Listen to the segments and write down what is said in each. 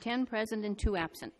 10 present and 2 absent.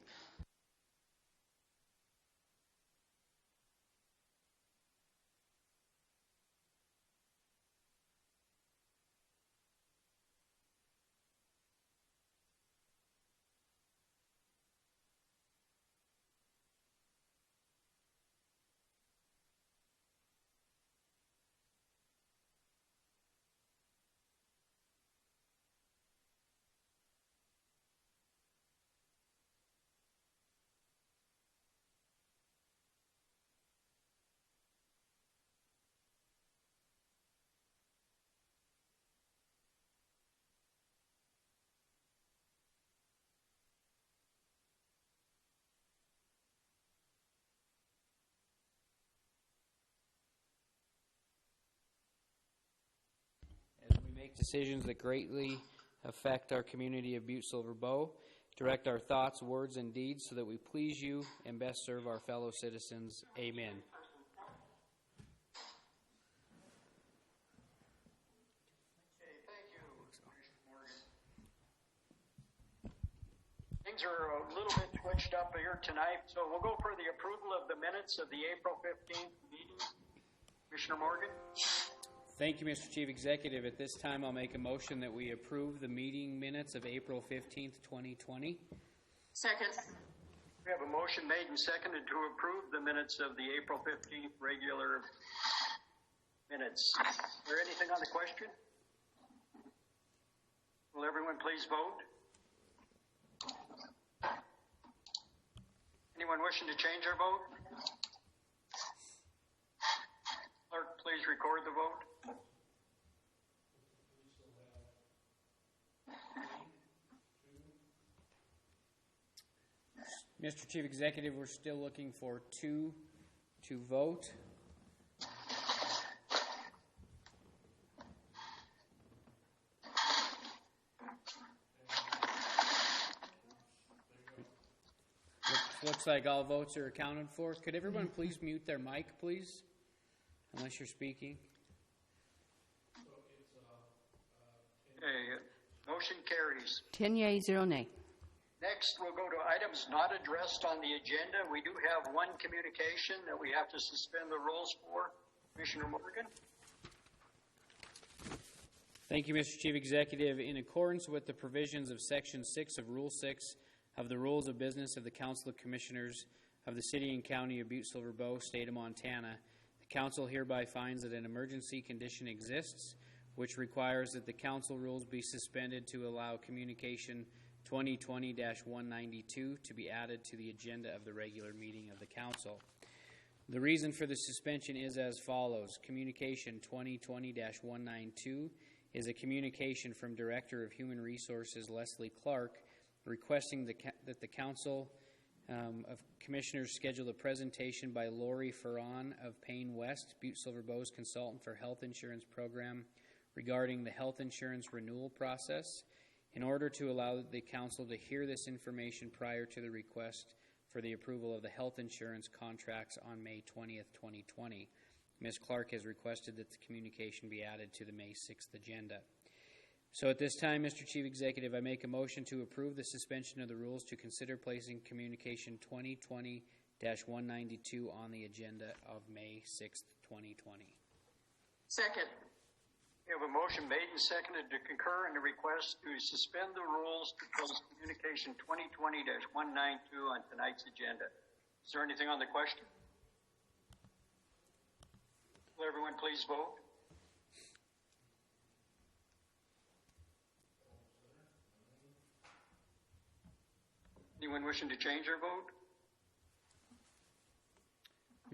Make decisions that greatly affect our community of Butte-Silver Bow, direct our thoughts, words, and deeds so that we please you and best serve our fellow citizens. Amen. Okay, thank you, Commissioner Morgan. Things are a little bit switched up here tonight, so we'll go for the approval of the minutes of the April 15th meeting. Commissioner Morgan? Thank you, Mr. Chief Executive. At this time, I'll make a motion that we approve the meeting minutes of April 15th, 2020. Second. We have a motion made and seconded to approve the minutes of the April 15th regular minutes. Is there anything on the question? Will everyone please vote? Anyone wishing to change their vote? Clerk, please record the vote. Mr. Chief Executive, we're still looking for 2 to vote. Looks like all votes are accounted for. Could everyone please mute their mic, please? Unless you're speaking. Okay, motion carries. 10 yea, 0 nay. Next, we'll go to items not addressed on the agenda. We do have one communication that we have to suspend the rules for. Commissioner Morgan? Thank you, Mr. Chief Executive. In accordance with the provisions of Section 6 of Rule 6 of the Rules of Business of the Council of Commissioners of the City and County of Butte-Silver Bow, State of Montana, the Council hereby finds that an emergency condition exists, which requires that the Council rules be suspended to allow communication 2020-192 to be added to the agenda of the regular meeting of the Council. The reason for the suspension is as follows. Communication 2020-192 is a communication from Director of Human Resources Leslie Clark requesting that the Council of Commissioners schedule a presentation by Lori Ferron of Payne West, Butte-Silver Bow's consultant for health insurance program, regarding the health insurance renewal process, in order to allow the Council to hear this information prior to the request for the approval of the health insurance contracts on May 20th, 2020. Ms. Clark has requested that the communication be added to the May 6th agenda. So at this time, Mr. Chief Executive, I make a motion to approve the suspension of the rules to consider placing communication 2020-192 on the agenda of May 6th, 2020. Second. We have a motion made and seconded to concur in the request to suspend the rules to place communication 2020-192 on tonight's agenda. Is there anything on the question? Will everyone please vote? Anyone wishing to change their vote?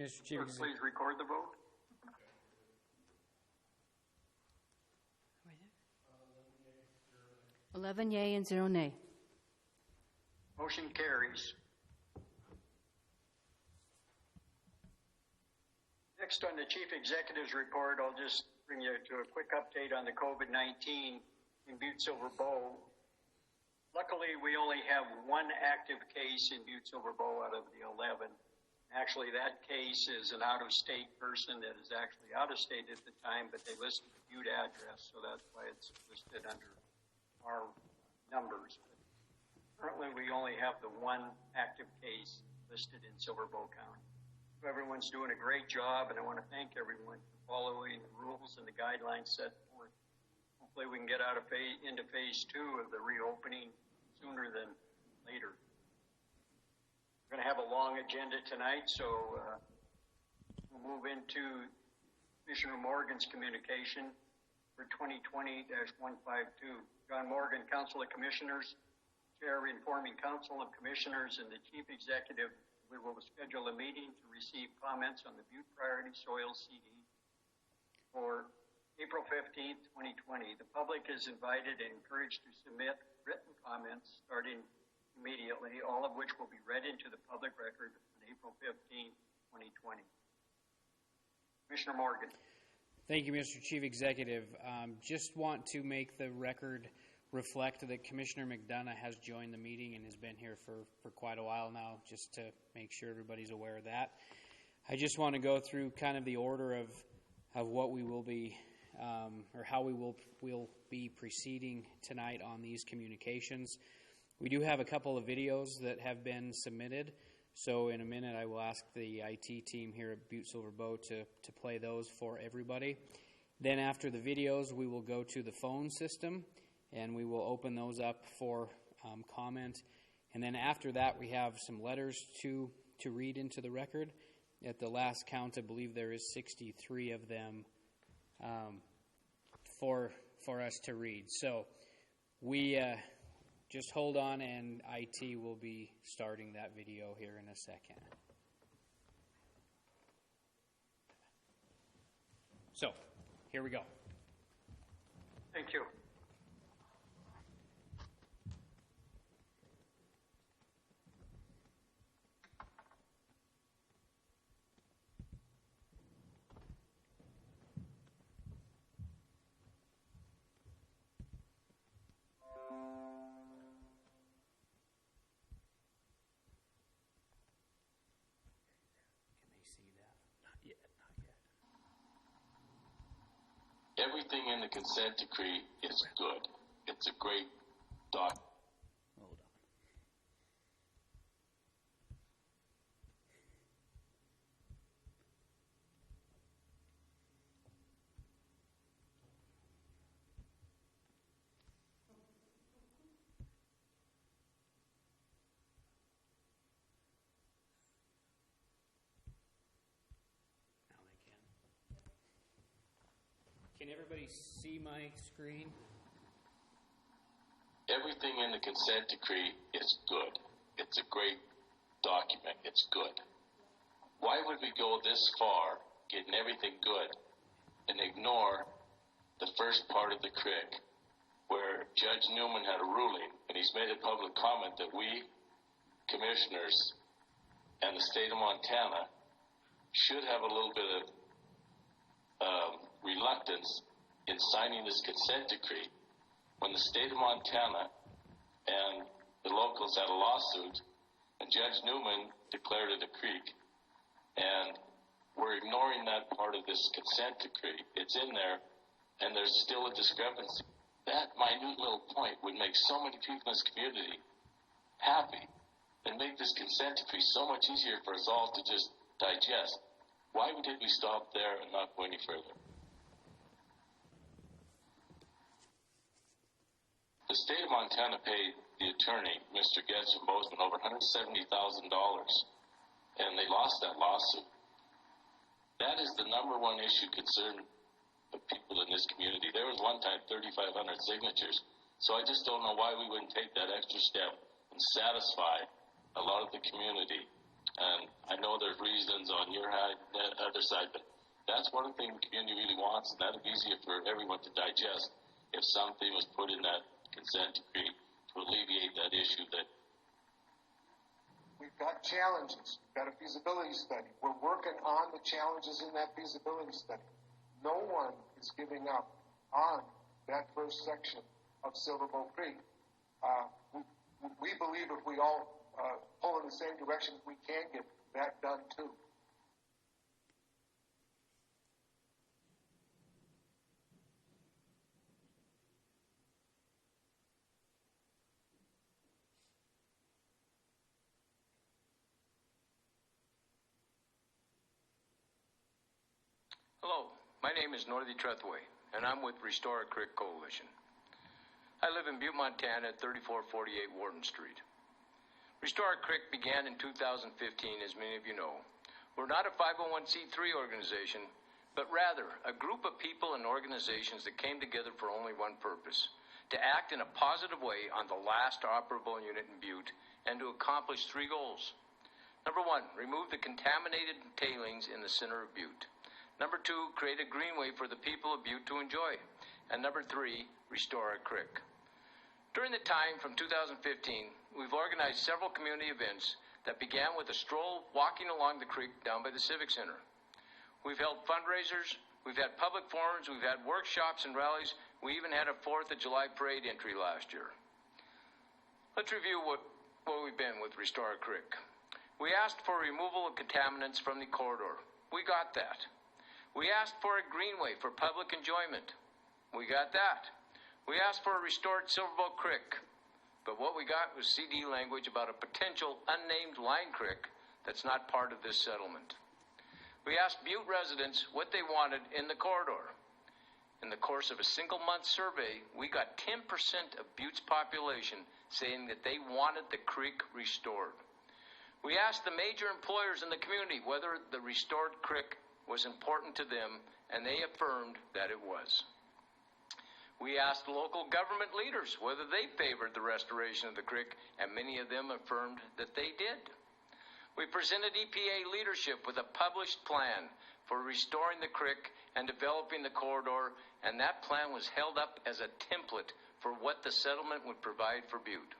Mr. Chief Executive, please record the vote. 11 yea and 0 nay. Motion carries. Next on the Chief Executive's report, I'll just bring you to a quick update on the COVID-19 in Butte-Silver Bow. Luckily, we only have one active case in Butte-Silver Bow out of the 11. Actually, that case is an out-of-state person that is actually out of state at the time, but they listed the Butte address, so that's why it's listed under our numbers. Currently, we only have the one active case listed in Silver Bow County. So everyone's doing a great job, and I want to thank everyone for following the rules and the guidelines set forth. Hopefully, we can get into phase 2 of the reopening sooner than later. We're going to have a long agenda tonight, so we'll move into Commissioner Morgan's communication for 2020-152. John Morgan, Council of Commissioners, Chair informing Council of Commissioners and the Chief Executive, we will schedule a meeting to receive comments on the Butte Priority Soil CD for April 15th, 2020. The public is invited and encouraged to submit written comments starting immediately, all of which will be read into the public record on April 15th, 2020. Commissioner Morgan. Thank you, Mr. Chief Executive. Just want to make the record reflect that Commissioner McDonough has joined the meeting and has been here for quite a while now, just to make sure everybody's aware of that. I just want to go through kind of the order of what we will be, or how we will be proceeding tonight on these communications. We do have a couple of videos that have been submitted, so in a minute I will ask the IT team here at Butte-Silver Bow to play those for everybody. Then after the videos, we will go to the phone system, and we will open those up for comment. And then after that, we have some letters to read into the record. At the last count, I believe there is 63 of them for us to read. So we just hold on, and IT will be starting that video here in a second. So here we go. Thank you. Everything in the consent decree is good. It's a great document. Hold on. Now they can. Can everybody see my screen? Everything in the consent decree is good. It's a great document. It's good. Why would we go this far, getting everything good, and ignore the first part of the CRIC, where Judge Newman had a ruling, and he's made a public comment that we, commissioners, and the state of Montana should have a little bit of reluctance in signing this consent decree when the state of Montana and the locals had a lawsuit and Judge Newman declared it a creek, and we're ignoring that part of this consent decree. It's in there, and there's still a discrepancy. That minute little point would make so many people in this community happy and make this consent decree so much easier for us all to just digest. Why did we stop there and not go any further? The state of Montana paid the attorney, Mr. Getz from Bozeman, over $170,000, and they lost that lawsuit. That is the number one issue concern of people in this community. There was one time 3,500 signatures, so I just don't know why we wouldn't take that extra step and satisfy a lot of the community. And I know there's reasons on your other side, but that's one of the things the community really wants, and that would be easier for everyone to digest if something was put in that consent decree to alleviate that issue. That we've got challenges. We've got a feasibility study. We're working on the challenges in that feasibility study. No one is giving up on that first section of Silver Bow Creek. We believe if we all pull in the same direction, we can get that done too. Hello, my name is Northy Trethway, and I'm with Restore a Creek Coalition. I live in Butte, Montana at 3448 Warden Street. Restore a Creek began in 2015, as many of you know. We're not a 501c3 organization, but rather a group of people and organizations that came together for only one purpose: to act in a positive way on the last operable unit in Butte and to accomplish three goals. Number one, remove the contaminated tailings in the center of Butte. Number two, create a greenway for the people of Butte to enjoy. And number three, restore a creek. During the time from 2015, we've organized several community events that began with a stroll walking along the creek down by the Civic Center. We've held fundraisers, we've had public forums, we've had workshops and rallies. We even had a 4th of July parade entry last year. Let's review what we've been with Restore a Creek. We asked for removal of contaminants from the corridor. We got that. We asked for a greenway for public enjoyment. We got that. We asked for a restored Silverboat Creek. But what we got was CD language about a potential unnamed line creek that's not part of this settlement. We asked Butte residents what they wanted in the corridor. In the course of a single-month survey, we got 10% of Butte's population saying that they wanted the creek restored. We asked the major employers in the community whether the restored creek was important to them, and they affirmed that it was. We asked local government leaders whether they favored the restoration of the creek, and many of them affirmed that they did. We presented EPA leadership with a published plan for restoring the creek and developing the corridor, and that plan was held up as a template for what the settlement would provide for Butte.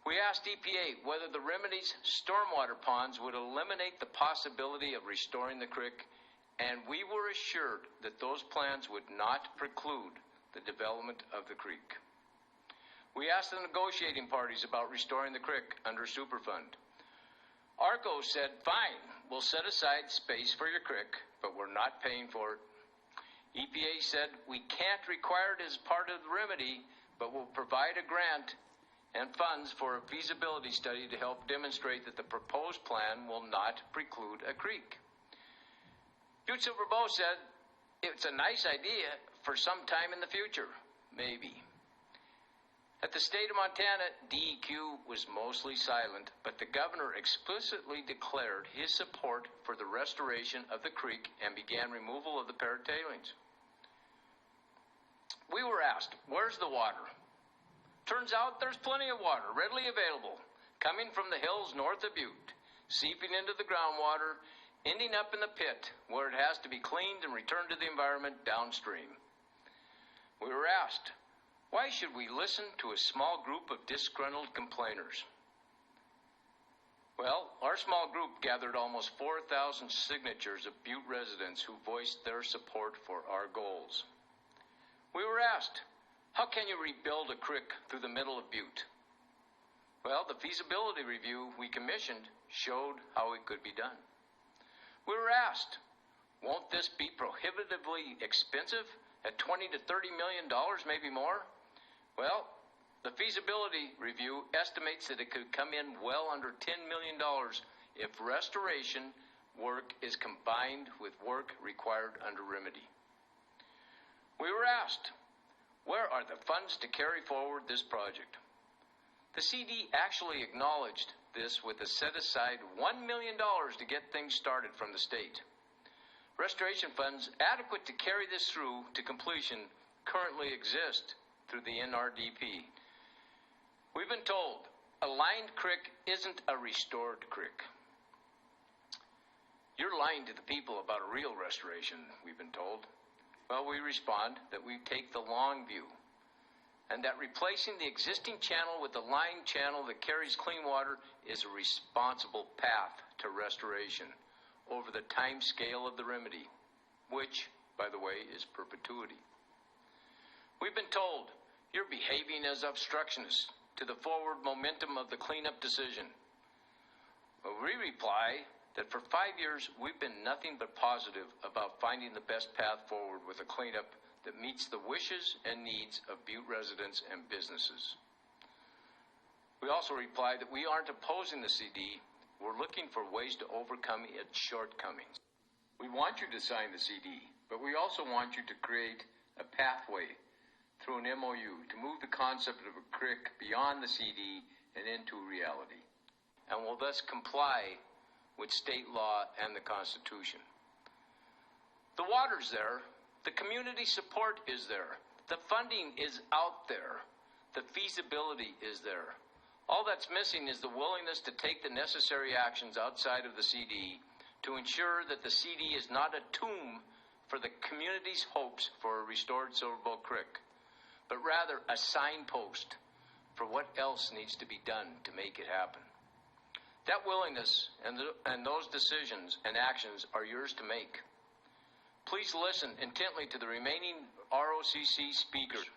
We asked EPA whether the remedies stormwater ponds would eliminate the possibility of restoring the creek, and we were assured that those plans would not preclude the development of the creek. We asked the negotiating parties about restoring the creek under Superfund. ARCO said, fine, we'll set aside space for your creek, but we're not paying for it. EPA said, we can't require it as part of the remedy, but we'll provide a grant and funds for a feasibility study to help demonstrate that the proposed plan will not preclude a creek. Butte-Silver said, it's a nice idea for some time in the future, maybe. At the state of Montana, DEQ was mostly silent, but the governor explicitly declared his support for the restoration of the creek and began removal of the parrot tailings. We were asked, where's the water? Turns out there's plenty of water readily available, coming from the hills north of Butte, seeping into the groundwater, ending up in the pit, where it has to be cleaned and returned to the environment downstream. We were asked, why should we listen to a small group of disgruntled complainers? Well, our small group gathered almost 4,000 signatures of Butte residents who voiced their support for our goals. We were asked, how can you rebuild a creek through the middle of Butte? Well, the feasibility review we commissioned showed how it could be done. We were asked, won't this be prohibitively expensive at $20 to $30 million, maybe more? Well, the feasibility review estimates that it could come in well under $10 million if restoration work is combined with work required under remedy. We were asked, where are the funds to carry forward this project? The CD actually acknowledged this with a set-aside $1 million to get things started from the state. Restoration funds adequate to carry this through to completion currently exist through the NRDP. We've been told a lined creek isn't a restored creek. You're lying to the people about a real restoration, we've been told. Well, we respond that we take the long view, and that replacing the existing channel with the lined channel that carries clean water is a responsible path to restoration over the time scale of the remedy, which, by the way, is perpetuity. We've been told you're behaving as obstructionists to the forward momentum of the cleanup decision. Well, we reply that for 5 years we've been nothing but positive about finding the best path forward with a cleanup that meets the wishes and needs of Butte residents and businesses. We also reply that we aren't opposing the CD, we're looking for ways to overcome its shortcomings. We want you to sign the CD, but we also want you to create a pathway through an MOU to move the concept of a creek beyond the CD and into reality, and will thus comply with state law and the Constitution. The water's there, the community support is there, the funding is out there, the feasibility is there. All that's missing is the willingness to take the necessary actions outside of the CD to ensure that the CD is not a tomb for the community's hopes for a restored Silver Bow Creek, but rather a signpost for what else needs to be done to make it happen. That willingness and those decisions and actions are yours to make. Please listen intently to the remaining ROCC speakers.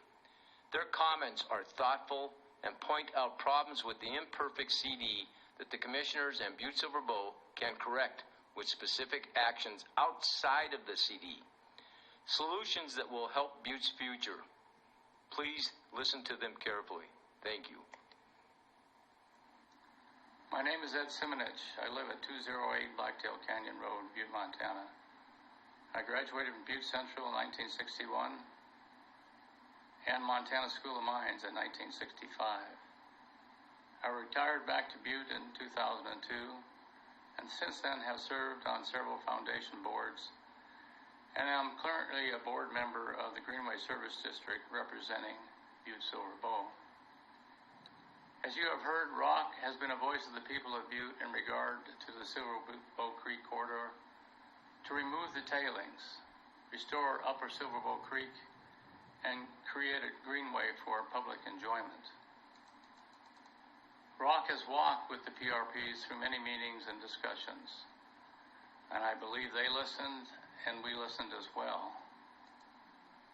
Their comments are thoughtful and point out problems with the imperfect CD that the commissioners and Butte-Silver Bow can correct with specific actions outside of the CD. Solutions that will help Butte's future. Please listen to them carefully. Thank you. My name is Ed Simonich. I live at 208 Blacktail Canyon Road, Butte, Montana. I graduated from Butte Central in 1961 and Montana School of Mines in 1965. I retired back to Butte in 2002 and since then have served on several foundation boards, and I'm currently a board member of the Greenway Service District representing Butte-Silver Bow. As you have heard, ROC has been a voice of the people of Butte in regard to the Silver Bow Creek corridor, to remove the tailings, restore Upper Silver Bow Creek, and create a greenway for public enjoyment. ROC has walked with the PRPs through many meetings and discussions, and I believe they listened and we listened as well.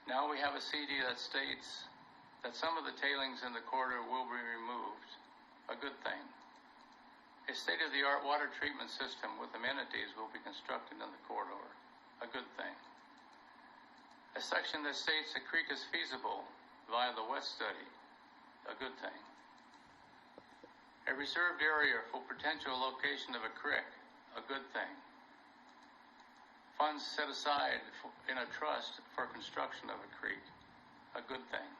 Now we have a CD that states that some of the tailings in the corridor will be removed, a good thing. A state-of-the-art water treatment system with amenities will be constructed in the corridor, a good thing. A section that states the creek is feasible via the WET study, a good thing. A reserved area for potential location of a creek, a good thing. Funds set aside in a trust for construction of a creek, a good thing.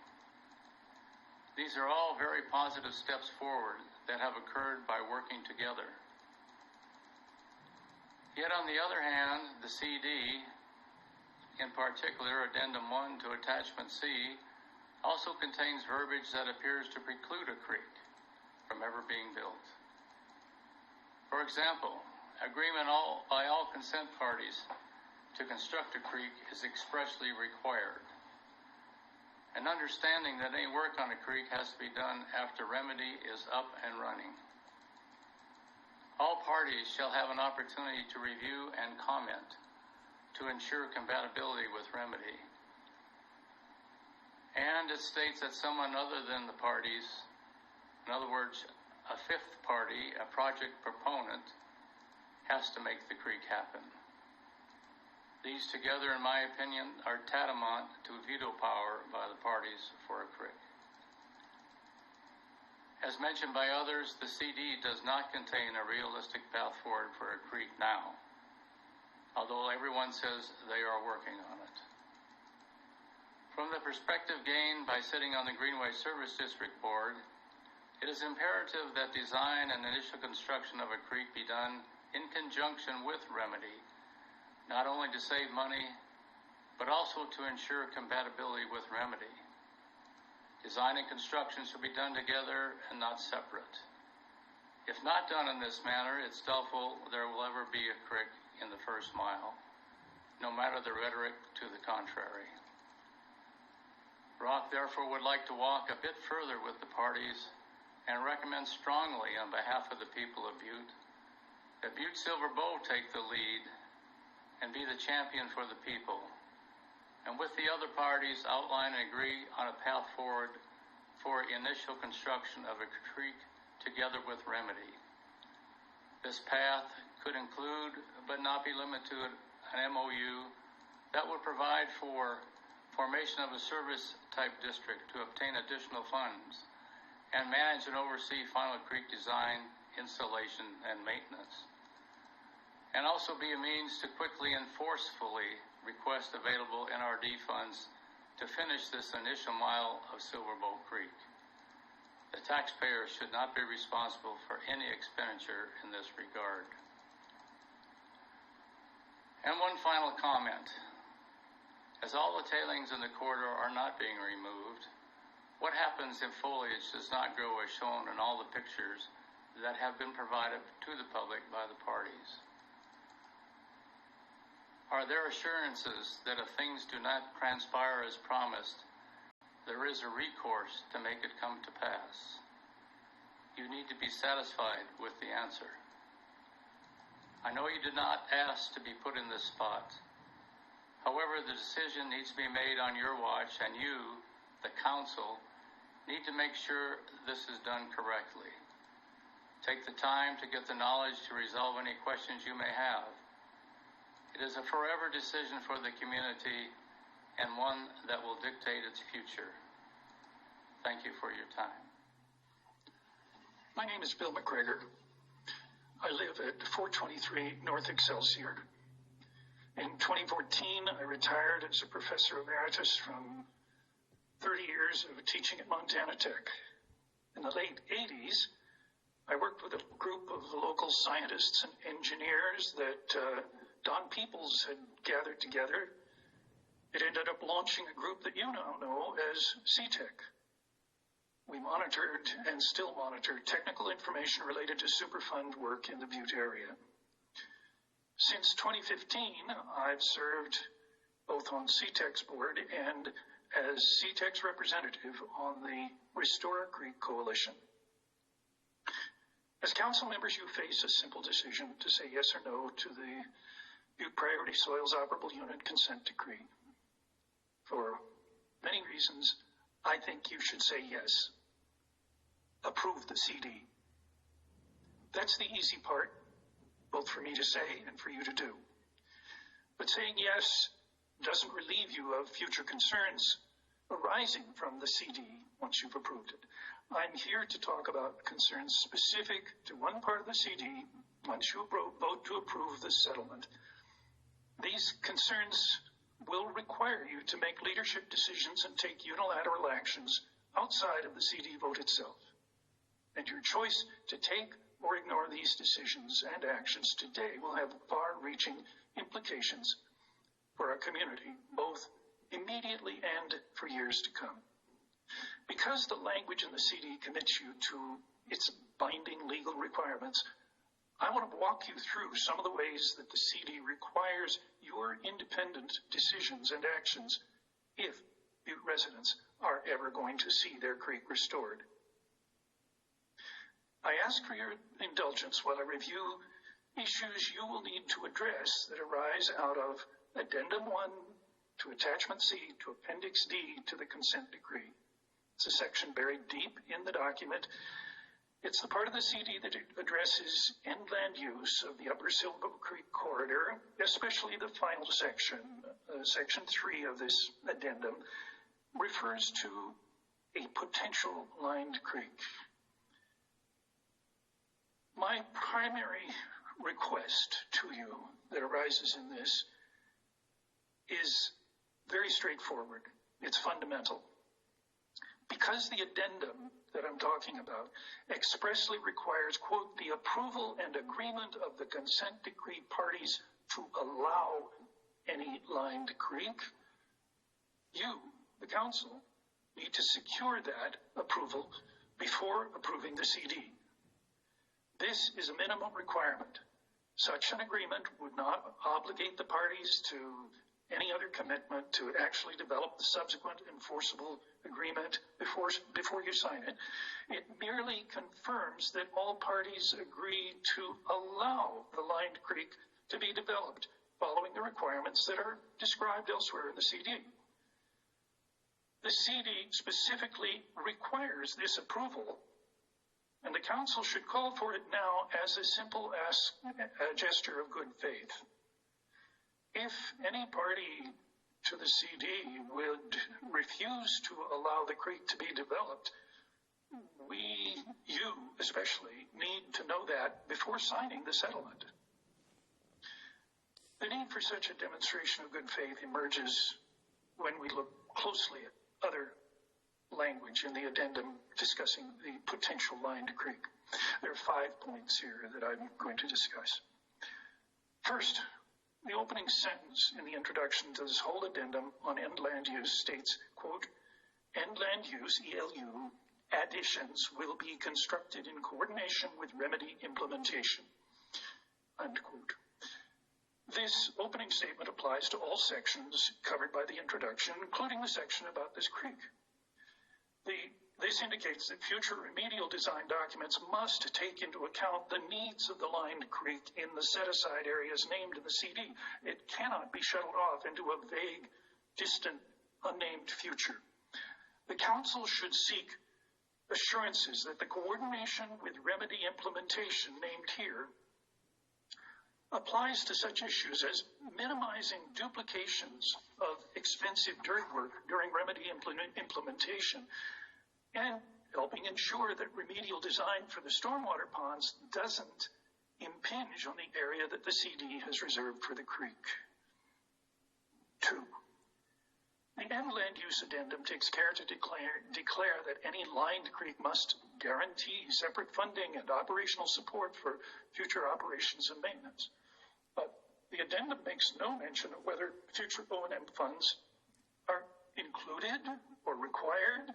These are all very positive steps forward that have occurred by working together. Yet on the other hand, the CD, in particular Addendum 1 to Attachment C, also contains verbiage that appears to preclude a creek from ever being built. For example, agreement by all consent parties to construct a creek is expressly required. An understanding that any work on a creek has to be done after remedy is up and running. All parties shall have an opportunity to review and comment to ensure compatibility with remedy. And it states that someone other than the parties, in other words, a fifth party, a project proponent, has to make the creek happen. These together, in my opinion, are tantamount to veto power by the parties for a creek. As mentioned by others, the CD does not contain a realistic path forward for a creek now, although everyone says they are working on it. From the perspective gained by sitting on the Greenway Service District Board, it is imperative that design and initial construction of a creek be done in conjunction with remedy, not only to save money, but also to ensure compatibility with remedy. Design and construction should be done together and not separate. If not done in this manner, it's doubtful there will ever be a creek in the first mile, no matter the rhetoric to the contrary. ROC therefore would like to walk a bit further with the parties and recommend strongly on behalf of the people of Butte that Butte-Silver Bow take the lead and be the champion for the people, and with the other parties outline and agree on a path forward for initial construction of a creek together with remedy. This path could include, but not be limited to, an MOU that would provide for formation of a service-type district to obtain additional funds and manage and oversee final creek design, installation, and maintenance. and also be a means to quickly and forcefully request available NRD funds to finish this initial mile of Silverboat Creek. The taxpayer should not be responsible for any expenditure in this regard. And one final comment. As all the tailings in the corridor are not being removed, what happens if foliage does not grow as shown in all the pictures that have been provided to the public by the parties? Are there assurances that if things do not transpire as promised, there is a recourse to make it come to pass? You need to be satisfied with the answer. I know you did not ask to be put in this spot. However, the decision needs to be made on your watch, and you, the council, need to make sure this is done correctly. Take the time to get the knowledge to resolve any questions you may have. It is a forever decision for the community and one that will dictate its future. Thank you for your time. My name is Bill McGregor. I live at 423 North Excelsior. In 2014, I retired as a professor emeritus from 30 years of teaching at Montana Tech. In the late 80s, I worked with a group of local scientists and engineers that Don Peoples had gathered together. It ended up launching a group that you now know as CTEC. We monitored and still monitor technical information related to Superfund work in the Butte area. Since 2015, I've served both on CTEC's board and as CTEC's representative on the Restore Creek Coalition. As council members, you face a simple decision to say yes or no to the Butte Priority Soils Operable Unit Consent Decree. For many reasons, I think you should say yes. Approve the CD. That's the easy part, both for me to say and for you to do. But saying yes doesn't relieve you of future concerns arising from the CD once you've approved it. I'm here to talk about concerns specific to one part of the CD once you vote to approve the settlement. These concerns will require you to make leadership decisions and take unilateral actions outside of the CD vote itself. And your choice to take or ignore these decisions and actions today will have far-reaching implications for our community, both immediately and for years to come. Because the language in the CD commits you to its binding legal requirements, I want to walk you through some of the ways that the CD requires your independent decisions and actions if Butte residents are ever going to see their creek restored. I ask for your indulgence while I review issues you will need to address that arise out of Addendum 1 to Attachment C to Appendix D to the Consent Decree. It's a section buried deep in the document. It's the part of the CD that addresses end land use of the Upper Silverboat Creek corridor, especially the final section, Section 3 of this addendum, refers to a potential lined creek. My primary request to you that arises in this is very straightforward. It's fundamental. Because the addendum that I'm talking about expressly requires, quote, the approval and agreement of the consent decree parties to allow any lined creek, you, the council, need to secure that approval before approving the CD. This is a minimum requirement. Such an agreement would not obligate the parties to any other commitment to actually develop the subsequent enforceable agreement before you sign it. It merely confirms that all parties agree to allow the lined creek to be developed following the requirements that are described elsewhere in the CD. The CD specifically requires this approval, and the council should call for it now as a simple a gesture of good faith. If any party to the CD would refuse to allow the creek to be developed, you especially, need to know that before signing the settlement. The need for such a demonstration of good faith emerges when we look closely at other language in the addendum discussing the potential lined creek. There are 5 points here that I'm going to discuss. First, the opening sentence in the introduction to this whole addendum on end land use states, quote, "End land use, ELU, additions will be constructed in coordination with remedy implementation," unquote. This opening statement applies to all sections covered by the introduction, including the section about this creek. This indicates that future remedial design documents must take into account the needs of the lined creek in the set-aside areas named in the CD. It cannot be shuttled off into a vague, distant, unnamed future. The Council should seek assurances that the coordination with remedy implementation named here applies to such issues as minimizing duplications of expensive dirt work during remedy implementation and helping ensure that remedial design for the stormwater ponds doesn't impinge on the area that the CD has reserved for the creek. 2. The end land use addendum takes care to declare that any lined creek must guarantee separate funding and operational support for future operations and maintenance. But the addendum makes no mention of whether future O&M funds are included or required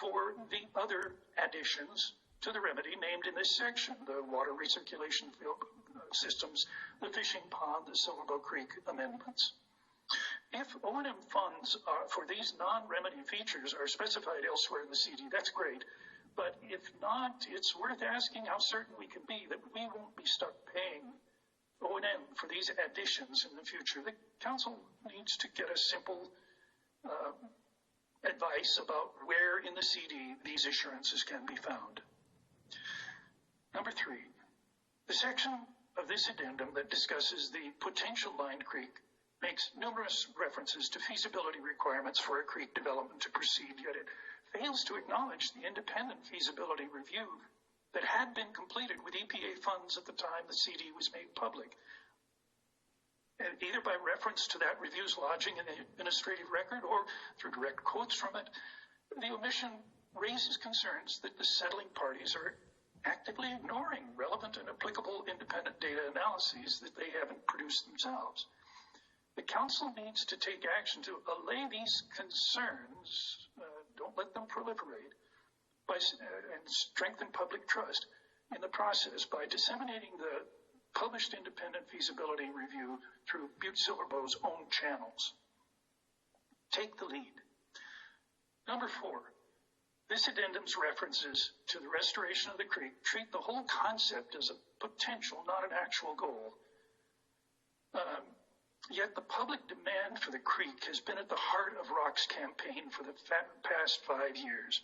for the other additions to the remedy named in this section, the water recirculation field systems, the fishing pond, the Silverbow Creek amendments. If O&M funds for these non-remedy features are specified elsewhere in the CD, that's great. But if not, it's worth asking how certain we can be that we won't be stuck paying O&M for these additions in the future. The Council needs to get a simple advice about where in the CD these assurances can be found. Number 3, the section of this addendum that discusses the potential lined creek makes numerous references to feasibility requirements for a creek development to proceed, yet it fails to acknowledge the independent feasibility review that had been completed with EPA funds at the time the CD was made public. And either by reference to that review's lodging in the administrative record or through direct quotes from it, the omission raises concerns that the settling parties are actively ignoring relevant and applicable independent data analyses that they haven't produced themselves. The Council needs to take action to allay these concerns, don't let them proliferate, and strengthen public trust in the process by disseminating the published independent feasibility review through Butte-Silver's own channels. Take the lead. Number 4, this addendum's references to the restoration of the creek treat the whole concept as a potential, not an actual goal. Yet the public demand for the creek has been at the heart of ROC's campaign for the past 5 years,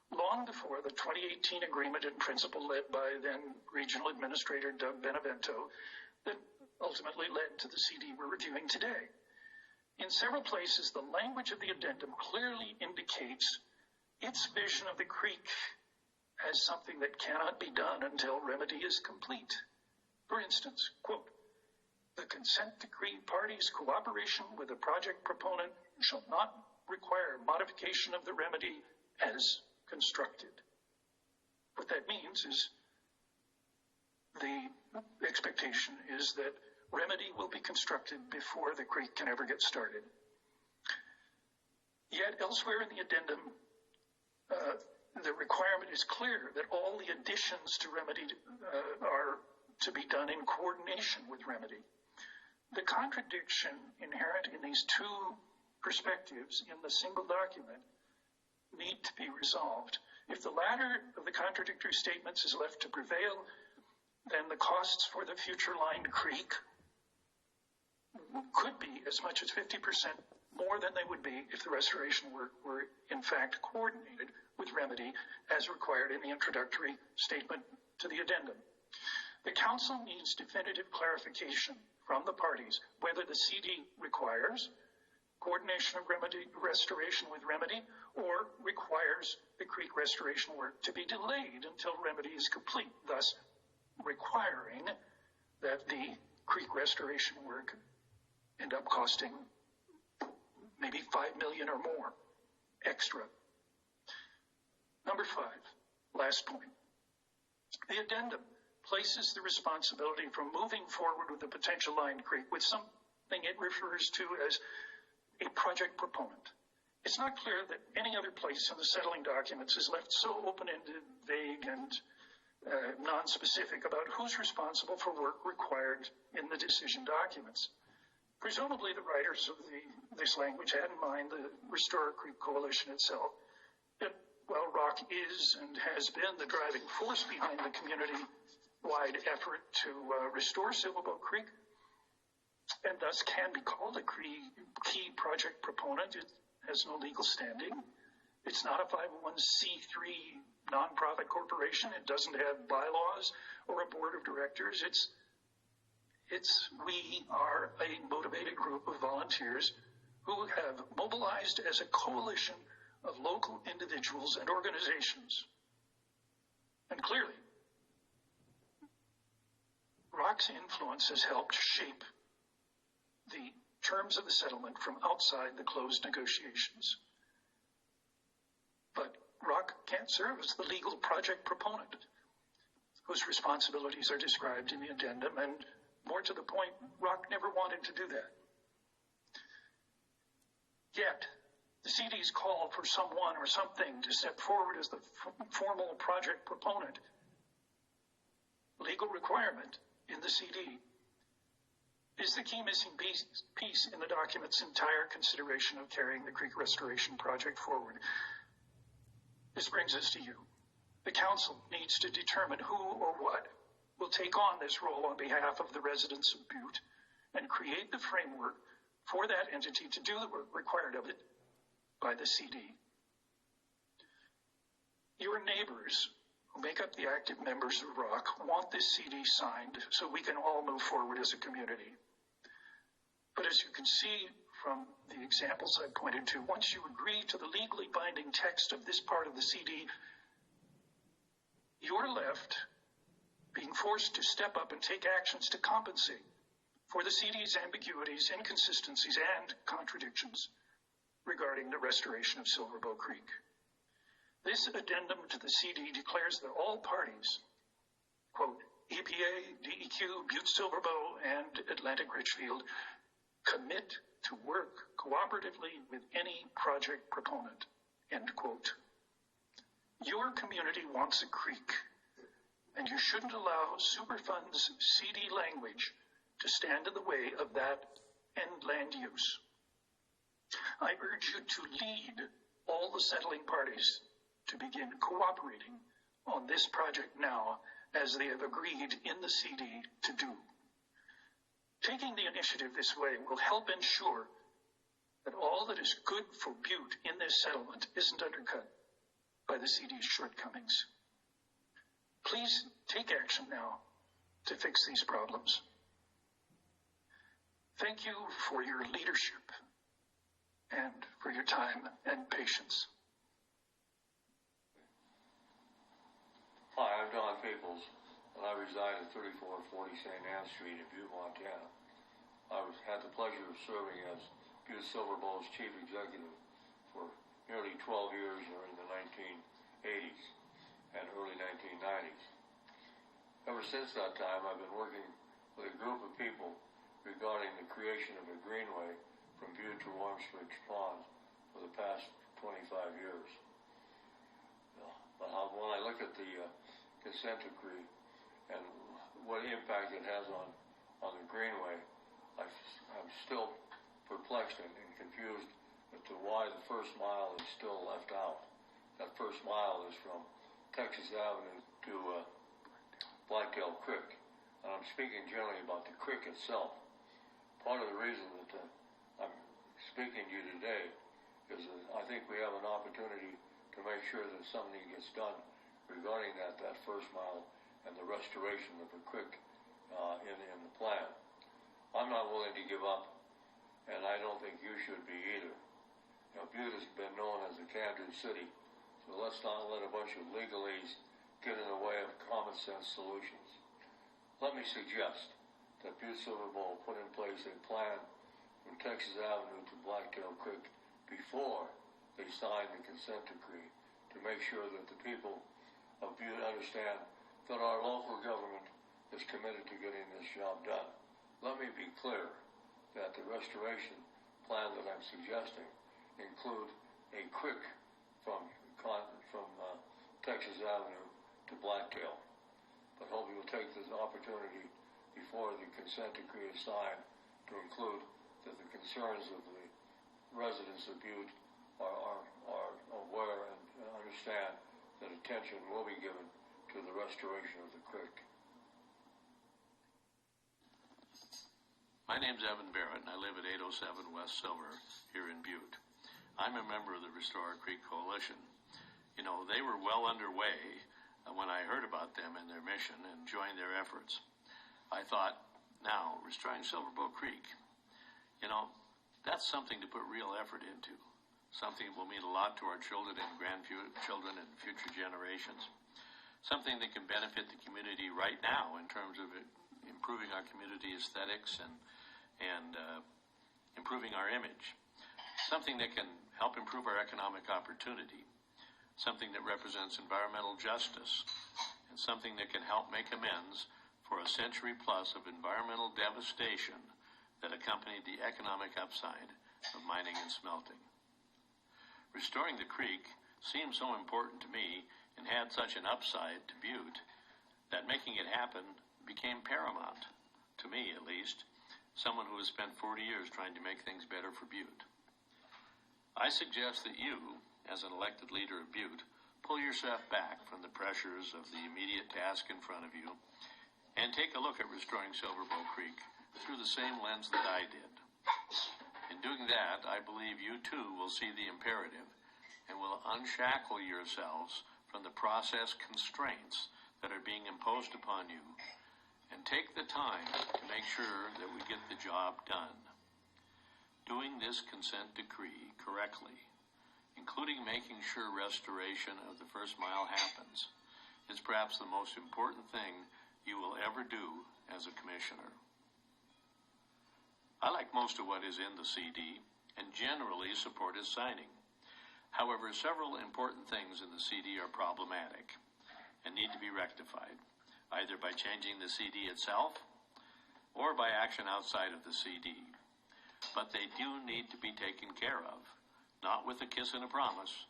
long before the 2018 agreement in principle led by then Regional Administrator Doug Benevento that ultimately led to the CD we're reviewing today. In several places, the language of the addendum clearly indicates its vision of the creek as something that cannot be done until remedy is complete. For instance, quote, "The consent decree parties' cooperation with the project proponent shall not require modification of the remedy as constructed." What that means is the expectation is that remedy will be constructed before the creek can ever get started. Yet elsewhere in the addendum, the requirement is clear that all the additions to remedy are to be done in coordination with remedy. The contradiction inherent in these two perspectives in the single document need to be resolved. If the latter of the contradictory statements is left to prevail, then the costs for the future lined creek could be as much as 50% more than they would be if the restoration work were in fact coordinated with remedy as required in the introductory statement to the addendum. The Council needs definitive clarification from the parties whether the CD requires coordination of remedy restoration with remedy or requires the creek restoration work to be delayed until remedy is complete, thus requiring that the creek restoration work end up costing maybe $5 million or more extra. Number 5, last point. The addendum places the responsibility for moving forward with the potential lined creek with something it refers to as a project proponent. It's not clear that any other place in the settling documents is left so open-ended, vague, and non-specific about who's responsible for work required in the decision documents. Presumably the writers of this language had in mind the Restore Creek Coalition itself. That, while ROC is and has been the driving force behind the community-wide effort to restore Silverbow Creek, and thus can be called a key project proponent, it has no legal standing. It's not a 501c3 nonprofit corporation. It doesn't have bylaws or a board of directors. We are a motivated group of volunteers who have mobilized as a coalition of local individuals and organizations. And clearly, ROC's influence has helped shape the terms of the settlement from outside the closed negotiations. But ROC can't serve as the legal project proponent, whose responsibilities are described in the addendum, and more to the point, ROC never wanted to do that. Yet, the CD's call for someone or something to step forward as the formal project proponent, legal requirement in the CD, is the key missing piece in the document's entire consideration of carrying the creek restoration project forward. This brings us to you. The council needs to determine who or what will take on this role on behalf of the residents of Butte and create the framework for that entity to do the work required of it by the CD. Your neighbors who make up the active members of ROC want this CD signed so we can all move forward as a community. But as you can see from the examples I pointed to, once you agree to the legally binding text of this part of the CD, you're left being forced to step up and take actions to compensate for the CD's ambiguities, inconsistencies, and contradictions regarding the restoration of Silverbow Creek. This addendum to the CD declares that all parties, quote, EPA, DEQ, Butte-Silverbow, and Atlantic Richfield, commit to work cooperatively with any project proponent, end quote. Your community wants a creek, and you shouldn't allow Superfund's CD language to stand in the way of that end land use. I urge you to lead all the settling parties to begin cooperating on this project now, as they have agreed in the CD to do. Taking the initiative this way will help ensure that all that is good for Butte in this settlement isn't undercut by the CD's shortcomings. Please take action now to fix these problems. Thank you for your leadership and for your time and patience. Hi, I'm Don Peoples, and I reside at 3440 St. Anne Street in Butte, Montana. I had the pleasure of serving as Butte-Silverbow's chief executive for nearly 12 years during the 1980s and early 1990s. Ever since that time, I've been working with a group of people regarding the creation of a greenway from Butte to Ormsbridge Pond for the past 25 years. When I look at the consent decree and what impact it has on the greenway, I'm still perplexed and confused as to why the first mile is still left out. That first mile is from Texas Avenue to Blacktail Creek. And I'm speaking generally about the creek itself. Part of the reason that I'm speaking to you today is that I think we have an opportunity to make sure that something gets done regarding that first mile and the restoration of the creek in the plan. I'm not willing to give up, and I don't think you should be either. You know, Butte has been known as a can-do city, so let's not let a bunch of legalese get in the way of common sense solutions. Let me suggest that Butte-Silverbow put in place a plan from Texas Avenue to Blacktail Creek before they sign the consent decree, to make sure that the people of Butte understand that our local government is committed to getting this job done. Let me be clear that the restoration plan that I'm suggesting include a creek from Texas Avenue to Blacktail. But hope you will take this opportunity before the consent decree is signed to include that the concerns of the residents of Butte are aware and understand that attention will be given to the restoration of the creek. My name's Evan Barrett, and I live at 807 West Silver here in Butte. I'm a member of the Restore Our Creek Coalition. You know, they were well underway when I heard about them and their mission and joined their efforts. I thought, now, restoring Silverbow Creek, you know, that's something to put real effort into, something that will mean a lot to our children and grandchildren and future generations, something that can benefit the community right now in terms of improving our community aesthetics and improving our image, something that can help improve our economic opportunity, something that represents environmental justice, and something that can help make amends for a century plus of environmental devastation that accompanied the economic upside of mining and smelting. Restoring the creek seemed so important to me and had such an upside to Butte that making it happen became paramount, to me at least, someone who has spent 40 years trying to make things better for Butte. I suggest that you, as an elected leader of Butte, pull yourself back from the pressures of the immediate task in front of you and take a look at restoring Silverbow Creek through the same lens that I did. In doing that, I believe you too will see the imperative and will unshackle yourselves from the process constraints that are being imposed upon you and take the time to make sure that we get the job done. Doing this consent decree correctly, including making sure restoration of the first mile happens, is perhaps the most important thing you will ever do as a commissioner. I like most of what is in the CD and generally support its signing. However, several important things in the CD are problematic and need to be rectified, either by changing the CD itself or by action outside of the CD. But they do need to be taken care of, not with a kiss and a promise,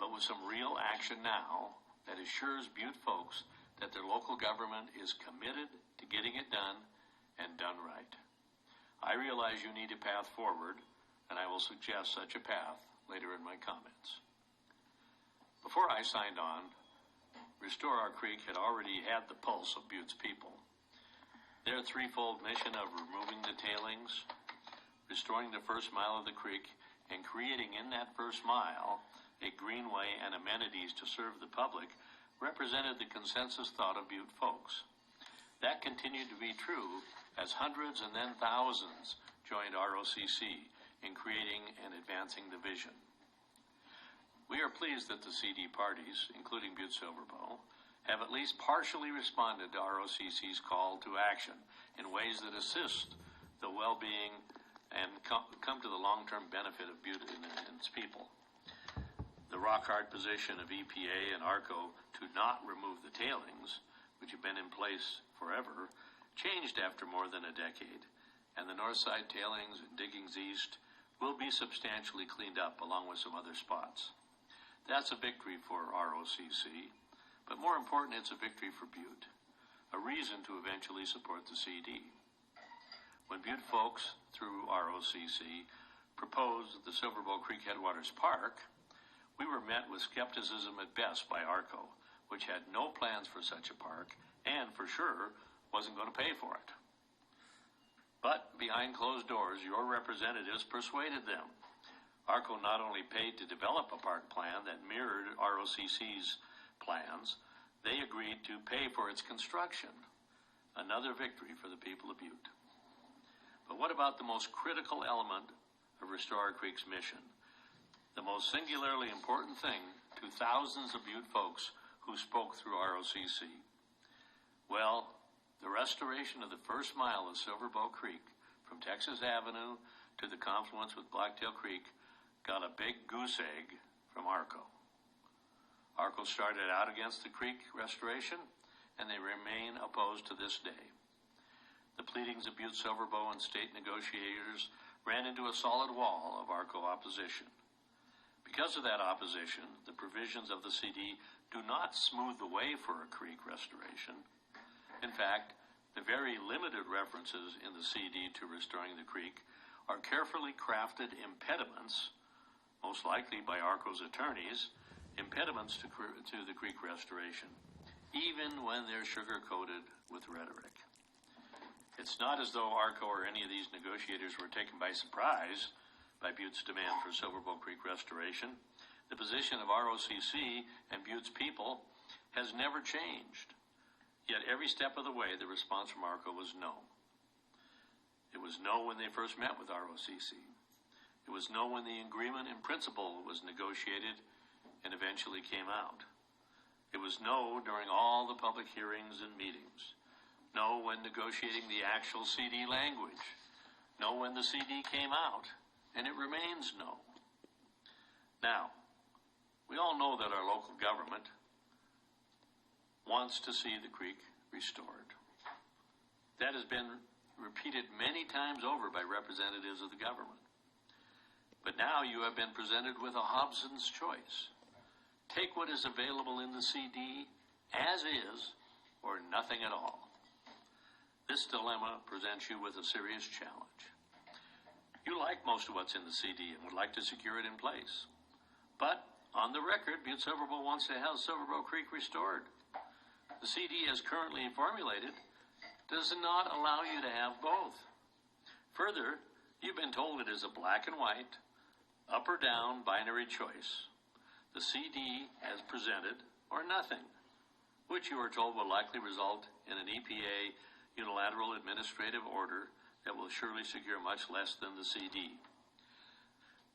but with some real action now that assures Butte folks that their local government is committed to getting it done and done right. I realize you need a path forward, and I will suggest such a path later in my comments. Before I signed on, Restore Our Creek had already had the pulse of Butte's people. Their threefold mission of removing the tailings, restoring the first mile of the creek, and creating in that first mile a greenway and amenities to serve the public represented the consensus thought of Butte folks. That continued to be true as hundreds and then thousands joined ROCC in creating and advancing the vision. We are pleased that the CD parties, including Butte-Silver, have at least partially responded to ROCC's call to action in ways that assist the well-being and come to the long-term benefit of Butte and its people. The rock-hard position of EPA and ARCO to not remove the tailings, which have been in place forever, changed after more than a decade, and the north side tailings and diggings east will be substantially cleaned up along with some other spots. That's a victory for ROCC, but more important, it's a victory for Butte, a reason to eventually support the CD. When Butte folks, through ROCC, proposed the Silverbow Creek Headwaters Park, we were met with skepticism at best by ARCO, which had no plans for such a park and, for sure, wasn't going to pay for it. But behind closed doors, your representatives persuaded them. ARCO not only paid to develop a park plan that mirrored ROCC's plans, they agreed to pay for its construction. Another victory for the people of Butte. But what about the most critical element of Restore Our Creek's mission? The most singularly important thing to thousands of Butte folks who spoke through ROCC. Well, the restoration of the first mile of Silverbow Creek from Texas Avenue to the confluence with Blacktail Creek got a big goose egg from ARCO. ARCO started out against the creek restoration, and they remain opposed to this day. The pleadings of Butte-Silver and state negotiators ran into a solid wall of ARCO opposition. Because of that opposition, the provisions of the CD do not smooth the way for a creek restoration. In fact, the very limited references in the CD to restoring the creek are carefully crafted impediments, most likely by ARCO's attorneys, impediments to the creek restoration, even when they're sugar-coated with rhetoric. It's not as though ARCO or any of these negotiators were taken by surprise by Butte's demand for Silverbow Creek restoration. The position of ROCC and Butte's people has never changed. Yet every step of the way, the response from ARCO was no. It was no when they first met with ROCC. It was no when the agreement in principle was negotiated and eventually came out. It was no during all the public hearings and meetings. No when negotiating the actual CD language. No when the CD came out. And it remains no. Now, we all know that our local government wants to see the creek restored. That has been repeated many times over by representatives of the government. But now you have been presented with a Hobson's choice. Take what is available in the CD as is, or nothing at all. This dilemma presents you with a serious challenge. You like most of what's in the CD and would like to secure it in place. But, on the record, Butte-Silver wants to have Silverbow Creek restored. The CD as currently formulated does not allow you to have both. Further, you've been told it is a black and white, up or down binary choice. The CD as presented or nothing, which you are told will likely result in an EPA unilateral administrative order that will surely secure much less than the CD.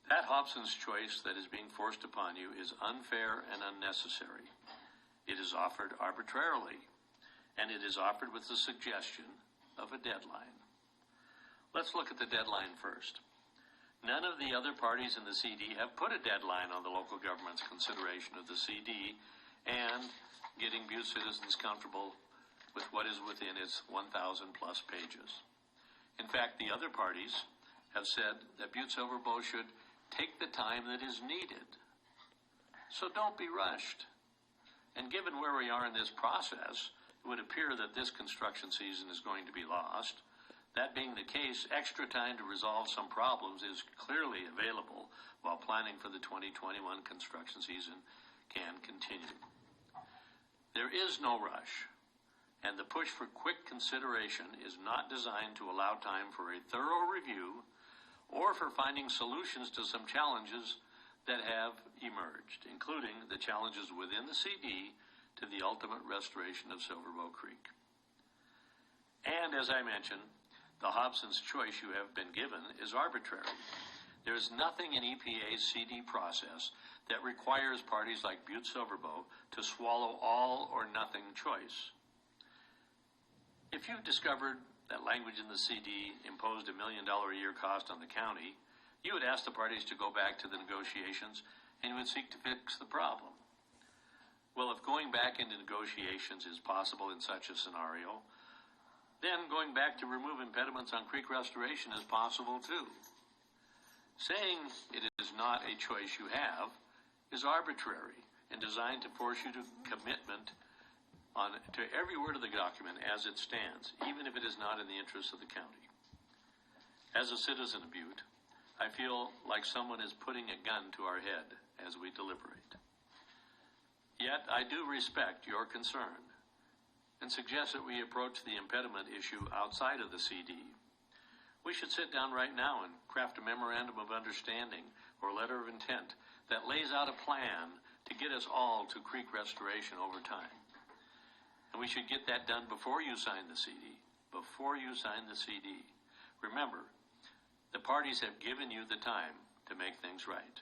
That Hobson's choice that is being forced upon you is unfair and unnecessary. It is offered arbitrarily, and it is offered with the suggestion of a deadline. Let's look at the deadline first. None of the other parties in the CD have put a deadline on the local government's consideration of the CD and getting Butte citizens comfortable with what is within its 1,000 plus pages. In fact, the other parties have said that Butte-Silver should take the time that is needed. So don't be rushed. And given where we are in this process, it would appear that this construction season is going to be lost. That being the case, extra time to resolve some problems is clearly available while planning for the 2021 construction season can continue. There is no rush, and the push for quick consideration is not designed to allow time for a thorough review or for finding solutions to some challenges that have emerged, including the challenges within the CD to the ultimate restoration of Silverbow Creek. And as I mentioned, the Hobson's choice you have been given is arbitrary. There is nothing in EPA's CD process that requires parties like Butte-Silver to swallow all or nothing choice. If you discovered that language in the CD imposed $1 million a year cost on the county, you would ask the parties to go back to the negotiations and you would seek to fix the problem. Well, if going back into negotiations is possible in such a scenario, then going back to remove impediments on creek restoration is possible too. Saying it is not a choice you have is arbitrary and designed to force you to commitment to every word of the document as it stands, even if it is not in the interest of the county. As a citizen of Butte, I feel like someone is putting a gun to our head as we deliberate. Yet I do respect your concern and suggest that we approach the impediment issue outside of the CD. We should sit down right now and craft a memorandum of understanding or letter of intent that lays out a plan to get us all to creek restoration over time. And we should get that done before you sign the CD. Before you sign the CD. Remember, the parties have given you the time to make things right.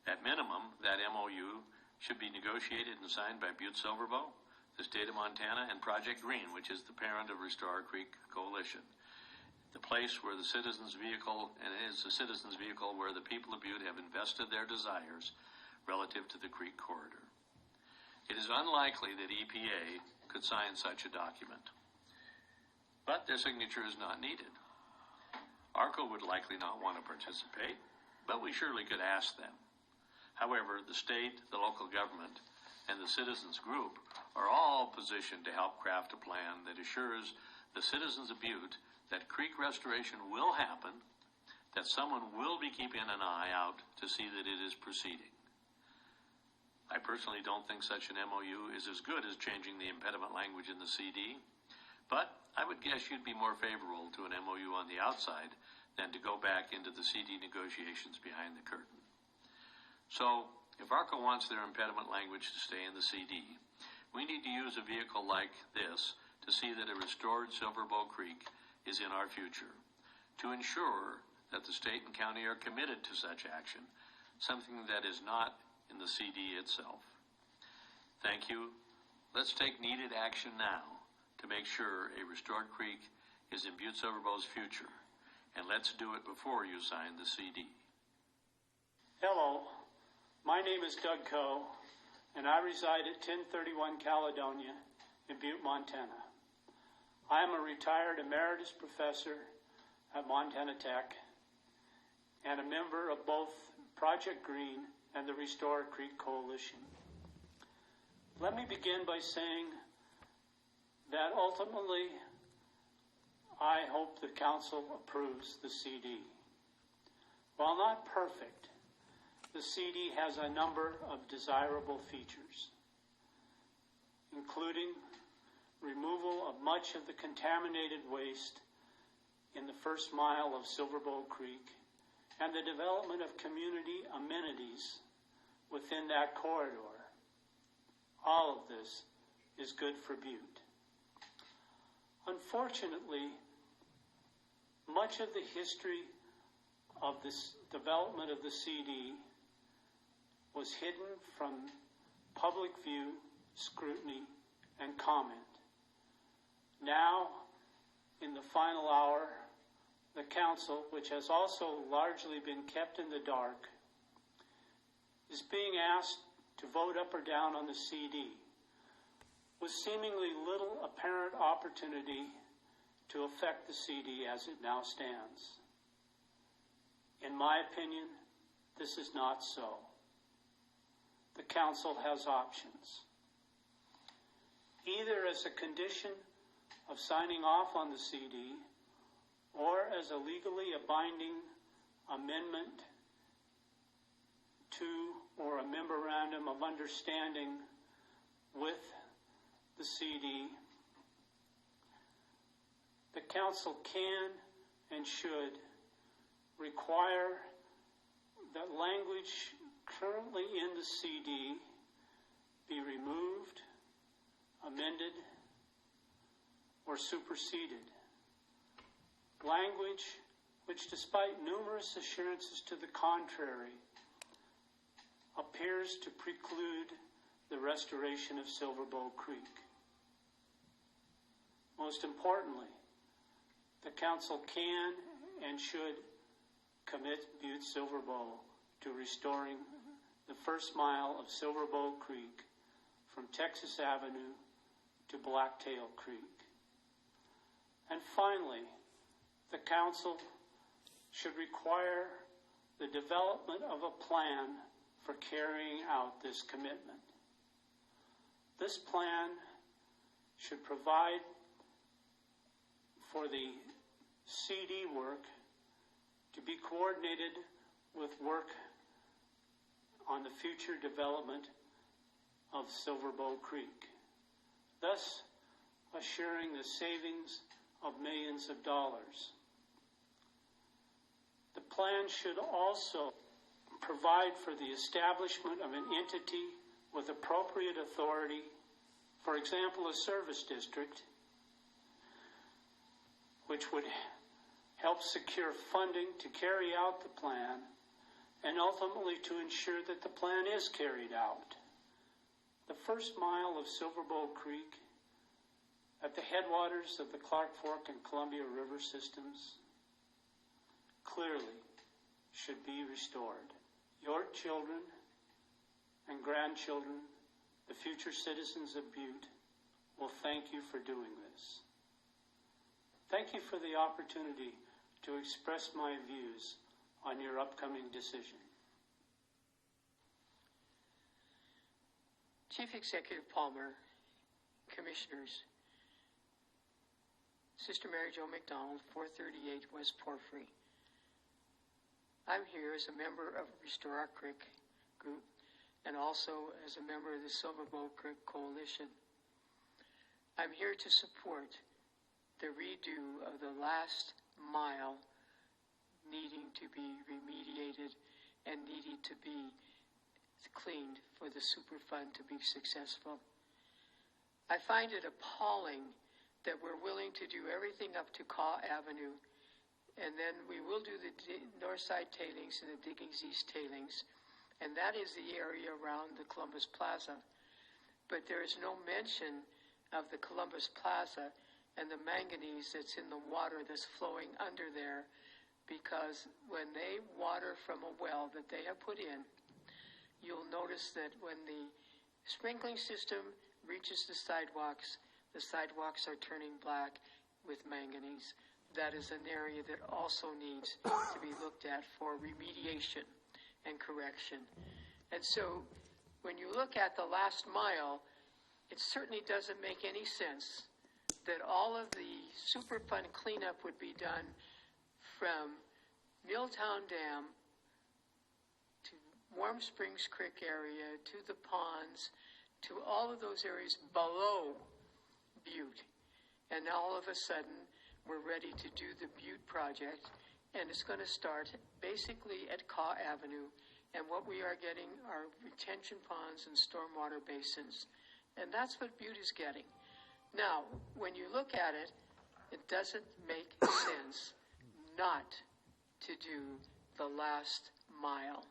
At minimum, that MOU should be negotiated and signed by Butte-Silver, the state of Montana, and Project Green, which is the parent of Restore Creek Coalition. the place where the citizens' vehicle, and it is the citizens' vehicle where the people of Butte have invested their desires relative to the creek corridor. It is unlikely that EPA could sign such a document, but their signature is not needed. ARCO would likely not want to participate, but we surely could ask them. However, the state, the local government, and the citizens group are all positioned to help craft a plan that assures the citizens of Butte that creek restoration will happen, that someone will be keeping an eye out to see that it is proceeding. I personally don't think such an MOU is as good as changing the impediment language in the CD, but I would guess you'd be more favorable to an MOU on the outside than to go back into the CD negotiations behind the curtain. So, if ARCO wants their impediment language to stay in the CD, we need to use a vehicle like this to see that a restored Silver Bow Creek is in our future, to ensure that the state and county are committed to such action, something that is not in the CD itself. Thank you. Let's take needed action now to make sure a restored creek is in Butte-Silver Bow's future, and let's do it before you sign the CD. Hello, my name is Doug Coe, and I reside at 1031 Caledonia in Butte, Montana. I am a retired emeritus professor at Montana Tech and a member of both Project Green and the Restore Creek Coalition. Let me begin by saying that ultimately I hope the Council approves the CD. While not perfect, the CD has a number of desirable features, including removal of much of the contaminated waste in the first mile of Silver Bow Creek and the development of community amenities within that corridor. All of this is good for Butte. Unfortunately, much of the history of this development of the CD was hidden from public view, scrutiny, and comment. Now, in the final hour, the Council, which has also largely been kept in the dark, is being asked to vote up or down on the CD, with seemingly little apparent opportunity to affect the CD as it now stands. In my opinion, this is not so. The Council has options. Either as a condition of signing off on the CD, or as a legally binding amendment to or a memorandum of understanding with the CD, the Council can and should require that language currently in the CD be removed, amended, or superseded. Language which, despite numerous assurances to the contrary, appears to preclude the restoration of Silver Bow Creek. Most importantly, the Council can and should commit Butte-Silver Bow to restoring the first mile of Silver Bow Creek from Texas Avenue to Blacktail Creek. And finally, the Council should require the development of a plan for carrying out this commitment. This plan should provide for the CD work to be coordinated with work on the future development of Silver Bow Creek, thus assuring the savings of millions of dollars. The plan should also provide for the establishment of an entity with appropriate authority, for example, a service district, which would help secure funding to carry out the plan and ultimately to ensure that the plan is carried out. The first mile of Silver Bow Creek at the headwaters of the Clark Fork and Columbia River systems clearly should be restored. Your children and grandchildren, the future citizens of Butte, will thank you for doing this. Thank you for the opportunity to express my views on your upcoming decision. Chief Executive Palmer, Commissioners, Sister Mary Jo McDonald, 438 West Porphyry. I'm here as a member of Restore Our Creek group and also as a member of the Silver Bow Creek Coalition. I'm here to support the redo of the last mile needing to be remediated and needing to be cleaned for the Superfund to be successful. I find it appalling that we're willing to do everything up to Caw Avenue, and then we will do the north side tailings and the Diggings East tailings, and that is the area around the Columbus Plaza. But there is no mention of the Columbus Plaza and the manganese that's in the water that's flowing under there, because when they water from a well that they have put in, you'll notice that when the sprinkling system reaches the sidewalks are turning black with manganese. That is an area that also needs to be looked at for remediation and correction. And so when you look at the last mile, it certainly doesn't make any sense that all of the Superfund cleanup would be done from Milltown Dam to Warm Springs Creek area, to the ponds, to all of those areas below Butte. And now all of a sudden, we're ready to do the Butte project, and it's going to start basically at Caw Avenue, and what we are getting are retention ponds and stormwater basins. And that's what Butte is getting. Now, when you look at it, it doesn't make sense not to do the last mile.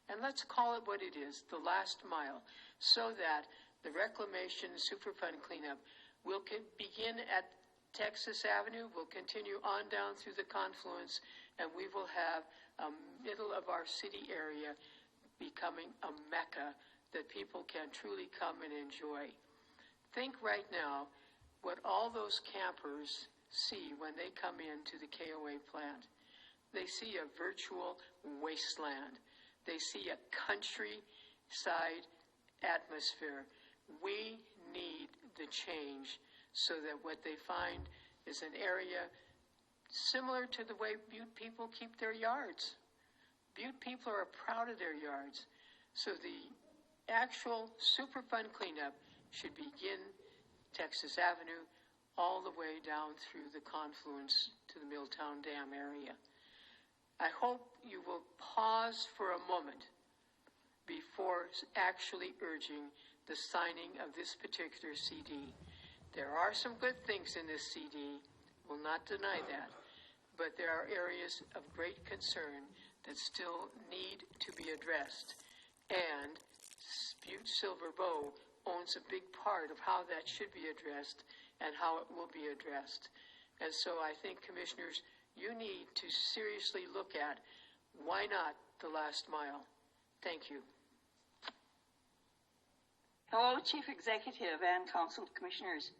And let's call it what it is, the last mile, so that the reclamation Superfund cleanup will begin at Texas Avenue, will continue on down through the confluence, and we will have a middle of our city area becoming a mecca that people can truly come and enjoy. Think right now what all those campers see when they come into the KOA plant. They see a virtual wasteland. They see a countryside atmosphere. We need the change so that what they find is an area similar to the way Butte people keep their yards. Butte people are proud of their yards. So the actual Superfund cleanup should begin Texas Avenue all the way down through the confluence to the Milltown Dam area. I hope you will pause for a moment before actually urging the signing of this particular CD. There are some good things in this CD, will not deny that, but there are areas of great concern that still need to be addressed. And Butte-Silver Bow owns a big part of how that should be addressed and how it will be addressed. And so I think, Commissioners, you need to seriously look at why not the last mile. Thank you. Hello, Chief Executive and Council Commissioners.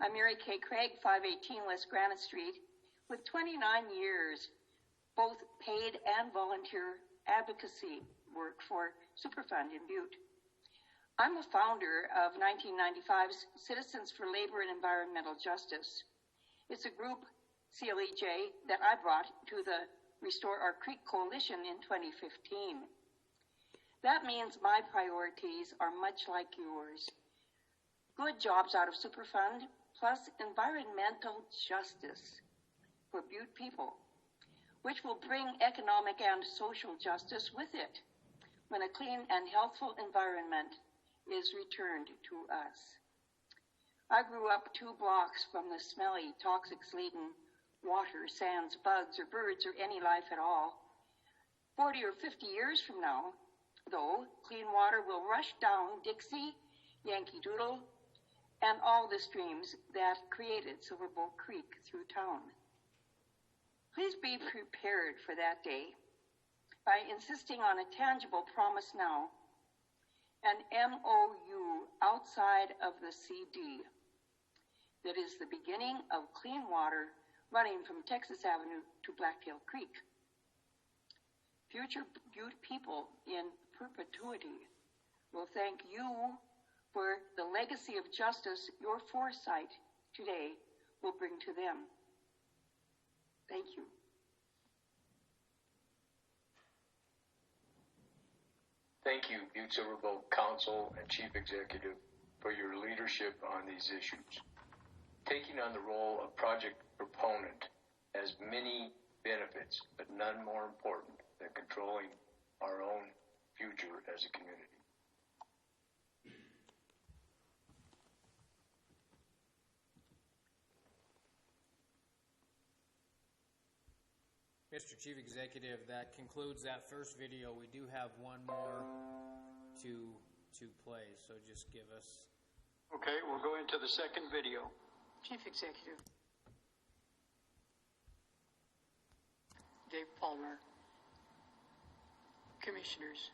I'm Mary Kay Craig, 518 West Granite Street, with 29 years, both paid and volunteer advocacy work for Superfund in Butte. I'm a founder of 1995's Citizens for Labor and Environmental Justice. It's a group, CLEJ, that I brought to the Restore Our Creek Coalition in 2015. That means my priorities are much like yours. Good jobs out of Superfund, plus environmental justice for Butte people, which will bring economic and social justice with it when a clean and healthful environment is returned to us. I grew up 2 blocks from the smelly, toxic-laden water, sands, bugs, or birds, or any life at all. 40 or 50 years from now, though, clean water will rush down Dixie, Yankee Doodle, and all the streams that created Silver Bow Creek through town. Please be prepared for that day by insisting on a tangible promise now, an MOU outside of the CD that is the beginning of clean water running from Texas Avenue to Blacktail Creek. Future Butte people in perpetuity will thank you for the legacy of justice your foresight today will bring to them. Thank you. Thank you, Butte-Silver Bow Council and Chief Executive, for your leadership on these issues. Taking on the role of project proponent has many benefits, but none more important than controlling our own future as a community. Mr. Chief Executive, that concludes that first video. We do have one more to play, so just give us... Okay, we'll go into the second video. Chief Executive Dave Palmer, Commissioners,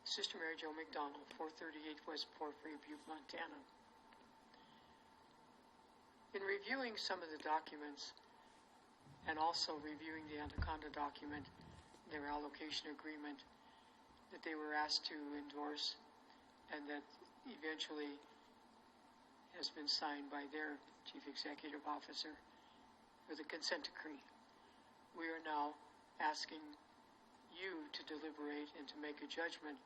Sister Mary Jo McDonald, 438 West Porphyry, Butte, Montana. In reviewing some of the documents and also reviewing the Anaconda document, their allocation agreement that they were asked to endorse and that eventually has been signed by their Chief Executive Officer with a consent decree. We are now asking you to deliberate and to make a judgment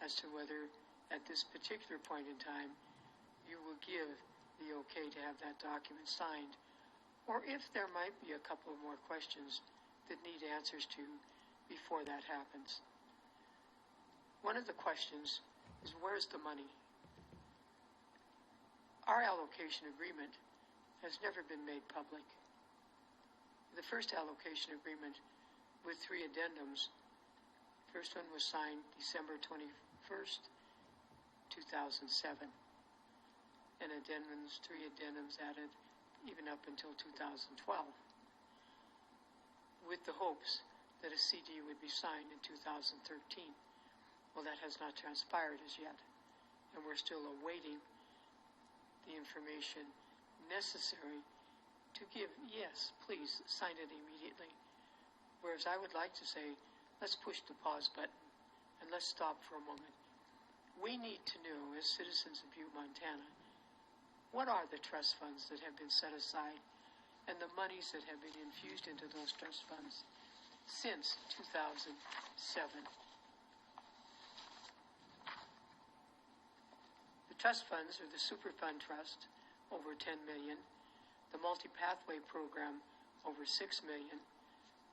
as to whether at this particular point in time you will give the okay to have that document signed, or if there might be a couple of more questions that need answers to before that happens. One of the questions is, where's the money? Our allocation agreement has never been made public. The first allocation agreement with 3 addendums, first one was signed December 21st, 2007. And 3 addendums added even up until 2012, with the hopes that a CD would be signed in 2013. Well, that has not transpired as yet, and we're still awaiting the information necessary to give, yes, please sign it immediately. Whereas I would like to say, let's push the pause button and let's stop for a moment. We need to know, as citizens of Butte, Montana, what are the trust funds that have been set aside and the monies that have been infused into those trust funds since 2007. The trust funds are the Superfund Trust, over $10 million, the Multi-Pathway Program, over $6 million,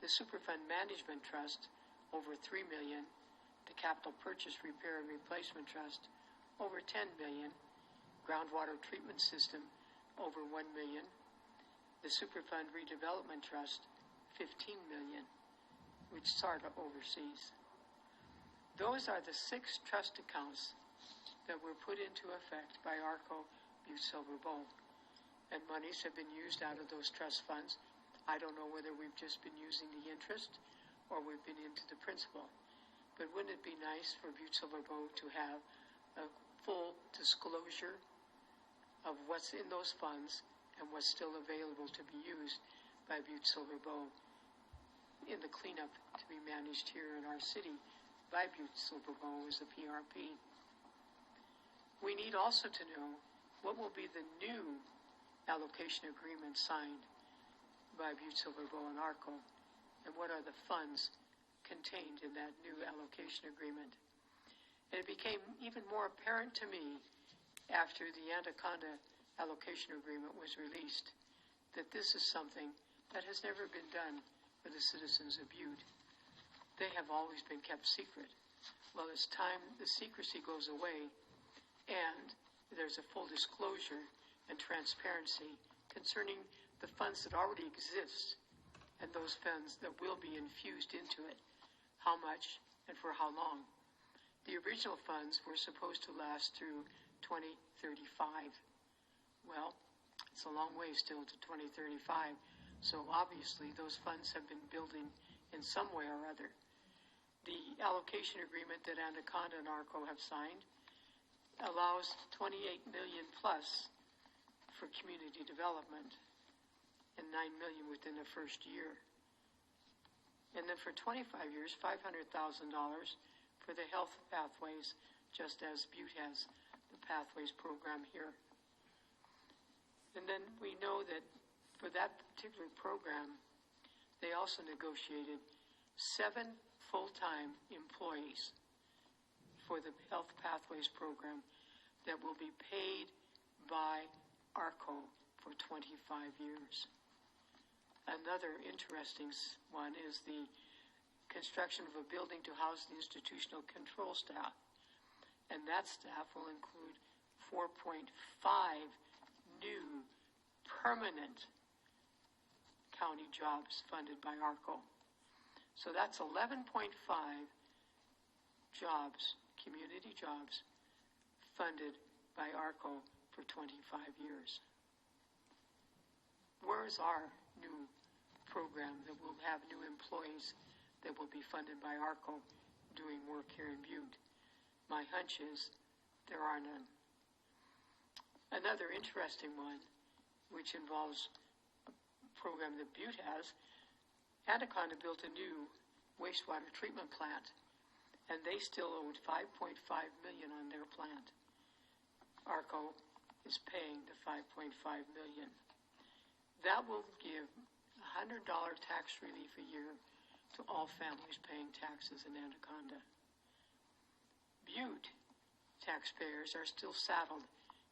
the Superfund Management Trust, over $3 million, the Capital Purchase Repair and Replacement Trust, over $10 million, Groundwater Treatment System, over $1 million, the Superfund Redevelopment Trust, $15 million, which SARTA oversees. Those are the 6 trust accounts that were put into effect by ARCO Butte-Silver Bow, and monies have been used out of those trust funds. I don't know whether we've just been using the interest or we've been into the principal, but wouldn't it be nice for Butte-Silver Bow to have a full disclosure of what's in those funds and what's still available to be used by Butte-Silver Bow in the cleanup to be managed here in our city by Butte-Silver Bow as a PRP. We need also to know what will be the new allocation agreement signed by Butte-Silver Bow and ARCO, and what are the funds contained in that new allocation agreement. And it became even more apparent to me after the Anaconda allocation agreement was released that this is something that has never been done for the citizens of Butte. They have always been kept secret. Well, it's time the secrecy goes away and there's a full disclosure and transparency concerning the funds that already exist and those funds that will be infused into it, how much and for how long. The original funds were supposed to last through 2035. Well, it's a long way still to 2035, so obviously those funds have been building in some way or other. The allocation agreement that Anaconda and ARCO have signed allows 28 million plus for community development and 9 million within the first year. And then for 25 years, $500,000 for the health pathways, just as Butte has the pathways program here. And then we know that for that particular program, they also negotiated 7 full-time employees for the health pathways program that will be paid by ARCO for 25 years. Another interesting one is the construction of a building to house the institutional control staff. And that staff will include 4.5 new permanent county jobs funded by ARCO. So that's 11.5 jobs, community jobs, funded by ARCO for 25 years. Where's our new program that will have new employees that will be funded by ARCO doing work here in Butte? My hunch is there are none. Another interesting one, which involves a program that Butte has, Anaconda built a new wastewater treatment plant, and they still owed $5.5 million on their plant. ARCO is paying the $5.5 million. That will give $100 tax relief a year to all families paying taxes in Anaconda. Butte taxpayers are still saddled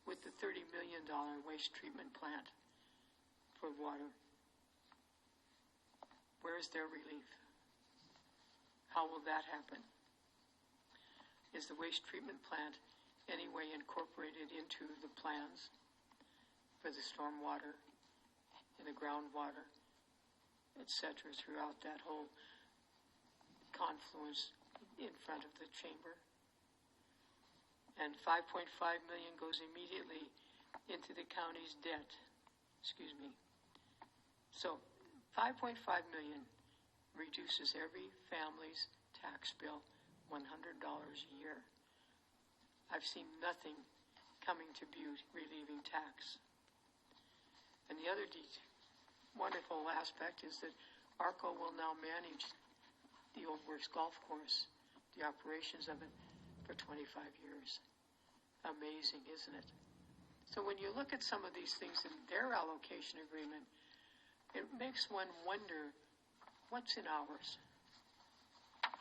with the $30 million waste treatment plant for water. Where is their relief? How will that happen? Is the waste treatment plant anyway incorporated into the plans for the stormwater and the groundwater, etc., throughout that whole confluence in front of the chamber? And $5.5 million goes immediately into the county's debt. So $5.5 million reduces every family's tax bill $100 a year. I've seen nothing coming to Butte relieving tax. And the other wonderful aspect is that ARCO will now manage the Old Works Golf Course, the operations of it, for 25 years. Amazing, isn't it? So when you look at some of these things in their allocation agreement, it makes one wonder, what's in ours?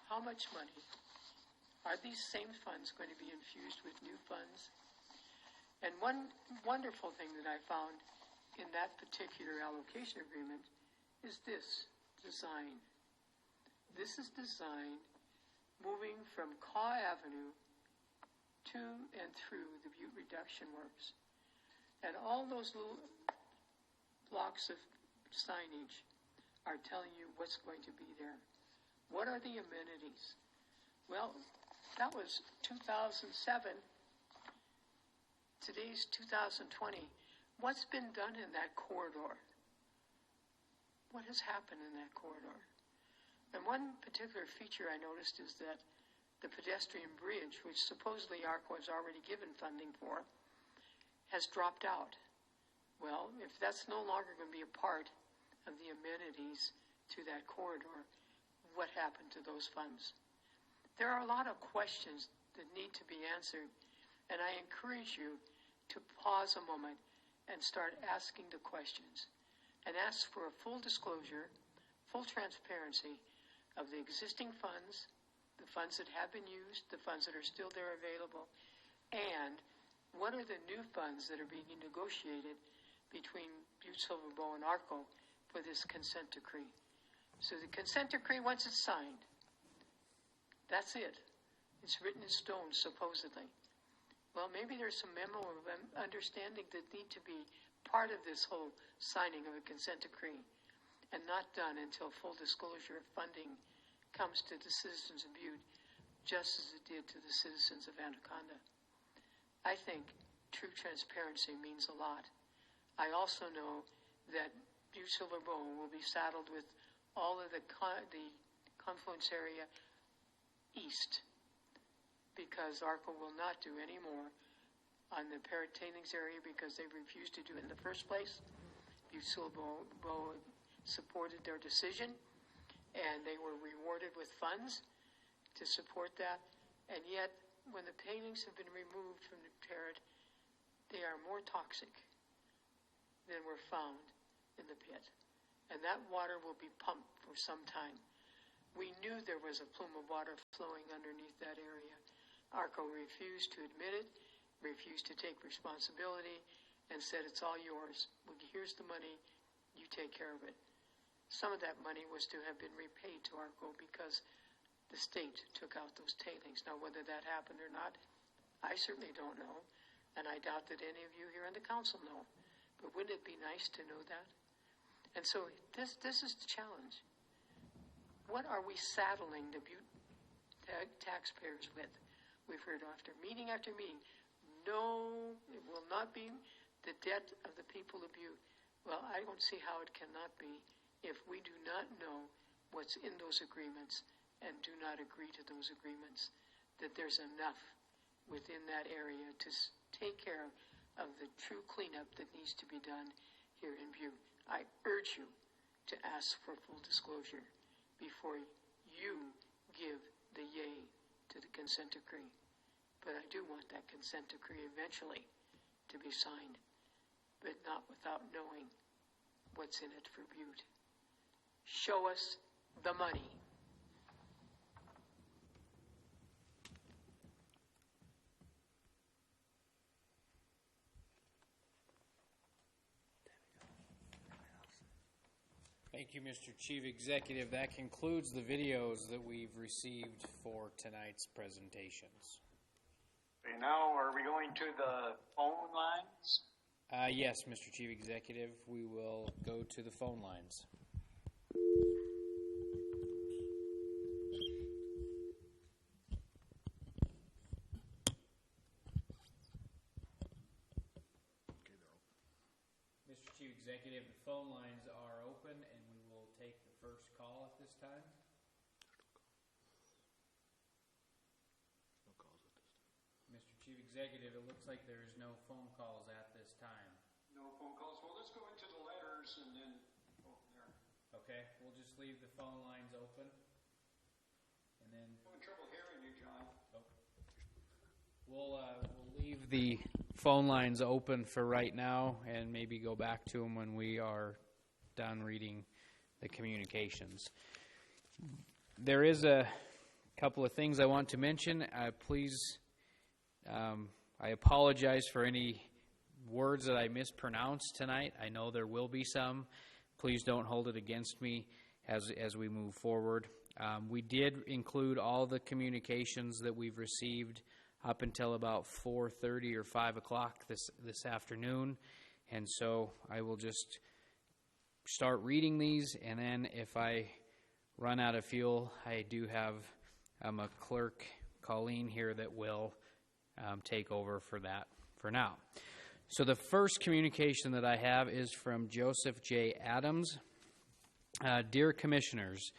How much money? Are these same funds going to be infused with new funds? And one wonderful thing that I found in that particular allocation agreement is this design. This is design moving from Caw Avenue to and through the Butte Reduction Works. And all those little blocks of signage are telling you what's going to be there. What are the amenities? Well, that was 2007. Today's 2020. What's been done in that corridor? What has happened in that corridor? And one particular feature I noticed is that the pedestrian bridge, which supposedly ARCO has already given funding for, has dropped out. Well, if that's no longer going to be a part of the amenities to that corridor, what happened to those funds? There are a lot of questions that need to be answered, and I encourage you to pause a moment and start asking the questions and ask for a full disclosure, full transparency of the existing funds, the funds that have been used, the funds that are still there available, and what are the new funds that are being negotiated between Butte-Silver and ARCO for this consent decree. So the consent decree, once it's signed, that's it. It's written in stone, supposedly. Well, maybe there's some memo of understanding that need to be part of this whole signing of a consent decree and not done until full disclosure of funding comes to the citizens of Butte, just as it did to the citizens of Anaconda. I think true transparency means a lot. I also know that Butte-Silver Bow will be saddled with all of the confluence area east, because ARCO will not do any more on the Parrot tailings area because they refused to do it in the first place. Butte-Silver Bow supported their decision, and they were rewarded with funds to support that. And yet, when the tailings have been removed from the Parrot, they are more toxic than were found in the pit. And that water will be pumped for some time. We knew there was a plume of water flowing underneath that area. ARCO refused to admit it, refused to take responsibility, and said, it's all yours. Well, here's the money, you take care of it. Some of that money was to have been repaid to ARCO because the state took out those tailings. Now, whether that happened or not, I certainly don't know, and I doubt that any of you here on the council know. But wouldn't it be nice to know that? And so this is the challenge. What are we saddling the Butte taxpayers with? We've heard after meeting, no, it will not be the debt of the people of Butte. Well, I don't see how it cannot be if we do not know what's in those agreements and do not agree to those agreements, that there's enough within that area to take care of the true cleanup that needs to be done here in Butte. I urge you to ask for full disclosure before you give the yay to the consent decree. But I do want that consent decree eventually to be signed, but not without knowing what's in it for Butte. Show us the money. Thank you, Mr. Chief Executive. That concludes the videos that we've received for tonight's presentations. Okay, now are we going to the phone lines? Yes, Mr. Chief Executive, we will go to the phone lines. Mr. Chief Executive, the phone lines are open, and we will take the first call at this time. Mr. Chief Executive, it looks like there is no phone calls at this time. No phone calls. Well, let's go into the letters and then go from there. Okay, we'll just leave the phone lines open. And then I'm having trouble hearing you, John. we'll leave the phone lines open for right now and maybe go back to them when we are done reading the communications. There is a couple of things I want to mention. Please, I apologize for any words that I mispronounced tonight. I know there will be some. Please don't hold it against me as we move forward. We did include all the communications that we've received up until about 4:30 or 5 o'clock this afternoon, and so I will just start reading these, and then if I run out of fuel, I do have a clerk, Colleen, here that will take over for that for now. So the first communication that I have is from Joseph J. Adams. Dear Commissioners,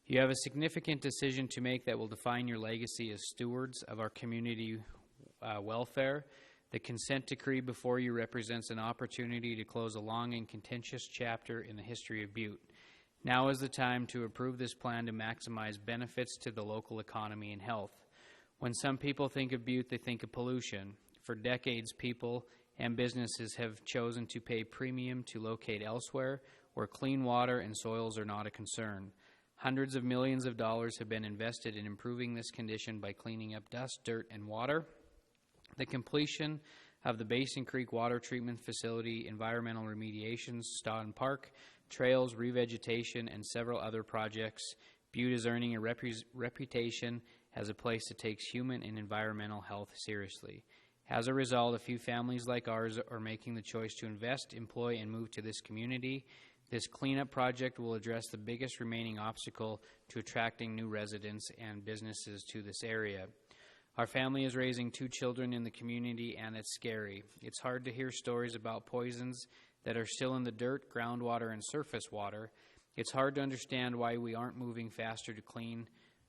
you have a significant decision to make that will define your legacy as stewards of our community welfare. The consent decree before you represents an opportunity to close a long and contentious chapter in the history of Butte. Now is the time to approve this plan to maximize benefits to the local economy and health. When some people think of Butte, they think of pollution. For decades, people and businesses have chosen to pay premium to locate elsewhere where clean water and soils are not a concern. Hundreds of millions of dollars have been invested in improving this condition by cleaning up dust, dirt, and water. The completion of the Basin Creek Water Treatment Facility, environmental remediations, Stoughton Park, trails, revegetation, and several other projects, Butte is earning a reputation as a place that takes human and environmental health seriously. As a result, a few families like ours are making the choice to invest, employ, and move to this community. This cleanup project will address the biggest remaining obstacle to attracting new residents and businesses to this area. Our family is raising 2 children in the community, and it's scary. It's hard to hear stories about poisons that are still in the dirt, groundwater, and surface water. It's hard to understand why we aren't moving faster to clean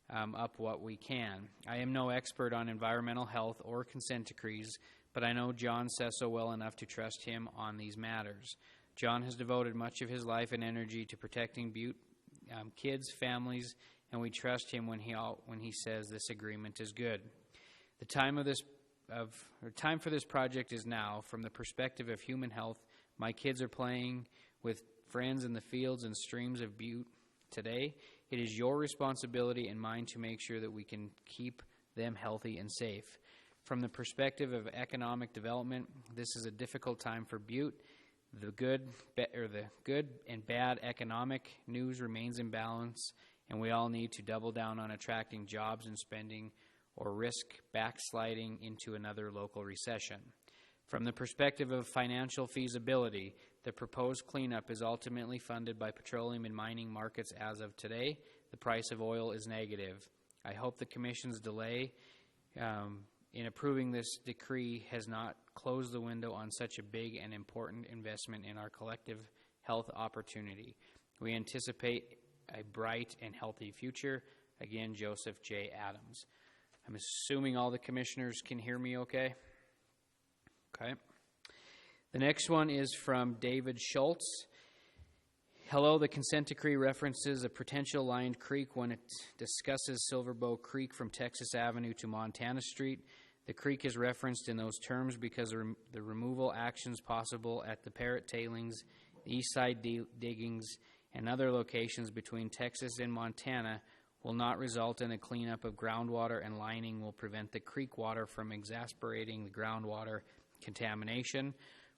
up what we can. I am no expert on environmental health or consent decrees, but I know John Sesso well enough to trust him on these matters. John has devoted much of his life and energy to protecting Butte kids, families, and we trust him when he says this agreement is good. The time for this project is now. From the perspective of human health, my kids are playing with friends in the fields and streams of Butte today. It is your responsibility and mine to make sure that we can keep them healthy and safe. From the perspective of economic development, this is a difficult time for Butte. The good and bad economic news remains in balance, and we all need to double down on attracting jobs and spending or risk backsliding into another local recession. From the perspective of financial feasibility, the proposed cleanup is ultimately funded by petroleum and mining markets as of today. The price of oil is negative. I hope the Commission's delay in approving this decree has not closed the window on such a big and important investment in our collective health opportunity. We anticipate a bright and healthy future. Again, Joseph J. Adams. I'm assuming all the commissioners can hear me okay? Okay. The next one is from David Schultz. Hello, the consent decree references a potential lined creek when it discusses Silver Bow Creek from Texas Avenue to Montana Street. The creek is referenced in those terms because the removal actions possible at the Parrot Tailings, the East Side Diggings, and other locations between Texas and Montana will not result in a cleanup of groundwater, and lining will prevent the creek water from exacerbating the groundwater contamination.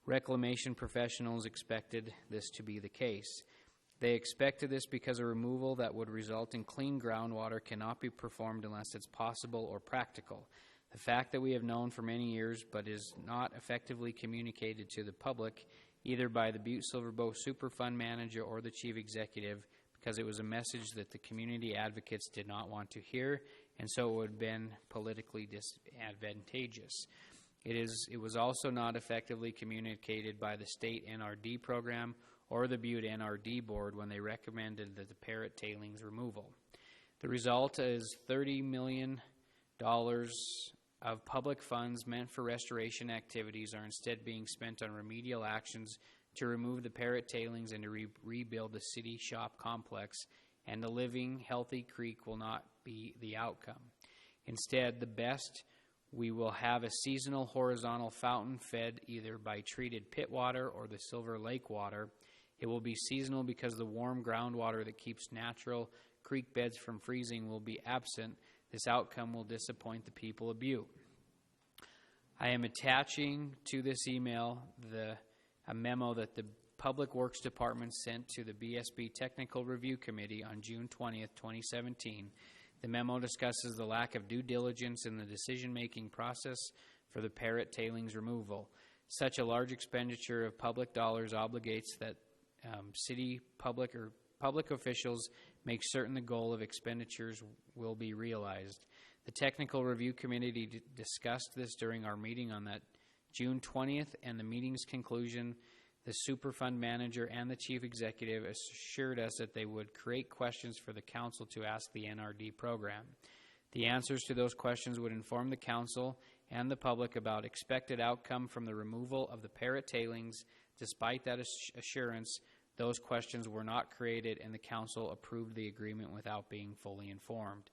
Reclamation professionals expected this to be the case. They expected this because a removal that would result in clean groundwater cannot be performed unless it's possible or practical. The fact that we have known for many years but is not effectively communicated to the public, either by the Butte-Silver Bow Superfund manager or the chief executive, because it was a message that the community advocates did not want to hear, and so it would have been politically disadvantageous. It was also not effectively communicated by the state NRD program or the Butte NRD board when they recommended that the Parrot Tailings removal. The result is $30 million of public funds meant for restoration activities are instead being spent on remedial actions to remove the Parrot Tailings and to rebuild the city shop complex, and the living, healthy creek will not be the outcome. Instead, the best, we will have a seasonal horizontal fountain fed either by treated pit water or the Silver Lake water. It will be seasonal because the warm groundwater that keeps natural creek beds from freezing will be absent. This outcome will disappoint the people of Butte. I am attaching to this email a memo that the Public Works Department sent to the BSB Technical Review Committee on June 20th, 2017. The memo discusses the lack of due diligence in the decision-making process for the Parrot Tailings removal. Such a large expenditure of public dollars obligates that city public officials make certain the goal of expenditures will be realized. The Technical Review Committee discussed this during our meeting on that June 20th, and the meeting's conclusion, the Superfund manager and the chief executive assured us that they would create questions for the council to ask the NRD program. The answers to those questions would inform the council and the public about expected outcome from the removal of the Parrot Tailings. Despite that assurance, those questions were not created, and the council approved the agreement without being fully informed.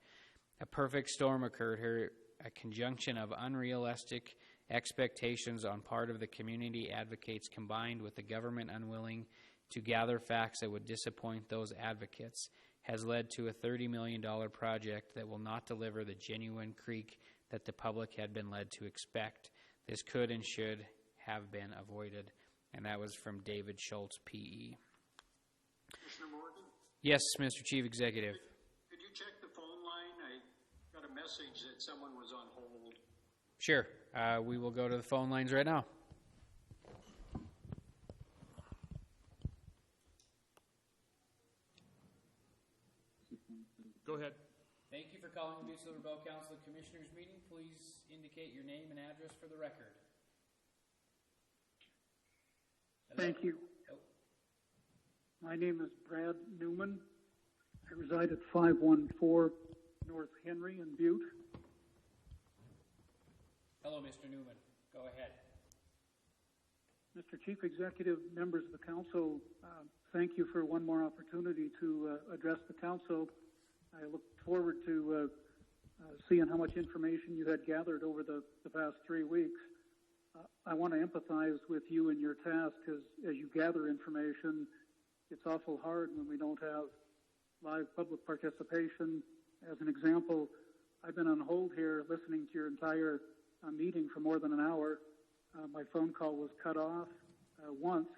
A perfect storm occurred here, a conjunction of unrealistic expectations on part of the community advocates combined with the government unwilling to gather facts that would disappoint those advocates has led to a $30 million project that will not deliver the genuine creek that the public had been led to expect. This could and should have been avoided. And that was from David Schultz, PE. Commissioner Morgan? Yes, Mr. Chief Executive. Could you check the phone line? I got a message that someone was on hold. Sure. We will go to the phone lines right now. Go ahead. Thank you for calling the Butte-Silver Bell Council of Commissioners meeting. Please indicate your name and address for the record. Hello? Thank you. Oh. My name is Brad Newman. I reside at 514 North Henry in Butte. Hello, Mr. Newman. Go ahead. Mr. Chief Executive, members of the council, thank you for one more opportunity to address the council. I look forward to seeing how much information you had gathered over the past 3 weeks. I want to empathize with you in your task as you gather information. It's awful hard when we don't have live public participation. As an example, I've been on hold here listening to your entire meeting for more than an hour. My phone call was cut off once,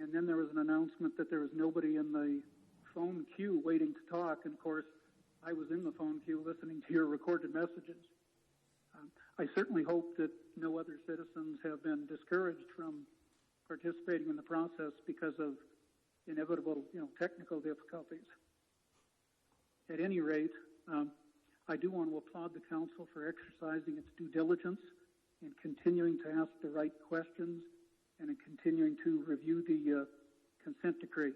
and then there was an announcement that there was nobody in the phone queue waiting to talk, and of course, I was in the phone queue listening to your recorded messages. I certainly hope that no other citizens have been discouraged from participating in the process because of inevitable, technical difficulties. At any rate, I do want to applaud the council for exercising its due diligence in continuing to ask the right questions and in continuing to review the consent decree.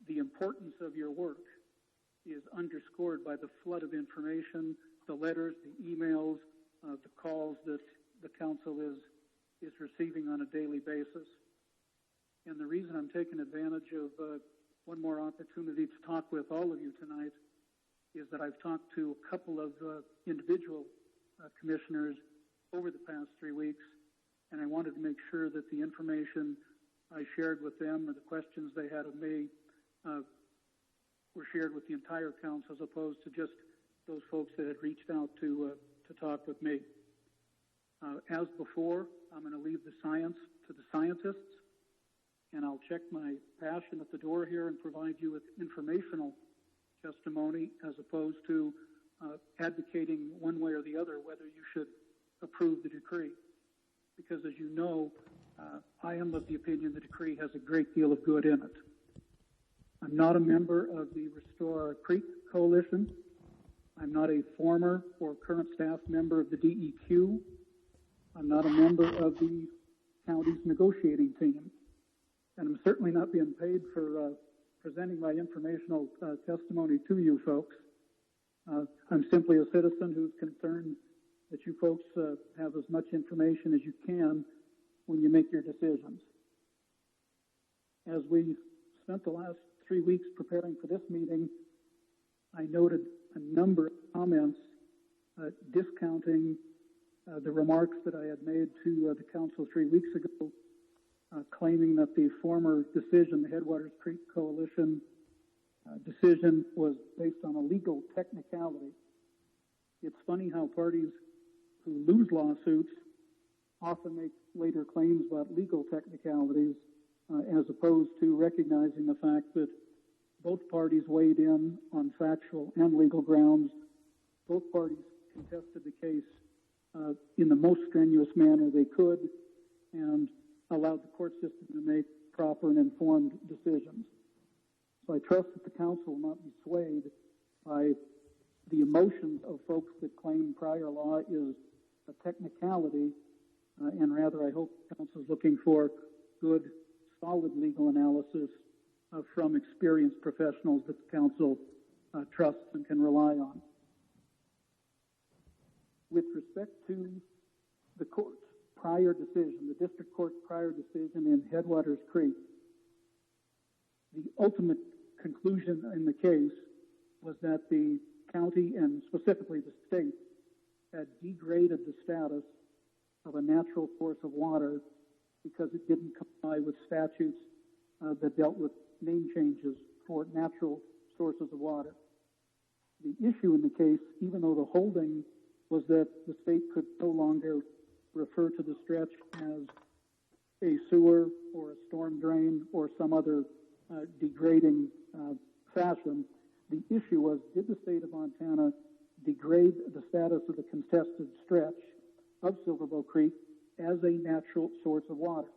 The importance of your work is underscored by the flood of information, the letters, the emails, the calls that the council is receiving on a daily basis. And the reason I'm taking advantage of one more opportunity to talk with all of you tonight is that I've talked to a couple of individual commissioners over the past 3 weeks, and I wanted to make sure that the information I shared with them or the questions they had of me were shared with the entire council as opposed to just those folks that had reached out to talk with me. As before, I'm going to leave the science to the scientists, and I'll check my passion at the door here and provide you with informational testimony as opposed to advocating one way or the other whether you should approve the decree. Because as you know, I am of the opinion the decree has a great deal of good in it. I'm not a member of the Restore Our Creek Coalition. I'm not a former or current staff member of the DEQ. I'm not a member of the county's negotiating team. And I'm certainly not being paid for presenting my informational testimony to you folks. I'm simply a citizen who's concerned that you folks have as much information as you can when you make your decisions. As we spent the last 3 weeks preparing for this meeting, I noted a number of comments discounting the remarks that I had made to the council 3 weeks ago, claiming that the former decision, the Headwaters Creek Coalition decision, was based on a legal technicality. It's funny how parties who lose lawsuits often make later claims about legal technicalities as opposed to recognizing the fact that both parties weighed in on factual and legal grounds. Both parties contested the case in the most strenuous manner they could and allowed the court system to make proper and informed decisions. So I trust that the council will not be swayed by the emotions of folks that claim prior law is a technicality, and rather I hope the council is looking for good, solid legal analysis from experienced professionals that the council trusts and can rely on. With respect to the court's prior decision, the district court's prior decision in Headwaters Creek, the ultimate conclusion in the case was that the county and specifically the state had degraded the status of a natural source of water because it didn't comply with statutes that dealt with name changes for natural sources of water. The issue in the case, even though the holding was that the state could no longer refer to the stretch as a sewer or a storm drain or some other degrading fashion, the issue was, did the state of Montana degrade the status of the contested stretch of Silverbow Creek as a natural source of water?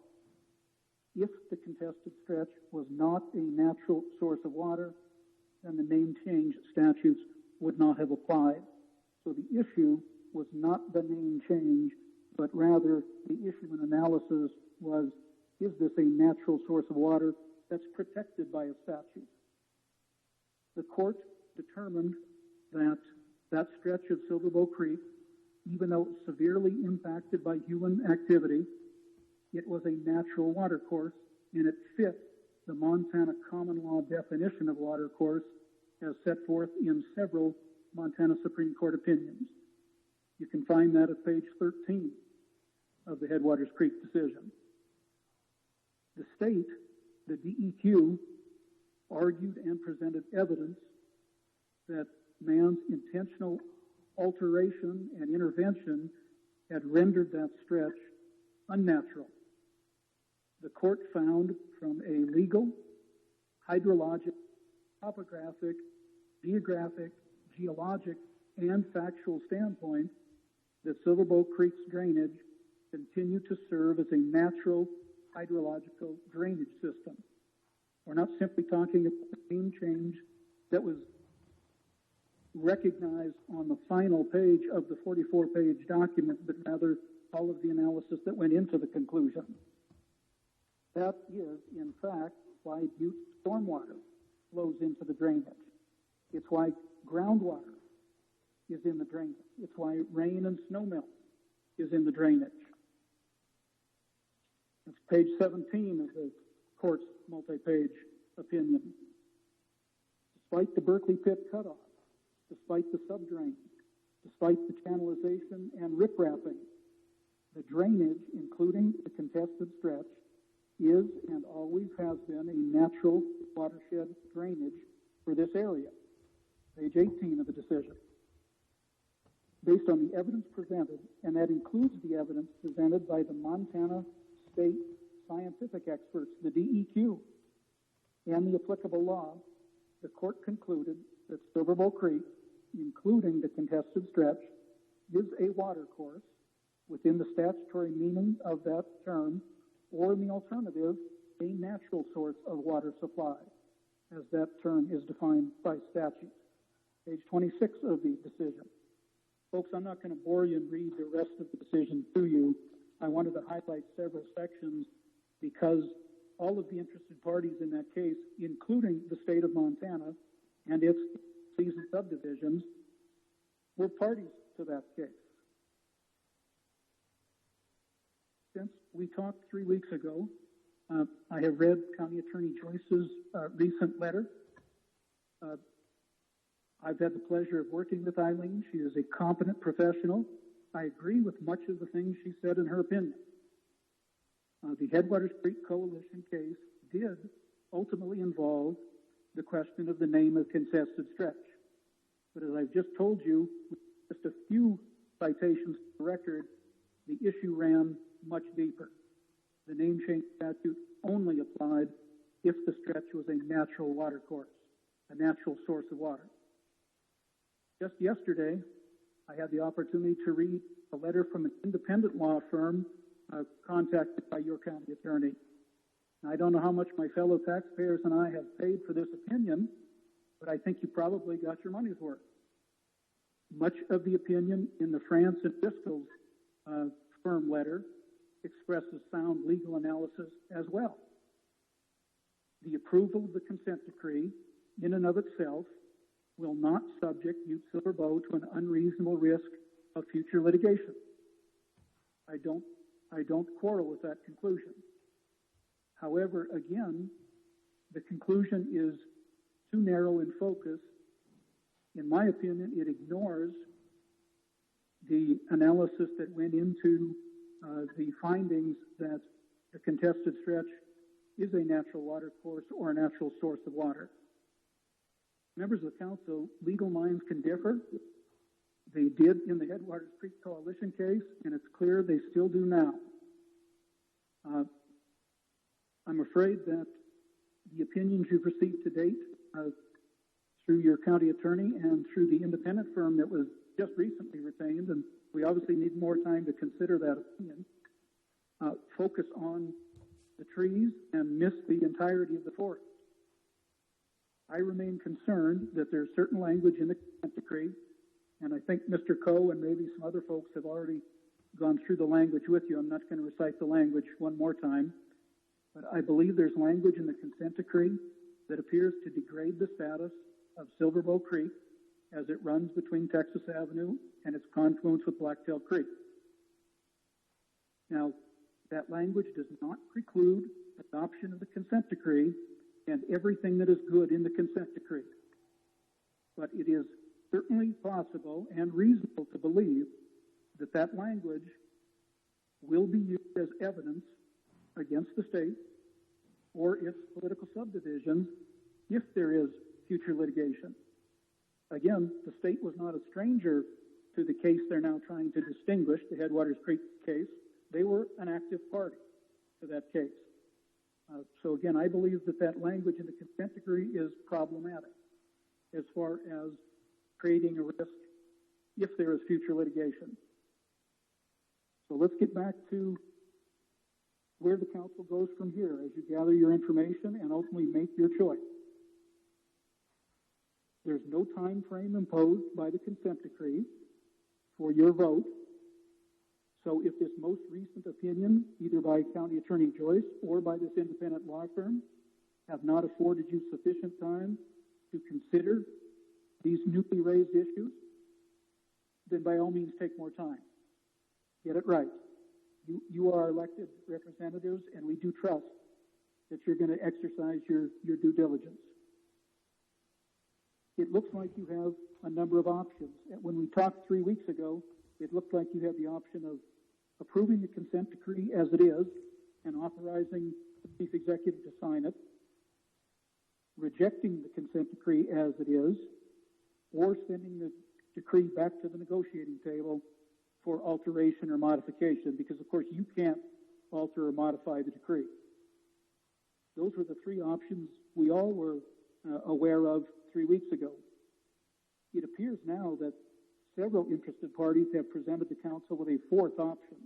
If the contested stretch was not a natural source of water, then the name change statutes would not have applied. So the issue was not the name change, but rather the issue and analysis was, is this a natural source of water that's protected by a statute? The court determined that that stretch of Silver Bow Creek, even though it was severely impacted by human activity, it was a natural water course, and it fit the Montana common law definition of water course as set forth in several Montana Supreme Court opinions. You can find that at page 13 of the Headwaters Creek decision. The state, the DEQ, argued and presented evidence that man's intentional alteration and intervention had rendered that stretch unnatural. The court found from a legal, hydrologic, topographic, geographic, geologic, and factual standpoint that Silver Bow Creek's drainage continued to serve as a natural hydrological drainage system. We're not simply talking about the name change that was recognized on the final page of the 44-page document, but rather all of the analysis that went into the conclusion. That is, in fact, why Butte stormwater flows into the drainage. It's why groundwater is in the drainage. It's why rain and snowmelt is in the drainage. It's page 17 of the court's multi-page opinion. Despite the Berkeley Pit cutoff, despite the subdrain, despite the channelization and riprapping, the drainage, including the contested stretch, is and always has been a natural watershed drainage for this area. Page 18 of the decision. Based on the evidence presented, and that includes the evidence presented by the Montana State scientific experts, the DEQ, and the applicable law, the court concluded that Silver Bow Creek, including the contested stretch, is a water course within the statutory meaning of that term, or in the alternative, a natural source of water supply, as that term is defined by statute. Page 26 of the decision. Folks, I'm not going to bore you and read the rest of the decision to you. I wanted to highlight several sections because all of the interested parties in that case, including the state of Montana and its seasoned subdivisions, were parties to that case. Since we talked 3 weeks ago, I have read County Attorney Joyce's recent letter. I've had the pleasure of working with Eileen. She is a competent professional. I agree with much of the things she said in her opinion. The Headwaters Creek Coalition case did ultimately involve the question of the name of contested stretch. But as I've just told you, with just a few citations to the record, the issue ran much deeper. The name change statute only applied if the stretch was a natural water course, a natural source of water. Just yesterday, I had the opportunity to read a letter from an independent law firm contacted by your county attorney. I don't know how much my fellow taxpayers and I have paid for this opinion, but I think you probably got your money's worth. Much of the opinion in the France and Driscoll's firm letter expresses sound legal analysis as well. The approval of the consent decree in and of itself will not subject Butte-Silver Bow to an unreasonable risk of future litigation. I don't quarrel with that conclusion. However, again, the conclusion is too narrow in focus. In my opinion, it ignores the analysis that went into the findings that the contested stretch is a natural water course or a natural source of water. Members of the council, legal minds can differ. They did in the Headwaters Creek Coalition case, and it's clear they still do now. I'm afraid that the opinions you've received to date through your county attorney and through the independent firm that was just recently retained, and we obviously need more time to consider that opinion, focus on the trees and miss the entirety of the forest. I remain concerned that there's certain language in the consent decree, and I think Mr. Coe and maybe some other folks have already gone through the language with you. I'm not going to recite the language one more time, but I believe there's language in the consent decree that appears to degrade the status of Silver Bow Creek as it runs between Texas Avenue and its confluence with Blacktail Creek. Now, that language does not preclude adoption of the consent decree and everything that is good in the consent decree. But it is certainly possible and reasonable to believe that that language will be used as evidence against the state or its political subdivisions if there is future litigation. Again, the state was not a stranger to the case they're now trying to distinguish, the Headwaters Creek case. They were an active party to that case. So again, I believe that that language in the consent decree is problematic as far as creating a risk if there is future litigation. So let's get back to where the council goes from here as you gather your information and ultimately make your choice. There's no time frame imposed by the consent decree for your vote. So if this most recent opinion, either by County Attorney Joyce or by this independent law firm, have not afforded you sufficient time to consider these newly raised issues, then by all means take more time. Get it right. You are elected representatives, and we do trust that you're going to exercise your due diligence. It looks like you have a number of options. When we talked 3 weeks ago, it looked like you had the option of approving the consent decree as it is and authorizing the chief executive to sign it, rejecting the consent decree as it is, or sending the decree back to the negotiating table for alteration or modification, because of course you can't alter or modify the decree. Those were the three options we all were aware of 3 weeks ago. It appears now that several interested parties have presented the council with a fourth option.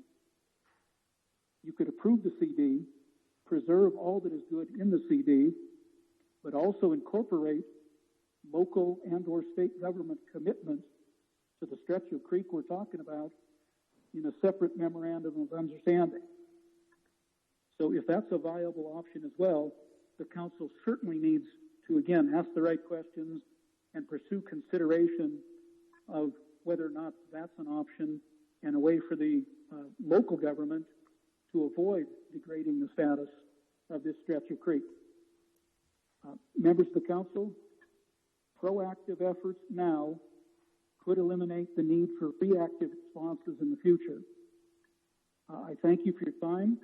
You could approve the CD, preserve all that is good in the CD, but also incorporate local and or state government commitment to the stretch of creek we're talking about in a separate memorandum of understanding. So if that's a viable option as well, the council certainly needs to, again, ask the right questions and pursue consideration of whether or not that's an option and a way for the local government to avoid degrading the status of this stretch of creek. Members of the council, proactive efforts now could eliminate the need for reactive responses in the future. I thank you for your time.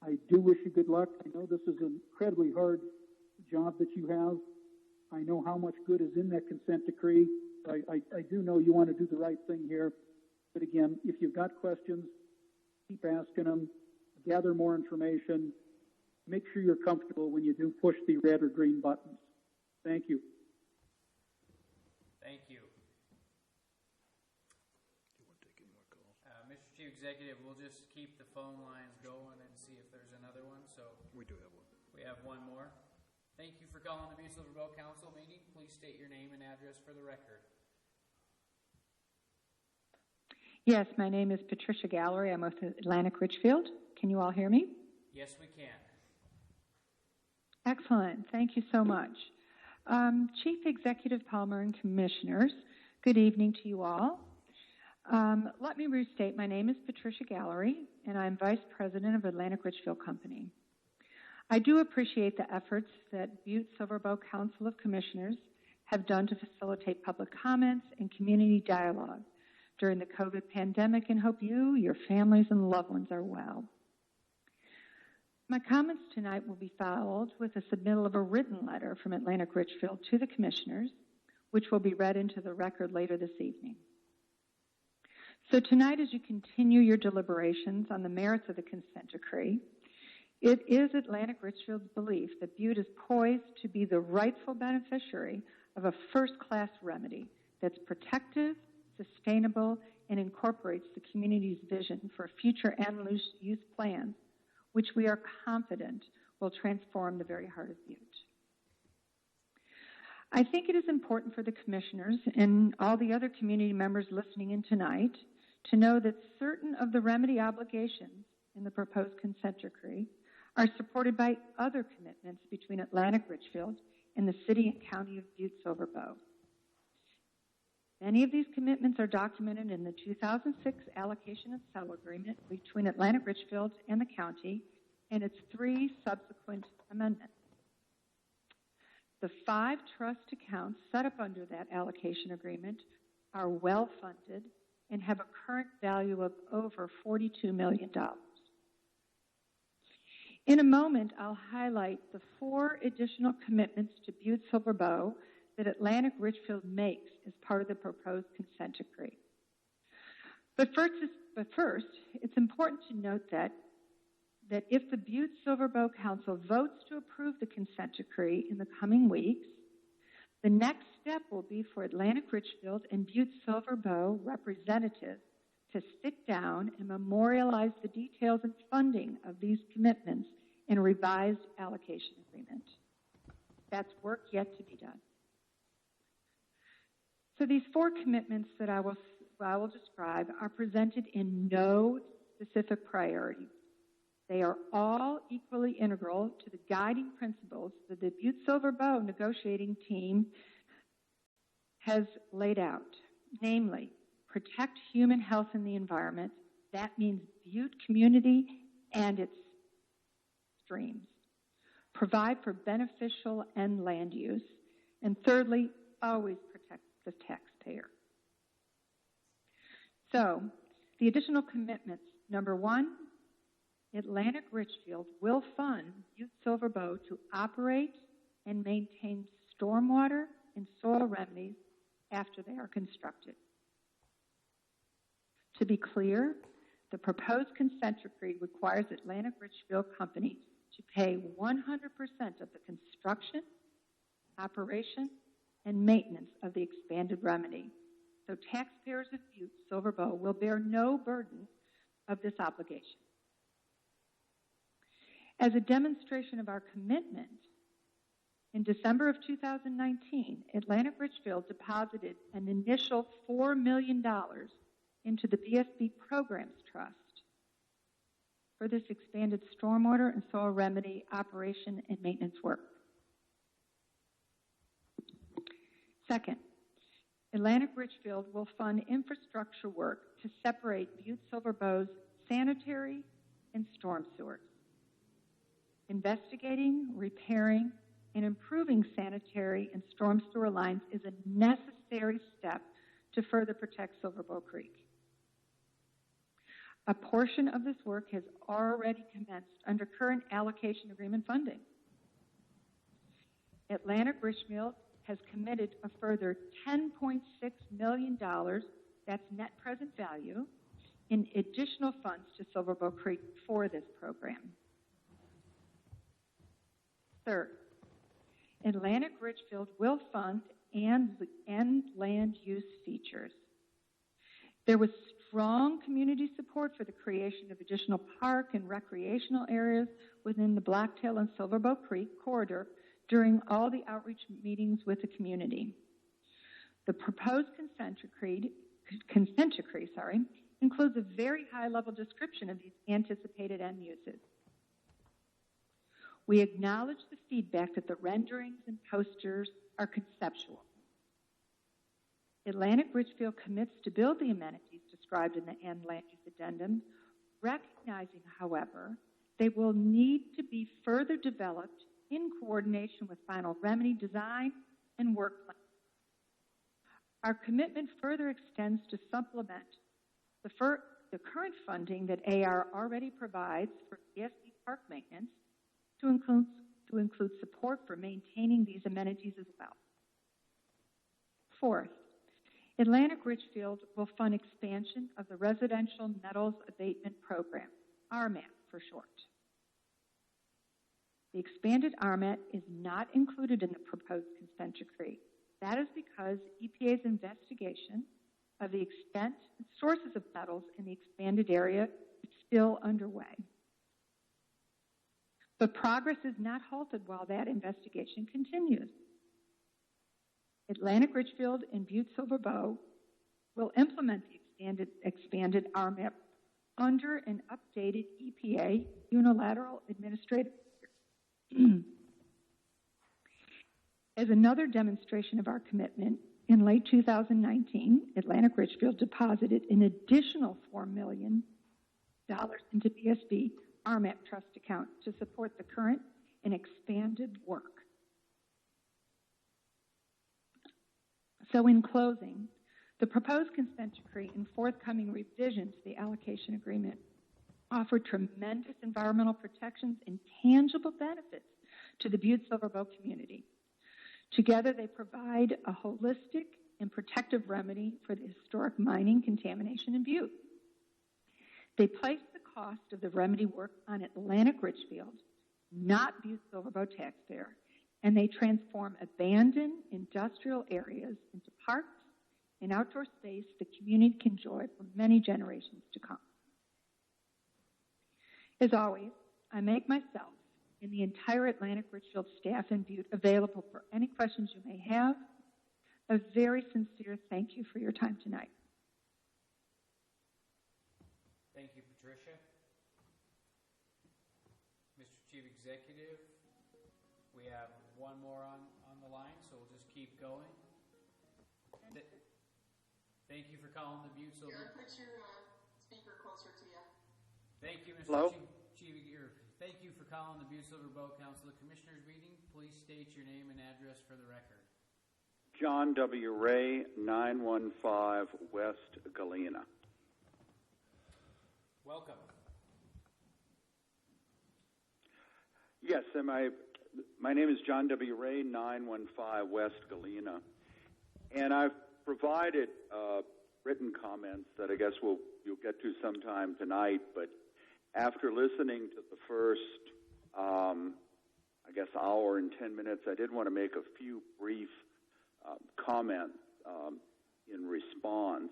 I do wish you good luck. I know this is an incredibly hard job that you have. I know how much good is in that consent decree. I do know you want to do the right thing here. But again, if you've got questions, keep asking them, gather more information, make sure you're comfortable when you do push the red or green buttons. Thank you. Thank you. Mr. Chief Executive, we'll just keep the phone lines going and see if there's another one. So we do have one. We have one more. Thank you for calling the Butte-Silver Bow Council meeting. Please state your name and address for the record. Yes, my name is Patricia Gallery. I'm with Atlantic Richfield. Can you all hear me? Yes, we can. Excellent. Thank you so much. Chief Executive Palmer and Commissioners, good evening to you all. Let me restate, my name is Patricia Gallery, and I'm Vice President of Atlantic Richfield Company. I do appreciate the efforts that Butte-Silver Bow Council of Commissioners have done to facilitate public comments and community dialogue during the COVID pandemic, and hope you, your families, and loved ones are well. My comments tonight will be followed with a submittal of a written letter from Atlantic Richfield to the Commissioners, which will be read into the record later this evening. So tonight, as you continue your deliberations on the merits of the consent decree, it is Atlantic Richfield's belief that Butte is poised to be the rightful beneficiary of a first-class remedy that's protective, sustainable, and incorporates the community's vision for future end-use plans, which we are confident will transform the very heart of Butte. I think it is important for the commissioners and all the other community members listening in tonight to know that certain of the remedy obligations in the proposed consent decree are supported by other commitments between Atlantic Richfield and the City and County of Butte-Silver Bow. Many of these commitments are documented in the 2006 Allocation and Sale Agreement between Atlantic Richfield and the county and its 3 subsequent amendments. The 5 trust accounts set up under that allocation agreement are well funded and have a current value of over $42 million. In a moment, I'll highlight the 4 additional commitments to Butte-Silver Bow that Atlantic Richfield makes as part of the proposed consent decree. But first, it's important to note that if the Butte-Silver Bow Council votes to approve the consent decree in the coming weeks, the next step will be for Atlantic Richfield and Butte-Silver Bow representatives to sit down and memorialize the details and funding of these commitments in a revised allocation agreement. That's work yet to be done. So these 4 commitments that I will describe are presented in no specific priority. They are all equally integral to the guiding principles that the Butte-Silver Bow negotiating team has laid out, namely, protect human health and the environment. That means Butte community and its streams. Provide for beneficial end land use. And thirdly, always protect the taxpayer. So, the additional commitments. Number 1, Atlantic Richfield will fund Butte-Silver Bow to operate and maintain stormwater and soil remedies after they are constructed. To be clear, the proposed consent decree requires Atlantic Richfield Company to pay 100% of the construction, operation, and maintenance of the expanded remedy. So taxpayers of Butte-Silver Bow will bear no burden of this obligation. As a demonstration of our commitment, in December of 2019, Atlantic Richfield deposited an initial $4 million into the BSB Programs Trust for this expanded stormwater and soil remedy operation and maintenance work. Second, Atlantic Richfield will fund infrastructure work to separate Butte-Silver Bow's sanitary and storm sewers. Investigating, repairing, and improving sanitary and storm sewer lines is a necessary step to further protect Silver Bow Creek. A portion of this work has already commenced under current allocation agreement funding. Atlantic Richfield has committed a further $10.6 million, that's net present value, in additional funds to Silver Bow Creek for this program. Third, Atlantic Richfield will fund end land use features. There was strong community support for the creation of additional park and recreational areas within the Blacktail and Silver Bow Creek corridor during all the outreach meetings with the community. The proposed consent decree includes a very high-level description of these anticipated end uses. We acknowledge the feedback that the renderings and posters are conceptual. Atlantic Richfield commits to build the amenities described in the end land use addendum, recognizing, however, they will need to be further developed in coordination with final remedy design and work plans. Our commitment further extends to supplement the current funding that AR already provides for BSB park maintenance to include support for maintaining these amenities as well. Fourth, Atlantic Richfield will fund expansion of the Residential Metals Abatement Program, RMAP for short. The expanded RMAP is not included in the proposed consent decree. That is because EPA's investigation of the extent and sources of metals in the expanded area is still underway. But progress is not halted while that investigation continues. Atlantic Richfield and Butte-Silver Bow will implement the expanded RMAP under an updated EPA unilateral administrative As another demonstration of our commitment, in late 2019, Atlantic Richfield deposited an additional $4 million into BSB RMAP trust account to support the current and expanded work. So in closing, the proposed consent decree and forthcoming revision to the allocation agreement offer tremendous environmental protections and tangible benefits to the Butte-Silver Bow community. Together, they provide a holistic and protective remedy for the historic mining contamination in Butte. They place the cost of the remedy work on Atlantic Richfield, not Butte-Silver Bow taxpayer, and they transform abandoned industrial areas into parks and outdoor space the community can enjoy for many generations to come. As always, I make myself and the entire Atlantic Richfield staff in Butte available for any questions you may have. A very sincere thank you for your time tonight. Thank you, Patricia. Mr. Chief Executive, we have one more on the line, so we'll just keep going. Thank you for calling the Butte-Silver. Eric, put your speaker closer to you. Thank you, Mr. Hello? Thank you for calling the Butte-Silver Bow Council of Commissioners meeting. Please state your name and address for the record. John W. Ray, 915 West Galena. Welcome. Yes, my name is John W. Ray, 915 West Galena. And I've provided written comments that I guess you'll get to sometime tonight, but after listening to the first, hour and 10 minutes, I did want to make a few brief comments in response.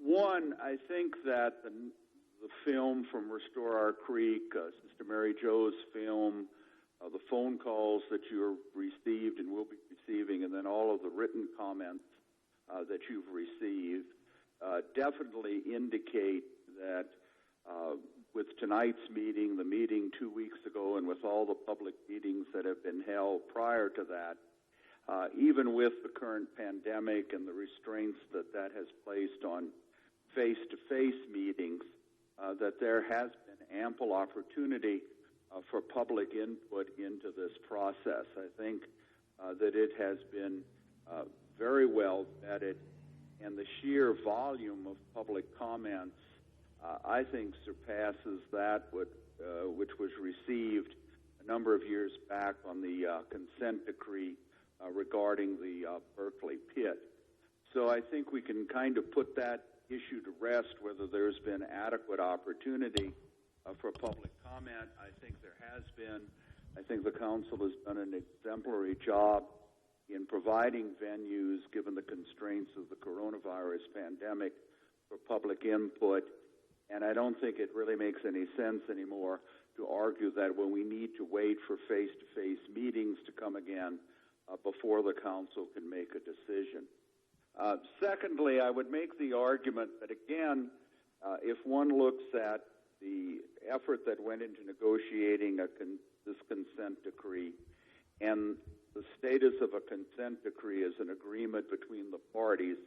One, I think that the film from Restore Our Creek, Sister Mary Jo's film, the phone calls that you received and will be receiving, and then all of the written comments that you've received definitely indicate that with tonight's meeting, the meeting 2 weeks ago, and with all the public meetings that have been held prior to that, even with the current pandemic and the restraints that has placed on face-to-face meetings, that there has been ample opportunity for public input into this process. I think that it has been very well vetted, and the sheer volume of public comments I think surpasses that which was received a number of years back on the consent decree regarding the Berkeley pit. So I think we can kind of put that issue to rest, whether there's been adequate opportunity for public comment. I think there has been. I think the council has done an exemplary job in providing venues, given the constraints of the coronavirus pandemic, for public input. And I don't think it really makes any sense anymore to argue that when we need to wait for face-to-face meetings to come again before the council can make a decision. Secondly, I would make the argument that, again, if one looks at the effort that went into negotiating this consent decree, and the status of a consent decree is an agreement between the parties,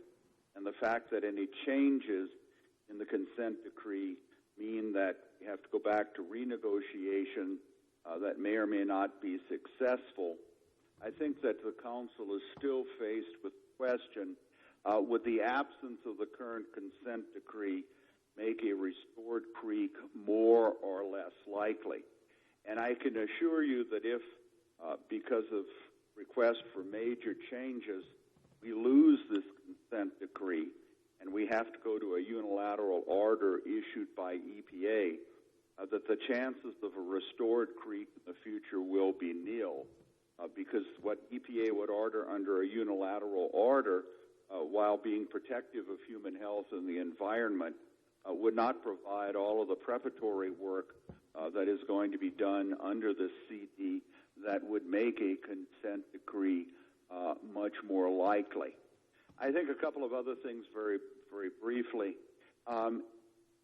and the fact that any changes in the consent decree mean that you have to go back to renegotiation that may or may not be successful, I think that the council is still faced with the question, would the absence of the current consent decree make a restored creek more or less likely? And I can assure you that if, because of requests for major changes, we lose this consent decree and we have to go to a unilateral order issued by EPA, that the chances of a restored creek in the future will be nil, because what EPA would order under a unilateral order, while being protective of human health and the environment, would not provide all of the preparatory work that is going to be done under the CD that would make a consent decree much more likely. I think a couple of other things very, very briefly.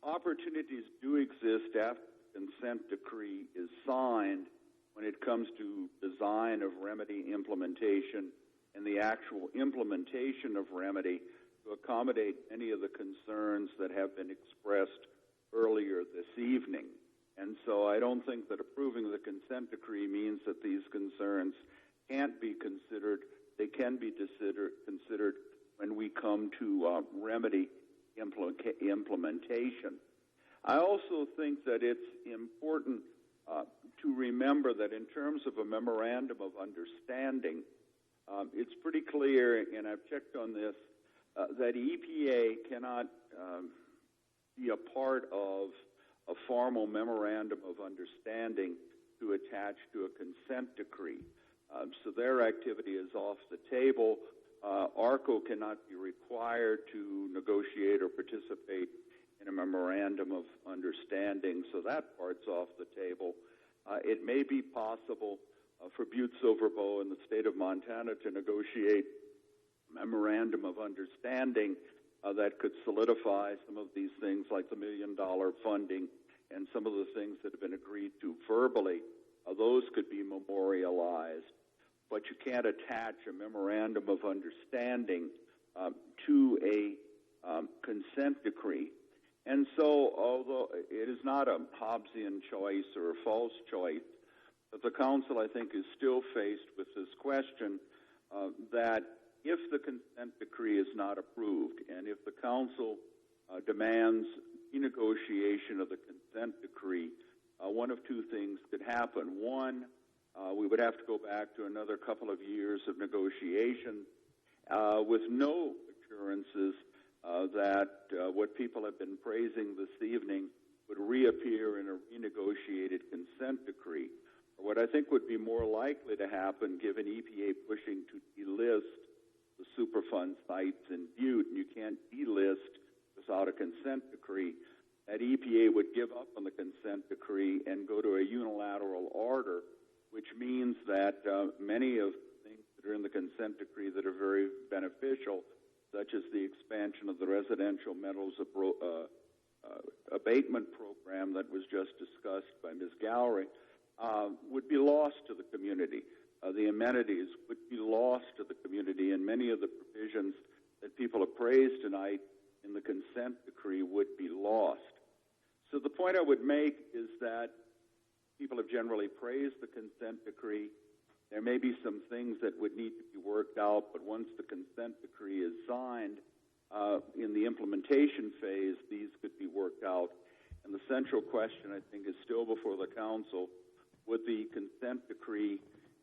Opportunities do exist after the consent decree is signed when it comes to design of remedy implementation and the actual implementation of remedy to accommodate any of the concerns that have been expressed earlier this evening. And so I don't think that approving the consent decree means that these concerns can't be considered. They can be considered when we come to remedy implementation. I also think that it's important to remember that in terms of a memorandum of understanding, it's pretty clear, and I've checked on this, that EPA cannot be a part of a formal memorandum of understanding to attach to a consent decree. So their activity is off the table. ARCO cannot be required to negotiate or participate in a memorandum of understanding, so that part's off the table. It may be possible for Butte-Silver and the state of Montana to negotiate a memorandum of understanding that could solidify some of these things like the $1 million funding and some of the things that have been agreed to verbally. Those could be memorialized, but you can't attach a memorandum of understanding to a consent decree. And so, although it is not a Hobbesian choice or a false choice, but the Council, I think, is still faced with this question that if the consent decree is not approved, and if the Council demands renegotiation of the consent decree, one of two things could happen. One, we would have to go back to another couple of years of negotiation with no assurances that what people have been praising this evening would reappear in a renegotiated consent decree. Or what I think would be more likely to happen, given EPA pushing to delist the Superfund sites in Butte, and you can't delist without a consent decree, that EPA would give up on the consent decree and go to a unilateral order, which means that many of the things that are in the consent decree that are very beneficial, such as the expansion of the residential metals abatement program that was just discussed by Ms. Gowrie, would be lost to the community. The amenities would be lost to the community, and many of the provisions that people have praised tonight in the consent decree would be lost. So the point I would make is that people have generally praised the consent decree. There may be some things that would need to be worked out, but once the consent decree is signed, in the implementation phase, these could be worked out. And the central question, I think, is still before the Council. Would the consent decree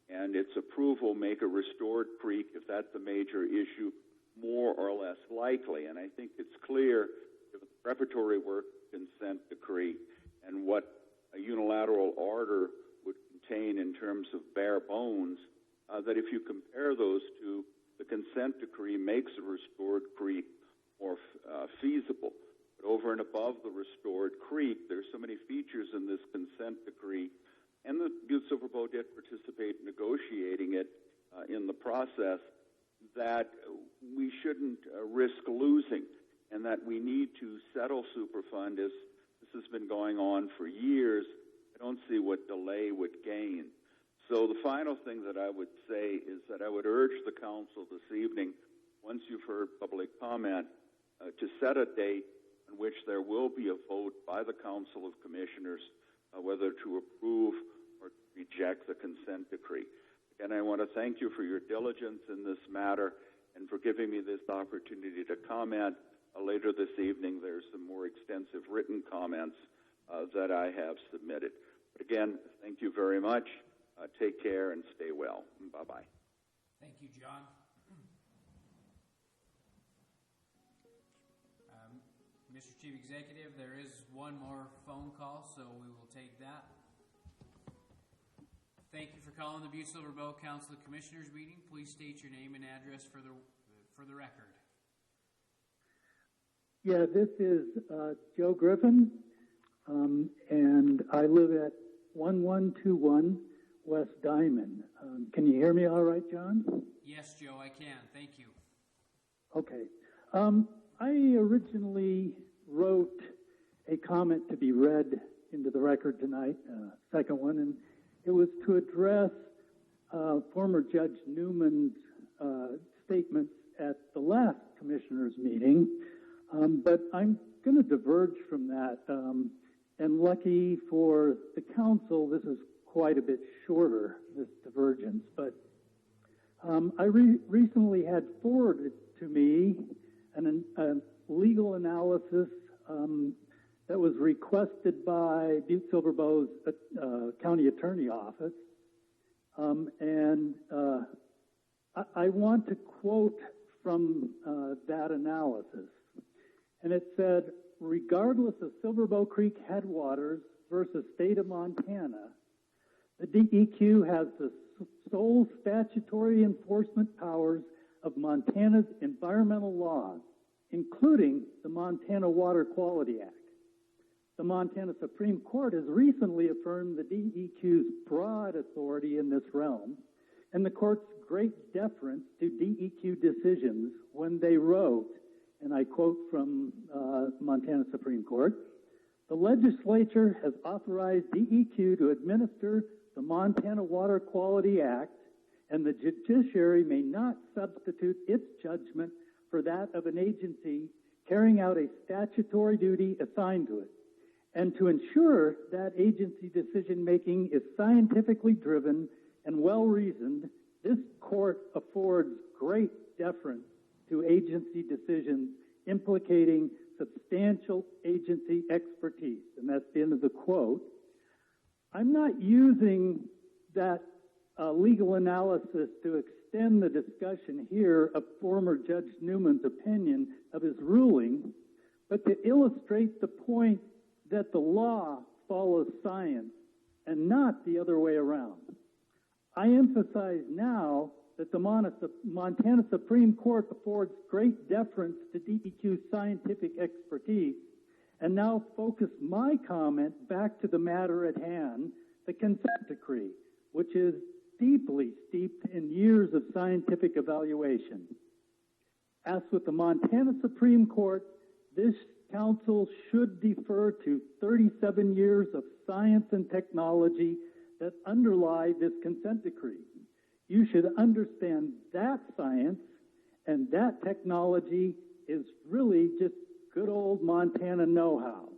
and its approval make a restored creek, if that's a major issue, more or less likely? And I think it's clear, if the preparatory work consent decree and what a unilateral order would contain in terms of bare bones, that if you compare those two, the consent decree makes a restored creek more feasible. But over and above the restored creek, there's so many features in this consent decree, and the Butte-Silver did participate in negotiating it in the process, that we shouldn't risk losing, and that we need to settle Superfund. As this has been going on for years, I don't see what delay would gain. So the final thing that I would say is that I would urge the Council this evening, once you've heard public comment, to set a date in which there will be a vote by the Council of Commissioners whether to approve or reject the consent decree. Again, I want to thank you for your diligence in this matter and for giving me this opportunity to comment. Later this evening, there's some more extensive written comments that I have submitted. But again, thank you very much. Take care and stay well. Bye-bye. Thank you, John. Mr. Chief Executive, there is one more phone call, so we will take that. Thank you for calling the Butte-Silver Council of Commissioners meeting. Please state your name and address for the record. Yeah, this is Joe Griffin, and I live at 1121 West Diamond. Can you hear me all right, John? Yes, Joe, I can. Thank you. Okay. I originally wrote a comment to be read into the record tonight, second one, and it was to address former Judge Newman's statements at the last commissioners' meeting, but I'm going to diverge from that, and lucky for the council, this is quite a bit shorter, this divergence, but I recently had forwarded to me a legal analysis that was requested by Butte-Silver Bow's county attorney office, and I want to quote from that analysis. And it said, regardless of Silver Bow Creek headwaters versus state of Montana, the DEQ has the sole statutory enforcement powers of Montana's environmental laws, including the Montana Water Quality Act. The Montana Supreme Court has recently affirmed the DEQ's broad authority in this realm, and the court's great deference to DEQ decisions when they wrote, and I quote from Montana Supreme Court, the legislature has authorized DEQ to administer the Montana Water Quality Act, and the judiciary may not substitute its judgment for that of an agency carrying out a statutory duty assigned to it. And to ensure that agency decision-making is scientifically driven and well-reasoned, this court affords great deference to agency decisions implicating substantial agency expertise. And that's the end of the quote. I'm not using that legal analysis to extend the discussion here of former Judge Newman's opinion of his ruling, but to illustrate the point that the law follows science and not the other way around. I emphasize now that the Montana Supreme Court affords great deference to DEQ's scientific expertise, and now focus my comment back to the matter at hand, the consent decree, which is deeply steeped in years of scientific evaluation. As with the Montana Supreme Court, this council should defer to 37 years of science and technology that underlie this consent decree. You should understand that science and that technology is really just good old Montana know-how.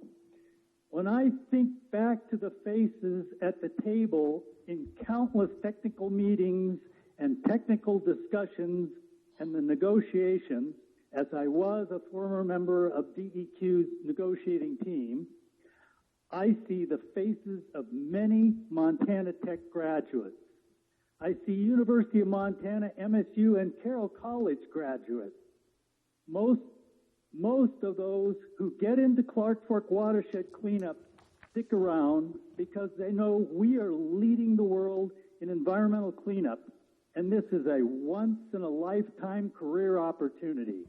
When I think back to the faces at the table in countless technical meetings and technical discussions and the negotiations, as I was a former member of DEQ's negotiating team, I see the faces of many Montana Tech graduates. I see University of Montana, MSU, and Carroll College graduates. Most of those who get into Clark Fork watershed cleanup stick around because they know we are leading the world in environmental cleanup, and this is a once-in-a-lifetime career opportunity.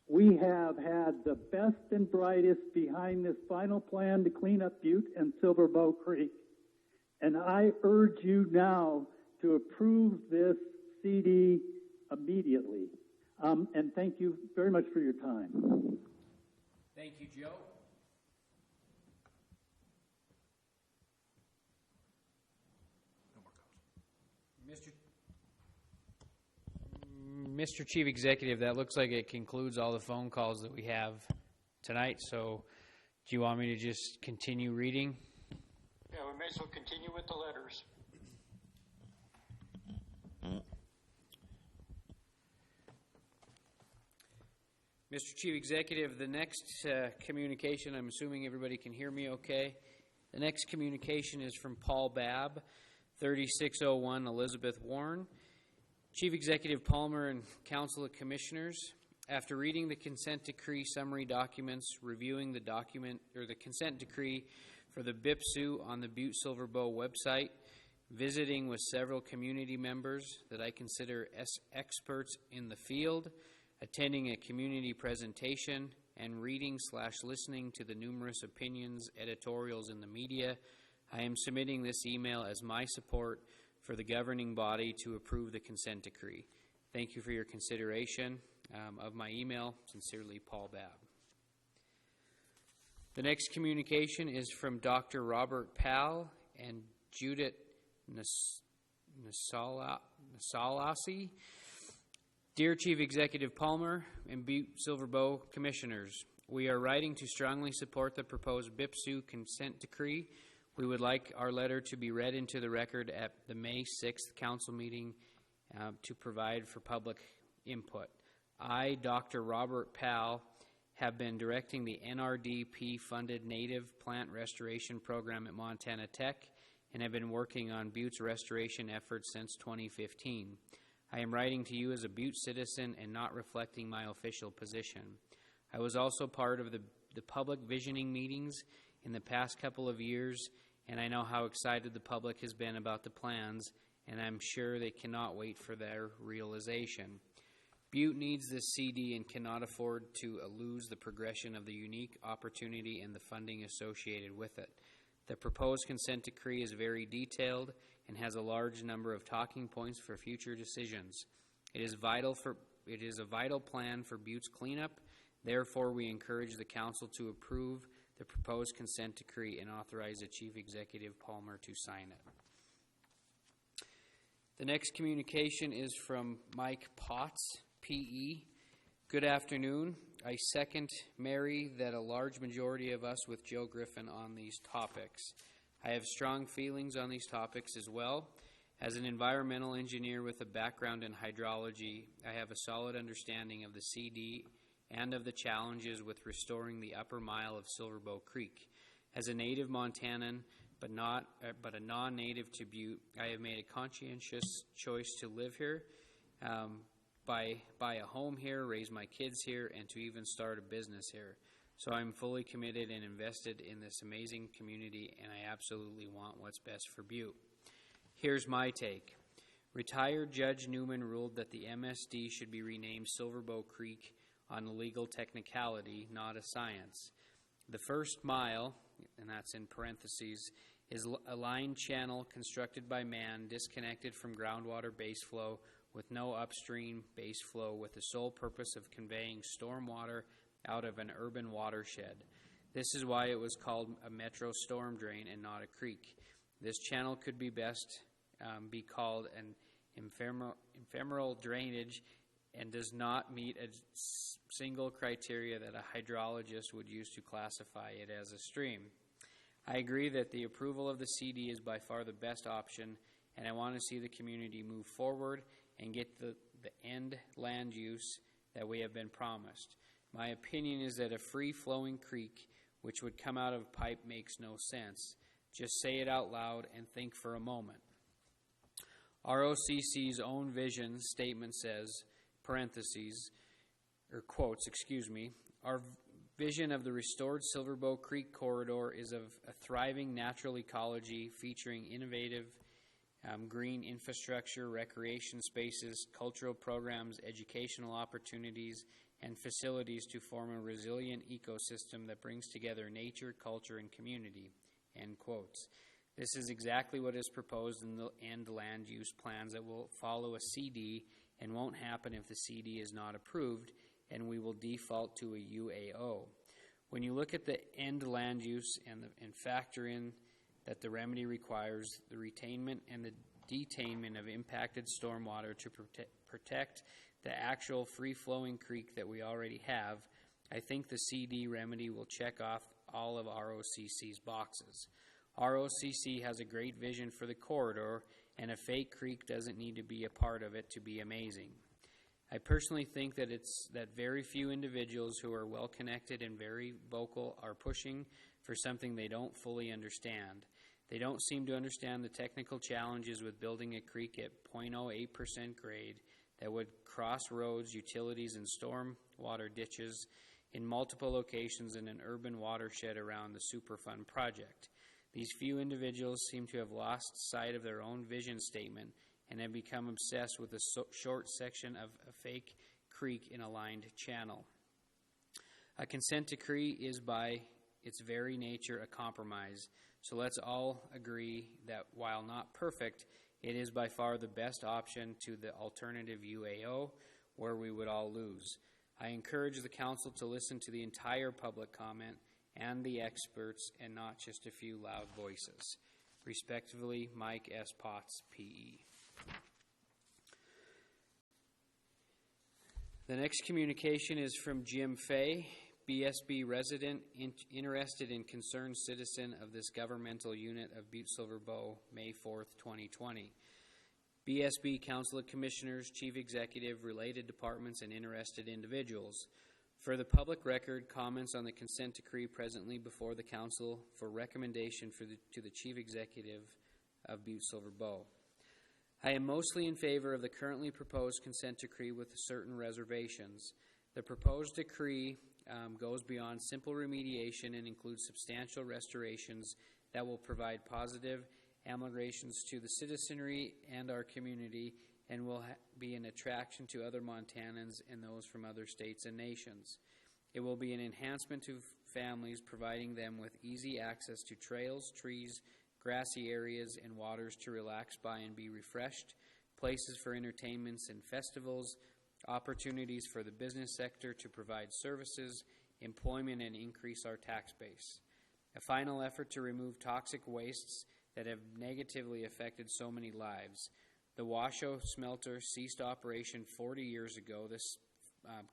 We have had the best and brightest behind this final plan to clean up Butte and Silver Bow Creek, and I urge you now to approve this CD immediately. And thank you very much for your time. Thank you, Joe. Mr. Chief Executive, that looks like it concludes all the phone calls that we have tonight. So do you want me to just continue reading? Yeah, we may as well continue with the letters. Mr. Chief Executive, the next communication, I'm assuming everybody can hear me okay. The next communication is from Paul Babb, 3601 Elizabeth Warren. Chief Executive Palmer and Council of Commissioners, after reading the consent decree summary documents, reviewing the document or the consent decree for the BIPSU on the Butte-Silver Bow website, visiting with several community members that I consider experts in the field, attending a community presentation, and reading/listening to the numerous opinions, editorials in the media, I am submitting this email as my support for the governing body to approve the consent decree. Thank you for your consideration of my email. Sincerely, Paul Babb. The next communication is from Dr. Robert Powell and Judith Nasalasi. Dear Chief Executive Palmer and Butte-Silver Bow Commissioners, we are writing to strongly support the proposed BIPSU consent decree. We would like our letter to be read into the record at the May 6th council meeting to provide for public input. I, Dr. Robert Powell, have been directing the NRDP-funded Native Plant Restoration Program at Montana Tech and have been working on Butte's restoration efforts since 2015. I am writing to you as a Butte citizen and not reflecting my official position. I was also part of the public visioning meetings in the past couple of years, and I know how excited the public has been about the plans, and I'm sure they cannot wait for their realization. Butte needs this CD and cannot afford to lose the progression of the unique opportunity and the funding associated with it. The proposed consent decree is very detailed and has a large number of talking points for future decisions. It is a vital plan for Butte's cleanup. Therefore, we encourage the Council to approve the proposed consent decree and authorize the Chief Executive Palmer to sign it. The next communication is from Mike Potts, PE. Good afternoon. I second Mary that a large majority of us with Joe Griffin on these topics. I have strong feelings on these topics as well. As an environmental engineer with a background in hydrology, I have a solid understanding of the CD and of the challenges with restoring the upper mile of Silverbow Creek. As a native Montanan, but a non-native to Butte, I have made a conscientious choice to live here, buy a home here, raise my kids here, and to even start a business here. So I'm fully committed and invested in this amazing community, and I absolutely want what's best for Butte. Here's my take. Retired Judge Newman ruled that the MSD should be renamed Silverbow Creek on a legal technicality, not a science. The first mile, and that's in parentheses, is a line channel constructed by man, disconnected from groundwater base flow, with no upstream base flow, with the sole purpose of conveying storm water out of an urban watershed. This is why it was called a metro storm drain and not a creek. This channel could be best be called an ephemeral drainage and does not meet a single criteria that a hydrologist would use to classify it as a stream. I agree that the approval of the CD is by far the best option, and I want to see the community move forward and get the end land use that we have been promised. My opinion is that a free-flowing creek, which would come out of a pipe, makes no sense. Just say it out loud and think for a moment. ROCC's own vision statement says, parentheses, or quotes, our vision of the restored Silverbow Creek corridor is of a thriving natural ecology featuring innovative green infrastructure, recreation spaces, cultural programs, educational opportunities, and facilities to form a resilient ecosystem that brings together nature, culture, and community, end quotes. This is exactly what is proposed in the end land use plans that will follow a CD and won't happen if the CD is not approved, and we will default to a UAO. When you look at the end land use and factor in that the remedy requires the retainment and the detainment of impacted stormwater to protect the actual free-flowing creek that we already have, I think the CD remedy will check off all of ROCC's boxes. ROCC has a great vision for the corridor, and a fake creek doesn't need to be a part of it to be amazing. I personally think that that very few individuals who are well-connected and very vocal are pushing for something they don't fully understand. They don't seem to understand the technical challenges with building a creek at 0.08% grade that would cross roads, utilities, and storm water ditches in multiple locations in an urban watershed around the Superfund project. These few individuals seem to have lost sight of their own vision statement and have become obsessed with a short section of a fake creek in a lined channel. A consent decree is by its very nature a compromise, So let's all agree that while not perfect, it is by far the best option to the alternative UAO, where we would all lose. I encourage the council to listen to the entire public comment and the experts and not just a few loud voices. Respectively, Mike S. Potts, P.E. The next communication is from Jim Fay, BSB resident, interested and concerned citizen of this governmental unit of Butte-Silver Bow, May 4th, 2020. BSB Council of Commissioners, Chief Executive, related departments, and interested individuals. For the public record, comments on the consent decree presently before the Council for recommendation to the Chief Executive of Butte-Silver Bow. I am mostly in favor of the currently proposed consent decree with certain reservations. The proposed decree goes beyond simple remediation and includes substantial restorations that will provide positive ameliorations to the citizenry and our community and will be an attraction to other Montanans and those from other states and nations. It will be an enhancement to families, providing them with easy access to trails, trees, grassy areas, and waters to relax by and be refreshed, places for entertainments and festivals, opportunities for the business sector to provide services, employment, and increase our tax base. A final effort to remove toxic wastes that have negatively affected so many lives. The Washoe smelter ceased operation 40 years ago this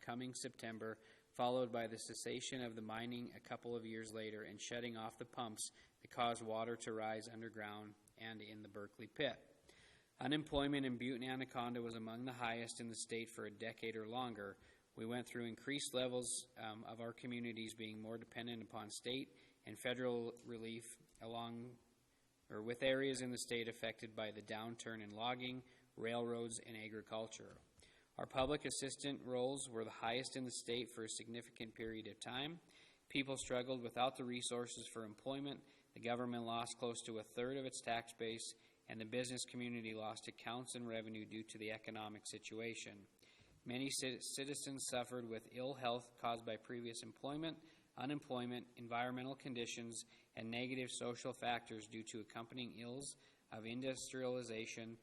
coming September, followed by the cessation of the mining a couple of years later and shutting off the pumps that caused water to rise underground and in the Berkeley pit. Unemployment in Butte and Anaconda was among the highest in the state for a decade or longer. We went through increased levels of our communities being more dependent upon state and federal relief with areas in the state affected by the downturn in logging, railroads, and agriculture. Our public assistant roles were the highest in the state for a significant period of time. People struggled without the resources for employment. The government lost close to a third of its tax base, and the business community lost accounts and revenue due to the economic situation. Many citizens suffered with ill health caused by previous employment, unemployment, environmental conditions, and negative social factors due to accompanying ills of industrialization,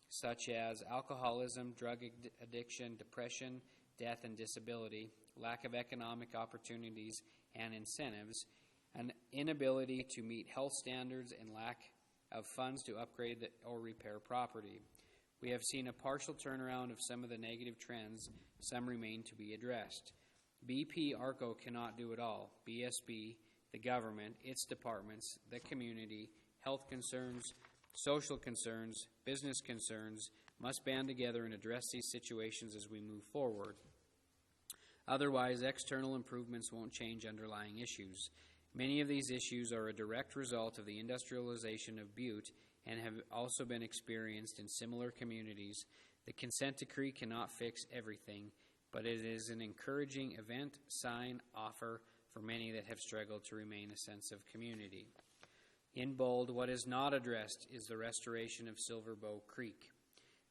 such as alcoholism, drug addiction, depression, death and disability, lack of economic opportunities and incentives, an inability to meet health standards, and lack of funds to upgrade or repair property. We have seen a partial turnaround of some of the negative trends. Some remain to be addressed. BP ARCO cannot do it all. BSB, the government, its departments, the community, health concerns, social concerns, business concerns must band together and address these situations as we move forward. Otherwise, external improvements won't change underlying issues. Many of these issues are a direct result of the industrialization of Butte and have also been experienced in similar communities. The consent decree cannot fix everything, but it is an encouraging event, sign, offer for many that have struggled to remain a sense of community. In bold, what is not addressed is the restoration of Silver Bow Creek.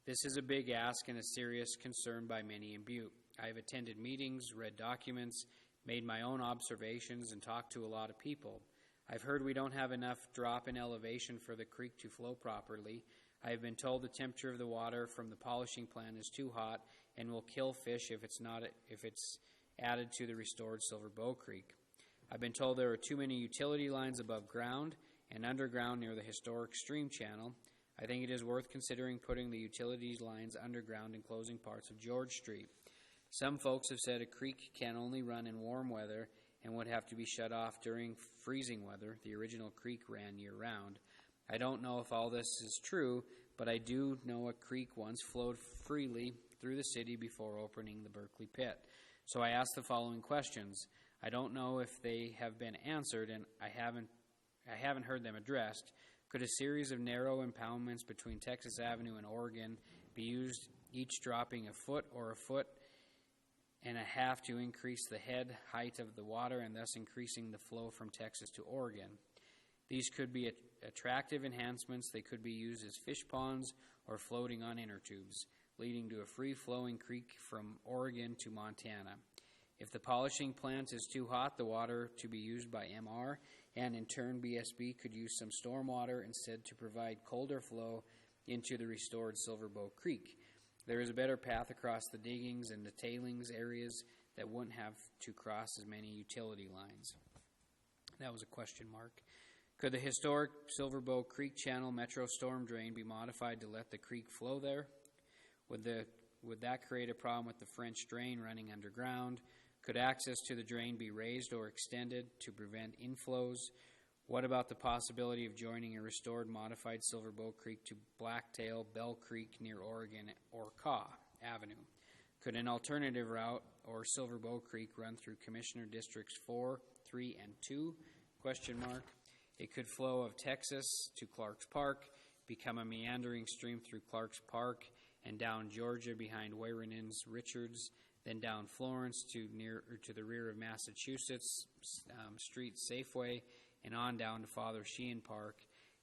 This is a big ask and a serious concern by many in Butte. I have attended meetings, read documents, made my own observations, and talked to a lot of people. I've heard we don't have enough drop in elevation for the creek to flow properly. I have been told the temperature of the water from the polishing plant is too hot and will kill fish if it's added to the restored Silver Bow Creek. I've been told there are too many utility lines above ground and underground near the historic stream channel. I think it is worth considering putting the utilities lines underground and closing parts of George Street. Some folks have said a creek can only run in warm weather and would have to be shut off during freezing weather. The original creek ran year-round. I don't know if all this is true, but I do know a creek once flowed freely through the city before opening the Berkeley pit. So I asked the following questions. I don't know if they have been answered, and I haven't heard them addressed. Could a series of narrow impoundments between Texas Avenue and Oregon be used, each dropping a foot or a foot and a half to increase the head height of the water and thus increasing the flow from Texas to Oregon? These could be attractive enhancements. They could be used as fish ponds or floating on inner tubes, leading to a free-flowing creek from Oregon to Montana. If the polishing plant is too hot, the water to be used by MR and in turn BSB could use some stormwater instead to provide colder flow into the restored Silverbow Creek. There is a better path across the diggings and the tailings areas that wouldn't have to cross as many utility lines. That was a question mark. Could the historic Silverbow Creek Channel Metro Storm Drain be modified to let the creek flow there? Would that create a problem with the French drain running underground? Could access to the drain be raised or extended to prevent inflows? What about the possibility of joining a restored modified Silverbow Creek to Blacktail Bell Creek near Oregon or Kaw Avenue? Could an alternative route or Silverbow Creek run through Commissioner Districts 4, 3, and 2? Question mark. It could flow of Texas to Clark's Park, become a meandering stream through Clark's Park and down Georgia behind Warinen's Richards, then down Florence to the rear of Massachusetts Street Safeway, and on down to Father Sheehan Park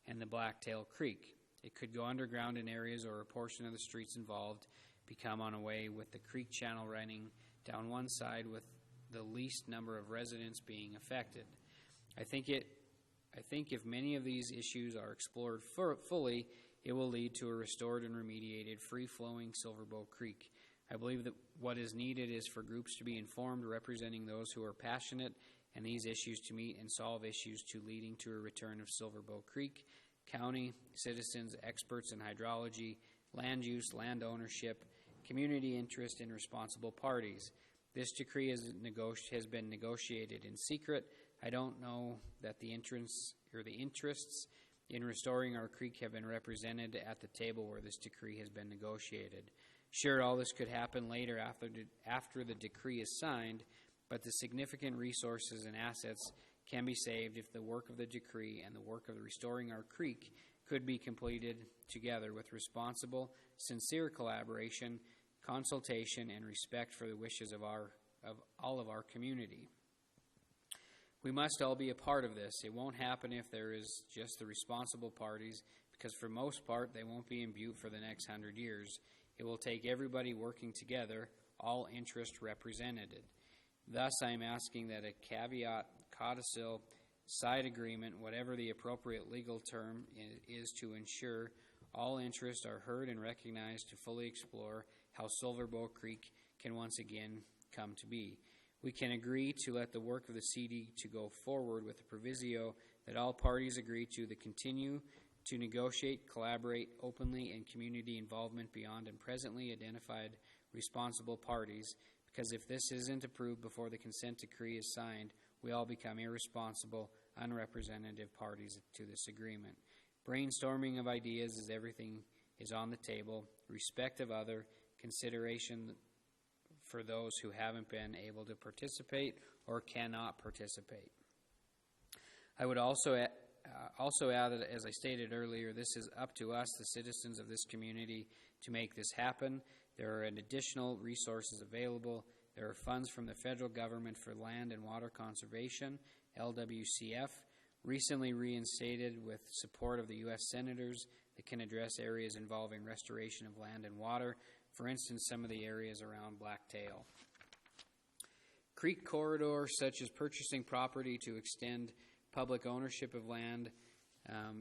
and the Blacktail Creek. It could go underground in areas or a portion of the streets involved, become on a way with the creek channel running down one side with the least number of residents being affected. I think if many of these issues are explored fully, it will lead to a restored and remediated free-flowing Silverbow Creek. I believe that what is needed is for groups to be informed, representing those who are passionate and these issues to meet and solve issues to leading to a return of Silverbow Creek. County, citizens, experts in hydrology, land use, land ownership, community interest, and responsible parties. This decree has been negotiated in secret. I don't know that the interests in restoring our creek have been represented at the table where this decree has been negotiated. Sure, all this could happen later after the decree is signed, but the significant resources and assets can be saved if the work of the decree and the work of restoring our creek could be completed together with responsible, sincere collaboration, consultation, and respect for the wishes of all of our community. We must all be a part of this. It won't happen if there is just the responsible parties, because for most part they won't be in Butte for the next 100 years. It will take everybody working together, all interests represented. Thus, I am asking that a caveat codicil side agreement, whatever the appropriate legal term is, to ensure all interests are heard and recognized to fully explore how Silverbow Creek can once again come to be. We can agree to let the work of the CD to go forward with the proviso that all parties agree to continue to negotiate, collaborate openly, and community involvement beyond and presently identified responsible parties, because if this isn't approved before the consent decree is signed, we all become irresponsible, unrepresentative parties to this agreement. Brainstorming of ideas as everything is on the table, respect of other, consideration for those who haven't been able to participate or cannot participate. I would also add that, as I stated earlier, this is up to us, the citizens of this community, to make this happen. There are additional resources available. There are funds from the federal government for land and water conservation, LWCF, recently reinstated with support of the U.S. senators that can address areas involving restoration of land and water, for instance, some of the areas around Blacktail. Creek corridors, such as purchasing property to extend public ownership of land,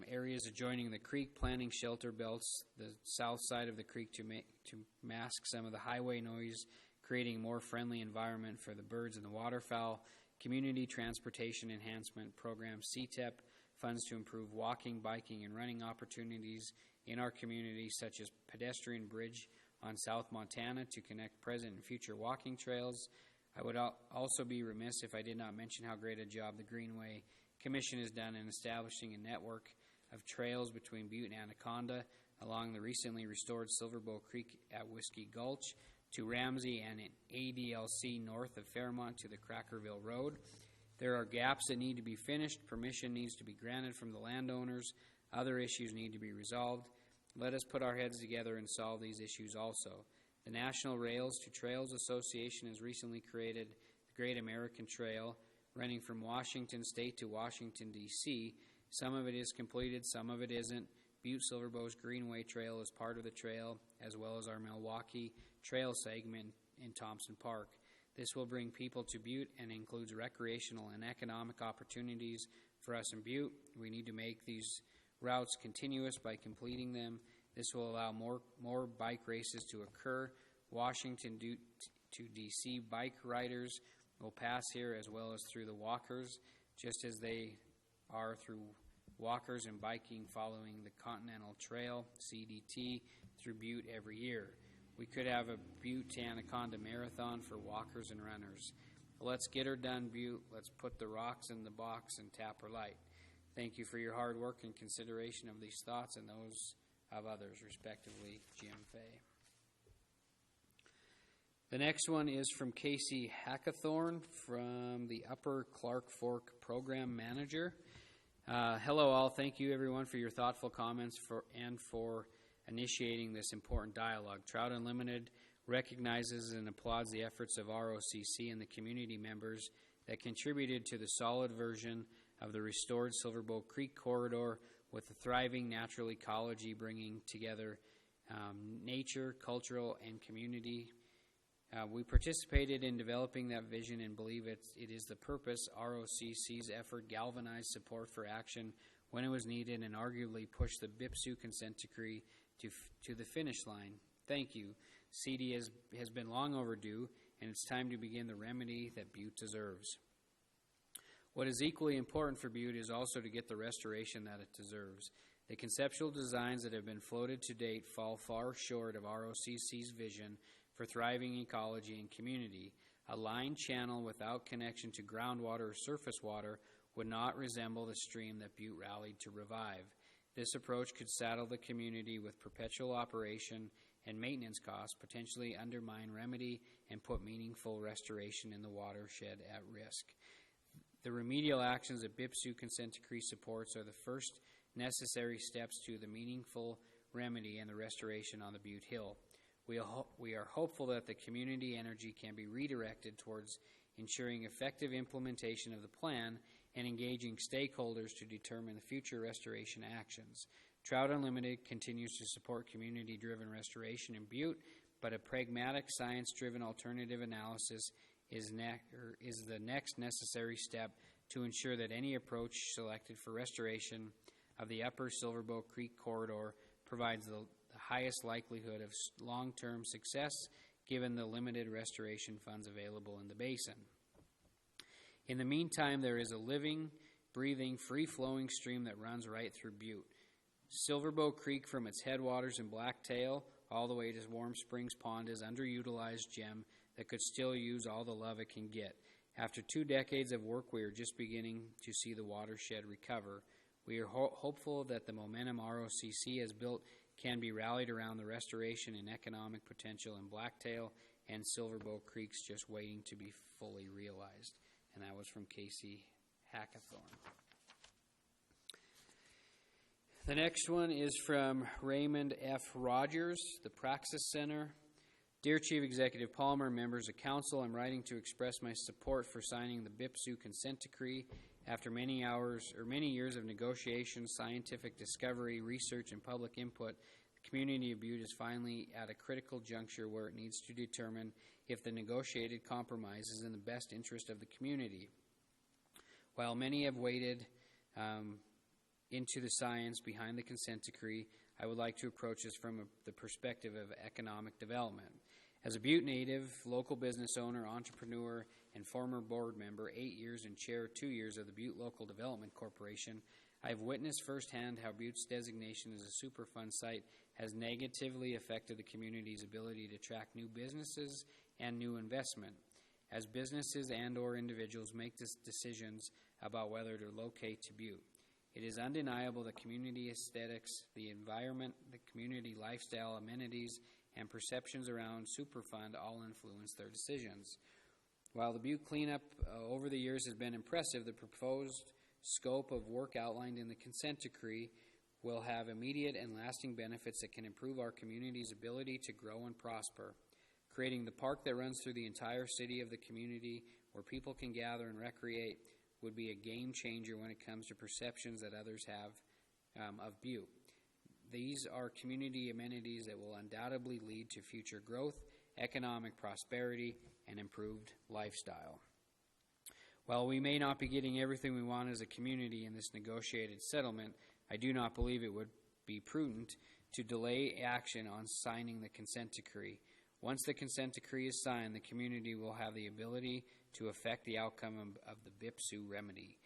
areas adjoining the creek, planting shelter belts, the south side of the creek to mask some of the highway noise, creating a more friendly environment for the birds and the waterfowl, community transportation enhancement program, CTEP, funds to improve walking, biking, and running opportunities in our community, such as pedestrian bridge on South Montana to connect present and future walking trails. I would also be remiss if I did not mention how great a job the Greenway Commission has done in establishing a network of trails between Butte and Anaconda along the recently restored Silverbow Creek at Whiskey Gulch to Ramsey and ADLC north of Fairmont to the Crackerville Road. There are gaps that need to be finished. Permission needs to be granted from the landowners. Other issues need to be resolved. Let us put our heads together and solve these issues also. The National Rails to Trails Association has recently created the Great American Trail, running from Washington State to Washington, D.C. Some of it is completed, some of it isn't. Butte-Silverbow's Greenway Trail is part of the trail, as well as our Milwaukee Trail segment in Thompson Park. This will bring people to Butte and includes recreational and economic opportunities for us in Butte. We need to make these routes continuous by completing them. This will allow more bike races to occur. Washington to D.C. bike riders will pass here as well as through the walkers, just as they are through walkers and biking following the Continental Trail, CDT, through Butte every year. We could have a Butte to Anaconda Marathon for walkers and runners. Let's get her done, Butte. Let's put the rocks in the box and tap her light. Thank you for your hard work and consideration of these thoughts and those of others, respectively, Jim Fay. The next one is from Casey Hackathorn from the Upper Clark Fork Program Manager. Hello all. Thank you everyone for your thoughtful comments and for initiating this important dialogue. Trout Unlimited recognizes and applauds the efforts of ROCC and the community members that contributed to the solid version of the restored Silverbow Creek corridor with a thriving natural ecology bringing together nature, cultural, and community. We participated in developing that vision and believe it is the purpose ROCC's effort galvanized support for action when it was needed and arguably pushed the BIPSU consent decree to the finish line. Thank you. CD has been long overdue, and it's time to begin the remedy that Butte deserves. What is equally important for Butte is also to get the restoration that it deserves. The conceptual designs that have been floated to date fall far short of ROCC's vision for thriving ecology and community. A lined channel without connection to groundwater or surface water would not resemble the stream that Butte rallied to revive. This approach could saddle the community with perpetual operation and maintenance costs, potentially undermine remedy, and put meaningful restoration in the watershed at risk. The remedial actions that BIPSU consent decree supports are the first necessary steps to the meaningful remedy and the restoration on the Butte Hill. We are hopeful that the community energy can be redirected towards ensuring effective implementation of the plan and engaging stakeholders to determine the future restoration actions. Trout Unlimited continues to support community-driven restoration in Butte, but a pragmatic, science-driven alternative analysis is the next necessary step to ensure that any approach selected for restoration of the upper Silverbow Creek corridor provides the highest likelihood of long-term success given the limited restoration funds available in the basin. In the meantime, there is a living, breathing, free-flowing stream that runs right through Butte. Silverbow Creek from its headwaters in Blacktail all the way to Warm Springs Pond is underutilized gem that could still use all the love it can get. After 2 decades of work, we are just beginning to see the watershed recover. We are hopeful that the momentum ROCC has built can be rallied around the restoration and economic potential in Blacktail and Silverbow Creeks just waiting to be fully realized. And that was from Casey Hackathorn. The next one is from Raymond F. Rogers, the Praxis Center. Dear Chief Executive Palmer, members of council, I'm writing to express my support for signing the BIPSU consent decree. After many years of negotiation, scientific discovery, research, and public input, the community of Butte is finally at a critical juncture where it needs to determine if the negotiated compromise is in the best interest of the community. While many have waded into the science behind the consent decree, I would like to approach this from the perspective of economic development. As a Butte native, local business owner, entrepreneur, and former board member, 8 years and chair 2 years of the Butte Local Development Corporation, I have witnessed firsthand how Butte's designation as a Superfund site has negatively affected the community's ability to attract new businesses and new investment. As businesses and or individuals make decisions about whether to locate to Butte, it is undeniable that community aesthetics, the environment, the community lifestyle, amenities, and perceptions around Superfund all influence their decisions. While the Butte cleanup over the years has been impressive, the proposed scope of work outlined in the consent decree will have immediate and lasting benefits that can improve our community's ability to grow and prosper. Creating the park that runs through the entire city of the community where people can gather and recreate would be a game changer when it comes to perceptions that others have of Butte. These are community amenities that will undoubtedly lead to future growth, economic prosperity, and improved lifestyle. While we may not be getting everything we want as a community in this negotiated settlement, I do not believe it would be prudent to delay action on signing the consent decree. Once the consent decree is signed, the community will have the ability to affect the outcome of the BIPSU remedy.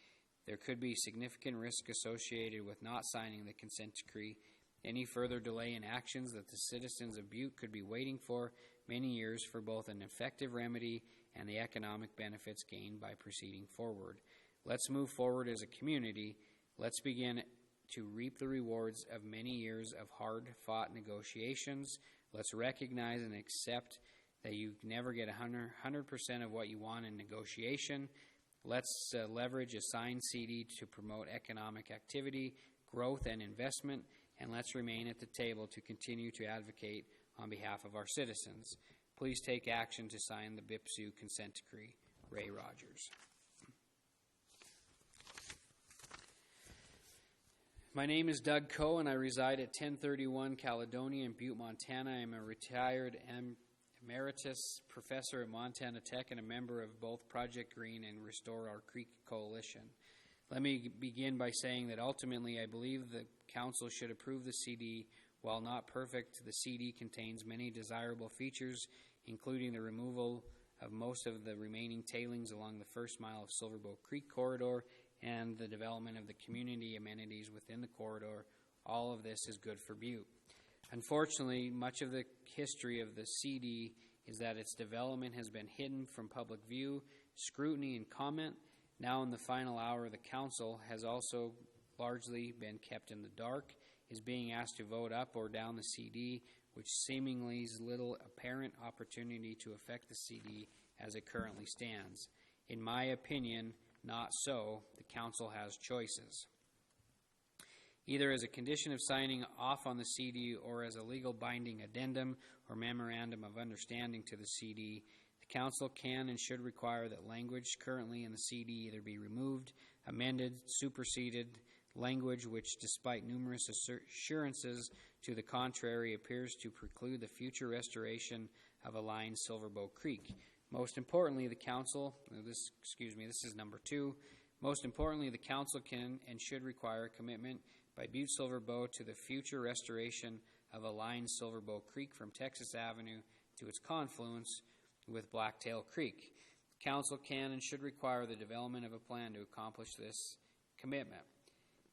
There could be significant risk associated with not signing the consent decree. Any further delay in actions that the citizens of Butte could be waiting for many years for both an effective remedy and the economic benefits gained by proceeding forward. Let's move forward as a community. Let's begin to reap the rewards of many years of hard-fought negotiations. Let's recognize and accept that you never get 100% of what you want in negotiation. Let's leverage a signed CD to promote economic activity, growth, and investment, and let's remain at the table to continue to advocate on behalf of our citizens. Please take action to sign the BIPSU consent decree. Ray Rogers. My name is Doug Coe, and I reside at 1031 Caledonia in Butte, Montana. I am a retired emeritus professor at Montana Tech and a member of both Project Green and Restore Our Creek Coalition. Let me begin by saying that ultimately I believe the Council should approve the CD. While not perfect, the CD contains many desirable features, including the removal of most of the remaining tailings along the first mile of Silverbow Creek corridor and the development of the community amenities within the corridor. All of this is good for Butte. Unfortunately, much of the history of the CD is that its development has been hidden from public view, scrutiny, and comment. Now in the final hour, the Council has also largely been kept in the dark, is being asked to vote up or down the CD, which seemingly leaves little apparent opportunity to affect the CD as it currently stands. In my opinion, not so. The Council has choices. Either as a condition of signing off on the CD or as a legal binding addendum or memorandum of understanding to the CD, the Council can and should require that language currently in the CD either be removed, amended, superseded, language which, despite numerous assurances to the contrary, appears to preclude the future restoration of a line Silverbow Creek. Most importantly, the Council, this is number 2, most importantly, the Council can and should require a commitment by Butte-Silver Bow to the future restoration of a line Silverbow Creek from Texas Avenue to its confluence with Blacktail Creek. The Council can and should require the development of a plan to accomplish this commitment.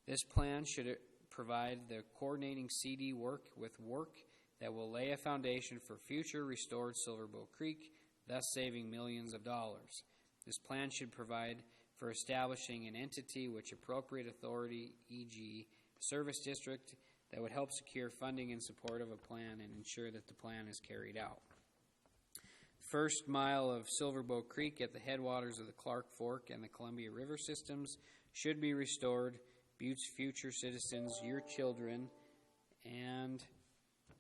This plan should provide the coordinating CD work with work that will lay a foundation for future restored Silverbow Creek, thus saving millions of dollars. This plan should provide for establishing an entity which appropriate authority, e.g., service district, that would help secure funding in support of a plan and ensure that the plan is carried out. First mile of Silverbow Creek at the headwaters of the Clark Fork and the Columbia River systems should be restored. Butte's future citizens, your children, and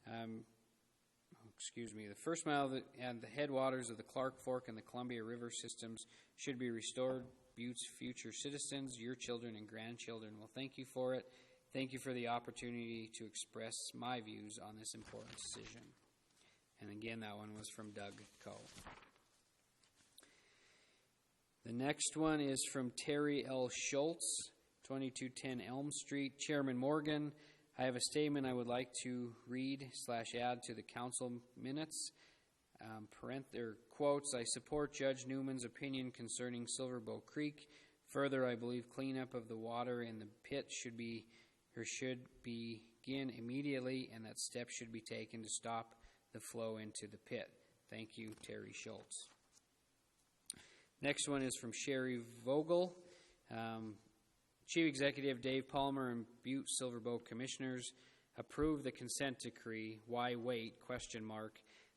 the first mile and the headwaters of the Clark Fork and the Columbia River systems should be restored. Butte's future citizens, your children and grandchildren will thank you for it. Thank you for the opportunity to express my views on this important decision. And again, that one was from Doug Coe. The next one is from Terry L. Schultz, 2210 Elm Street. Chairman Morgan, I have a statement I would like to read/add to the council minutes. Quotes, I support Judge Newman's opinion concerning Silverbow Creek. Further, I believe cleanup of the water in the pit should begin immediately, and that steps should be taken to stop the flow into the pit. Thank you, Terry Schultz. Next one is from Sherry Vogel. Chief Executive Dave Palmer and Butte-Silver Commissioners approve the consent decree. Why wait? ?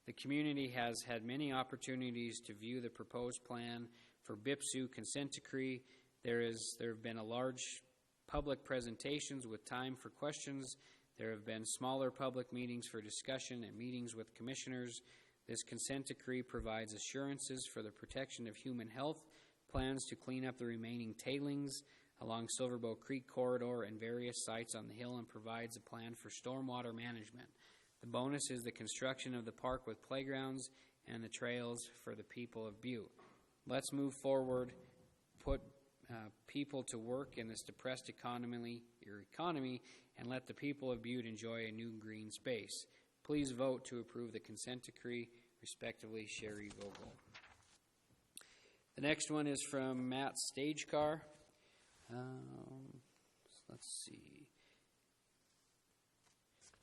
The community has had many opportunities to view the proposed plan for BIPSU consent decree. There have been a large public presentations with time for questions. There have been smaller public meetings for discussion and meetings with commissioners. This consent decree provides assurances for the protection of human health, plans to clean up the remaining tailings along Silverbow Creek corridor and various sites on the hill, and provides a plan for stormwater management. The bonus is the construction of the park with playgrounds and the trails for the people of Butte. Let's move forward put people to work in this depressed economy and let the people of Butte enjoy a new green space. Please vote to approve the consent decree. Respectively, Sherry Vogel. The next one is from Matt Stagecar. Let's see.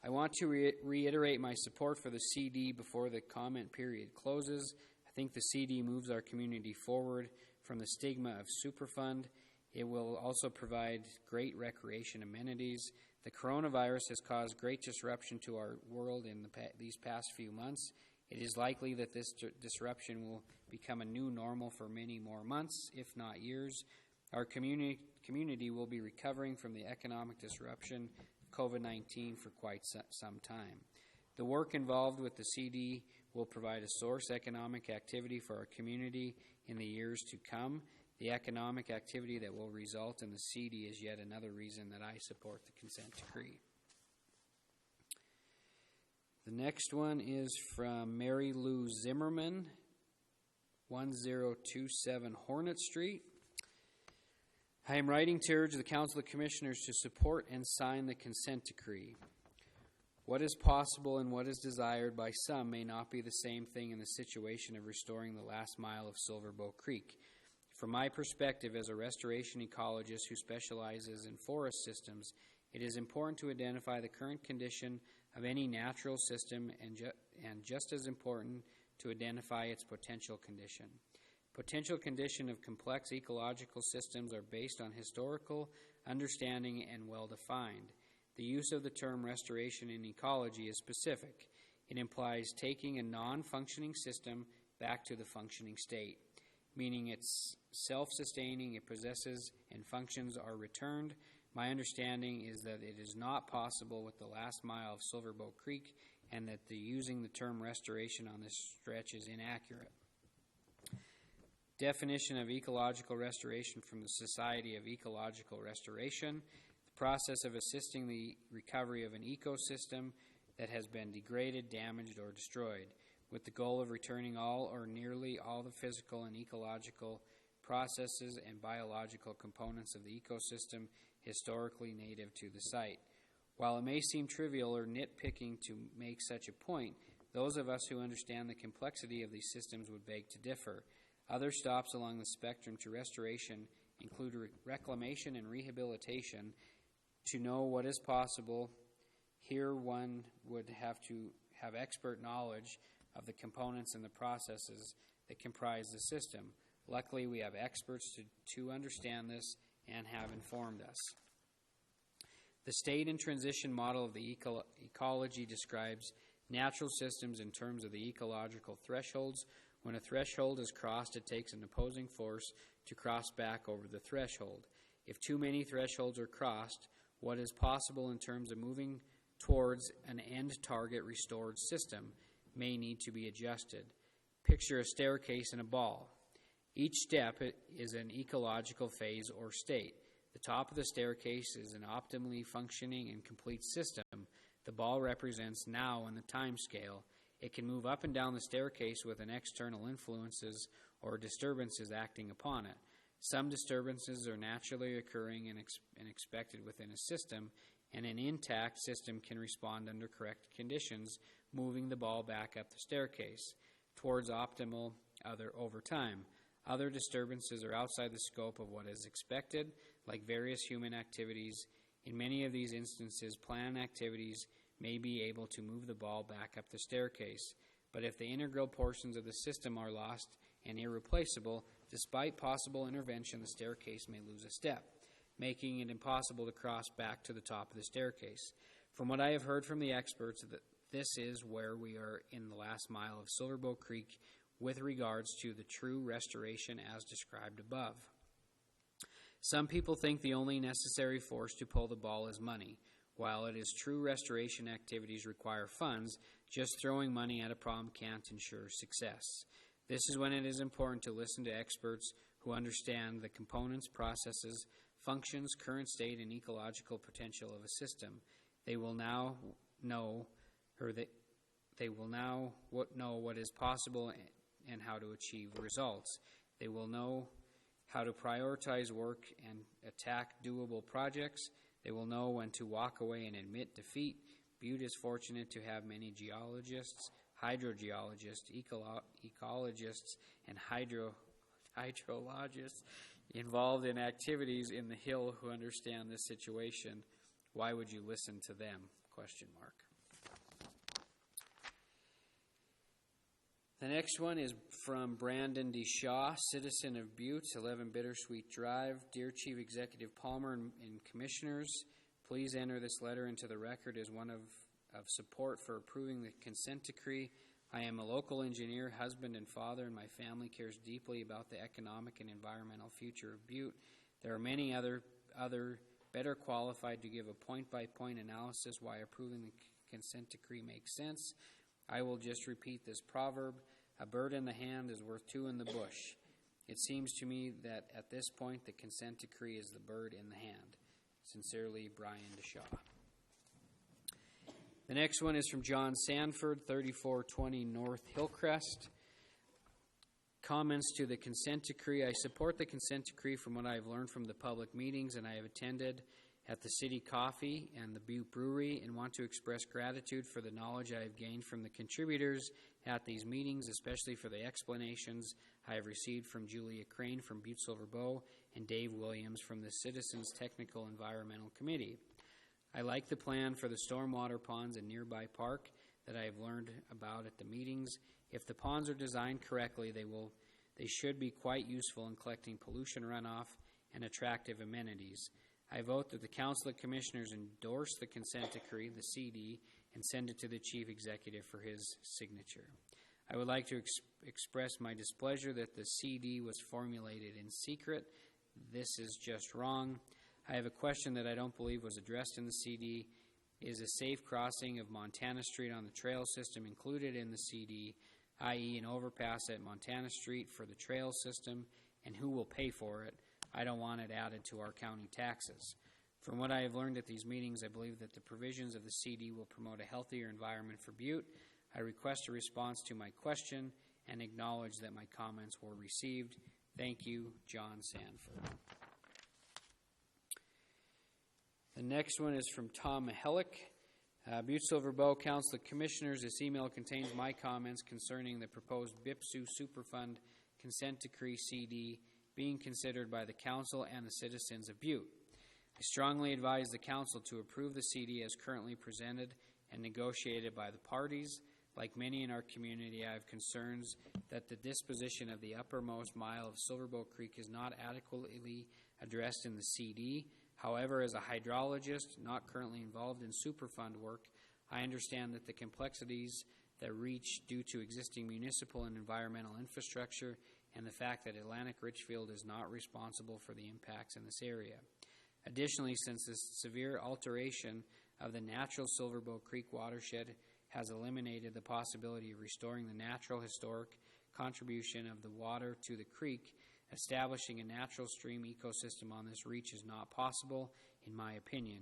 I want to reiterate my support for the CD before the comment period closes. I think the CD moves our community forward from the stigma of Superfund. It will also provide great recreation amenities. The coronavirus has caused great disruption to our world in these past few months. It is likely that this disruption will become a new normal for many more months, if not years. Our community will be recovering from the economic disruption of COVID-19 for quite some time. The work involved with the CD will provide a source economic activity for our community in the years to come. The economic activity that will result in the CD is yet another reason that I support the consent decree. The next one is from Mary Lou Zimmerman, 1027 Hornet Street. I am writing to urge the Council of Commissioners to support and sign the consent decree. What is possible and what is desired by some may not be the same thing in the situation of restoring the last mile of Silver Bow Creek. From my perspective as a restoration ecologist who specializes in forest systems, it is important to identify the current condition of any natural system and just as important to identify its potential condition. Potential condition of complex ecological systems are based on historical understanding and well-defined. The use of the term restoration in ecology is specific. It implies taking a non-functioning system back to the functioning state, meaning it's self-sustaining, it possesses and functions are returned. My understanding is that it is not possible with the last mile of Silver Bow Creek and that using the term restoration on this stretch is inaccurate. Definition of ecological restoration from the Society of Ecological Restoration: the process of assisting the recovery of an ecosystem that has been degraded, damaged, or destroyed, with the goal of returning all or nearly all the physical and ecological processes and biological components of the ecosystem historically native to the site. While it may seem trivial or nitpicking to make such a point, those of us who understand the complexity of these systems would beg to differ. Other stops along the spectrum to restoration include reclamation and rehabilitation. To know what is possible, here one would have to have expert knowledge of the components and the processes that comprise the system. Luckily, we have experts to understand this and have informed us. The state and transition model of the ecology describes natural systems in terms of the ecological thresholds. When a threshold is crossed, it takes an opposing force to cross back over the threshold. If too many thresholds are crossed, what is possible in terms of moving towards an end target restored system may need to be adjusted. Picture a staircase in a ball. Each step is an ecological phase or state. The top of the staircase is an optimally functioning and complete system. The ball represents now in the time scale. It can move up and down the staircase with an external influences or disturbances acting upon it. Some disturbances are naturally occurring and expected within a system, and an intact system can respond under correct conditions, moving the ball back up the staircase towards optimal over time. Other disturbances are outside the scope of what is expected, like various human activities. In many of these instances, planned activities may be able to move the ball back up the staircase. But if the integral portions of the system are lost and irreplaceable, despite possible intervention, the staircase may lose a step, making it impossible to cross back to the top of the staircase. From what I have heard from the experts, this is where we are in the last mile of Silver Bow Creek with regards to the true restoration as described above. Some people think the only necessary force to pull the ball is money. While it is true restoration activities require funds, just throwing money at a problem can't ensure success. This is when it is important to listen to experts who understand the components, processes, functions, current state, and ecological potential of a system. They will now know what is possible and how to achieve results. They will know how to prioritize work and attack doable projects. They will know when to walk away and admit defeat. Butte is fortunate to have many geologists, hydrogeologists, ecologists, and hydrologists involved in activities in the Hill who understand this situation. Why would you listen to them? Question mark. The next one is from Brandon DeShaw, citizen of Butte, 11 Bittersweet Drive. Dear Chief Executive Palmer and Commissioners, please enter this letter into the record as one of support for approving the consent decree. I am a local engineer, husband, and father, and my family cares deeply about the economic and environmental future of Butte. There are many other better qualified to give a point-by-point analysis why approving the consent decree makes sense. I will just repeat this proverb: a bird in the hand is worth two in the bush. It seems to me that at this point the consent decree is the bird in the hand. Sincerely, Brian DeShaw. The next one is from John Sanford, 3420 North Hillcrest. Comments to the consent decree. I support the consent decree from what I have learned from the public meetings and I have attended at the City Coffee and the Butte Brewery, and want to express gratitude for the knowledge I have gained from the contributors at these meetings, especially for the explanations I have received from Julia Crane from Butte-Silver Bow and Dave Williams from the Citizens Technical Environmental Committee. I like the plan for the stormwater ponds and nearby park that I have learned about at the meetings. If the ponds are designed correctly, they should be quite useful in collecting pollution runoff and attractive amenities. I vote that the Council of Commissioners endorse the consent decree, the CD, and send it to the Chief Executive for his signature. I would like to express my displeasure that the CD was formulated in secret. This is just wrong. I have a question that I don't believe was addressed in the CD. Is a safe crossing of Montana Street on the trail system included in the CD, i.e. an overpass at Montana Street for the trail system, and who will pay for it? I don't want it added to our county taxes. From what I have learned at these meetings, I believe that the provisions of the CD will promote a healthier environment for Butte. I request a response to my question and acknowledge that my comments were received. Thank you, John Sanford. The next one is from Tom Mahelik, Butte-Silver Bow Council of Commissioners. This email contains my comments concerning the proposed BIPSU Superfund consent decree CD being considered by the Council and the citizens of Butte. I strongly advise the Council to approve the CD as currently presented and negotiated by the parties. Like many in our community, I have concerns that the disposition of the uppermost mile of Silverbow Creek is not adequately addressed in the CD. However, as a hydrologist not currently involved in Superfund work, I understand that the complexities that reach due to existing municipal and environmental infrastructure and the fact that Atlantic Richfield is not responsible for the impacts in this area. Additionally, since the severe alteration of the natural Silverbow Creek watershed has eliminated the possibility of restoring the natural historic contribution of the water to the creek, establishing a natural stream ecosystem on this reach is not possible, in my opinion.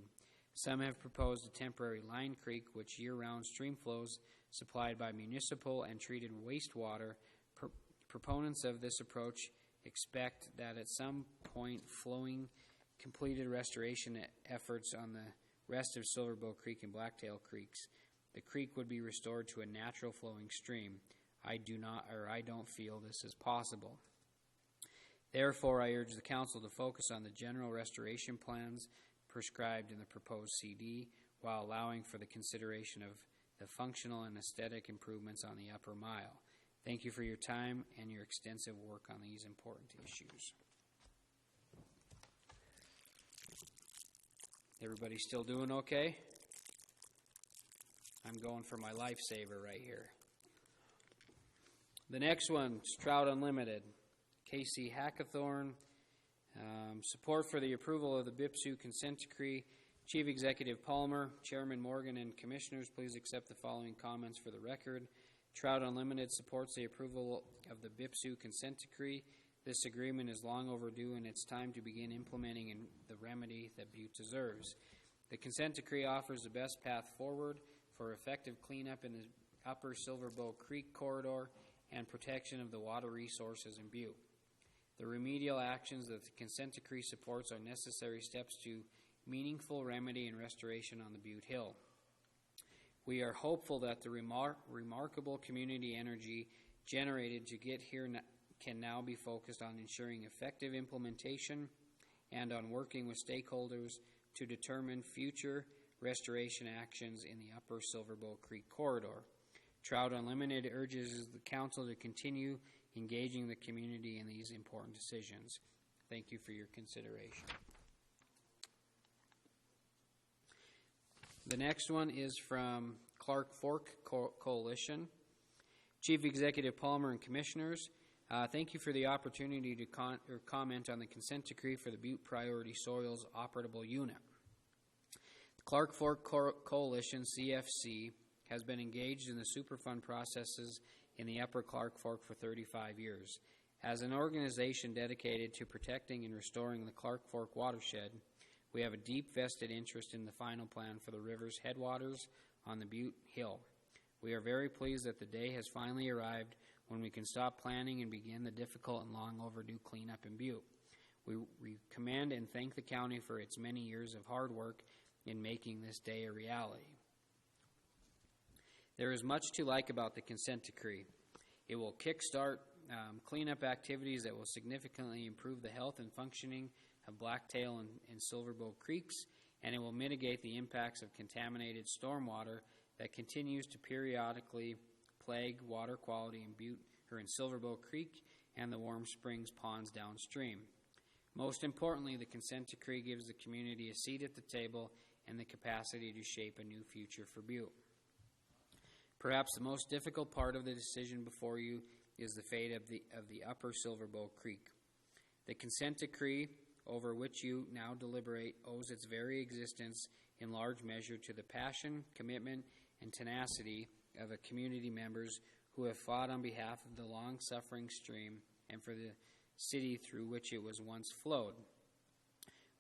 Some have proposed a temporary line creek, which year-round stream flows supplied by municipal and treated wastewater. Proponents of this approach expect that at some point flowing completed restoration efforts on the rest of Silverbow Creek and Blacktail Creeks, the creek would be restored to a natural flowing stream. I don't feel this is possible. Therefore, I urge the Council to focus on the general restoration plans prescribed in the proposed CD while allowing for the consideration of the functional and aesthetic improvements on the upper mile. Thank you for your time and your extensive work on these important issues. Everybody still doing okay? I'm going for my lifesaver right here. The next one, Stroud Unlimited. Casey Hackathorn. Support for the approval of the BIPSU consent decree. Chief Executive Palmer, Chairman Morgan, and Commissioners, please accept the following comments for the record. Trout Unlimited supports the approval of the BIPSU consent decree. This agreement is long overdue, and it's time to begin implementing the remedy that Butte deserves. The consent decree offers the best path forward for effective cleanup in the upper Silverbow Creek corridor and protection of the water resources in Butte. The remedial actions that the consent decree supports are necessary steps to meaningful remedy and restoration on the Butte Hill. We are hopeful that the remarkable community energy generated to get here can now be focused on ensuring effective implementation and on working with stakeholders to determine future restoration actions in the upper Silver Bow Creek corridor. Trout Unlimited urges the Council to continue engaging the community in these important decisions. Thank you for your consideration. The next one is from Clark Fork Coalition. Chief Executive Palmer and Commissioners, thank you for the opportunity to comment on the consent decree for the Butte Priority Soils Operable Unit. The Clark Fork Coalition, CFC, has been engaged in the Superfund processes in the Upper Clark Fork for 35 years. As an organization dedicated to protecting and restoring the Clark Fork watershed, we have a deep vested interest in the final plan for the river's headwaters on the Butte Hill. We are very pleased that the day has finally arrived when we can stop planning and begin the difficult and long overdue cleanup in Butte. We commend and thank the county for its many years of hard work in making this day a reality. There is much to like about the consent decree. It will kickstart cleanup activities that will significantly improve the health and functioning of Blacktail and Silver Bow Creeks, and it will mitigate the impacts of contaminated stormwater that continues to periodically plague water quality in Butte or in Silver Bow Creek and the Warm Springs ponds downstream. Most importantly, the consent decree gives the community a seat at the table and the capacity to shape a new future for Butte. Perhaps the most difficult part of the decision before you is the fate of the upper Silver Bow Creek. The consent decree over which you now deliberate owes its very existence in large measure to the passion, commitment, and tenacity of the community members who have fought on behalf of the long-suffering stream and for the city through which it was once flowed.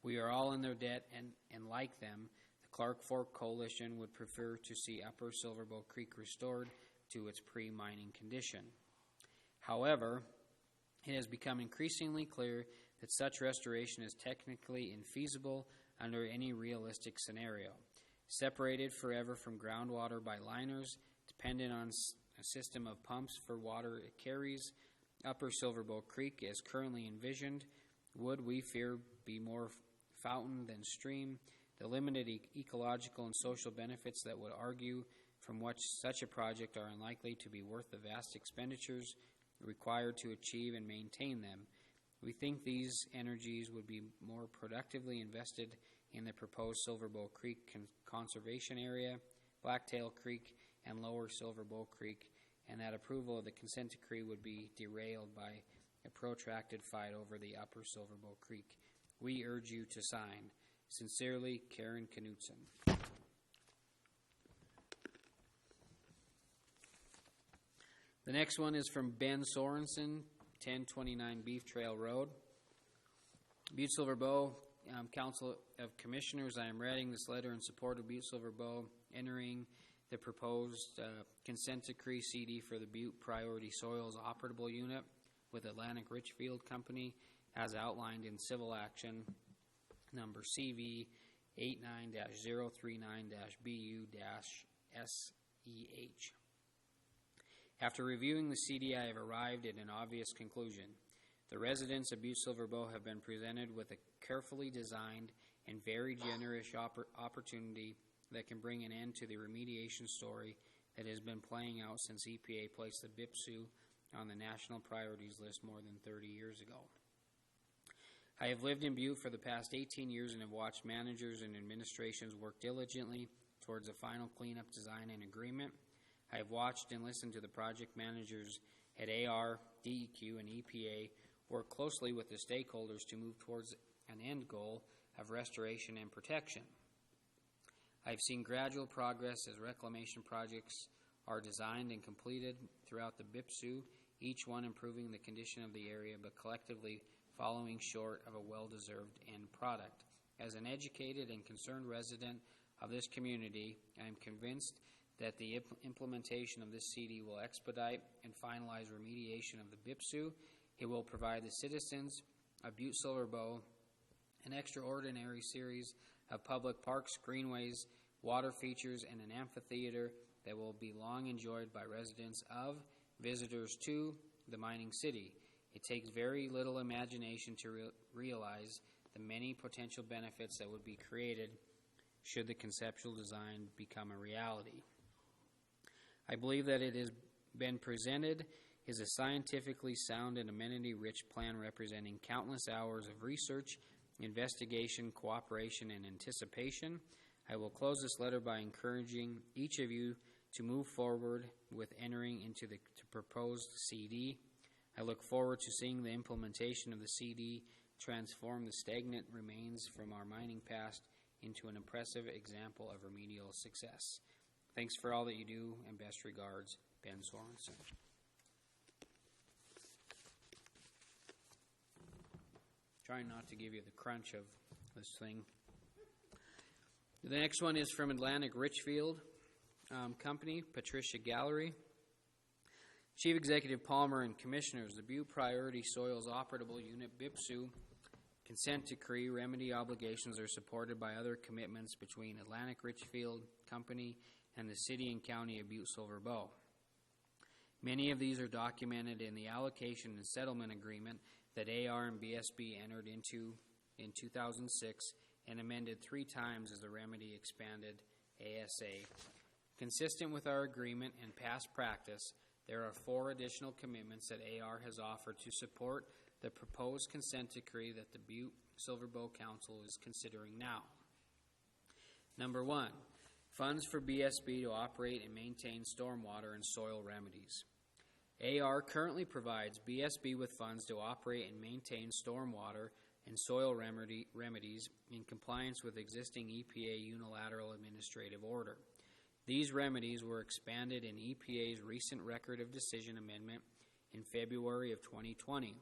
We are all in their debt, and like them, the Clark Fork Coalition would prefer to see Upper Silver Bow Creek restored to its pre-mining condition. However, it has become increasingly clear that such restoration is technically infeasible under any realistic scenario. Separated forever from groundwater by liners, dependent on a system of pumps for water it carries, Upper Silver Bow Creek, as currently envisioned, would, we fear, be more fountain than stream. The limited ecological and social benefits that would argue from which such a project are unlikely to be worth the vast expenditures required to achieve and maintain them. We think these energies would be more productively invested in the proposed Silver Bow Creek conservation area, Blacktail Creek, and Lower Silver Bow Creek, and that approval of the consent decree would be derailed by a protracted fight over the Upper Silver Bow Creek. We urge you to sign. Sincerely, Karen Knutson. The next one is from Ben Sorensen, 1029 Beef Trail Road. Butte-Silver Bow, Council of Commissioners, I am writing this letter in support of Butte-Silver Bow entering the proposed consent decree CD for the Butte Priority Soils Operable Unit with Atlantic Richfield Company as outlined in civil action number CV 89-039-BU-SEH. After reviewing the CD, I have arrived at an obvious conclusion. The residents of Butte-Silver Bow have been presented with a carefully designed and very generous opportunity that can bring an end to the remediation story that has been playing out since EPA placed the BIPSU on the national priorities list more than 30 years ago. I have lived in Butte for the past 18 years and have watched managers and administrations work diligently towards a final cleanup design and agreement. I have watched and listened to the project managers at AR, DEQ, and EPA work closely with the stakeholders to move towards an end goal of restoration and protection. I've seen gradual progress as reclamation projects are designed and completed throughout the BIPSU, each one improving the condition of the area, but collectively falling short of a well-deserved end product. As an educated and concerned resident of this community, I am convinced that the implementation of this CD will expedite and finalize remediation of the BIPSU It will provide the citizens of Butte-Silver Bow an extraordinary series of public parks, greenways, water features, and an amphitheater that will be long enjoyed by residents of, visitors to, the mining city. It takes very little imagination to realize the many potential benefits that would be created should the conceptual design become a reality. I believe that it has been presented is a scientifically sound and amenity-rich plan representing countless hours of research, investigation, cooperation, and anticipation. I will close this letter by encouraging each of you to move forward with entering into the proposed CD. I look forward to seeing the implementation of the CD transform the stagnant remains from our mining past into an impressive example of remedial success. Thanks for all that you do, and best regards, Ben Sorensen. Trying not to give you the crunch of this thing. The next one is from Atlantic Richfield Company, Patricia Gallery. Chief Executive Palmer and Commissioners, the Butte Priority Soils Operable Unit, BIPSU, consent decree remedy obligations are supported by other commitments between Atlantic Richfield Company and the City and County of Butte-Silver Bow. Many of these are documented in the allocation and settlement agreement that AR and BSB entered into in 2006 and amended 3 times as the remedy expanded ASA. Consistent with our agreement and past practice, there are 4 additional commitments that AR has offered to support the proposed consent decree that the Butte-Silver Bow Council is considering now. Number 1, funds for BSB to operate and maintain stormwater and soil remedies. AR currently provides BSB with funds to operate and maintain stormwater and soil remedies in compliance with existing EPA unilateral administrative order. These remedies were expanded in EPA's recent Record of Decision amendment in February of 2020.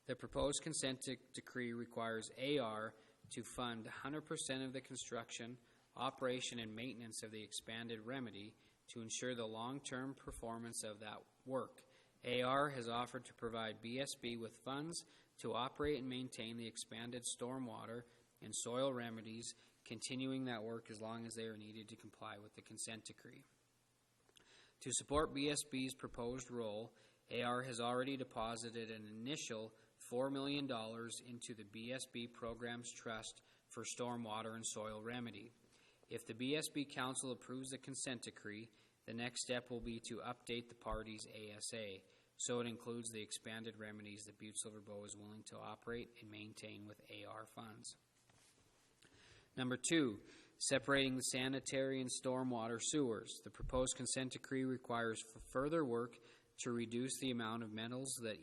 The proposed consent decree requires AR to fund 100% of the construction, operation, and maintenance of the expanded remedy to ensure the long-term performance of that work. AR has offered to provide BSB with funds to operate and maintain the expanded stormwater and soil remedies, continuing that work as long as they are needed to comply with the consent decree. To support BSB's proposed role, AR has already deposited an initial $4 million into the BSB Programs Trust for Stormwater and Soil Remedy. If the BSB Council approves the consent decree, the next step will be to update the party's ASA, so it includes the expanded remedies that Butte-Silver Bow is willing to operate and maintain with AR funds. Number 2, separating the sanitary and stormwater sewers. The proposed consent decree requires further work to reduce the amount of metals that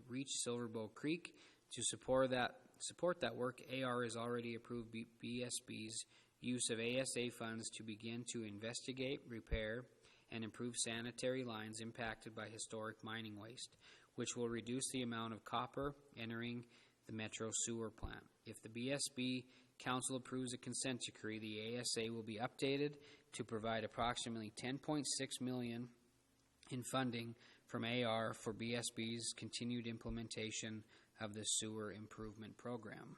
reach Silver Bow Creek. To support that work, AR has already approved BSB's use of ASA funds to begin to investigate, repair, and improve sanitary lines impacted by historic mining waste, which will reduce the amount of copper entering the Metro Sewer Plant. If the BSB Council approves a consent decree, the ASA will be updated to provide approximately $10.6 million in funding from AR for BSB's continued implementation of the sewer improvement program.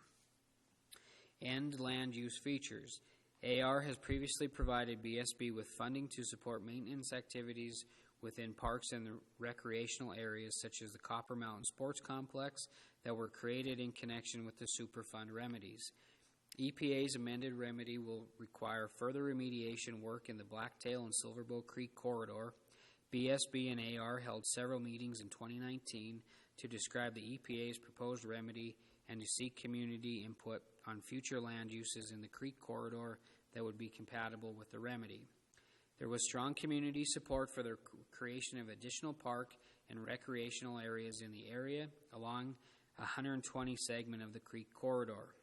End land use features. AR has previously provided BSB with funding to support maintenance activities within parks and the recreational areas such as the Copper Mountain Sports Complex that were created in connection with the Superfund remedies. EPA's amended remedy will require further remediation work in the Blacktail and Silver Bow Creek corridor. BSB and AR held several meetings in 2019 to describe the EPA's proposed remedy and to seek community input on future land uses in the creek corridor that would be compatible with the remedy. There was strong community support for the creation of additional park and recreational areas in the area along a 120 segment of the creek corridor.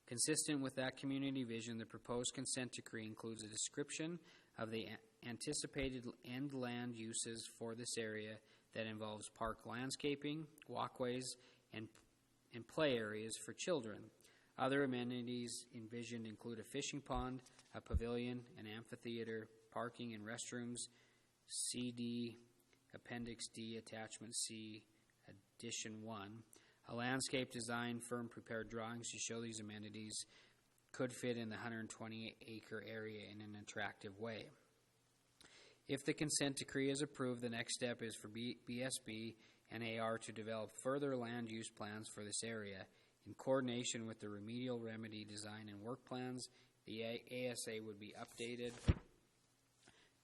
Consistent with that community vision, the proposed consent decree includes a description of the anticipated end land uses for this area that involves park landscaping, walkways, and play areas for children. Other amenities envisioned include a fishing pond, a pavilion, an amphitheater, parking and restrooms, CD, Appendix D, Attachment C, Addition 1. A landscape design firm prepared drawings to show these amenities could fit in the 120-acre area in an attractive way. If the consent decree is approved, the next step is for BSB and AR to develop further land use plans for this area. In coordination with the remedial remedy design and work plans, the ASA would be updated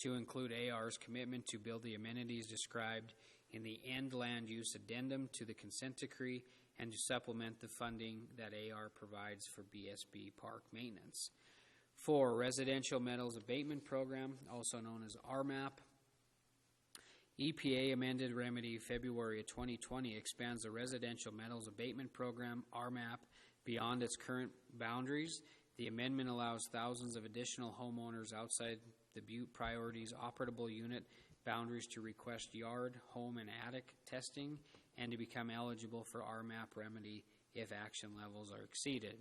to include AR's commitment to build the amenities described in the end land use addendum to the consent decree and to supplement the funding that AR provides for BSB park maintenance. 4. Residential Metals Abatement Program, also known as RMAP. EPA amended remedy February of 2020 expands the Residential Metals Abatement Program, RMAP, beyond its current boundaries. The amendment allows thousands of additional homeowners outside the Butte Priorities operable unit boundaries to request yard, home, and attic testing and to become eligible for RMAP remedy if action levels are exceeded.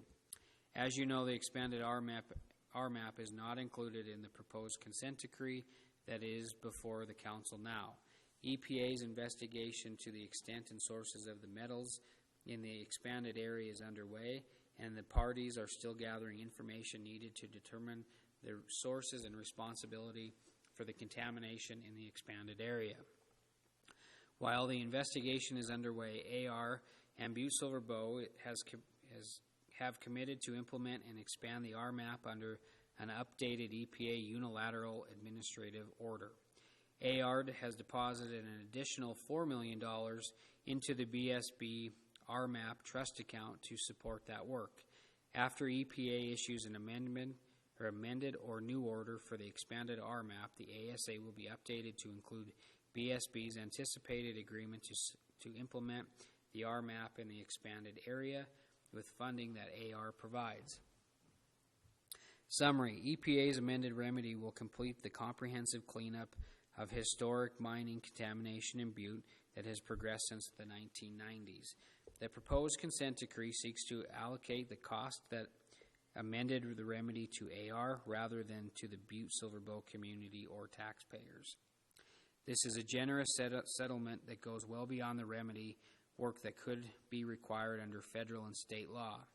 As you know, the expanded RMAP is not included in the proposed consent decree that is before the Council now. EPA's investigation to the extent and sources of the metals in the expanded area is underway, and the parties are still gathering information needed to determine the sources and responsibility for the contamination in the expanded area. While the investigation is underway, AR and Butte-Silver Bow have committed to implement and expand the RMAP under an updated EPA unilateral administrative order. AR has deposited an additional $4 million into the BSB RMAP trust account to support that work. After EPA issues an amended or new order for the expanded RMAP, the ASA will be updated to include BSB's anticipated agreement to implement the RMAP in the expanded area with funding that AR provides. Summary: EPA's amended remedy will complete the comprehensive cleanup of historic mining contamination in Butte that has progressed since the 1990s. The proposed consent decree seeks to allocate the cost that amended the remedy to AR rather than to the Butte-Silver Bow community or taxpayers. This is a generous settlement that goes well beyond the remedy work that could be required under federal and state law.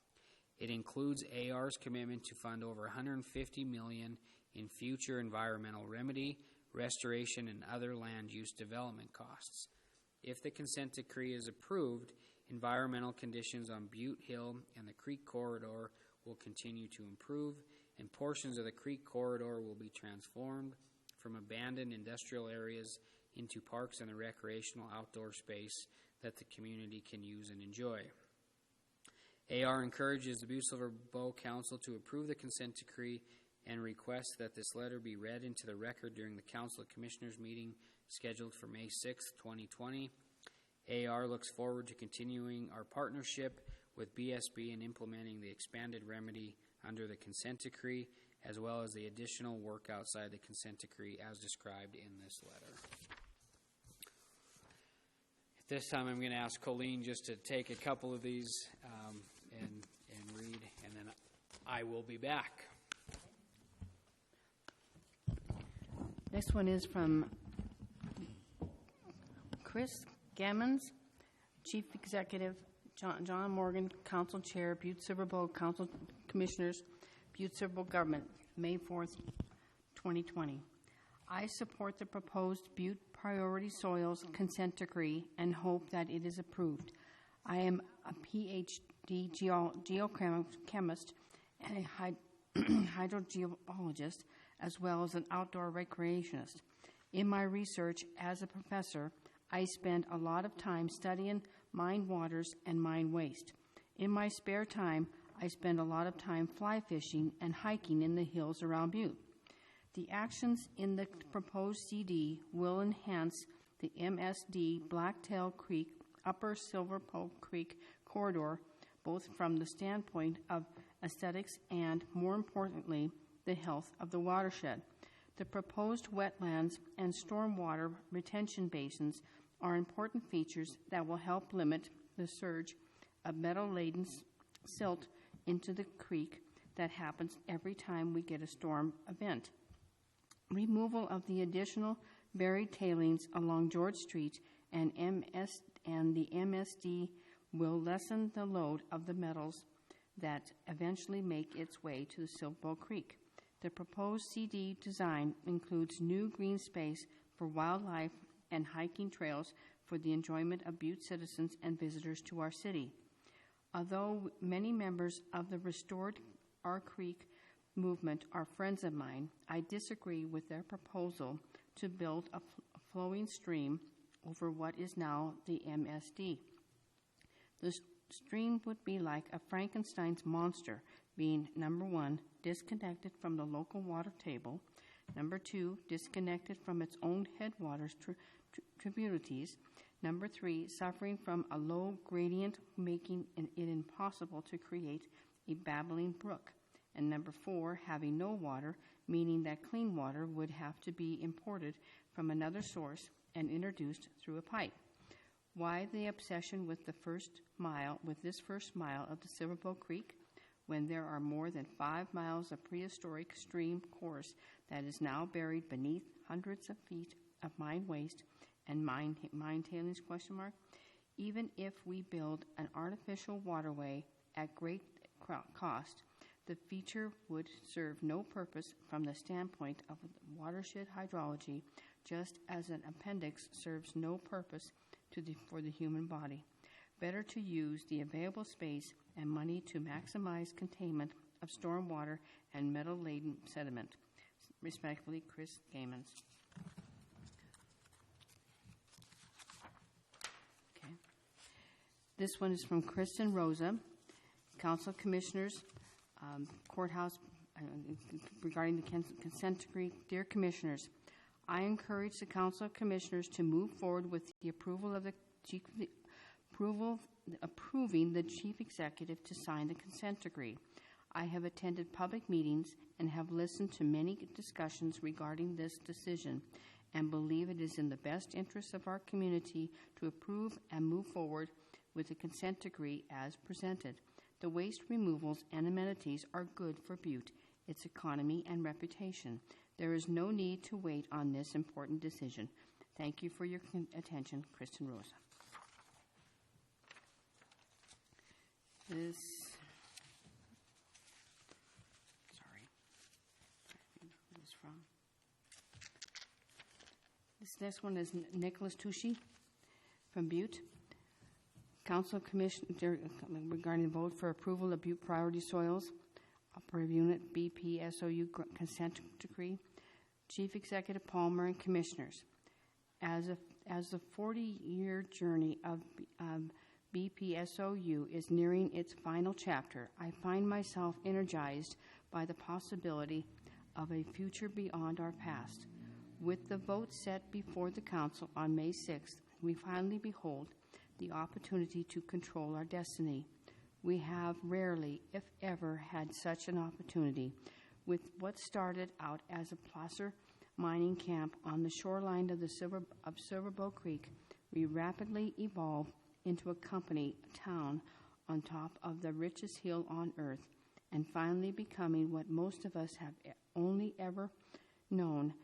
It includes AR's commitment to fund over $150 million in future environmental remedy, restoration, and other land use development costs. If the consent decree is approved, environmental conditions on Butte Hill and the Creek Corridor will continue to improve, and portions of the Creek Corridor will be transformed from abandoned industrial areas into parks and a recreational outdoor space that the community can use and enjoy. AR encourages the Butte-Silver Bow Council to approve the consent decree and requests that this letter be read into the record during the Council of Commissioners meeting scheduled for May 6, 2020. AR looks forward to continuing our partnership with BSB in implementing the expanded remedy under the consent decree, as well as the additional work outside the consent decree as described in this letter. At this time, I'm going to ask Colleen just to take a couple of these and read, and then I will be back. Next one is from Chris Gammons, Chief Executive, John Morgan, Council Chair, Butte-Silver Bow Council Commissioners, Butte-Silver Bow Government, May 4th, 2020. I support the proposed Butte Priority Soils consent decree and hope that it is approved. I am a PhD geochemist and a hydrogeologist, as well as an outdoor recreationist. In my research as a professor, I spend a lot of time studying mine waters and mine waste. In my spare time, I spend a lot of time fly fishing and hiking in the hills around Butte. The actions in the proposed CD will enhance the MSD Blacktail Creek, Upper Silver Bow Creek corridor, both from the standpoint of aesthetics and, more importantly, the health of the watershed. The proposed wetlands and stormwater retention basins are important features that will help limit the surge of metal-laden silt into the creek that happens every time we get a storm event. Removal of the additional buried tailings along George Street and the MSD will lessen the load of the metals that eventually make its way to the Silver Bow Creek. The proposed CD design includes new green space for wildlife and hiking trails for the enjoyment of Butte citizens and visitors to our city. Although many members of the Restored Our Creek movement are friends of mine, I disagree with their proposal to build a flowing stream over what is now the MSD. The stream would be like a Frankenstein's monster, being, number one, disconnected from the local water table, number two, disconnected from its own headwaters tributaries, number three, suffering from a low gradient, making it impossible to create a babbling brook, and number four, having no water, meaning that clean water would have to be imported from another source and introduced through a pipe. Why the obsession with this first mile of the Silver Bow Creek, when there are more than 5 miles of prehistoric stream course that is now buried beneath hundreds of feet of mine waste and mine tailings, ? Even if we build an artificial waterway at great cost, the feature would serve no purpose from the standpoint of watershed hydrology, just as an appendix serves no purpose for the human body. Better to use the available space and money to maximize containment of stormwater and metal-laden sediment. Respectfully, Chris Gamons. Okay. This one is from Kristen Rosa, Council of Commissioners, Courthouse, regarding the consent decree. Dear Commissioners, I encourage the Council of Commissioners to move forward with the approval of the approving the Chief Executive to sign the consent decree. I have attended public meetings and have listened to many discussions regarding this decision and believe it is in the best interest of our community to approve and move forward with the consent decree as presented. The waste removals and amenities are good for Butte, its economy and reputation. There is no need to wait on this important decision. Thank you for your attention, Kristen Rosa. This next one is Nicholas Tushy from Butte. Council Commission regarding the vote for approval of Butte Priority Soils Operative Unit BPSOU consent decree. Chief Executive Palmer and Commissioners, as the 40-year journey of BPSOU is nearing its final chapter, I find myself energized by the possibility of a future beyond our past. With the vote set before the Council on May 6th, we finally behold the opportunity to control our destiny. We have rarely, if ever, had such an opportunity. With what started out as a placer mining camp on the shoreline of the Silver Bow Creek, we rapidly evolved into a town on top of the richest hill on earth, and finally becoming what most of us have only ever known,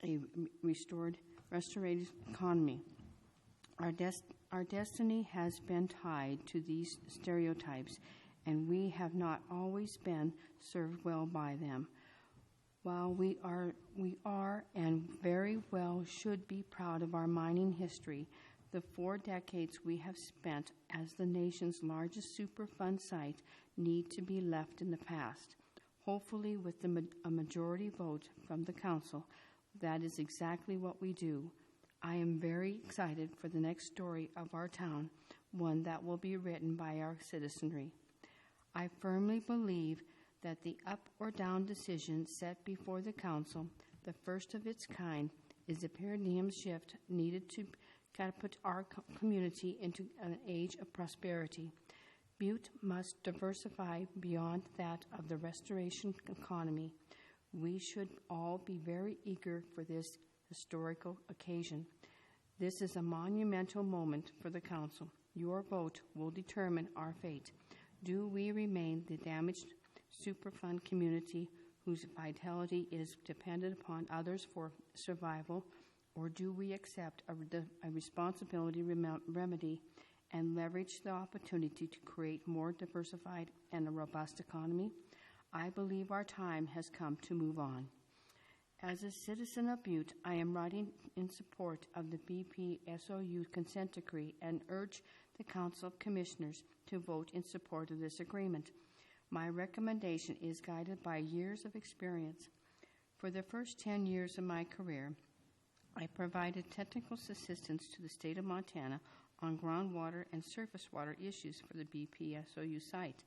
a restorated economy. Our destiny has been tied to these stereotypes, and we have not always been served well by them. While we are and very well should be proud of our mining history, the 4 decades we have spent as the nation's largest Superfund site need to be left in the past. Hopefully, with a majority vote from the Council, that is exactly what we do. I am very excited for the next story of our town, one that will be written by our citizenry. I firmly believe that the up or down decision set before the Council, the first of its kind, is a paradigm shift needed to catapult our community into an age of prosperity. Butte must diversify beyond that of the restoration economy. We should all be very eager for this historical occasion. This is a monumental moment for the Council. Your vote will determine our fate. Do we remain the damaged Superfund community whose vitality is dependent upon others for survival, or do we accept a responsibility remedy and leverage the opportunity to create more diversified and a robust economy? I believe our time has come to move on. As a citizen of Butte, I am writing in support of the BP-SOU consent decree and urge the Council of Commissioners to vote in support of this agreement. My recommendation is guided by years of experience. For the first 10 years of my career, I provided technical assistance to the state of Montana on groundwater and surface water issues for the BP-SOU site.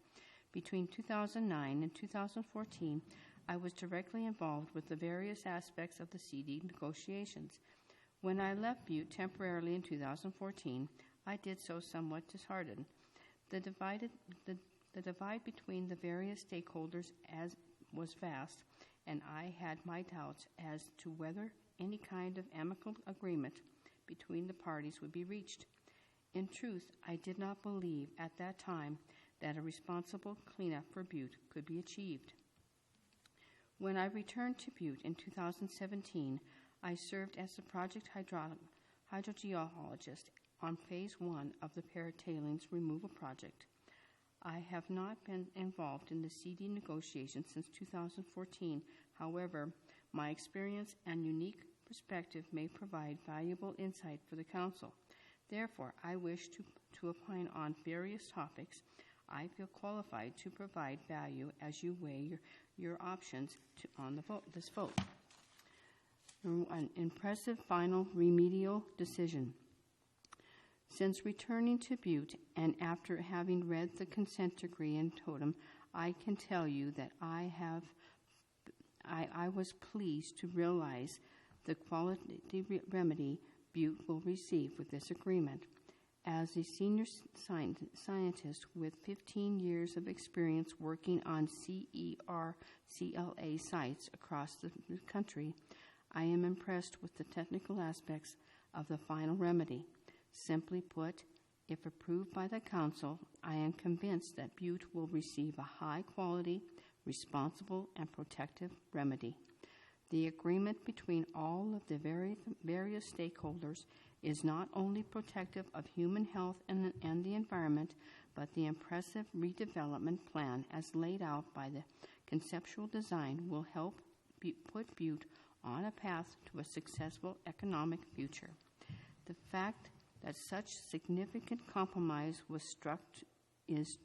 Between 2009 and 2014, I was directly involved with the various aspects of the CD negotiations. When I left Butte temporarily in 2014, I did so somewhat disheartened. The divide between the various stakeholders was vast, and I had my doubts as to whether any kind of amicable agreement between the parties would be reached. In truth, I did not believe at that time that a responsible cleanup for Butte could be achieved. When I returned to Butte in 2017, I served as the project hydrogeologist on Phase 1 of the Paratailings Removal Project. I have not been involved in the CD negotiations since 2014. However, my experience and unique perspective may provide valuable insight for the Council. Therefore, I wish to opine on various topics. I feel qualified to provide value as you weigh your options on this vote. An impressive final remedial decision. Since returning to Butte and after having read the consent decree in totem, I can tell you that I was pleased to realize the quality remedy Butte will receive with this agreement. As a senior scientist with 15 years of experience working on CER-CLA sites across the country, I am impressed with the technical aspects of the final remedy. Simply put, if approved by the Council, I am convinced that Butte will receive a high-quality, responsible, and protective remedy. The agreement between all of the various stakeholders is not only protective of human health and the environment, but the impressive redevelopment plan as laid out by the conceptual design will help put Butte on a path to a successful economic future. The fact that such significant compromise was struck is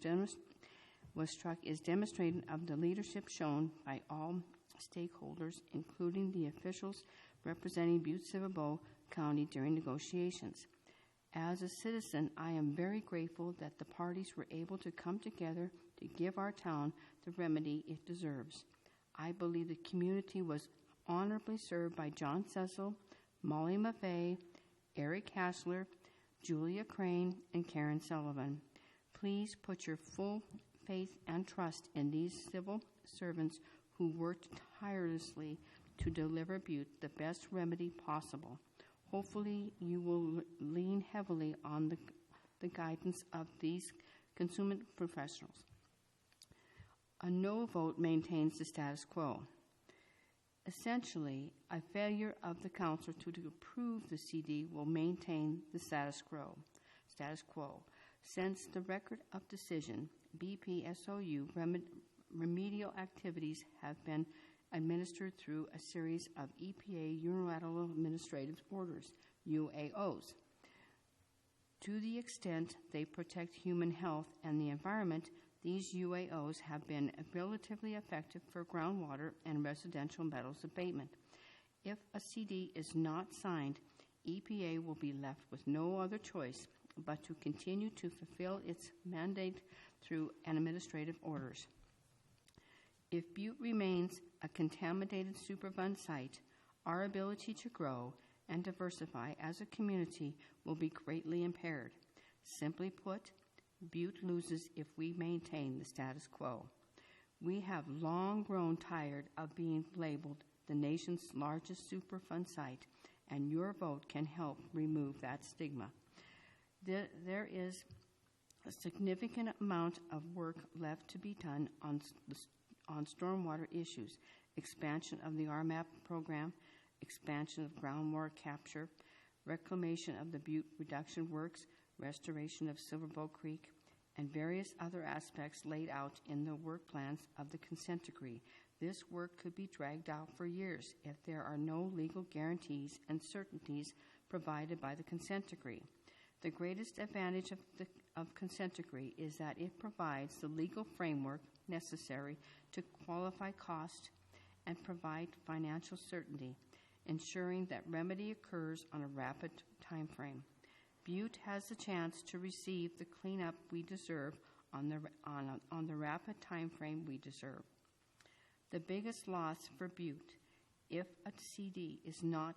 demonstrated of the leadership shown by all stakeholders, including the officials representing Butte-Silver County during negotiations. As a citizen, I am very grateful that the parties were able to come together to give our town the remedy it deserves. I believe the community was honorably served by John Cecil, Molly Maffei, Eric Hassler, Julia Crane, and Karen Sullivan. Please put your full faith and trust in these civil servants who worked tirelessly to deliver Butte the best remedy possible. Hopefully, you will lean heavily on the guidance of these consummate professionals. A no vote maintains the status quo. Essentially, a failure of the Council to approve the CD will maintain the status quo. Since the record of decision, BP-SOU remedial activities have been administered through a series of EPA Unilateral Administrative Orders, UAOs. To the extent they protect human health and the environment, these UAOs have been relatively effective for groundwater and residential metals abatement. If a CD is not signed, EPA will be left with no other choice but to continue to fulfill its mandate through administrative orders. If Butte remains a contaminated Superfund site, our ability to grow and diversify as a community will be greatly impaired. Simply put, Butte loses if we maintain the status quo. We have long grown tired of being labeled the nation's largest Superfund site, and your vote can help remove that stigma. There is a significant amount of work left to be done on stormwater issues, expansion of the RMAP program, expansion of groundwater capture, reclamation of the Butte reduction works, restoration of Silverbow Creek, and various other aspects laid out in the work plans of the consent decree. This work could be dragged out for years if there are no legal guarantees and certainties provided by the consent decree. The greatest advantage of consent decree is that it provides the legal framework necessary to qualify cost and provide financial certainty, ensuring that remedy occurs on a rapid time frame. Butte has the chance to receive the cleanup we deserve on the rapid time frame we deserve. The biggest loss for Butte, if a CD is not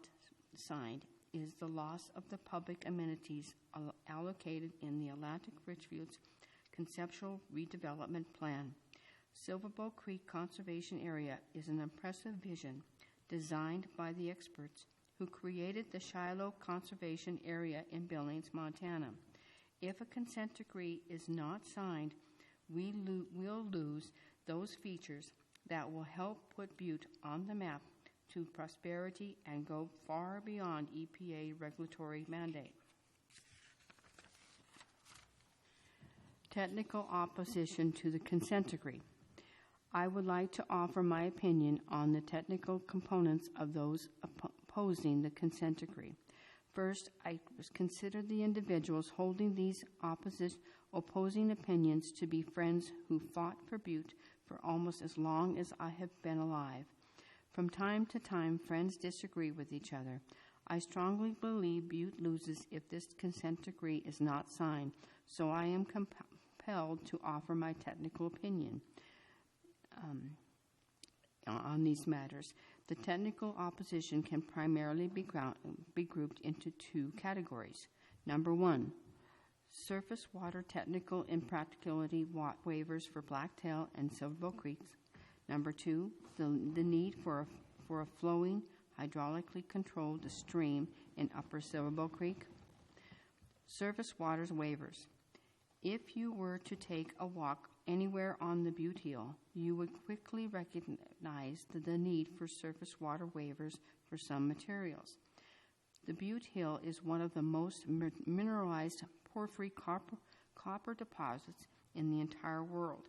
signed, is the loss of the public amenities allocated in the Atlantic Richfields Conceptual Redevelopment Plan. Silverbow Creek Conservation Area is an impressive vision designed by the experts who created the Shiloh Conservation Area in Billings, Montana. If a consent decree is not signed, we'll lose those features that will help put Butte on the map to prosperity and go far beyond EPA regulatory mandate. Technical opposition to the consent decree. I would like to offer my opinion on the technical components of those opposing the consent decree. First, I consider the individuals holding these opposing opinions to be friends who fought for Butte for almost as long as I have been alive. From time to time, friends disagree with each other. I strongly believe Butte loses if this consent decree is not signed, so I am compelled to offer my technical opinion on these matters. The technical opposition can primarily be grouped into two categories. Number one, surface water technical impracticality waivers for Blacktail and Silverbow Creeks. Number two, the need for a flowing, hydraulically controlled stream in Upper Silverbow Creek. Surface waters waivers. If you were to take a walk anywhere on the Butte Hill, you would quickly recognize the need for surface water waivers for some materials. The Butte Hill is one of the most mineralized porphyry copper deposits in the entire world.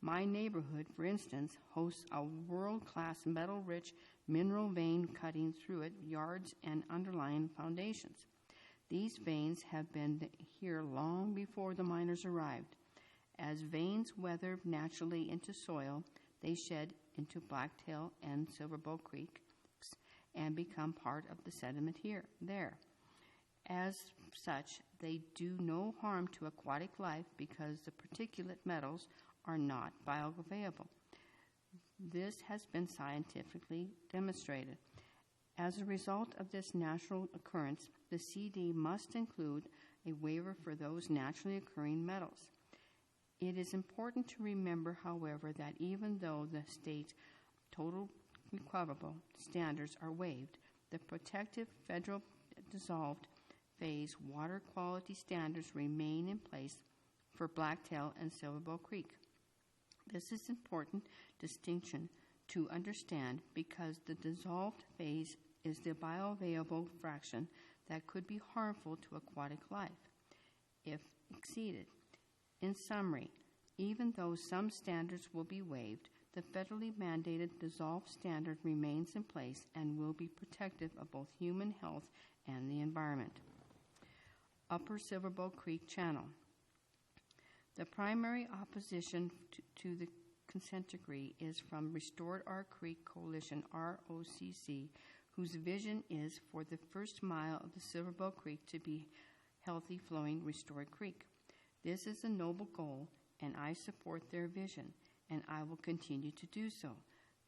My neighborhood, for instance, hosts a world-class metal-rich mineral vein cutting through it yards and underlying foundations. These veins have been here long before the miners arrived. As veins weather naturally into soil, they shed into Blacktail and Silverbow Creeks and become part of the sediment there. As such, they do no harm to aquatic life because the particulate metals are not bioavailable. This has been scientifically demonstrated. As a result of this natural occurrence, the CD must include a waiver for those naturally occurring metals. It is important to remember, however, that even though the state's total recoverable standards are waived, the protective federal dissolved phase water quality standards remain in place for Blacktail and Silverbow Creek. This is an important distinction to understand because the dissolved phase is the bioavailable fraction that could be harmful to aquatic life if exceeded. In summary, even though some standards will be waived, the federally mandated dissolved standard remains in place and will be protective of both human health and the environment. Upper Silverbow Creek Channel. The primary opposition to the consent decree is from Restored Our Creek Coalition, ROCC, whose vision is for the first mile of the Silverbow Creek to be healthy flowing restored creek. This is a noble goal, and I support their vision, and I will continue to do so.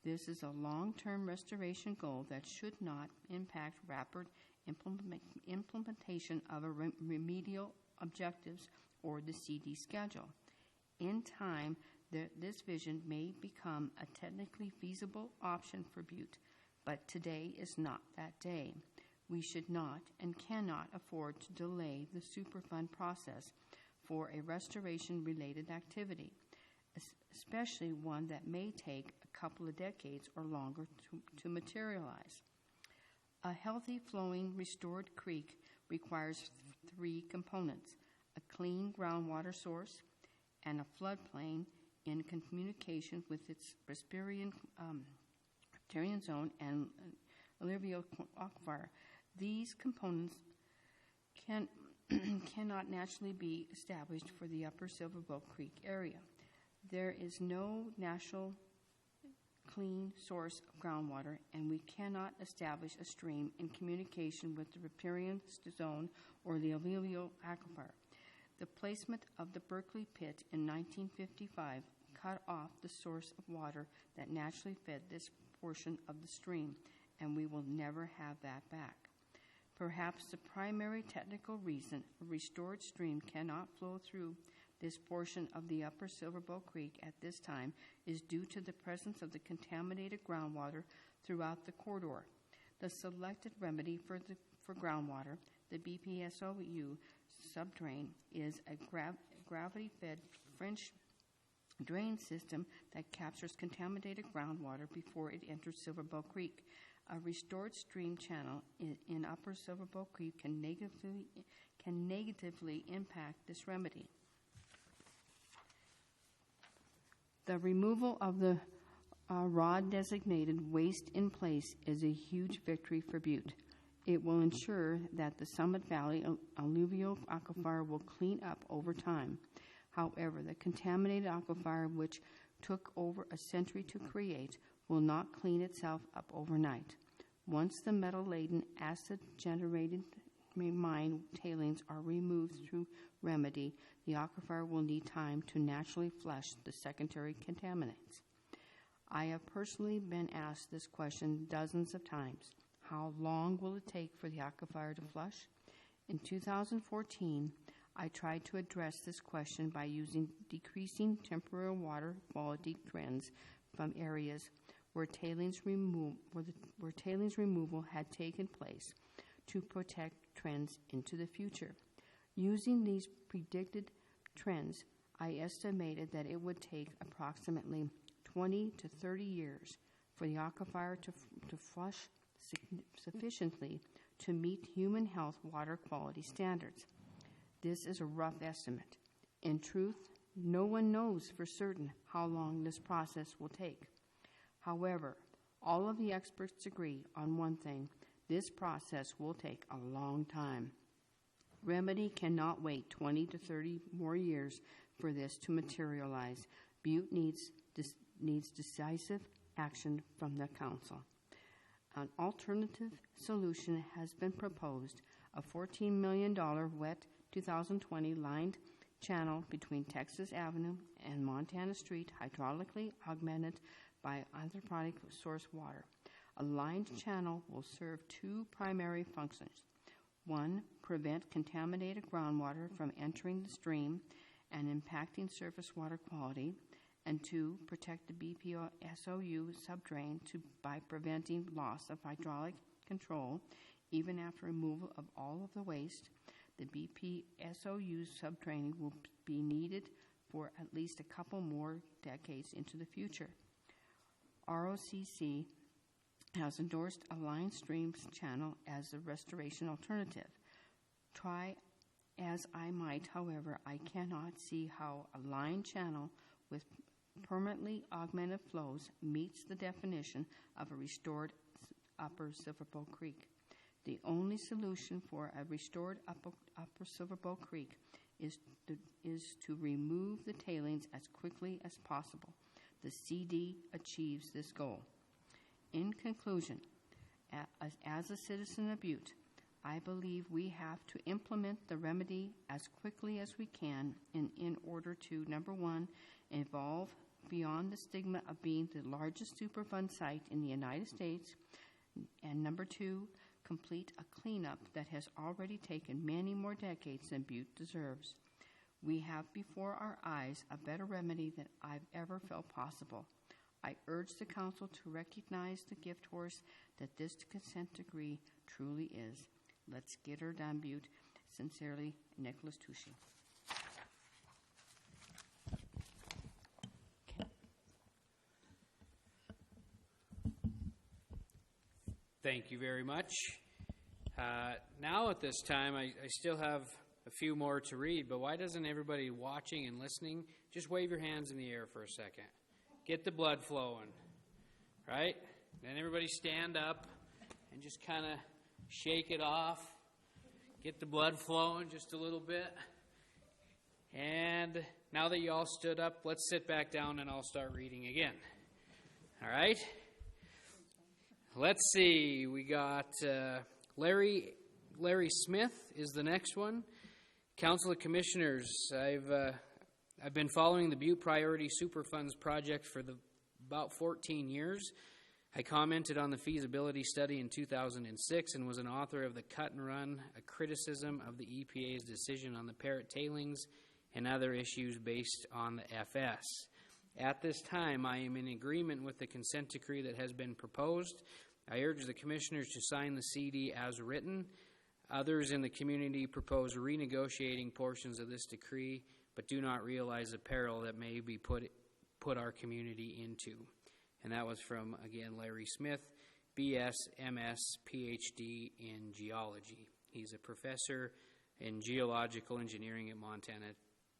This is a long-term restoration goal that should not impact rapid implementation of remedial objectives or the CD schedule. In time, this vision may become a technically feasible option for Butte, but today is not that day. We should not and cannot afford to delay the Superfund process for a restoration-related activity, especially one that may take a couple of decades or longer to materialize. A healthy, flowing, restored creek requires three components: a clean groundwater source and a floodplain in communication with its riparian zone and alluvial aquifer. These components cannot naturally be established for the upper Silver Bow Creek area. There is no natural clean source of groundwater, and we cannot establish a stream in communication with the riparian zone or the alluvial aquifer. The placement of the Berkeley pit in 1955 cut off the source of water that naturally fed this portion of the stream, and we will never have that back. Perhaps the primary technical reason a restored stream cannot flow through this portion of the upper Silver Bow Creek at this time is due to the presence of the contaminated groundwater throughout the corridor. The selected remedy for groundwater, the BPSOU subdrain, is a gravity-fed French drain system that captures contaminated groundwater before it enters Silver Bow Creek. A restored stream channel in upper Silver Bow Creek can negatively impact this remedy. The removal of the ROD-designated waste in place is a huge victory for Butte. It will ensure that the Summit Valley alluvial aquifer will clean up over time. However, the contaminated aquifer, which took over a century to create, will not clean itself up overnight. Once the metal-laden, acid-generated mine tailings are removed through remedy, the aquifer will need time to naturally flush the secondary contaminants. I have personally been asked this question dozens of times. How long will it take for the aquifer to flush? In 2014, I tried to address this question by using decreasing temporary water quality trends from areas where tailings removal had taken place to protect trends into the future. Using these predicted trends, I estimated that it would take approximately 20 to 30 years for the aquifer to flush sufficiently to meet human health water quality standards. This is a rough estimate. In truth, no one knows for certain how long this process will take. However, all of the experts agree on one thing: this process will take a long time. Remedy cannot wait 20 to 30 more years for this to materialize. Butte needs decisive action from the Council. An alternative solution has been proposed: a $14 million wet 2020 lined channel between Texas Avenue and Montana Street, hydraulically augmented by anthropotic source water. A lined channel will serve two primary functions. One, prevent contaminated groundwater from entering the stream and impacting surface water quality. And two, protect the BPSOU subdrain by preventing loss of hydraulic control even after removal of all of the waste. The BPSOU subdrain will be needed for at least a couple more decades into the future. ROCC has endorsed a line stream channel as a restoration alternative. Try as I might, however, I cannot see how a line channel with permanently augmented flows meets the definition of a restored upper Silver Bow Creek. The only solution for a restored upper Silver Bow Creek is to remove the tailings as quickly as possible. The CD achieves this goal. In conclusion, as a citizen of Butte, I believe we have to implement the remedy as quickly as we can in order to, number one, evolve beyond the stigma of being the largest Superfund site in the United States, and number two, complete a cleanup that has already taken many more decades than Butte deserves. We have before our eyes a better remedy than I've ever felt possible. I urge the Council to recognize the gift horse that this consent decree truly is. Let's get her done, Butte. Sincerely, Nicholas Tushy. Thank you very much. Now at this time, I still have a few more to read, but why doesn't everybody watching and listening just wave your hands in the air for a second? Get the blood flowing, right? Then everybody stand up and just kind of shake it off. Get the blood flowing just a little bit. And now that you all stood up, let's sit back down and I'll start reading again. All right? Let's see. We got Larry Smith is the next one. Council of Commissioners, I've been following the Butte Priority Superfunds project for about 14 years. I commented on the feasibility study in 2006 and was an author of the Cut and Run, a criticism of the EPA's decision on the Parrot tailings and other issues based on the FS. At this time, I am in agreement with the consent decree that has been proposed. I urge the Commissioners to sign the CD as written. Others in the community propose renegotiating portions of this decree, but do not realize the peril that may be put our community into. And that was from, again, Larry Smith, BS, MS, PhD in geology. He's a professor in geological engineering at Montana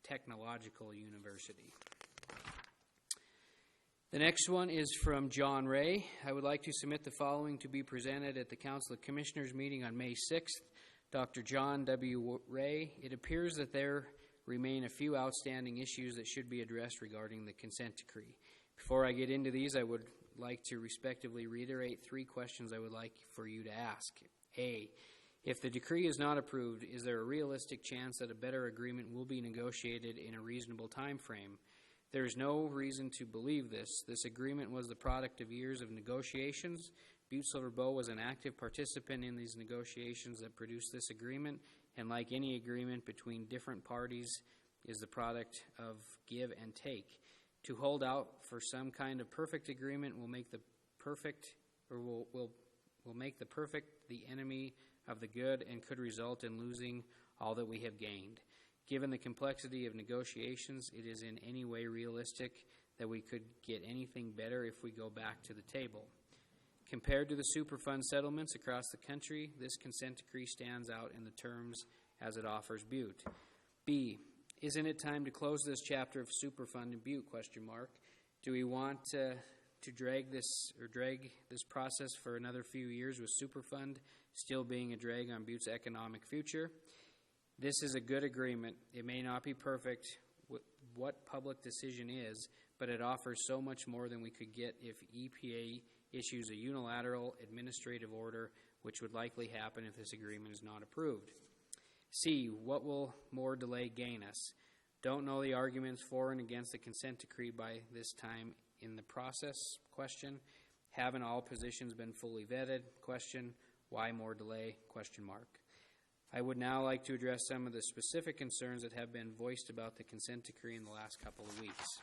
Technological University. The next one is from John Ray. I would like to submit the following to be presented at the Council of Commissioners meeting on May 6th. Dr. John W. Ray, it appears that there remain a few outstanding issues that should be addressed regarding the consent decree. Before I get into these, I would like to respectively reiterate 3 questions I would like for you to ask. A, if the decree is not approved, is there a realistic chance that a better agreement will be negotiated in a reasonable time frame? There is no reason to believe this. This agreement was the product of years of negotiations. Butte-Silver Bow was an active participant in these negotiations that produced this agreement, and like any agreement between different parties, is the product of give and take. To hold out for some kind of perfect agreement will make the perfect, or will make the perfect the enemy of the good and could result in losing all that we have gained. Given the complexity of negotiations, it is in any way realistic that we could get anything better if we go back to the table. Compared to the Superfund settlements across the country, this consent decree stands out in the terms as it offers Butte. B, isn't it time to close this chapter of Superfund in Butte? ? Do we want to drag this process for another few years with Superfund still being a drag on Butte's economic future? This is a good agreement. It may not be perfect what public decision is, but it offers so much more than we could get if EPA issues a unilateral administrative order, which would likely happen if this agreement is not approved. C, what will more delay gain us? Don't know the arguments for and against the consent decree by this time in the process? ? Haven't all positions been fully vetted? ? Why more delay? ? I would now like to address some of the specific concerns that have been voiced about the consent decree in the last couple of weeks.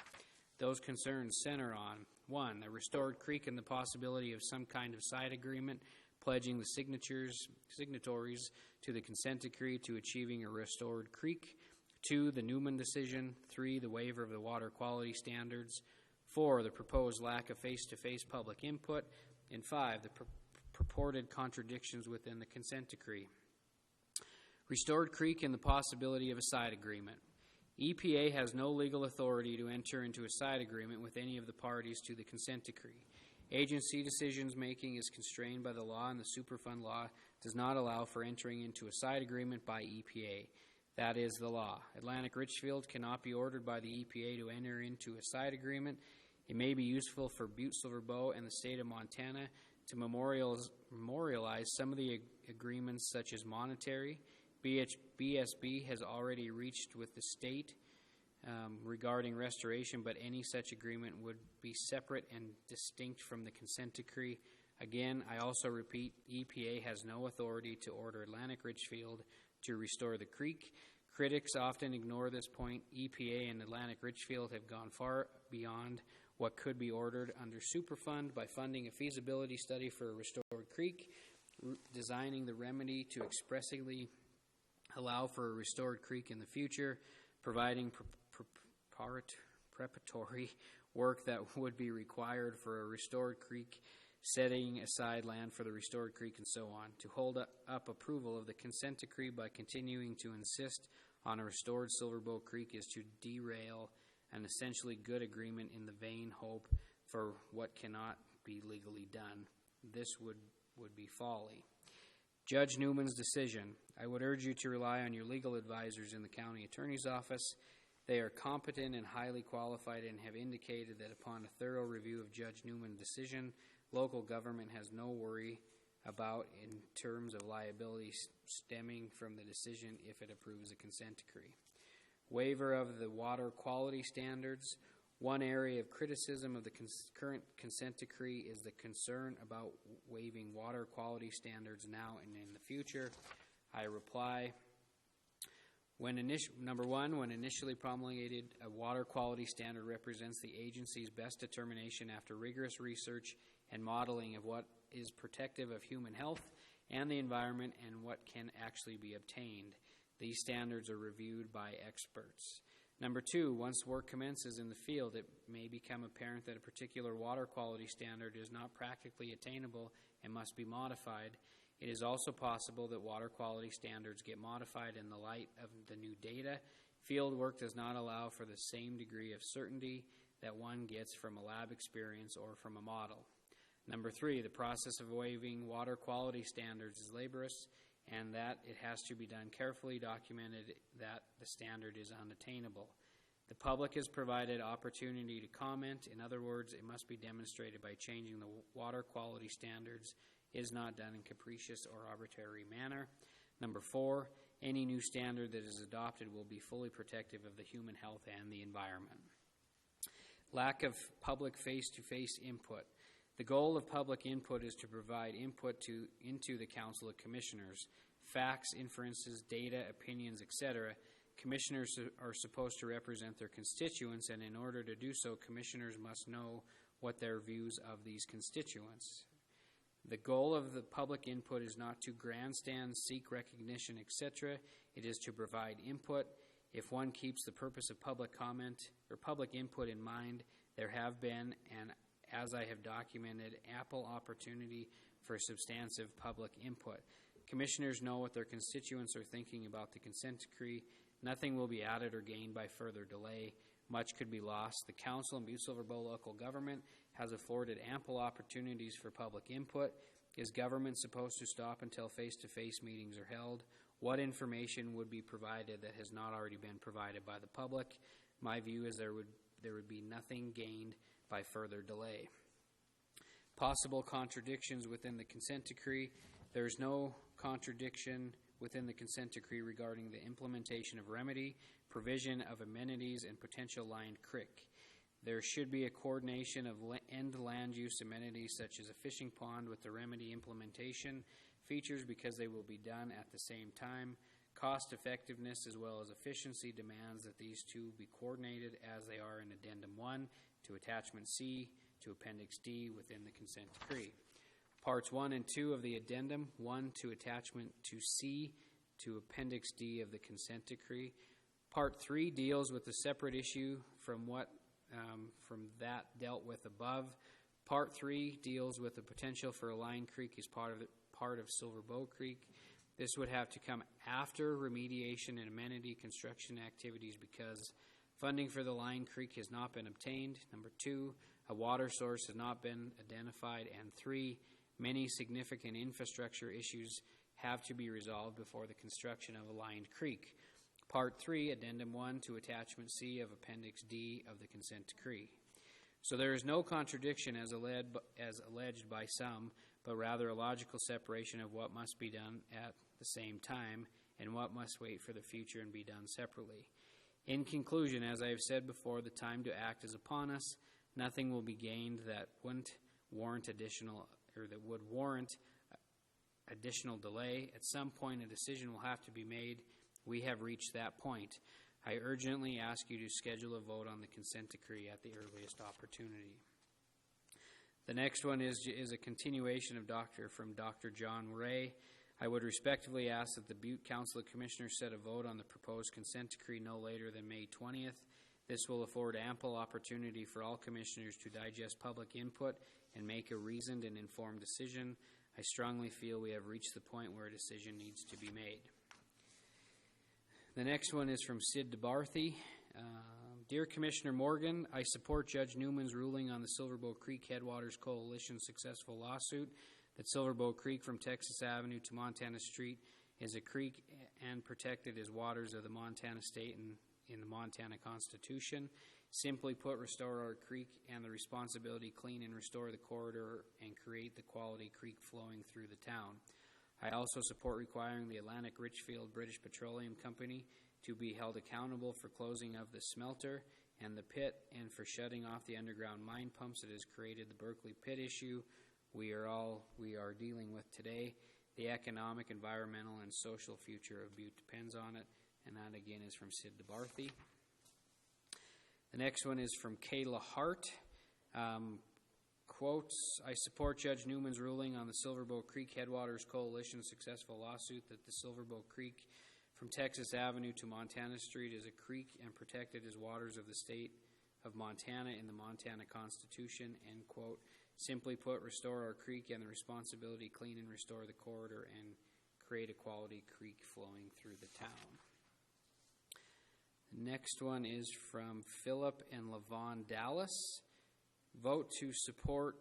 Those concerns center on 1, a restored creek and the possibility of some kind of side agreement pledging the signatories to the consent decree to achieving a restored creek. 2, the Newman decision. 3, the waiver of the water quality standards. 4, the proposed lack of face-to-face public input. And 5, the purported contradictions within the consent decree. Restored creek and the possibility of a side agreement. EPA has no legal authority to enter into a side agreement with any of the parties to the consent decree. Agency decisions making is constrained by the law, and the Superfund law does not allow for entering into a side agreement by EPA. That is the law. Atlantic Richfield cannot be ordered by the EPA to enter into a side agreement. It may be useful for Butte-Silver Bow and the state of Montana to memorialize some of the agreements, such as monetary. BSB has already reached with the state regarding restoration, but any such agreement would be separate and distinct from the consent decree. Again, I also repeat, EPA has no authority to order Atlantic Richfield to restore the creek. Critics often ignore this point. EPA and Atlantic Richfield have gone far beyond what could be ordered under Superfund by funding a feasibility study for a restored creek, designing the remedy to expressly allow for a restored creek in the future, providing preparatory work that would be required for a restored creek, setting aside land for the restored creek, and so on. To hold up approval of the consent decree by continuing to insist on a restored Silverbow Creek is to derail an essentially good agreement in the vain hope for what cannot be legally done. This would be folly. Judge Newman's decision. I would urge you to rely on your legal advisors in the county attorney's office. They are competent and highly qualified and have indicated that upon a thorough review of Judge Newman's decision, local government has no worry about in terms of liability stemming from the decision if it approves a consent decree. Waiver of the water quality standards. One area of criticism of the current consent decree is the concern about waiving water quality standards now and in the future. I reply, number one, when initially promulgated, a water quality standard represents the agency's best determination after rigorous research and modeling of what is protective of human health and the environment and what can actually be obtained. These standards are reviewed by experts. Number two, once work commences in the field, it may become apparent that a particular water quality standard is not practically attainable and must be modified. It is also possible that water quality standards get modified in the light of the new data. Field work does not allow for the same degree of certainty that one gets from a lab experience or from a model. Number three, the process of waiving water quality standards is laborious and that it has to be done carefully, documented that the standard is unattainable. The public is provided opportunity to comment. In other words, it must be demonstrated by changing the water quality standards is not done in capricious or arbitrary manner. Number four, any new standard that is adopted will be fully protective of the human health and the environment. Lack of public face-to-face input. The goal of public input is to provide input into the Council of Commissioners, facts, inferences, data, opinions, etc. Commissioners are supposed to represent their constituents, and in order to do so, commissioners must know what their views of these constituents. The goal of the public input is not to grandstand, seek recognition, etc. It is to provide input. If one keeps the purpose of public comment or public input in mind, there have been, and as I have documented, ample opportunity for substantive public input. Commissioners know what their constituents are thinking about the consent decree. Nothing will be added or gained by further delay. Much could be lost. The Council and Butte-Silver Bow local government has afforded ample opportunities for public input. Is government supposed to stop until face-to-face meetings are held? What information would be provided that has not already been provided by the public? My view is there would be nothing gained by further delay. Possible contradictions within the consent decree. There is no contradiction within the consent decree regarding the implementation of remedy, provision of amenities, and potential lined creek. There should be a coordination of end land use amenities such as a fishing pond with the remedy implementation features because they will be done at the same time. Cost effectiveness as well as efficiency demands that these two be coordinated as they are in Addendum 1 to Attachment C to Appendix D within the consent decree. Parts 1 and 2 of the Addendum 1 to Attachment to C to Appendix D of the consent decree. Part 3 deals with a separate issue from that dealt with above. Part 3 deals with the potential for a line creek as part of Silver Bow Creek. This would have to come after remediation and amenity construction activities because funding for the Line Creek has not been obtained. Number 2, a water source has not been identified. And 3, many significant infrastructure issues have to be resolved before the construction of a lined creek. Part 3, Addendum 1 to Attachment C of Appendix D of the consent decree. So there is no contradiction as alleged by some, but rather a logical separation of what must be done at the same time and what must wait for the future and be done separately. In conclusion, as I have said before, the time to act is upon us. Nothing will be gained that would warrant additional delay. At some point, a decision will have to be made. We have reached that point. I urgently ask you to schedule a vote on the consent decree at the earliest opportunity. The next one is a continuation of Dr. John Ray. I would respectfully ask that the Butte Council of Commissioners set a vote on the proposed consent decree no later than May 20th. This will afford ample opportunity for all commissioners to digest public input and make a reasoned and informed decision. I strongly feel we have reached the point where a decision needs to be made. The next one is from Sid DeBarthy. Dear Commissioner Morgan, I support Judge Newman's ruling on the Silverbow Creek Headwaters Coalition's successful lawsuit that Silverbow Creek from Texas Avenue to Montana Street is a creek and protected as waters of the Montana state and in the Montana Constitution. Simply put, restore our creek and the responsibility clean and restore the corridor and create the quality creek flowing through the town. I also support requiring the Atlantic Richfield British Petroleum Company to be held accountable for closing of the smelter and the pit and for shutting off the underground mine pumps that has created the Berkeley pit issue we are dealing with today. The economic, environmental, and social future of Butte depends on it. And that again is from Sid DeBarthy. The next one is from Kayla Hart. Quotes, I support Judge Newman's ruling on the Silverbow Creek Headwaters Coalition's successful lawsuit that the Silverbow Creek from Texas Avenue to Montana Street is a creek and protected as waters of the state of Montana in the Montana Constitution, end quote. Simply put, restore our creek and the responsibility clean and restore the corridor and create a quality creek flowing through the town. The next one is from Philip and Lavon Dallas. Vote to support,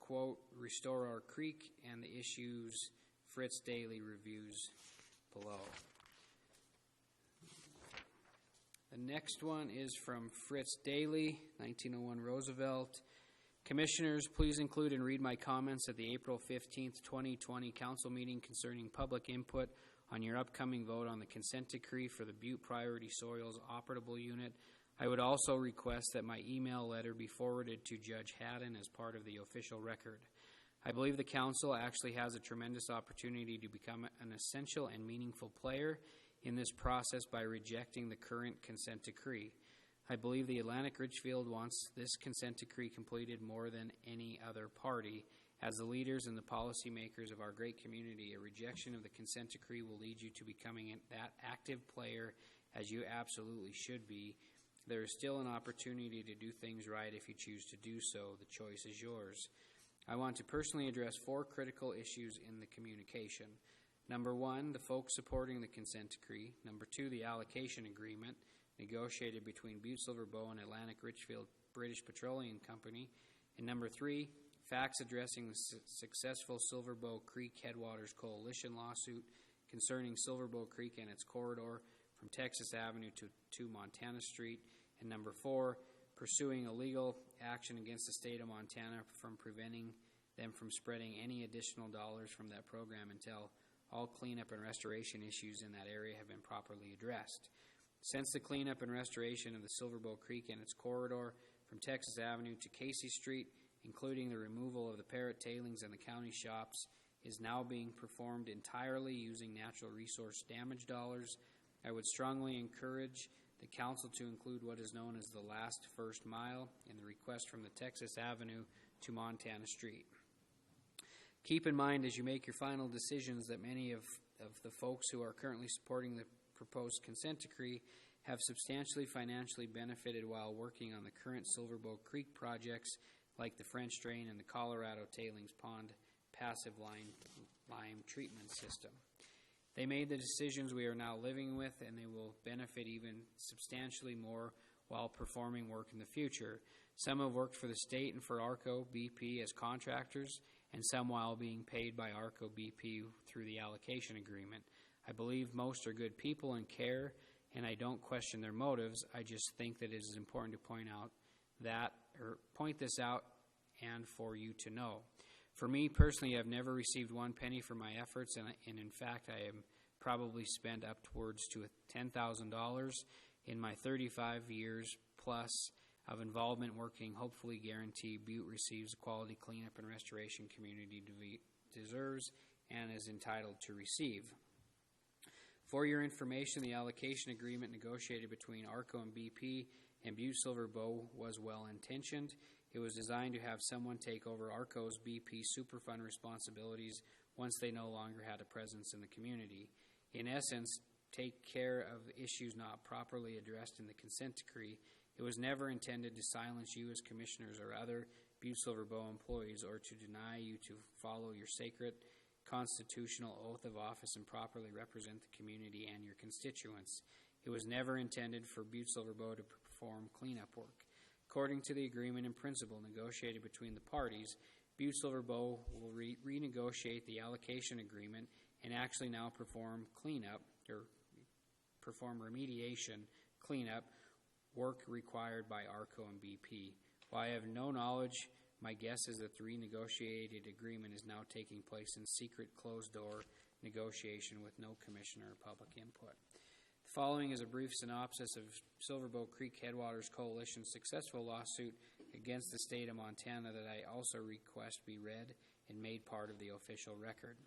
quote, restore our creek and the issues Fritz Daly reviews below. The next one is from Fritz Daly, 1901 Roosevelt. Commissioners, please include and read my comments at the April 15th, 2020 council meeting concerning public input on your upcoming vote on the consent decree for the Butte Priority Soils Operable Unit. I would also request that my email letter be forwarded to Judge Haddon as part of the official record. I believe the council actually has a tremendous opportunity to become an essential and meaningful player in this process by rejecting the current consent decree. I believe the Atlantic Richfield wants this consent decree completed more than any other party. As the leaders and the policymakers of our great community, a rejection of the consent decree will lead you to becoming that active player as you absolutely should be. There is still an opportunity to do things right if you choose to do so. The choice is yours. I want to personally address 4 critical issues in the communication. Number 1, the folks supporting the consent decree. Number 2, the allocation agreement negotiated between Butte-Silver and Atlantic Richfield British Petroleum Company. And number 3, facts addressing the successful Silverbow Creek Headwaters Coalition lawsuit concerning Silverbow Creek and its corridor from Texas Avenue to Montana Street. And number 4, pursuing a legal action against the state of Montana from preventing them from spreading any additional dollars from that program until all cleanup and restoration issues in that area have been properly addressed. Since the cleanup and restoration of the Silverbow Creek and its corridor from Texas Avenue to Casey Street, including the removal of the Parrott tailings and the county shops, is now being performed entirely using natural resource damage dollars, I would strongly encourage the council to include what is known as the last first mile in the request from the Texas Avenue to Montana Street. Keep in mind as you make your final decisions that many of the folks who are currently supporting the proposed consent decree have substantially financially benefited while working on the current Silverbow Creek projects like the French Drain and the Colorado Tailings Pond passive lime treatment system. They made the decisions we are now living with, and they will benefit even substantially more while performing work in the future. Some have worked for the state and for ARCO BP as contractors, and some while being paid by ARCO BP through the allocation agreement. I believe most are good people and care, and I don't question their motives. I just think that it is important to point this out and for you to know. For me personally, I've never received one penny for my efforts, and in fact, I am probably spent upwards to $10,000 in my 35 years plus of involvement working. Hopefully guarantee Butte receives the quality cleanup and restoration community deserves and is entitled to receive. For your information, the allocation agreement negotiated between ARCO and BP and Butte-Silver was well-intentioned. It was designed to have someone take over ARCO's BP Superfund responsibilities once they no longer had a presence in the community. In essence, take care of issues not properly addressed in the consent decree. It was never intended to silence you as commissioners or other Butte-Silver Bow employees or to deny you to follow your sacred constitutional oath of office and properly represent the community and your constituents. It was never intended for Butte-Silver Bow to perform cleanup work. According to the agreement in principle negotiated between the parties, Butte-Silver Bow will renegotiate the allocation agreement and actually now perform cleanup or perform remediation cleanup work required by ARCO and BP. While I have no knowledge, my guess is that the renegotiated agreement is now taking place in secret closed-door negotiation with no commissioner or public input. The following is a brief synopsis of Silver Bow Creek Headwaters Coalition's successful lawsuit against the state of Montana that I also request be read and made part of the official record.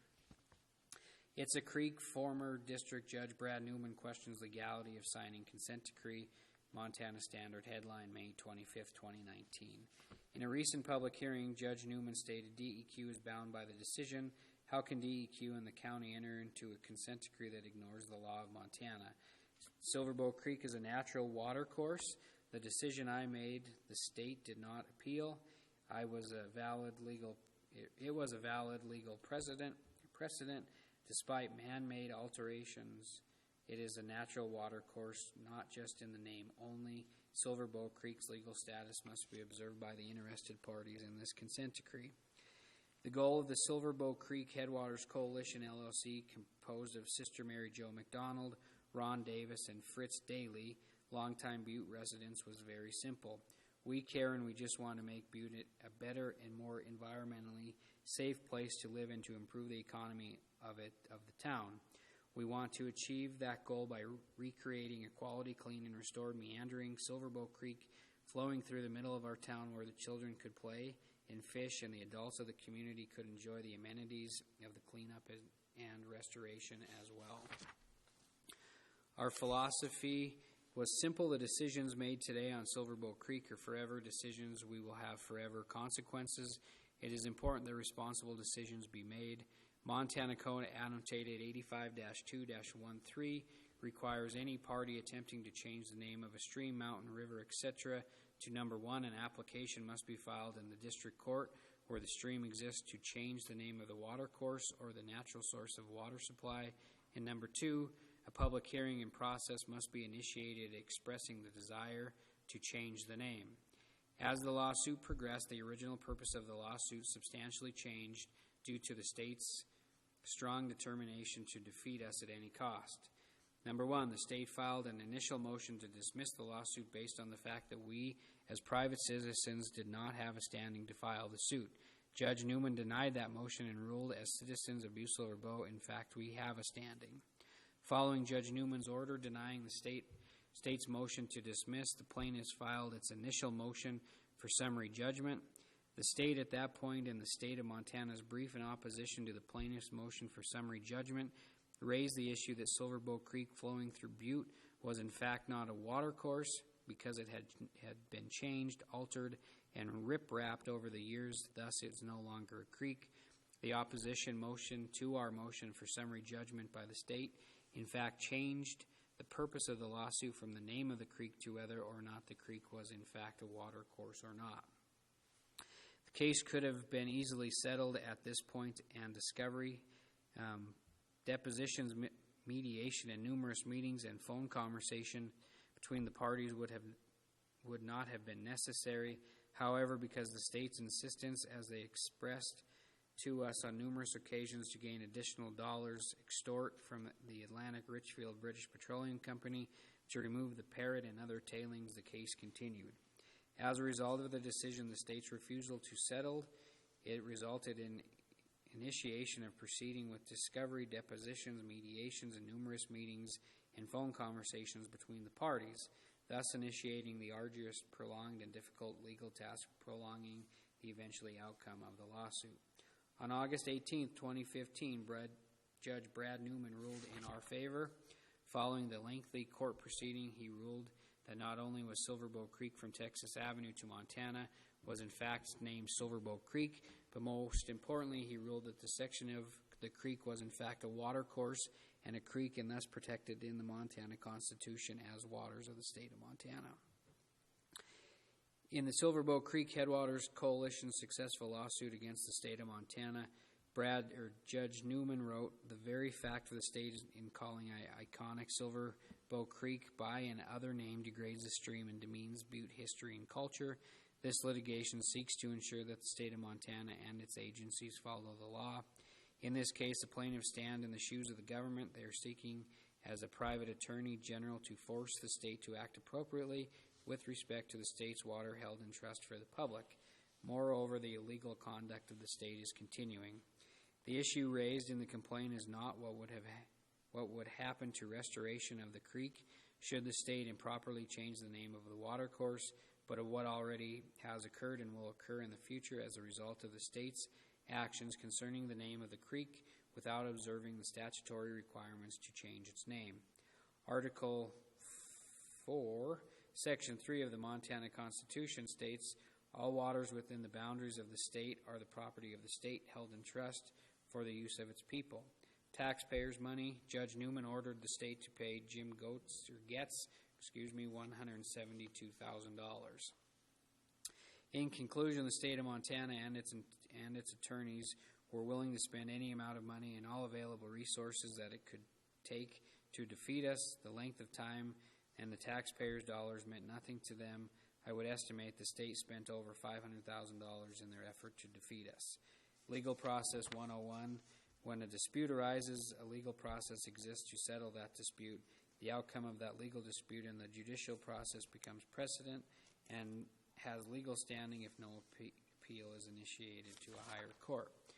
It's a Creek. Former District Judge Brad Newman questions legality of signing consent decree, Montana Standard, headline May 25, 2019. In a recent public hearing, Judge Newman stated DEQ is bound by the decision. How can DEQ and the county enter into a consent decree that ignores the law of Montana? Silver Bow Creek is a natural water course. The decision I made, the state did not appeal. It was a valid legal precedent. Despite man-made alterations, it is a natural water course, not just in the name only. Silver Bow Creek's legal status must be observed by the interested parties in this consent decree. The goal of the Silver Bow Creek Headwaters Coalition, LLC, composed of Sister Mary Jo McDonald, Ron Davis, and Fritz Daly, longtime Butte residents, was very simple. We care and we just want to make Butte a better and more environmentally safe place to live and to improve the economy of the town. We want to achieve that goal by recreating a quality, clean, and restored meandering Silver Bow Creek flowing through the middle of our town where the children could play and fish and the adults of the community could enjoy the amenities of the cleanup and restoration as well. Our philosophy was simple. The decisions made today on Silver Bow Creek are forever decisions. We will have forever consequences. It is important that responsible decisions be made. Montana Code annotated 85-2-13 requires any party attempting to change the name of a stream, mountain, river, etc. to number one, an application must be filed in the district court where the stream exists to change the name of the water course or the natural source of water supply, and number two, a public hearing and process must be initiated expressing the desire to change the name. As the lawsuit progressed, the original purpose of the lawsuit substantially changed due to the state's strong determination to defeat us at any cost. Number one, the state filed an initial motion to dismiss the lawsuit based on the fact that we, as private citizens, did not have a standing to file the suit. Judge Newman denied that motion and ruled, as citizens of Butte-Silver Bow, in fact, we have a standing. Following Judge Newman's order denying the state's motion to dismiss, the plaintiffs filed its initial motion for summary judgment. The state at that point, in the state of Montana's brief in opposition to the plaintiff's motion for summary judgment, raised the issue that Silver Bow Creek flowing through Butte was in fact not a water course because it had been changed, altered, and rip-wrapped over the years, thus it's no longer a creek. The opposition motion to our motion for summary judgment by the state in fact changed the purpose of the lawsuit from the name of the creek to whether or not the creek was in fact a water course or not. The case could have been easily settled at this point, and discovery, depositions, mediation, and numerous meetings and phone conversation between the parties would not have been necessary. However, because the state's insistence, as they expressed to us on numerous occasions, to gain additional dollars extort from the Atlantic Richfield British Petroleum Company to remove the parrot and other tailings, the case continued. As a result of the decision, the state's refusal to settle, it resulted in initiation of proceeding with discovery, depositions, mediations, and numerous meetings and phone conversations between the parties, thus initiating the arduous, prolonged, and difficult legal task prolonging the eventually outcome of the lawsuit. On August 18, 2015, Judge Brad Newman ruled in our favor. Following the lengthy court proceeding, he ruled that not only was Silver Bow Creek from Texas Avenue to Montana was in fact named Silver Bow Creek, but most importantly, he ruled that the section of the creek was in fact a water course and a creek, and thus protected in the Montana Constitution as waters of the state of Montana. In the Silverbow Creek Headwaters Coalition's successful lawsuit against the state of Montana, Judge Newman wrote, "The very fact of the state in calling iconic Silverbow Creek by an other name degrades the stream and demeans Butte history and culture. This litigation seeks to ensure that the state of Montana and its agencies follow the law. In this case, the plaintiffs stand in the shoes of the government. They are seeking, as a private attorney general, to force the state to act appropriately with respect to the state's water held in trust for the public. Moreover, the illegal conduct of the state is continuing. The issue raised in the complaint is not what would happen to restoration of the creek should the state improperly change the name of the watercourse, but of what already has occurred and will occur in the future as a result of the state's actions concerning the name of the creek without observing the statutory requirements to change its name." Article 4, Section 3 of the Montana Constitution states, "All waters within the boundaries of the state are the property of the state, held in trust for the use of its people." Taxpayers' money. Judge Newman ordered the state to pay Jim Getz $172,000. In conclusion, the state of Montana and its attorneys were willing to spend any amount of money and all available resources that it could take to defeat us. The length of time and the taxpayers' dollars meant nothing to them. I would estimate the state spent over $500,000 in their effort to defeat us. Legal Process 101. When a dispute arises, a legal process exists to settle that dispute. The outcome of that legal dispute in the judicial process becomes precedent and has legal standing if no appeal is initiated to a higher court.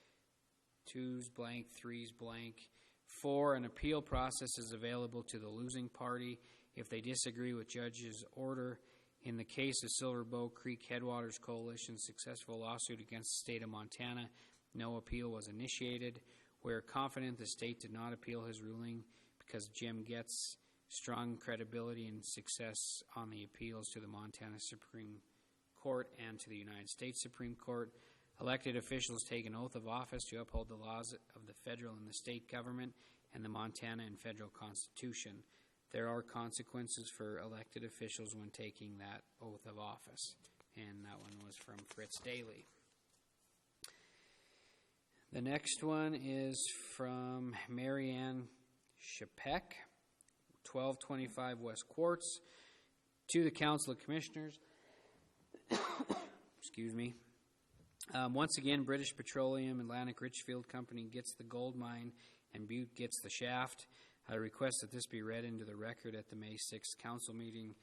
2's blank, 3's blank. 4, an appeal process is available to the losing party if they disagree with judge's order. In the case of Silverbow Creek Headwaters Coalition's successful lawsuit against the state of Montana, no appeal was initiated. We are confident the state did not appeal his ruling because Jim Getz' strong credibility and success on the appeals to the Montana Supreme Court and to the United States Supreme Court. Elected officials take an oath of office to uphold the laws of the federal and the state government and the Montana and federal Constitution. There are consequences for elected officials when taking that oath of office. And that one was from Fritz Daly. The next one is from Marianne Shapek, 1225 West Quartz. To the Council of Commissioners, excuse me. Once again, British Petroleum Atlantic Richfield Company gets the gold mine and Butte gets the shaft. I request that this be read into the record at the May 6th council meeting.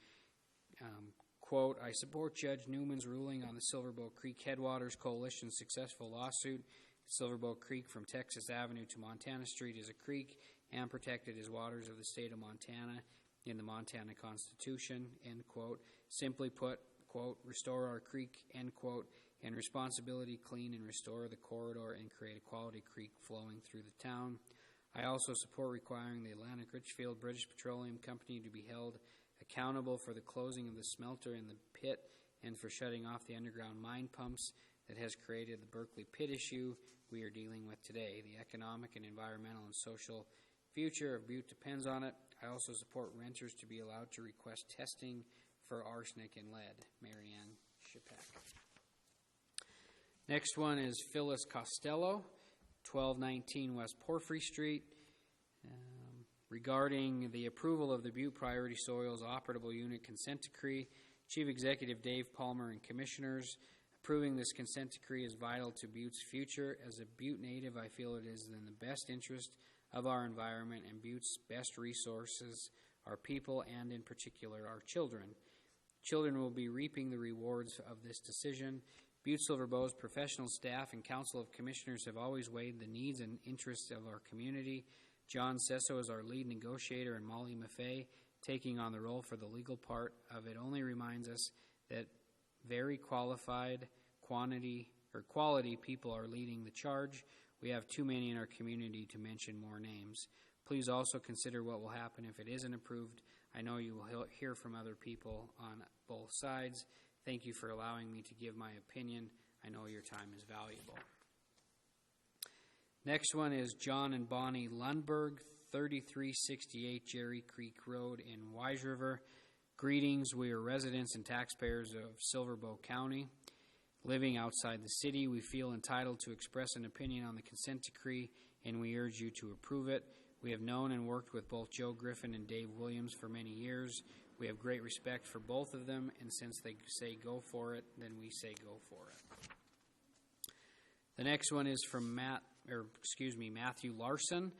Quote, "I support Judge Newman's ruling on the Silverbow Creek Headwaters Coalition's successful lawsuit. Silverbow Creek from Texas Avenue to Montana Street is a creek and protected as waters of the state of Montana in the Montana Constitution," end quote. Simply put, quote, "Restore our creek," end quote, "and responsibility clean and restore the corridor and create a quality creek flowing through the town." I also support requiring the Atlantic Richfield British Petroleum Company to be held accountable for the closing of the smelter in the pit and for shutting off the underground mine pumps that has created the Berkeley pit issue we are dealing with today. The economic and environmental and social future of Butte depends on it. I also support renters to be allowed to request testing for arsenic and lead. Marianne Shapek. Next one is Phyllis Costello, 1219 West Porphyry Street, regarding the approval of the Butte Priority Soils Operable Unit Consent Decree. Chief Executive Dave Palmer and Commissioners. Approving this consent decree is vital to Butte's future. As a Butte native, I feel it is in the best interest of our environment and Butte's best resources, our people, and in particular our children. Children will be reaping the rewards of this decision. Butte-Silver-Bow's professional staff and Council of Commissioners have always weighed the needs and interests of our community. John Sesso is our lead negotiator, and Molly Maffei, taking on the role for the legal part of it, only reminds us that very qualified quality people are leading the charge. We have too many in our community to mention more names. Please also consider what will happen if it isn't approved. I know you will hear from other people on both sides. Thank you for allowing me to give my opinion. I know your time is valuable. Next one is John and Bonnie Lundberg, 3368 Jerry Creek Road in Wise River. Greetings, we are residents and taxpayers of Silver Bow County. Living outside the city, we feel entitled to express an opinion on the consent decree, and we urge you to approve it. We have known and worked with both Joe Griffin and Dave Williams for many years. We have great respect for both of them, and since they say go for it, then we say go for it. The next one is from Matthew Larson.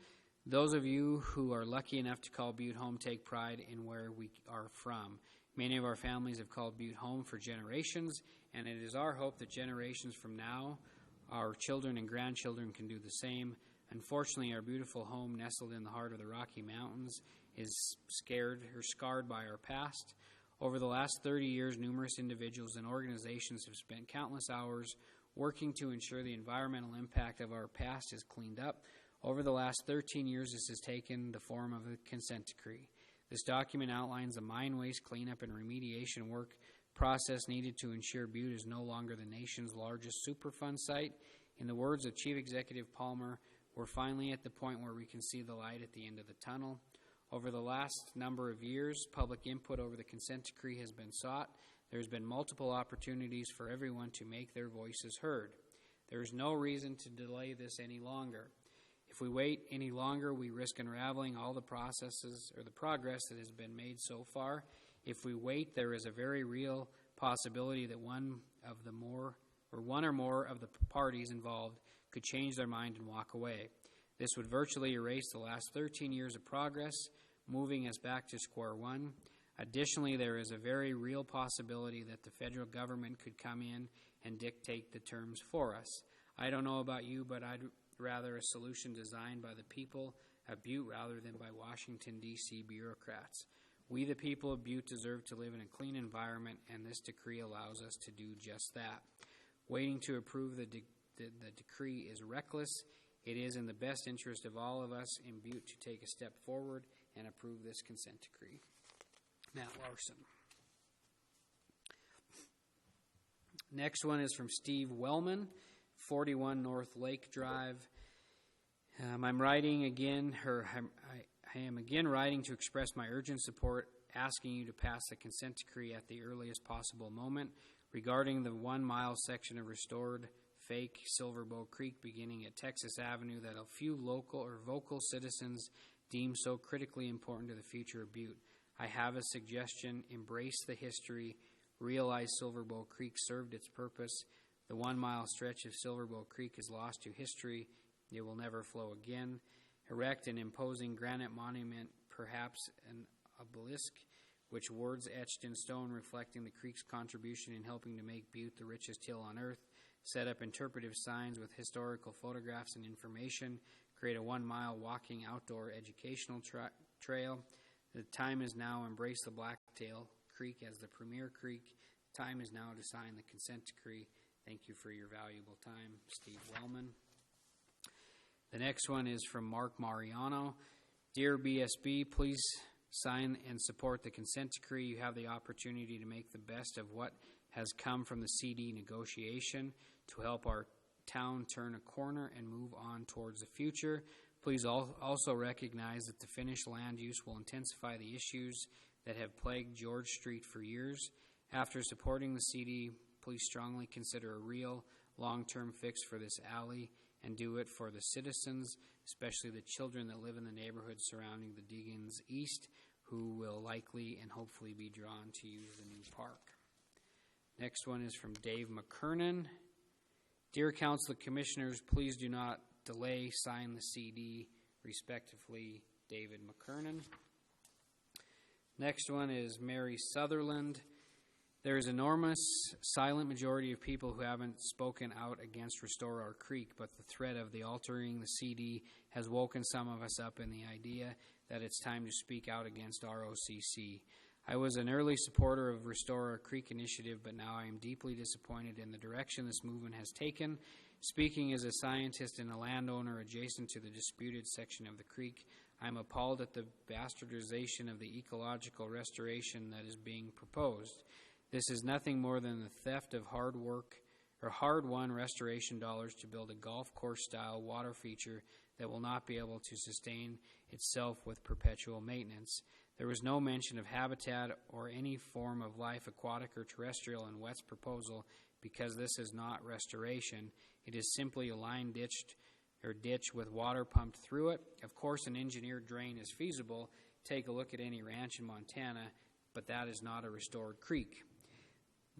Those of you who are lucky enough to call Butte home take pride in where we are from. Many of our families have called Butte home for generations, and it is our hope that generations from now, our children and grandchildren can do the same. Unfortunately, our beautiful home nestled in the heart of the Rocky Mountains is scarred by our past. Over the last 30 years, numerous individuals and organizations have spent countless hours working to ensure the environmental impact of our past is cleaned up. Over the last 13 years, this has taken the form of a consent decree. This document outlines the mine waste cleanup and remediation work process needed to ensure Butte is no longer the nation's largest Superfund site. In the words of Chief Executive Palmer, we're finally at the point where we can see the light at the end of the tunnel. Over the last number of years, public input over the consent decree has been sought. There's been multiple opportunities for everyone to make their voices heard. There is no reason to delay this any longer. If we wait any longer, we risk unraveling all the processes or the progress that has been made so far. If we wait, there is a very real possibility that one or more of the parties involved could change their mind and walk away. This would virtually erase the last 13 years of progress, moving us back to square one. Additionally, there is a very real possibility that the federal government could come in and dictate the terms for us. I don't know about you, but I'd rather a solution designed by the people of Butte rather than by Washington, D.C. bureaucrats. We, the people of Butte, deserve to live in a clean environment, and this decree allows us to do just that. Waiting to approve the decree is reckless. It is in the best interest of all of us in Butte to take a step forward and approve this consent decree. Matt Larson. Next one is from Steve Wellman, 41 North Lake Drive. I am again writing to express my urgent support, asking you to pass the consent decree at the earliest possible moment regarding the 1 mile section of restored fake Silver Bow Creek beginning at Texas Avenue that a few local or vocal citizens deem so critically important to the future of Butte. I have a suggestion: embrace the history, realize Silver Bow Creek served its purpose. The 1 mile stretch of Silver Bow Creek is lost to history. It will never flow again. Erect an imposing granite monument, perhaps an obelisk, which words etched in stone reflecting the creek's contribution in helping to make Butte the richest hill on earth. Set up interpretive signs with historical photographs and information. Create a 1 mile walking outdoor educational trail. The time is now. Embrace the Blacktail Creek as the premier creek. The time is now to sign the consent decree. Thank you for your valuable time, Steve Wellman. The next one is from Mark Mariano. Dear BSB, please sign and support the consent decree. You have the opportunity to make the best of what has come from the CD negotiation to help our town turn a corner and move on towards the future. Please also recognize that the finished land use will intensify the issues that have plagued George Street for years. After supporting the CD, please strongly consider a real long-term fix for this alley and do it for the citizens, especially the children that live in the neighborhood surrounding the Diggins East, who will likely and hopefully be drawn to use the new park. Next one is from Dave McKernan. Dear Council of Commissioners, please do not delay. Sign the CD. Respectively, David McKernan. Next one is Mary Sutherland. There is enormous silent majority of people who haven't spoken out against Restore Our Creek, but the threat of the altering the CD has woken some of us up in the idea that it's time to speak out against ROCC. I was an early supporter of Restore Our Creek initiative, but now I am deeply disappointed in the direction this movement has taken. Speaking as a scientist and a landowner adjacent to the disputed section of the creek, I am appalled at the bastardization of the ecological restoration that is being proposed. This is nothing more than the theft of hard-won restoration dollars to build a golf course-style water feature that will not be able to sustain itself with perpetual maintenance. There was no mention of habitat or any form of life, aquatic or terrestrial, in Wet's proposal because this is not restoration. It is simply a line ditch with water pumped through it. Of course, an engineered drain is feasible. Take a look at any ranch in Montana, but that is not a restored creek.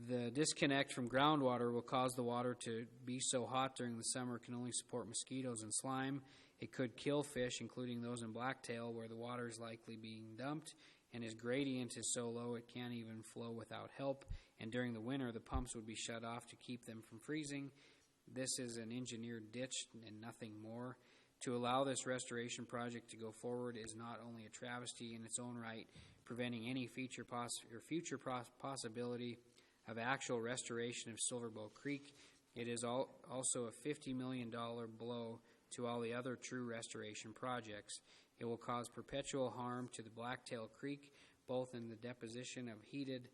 The disconnect from groundwater will cause the water to be so hot during the summer it can only support mosquitoes and slime. It could kill fish, including those in blacktail, where the water is likely being dumped, and its gradient is so low it can't even flow without help. And during the winter, the pumps would be shut off to keep them from freezing. This is an engineered ditch and nothing more. To allow this restoration project to go forward is not only a travesty in its own right, preventing any future possibility of actual restoration of Silverbow Creek, it is also a $50 million blow to all the other true restoration projects. It will cause perpetual harm to the Blacktail Creek, both in the deposition of heated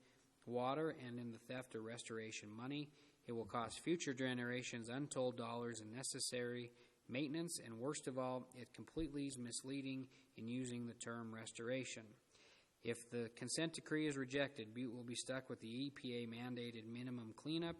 water and in the theft of restoration money. It will cost future generations untold dollars in necessary maintenance, and worst of all, it completely is misleading in using the term restoration. If the consent decree is rejected, Butte will be stuck with the EPA-mandated minimum cleanup.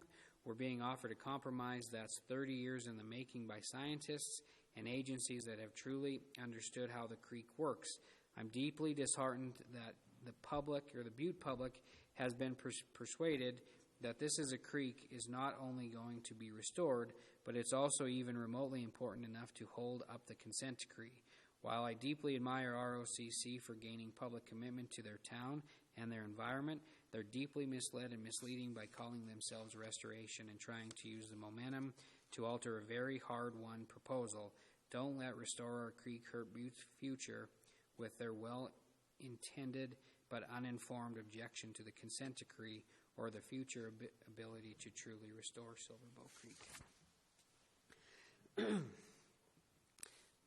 We're being offered a compromise that's 30 years in the making by scientists and agencies that have truly understood how the creek works. I'm deeply disheartened that the public, or the Butte public, has been persuaded that this is a creek is not only going to be restored, but it's also even remotely important enough to hold up the consent decree. While I deeply admire ROCC for gaining public commitment to their town and their environment, they're deeply misled and misleading by calling themselves restoration and trying to use the momentum to alter a very hard-won proposal. Don't let Restore Our Creek hurt Butte's future with their well-intended but uninformed objection to the consent decree or the future ability to truly restore Silverbow Creek.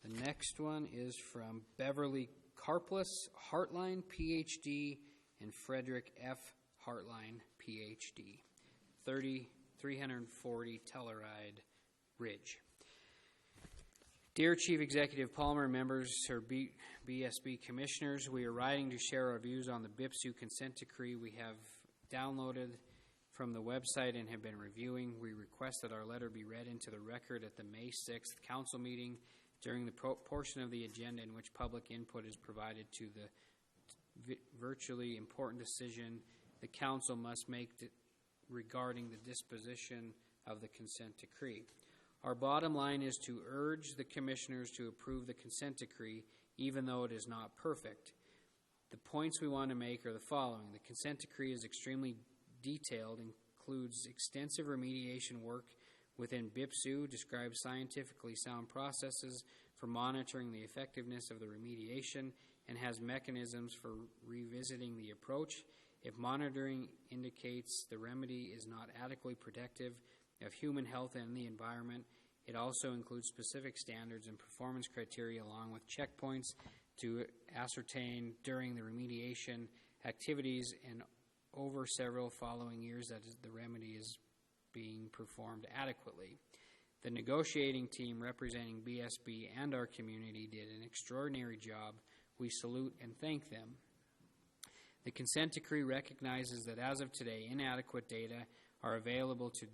The next one is from Beverly Karplus, Heartline, Ph.D., and Frederick F. Heartline, Ph.D., 340 Telluride Ridge. Dear Chief Executive Palmer, members or BSB commissioners, we are writing to share our views on the BIPSU consent decree we have downloaded from the website and have been reviewing. We request that our letter be read into the record at the May 6th council meeting during the portion of the agenda in which public input is provided to the virtually important decision the council must make regarding the disposition of the consent decree. Our bottom line is to urge the commissioners to approve the consent decree, even though it is not perfect. The points we want to make are the following. The consent decree is extremely detailed, includes extensive remediation work within BIPSU, describes scientifically sound processes for monitoring the effectiveness of the remediation, and has mechanisms for revisiting the approach. If monitoring indicates the remedy is not adequately protective of human health and the environment, it also includes specific standards and performance criteria along with checkpoints to ascertain during the remediation activities and over several following years that the remedy is being performed adequately. The negotiating team representing BSB and our community did an extraordinary job. We salute and thank them. The consent decree recognizes that as of today, inadequate data are available to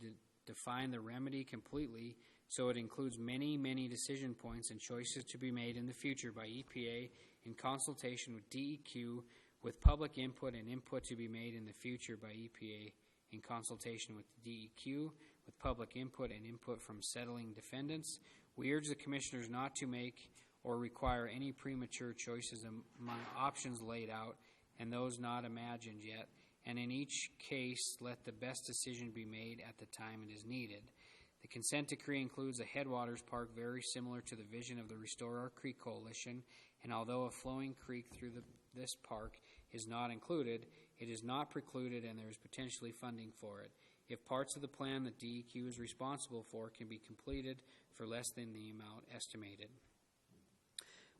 define the remedy completely, so it includes many, many decision points and choices to be made in the future by EPA in consultation with DEQ, with public input and input to be made in the future by EPA in consultation with DEQ, with public input and input from settling defendants. We urge the commissioners not to make or require any premature choices among options laid out and those not imagined yet, and in each case, let the best decision be made at the time it is needed. The consent decree includes a headwaters park very similar to the vision of the Restore Our Creek Coalition, and although a flowing creek through this park is not included, it is not precluded and there is potentially funding for it. If parts of the plan that DEQ is responsible for can be completed for less than the amount estimated.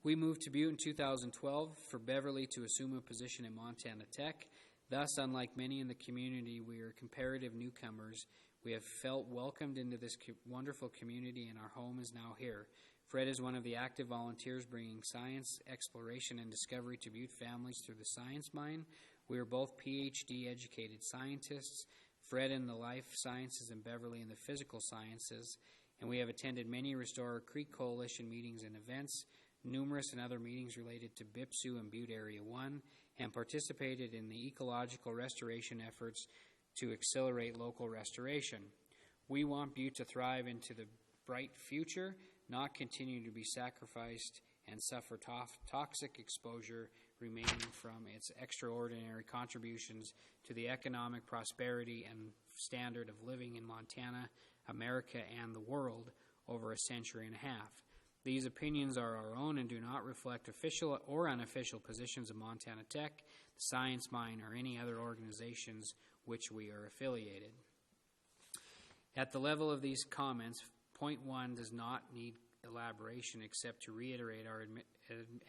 We moved to Butte in 2012 for Beverly to assume a position in Montana Tech. Thus, unlike many in the community, we are comparative newcomers. We have felt welcomed into this wonderful community, and our home is now here. Fred is one of the active volunteers bringing science, exploration, and discovery to Butte families through the Science Mine. We are both PhD educated scientists, Fred in the life sciences and Beverly in the physical sciences, and we have attended many Restore Creek Coalition meetings and events, numerous and other meetings related to BIPSU and Butte Area 1, and participated in the ecological restoration efforts to accelerate local restoration. We want Butte to thrive into the bright future, not continue to be sacrificed and suffer toxic exposure remaining from its extraordinary contributions to the economic prosperity and standard of living in Montana, America, and the world over a century and a half. These opinions are our own and do not reflect official or unofficial positions of Montana Tech, the Science Mine, or any other organizations which we are affiliated. At the level of these comments, point 1 does not need elaboration except to reiterate our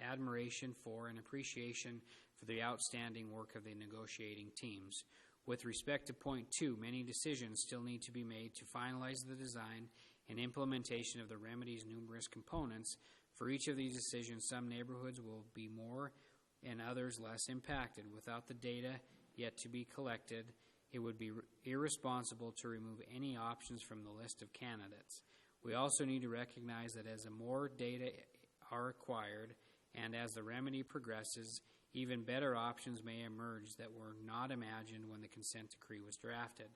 admiration for and appreciation for the outstanding work of the negotiating teams. With respect to point 2, many decisions still need to be made to finalize the design and implementation of the remedy's numerous components. For each of these decisions, some neighborhoods will be more and others less impacted. Without the data yet to be collected, it would be irresponsible to remove any options from the list of candidates. We also need to recognize that as more data are acquired and as the remedy progresses, even better options may emerge that were not imagined when the consent decree was drafted.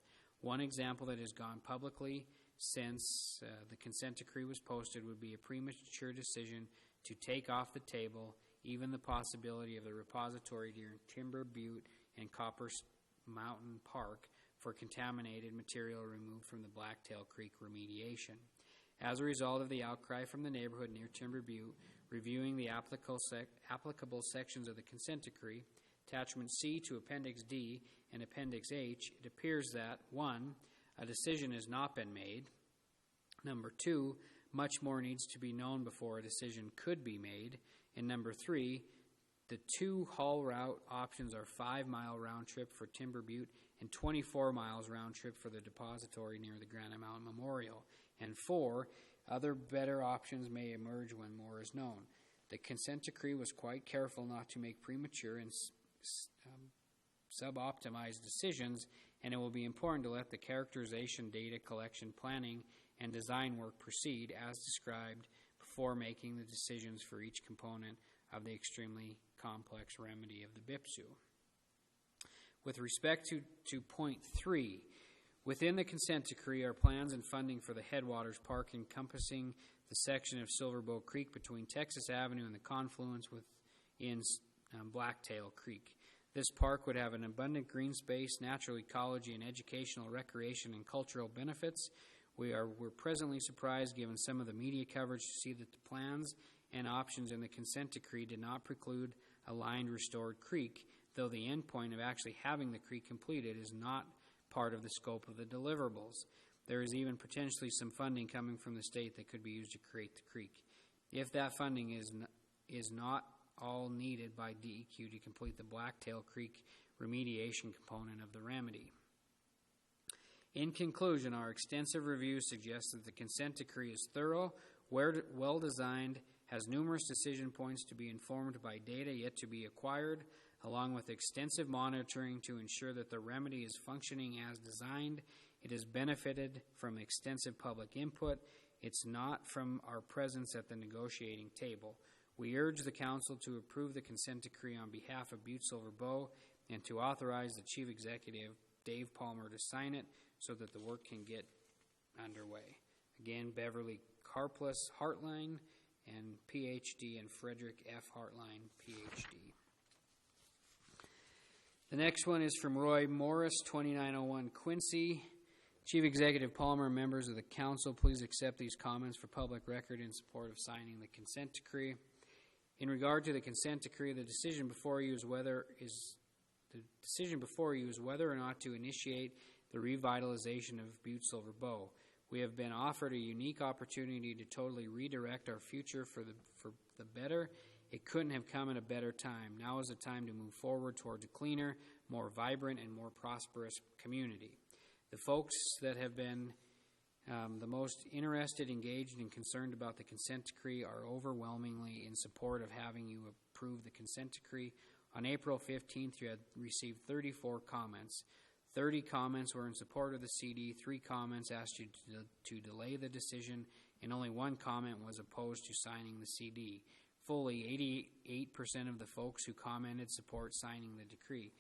One example that has gone publicly since the consent decree was posted would be a premature decision to take off the table even the possibility of the repository near Timber Butte and Copper Mountain Park for contaminated material removed from the Blacktail Creek remediation. As a result of the outcry from the neighborhood near Timber Butte, reviewing the applicable sections of the consent decree, Attachment C to Appendix D and Appendix H, it appears that 1. A decision has not been made. Number 2, much more needs to be known before a decision could be made. And number 3, the 2 haul route options are 5-mile round trip for Timber Butte and 24 miles round trip for the depository near the Granite Mountain Memorial. And 4, other better options may emerge when more is known. The consent decree was quite careful not to make premature and sub-optimized decisions, and it will be important to let the characterization, data collection, planning, and design work proceed as described before making the decisions for each component of the extremely complex remedy of the BIPSU. With respect to point 3, within the consent decree are plans and funding for the Headwaters Park encompassing the section of Silver Bow Creek between Texas Avenue and the confluence within Blacktail Creek. This park would have an abundant green space, natural ecology, and educational, recreation, and cultural benefits. We're presently surprised, given some of the media coverage, to see that the plans and options in the consent decree did not preclude a lined restored creek, though the end point of actually having the creek completed is not part of the scope of the deliverables. There is even potentially some funding coming from the state that could be used to create the creek. If that funding is not all needed by DEQ to complete the Blacktail Creek remediation component of the remedy. In conclusion, our extensive review suggests that the consent decree is thorough, well-designed, has numerous decision points to be informed by data yet to be acquired, along with extensive monitoring to ensure that the remedy is functioning as designed. It has benefited from extensive public input. It's not from our presence at the negotiating table. We urge the Council to approve the consent decree on behalf of Butte-Silver Bow and to authorize the Chief Executive, Dave Palmer, to sign it so that the work can get underway. Again, Beverly Carplus, Hartline, and PhD, and Frederick F. Hartline, PhD. The next one is from Roy Morris, 2901 Quincy. Chief Executive Palmer and members of the Council, please accept these comments for public record in support of signing the consent decree. In regard to the consent decree, the decision before you is whether or not to initiate the revitalization of Butte-Silver Bow. We have been offered a unique opportunity to totally redirect our future for the better. It couldn't have come at a better time. Now is the time to move forward towards a cleaner, more vibrant, and more prosperous community. The folks that have been The most interested, engaged, and concerned about the consent decree are overwhelmingly in support of having you approve the consent decree. On April 15th, you had received 34 comments. 30 comments were in support of the CD, 3 comments asked you to delay the decision, and only 1 comment was opposed to signing the CD. Fully 88% of the folks who commented support signing the decree.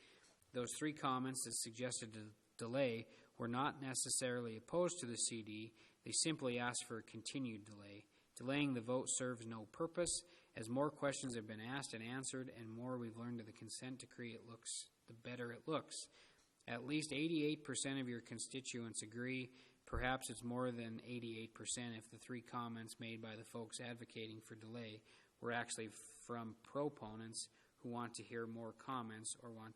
Those 3 comments that suggested a delay were not necessarily opposed to the CD. They simply asked for a continued delay. Delaying the vote serves no purpose. As more questions have been asked and answered and more we've learned of the consent decree, the better it looks. At least 88% of your constituents agree. Perhaps it's more than 88% if the 3 comments made by the folks advocating for delay were actually from proponents who want to hear more comments or want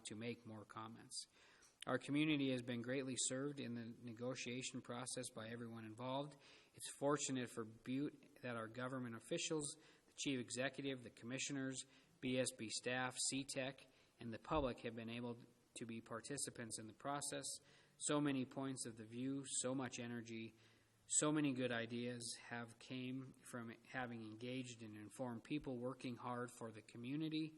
to make more comments. Our community has been greatly served in the negotiation process by everyone involved. It's fortunate for Butte that our government officials, the chief executive, the commissioners, BSB staff, CTEC, and the public have been able to be participants in the process. So many points of the view, so much energy, so many good ideas have came from having engaged and informed people working hard for the community.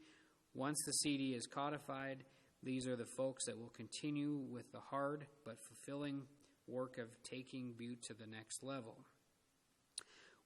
Once the CD is codified, these are the folks that will continue with the hard but fulfilling work of taking Butte to the next level.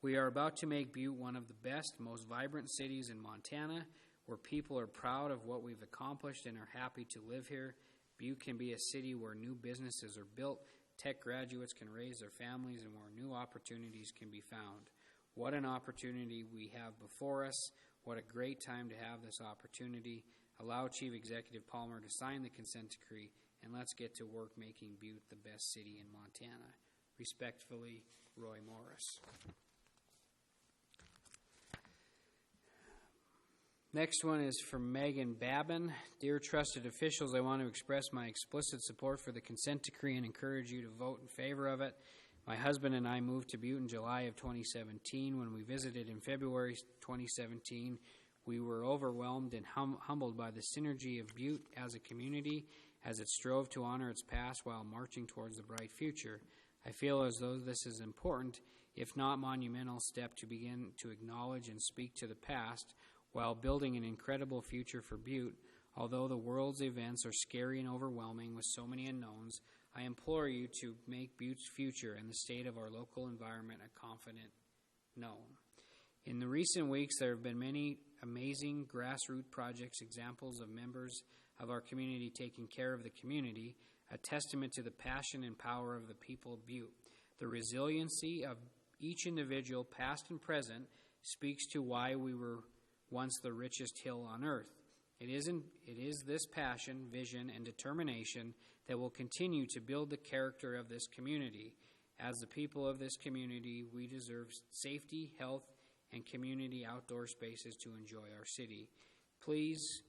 We are about to make Butte one of the best, most vibrant cities in Montana, where people are proud of what we've accomplished and are happy to live here. Butte can be a city where new businesses are built, tech graduates can raise their families, and where new opportunities can be found. What an opportunity we have before us. What a great time to have this opportunity. Allow Chief Executive Palmer to sign the consent decree, and let's get to work making Butte the best city in Montana. Respectfully, Roy Morris. Next one is from Megan Babin. Dear trusted officials, I want to express my explicit support for the consent decree and encourage you to vote in favor of it. My husband and I moved to Butte in July of 2017. When we visited in February 2017, we were overwhelmed and humbled by the synergy of Butte as a community as it strove to honor its past while marching towards a bright future. I feel as though this is an important, if not monumental, step to begin to acknowledge and speak to the past while building an incredible future for Butte. Although the world's events are scary and overwhelming with so many unknowns, I implore you to make Butte's future and the state of our local environment a confident known. In the recent weeks, there have been many amazing grassroots projects, examples of members of our community taking care of the community, a testament to the passion and power of the people of Butte. The resiliency of each individual, past and present, speaks to why we were once the richest hill on earth. It is this passion, vision, and determination that will continue to build the character of this community. As the people of this community, we deserve safety, health, and community outdoor spaces to enjoy our city. Please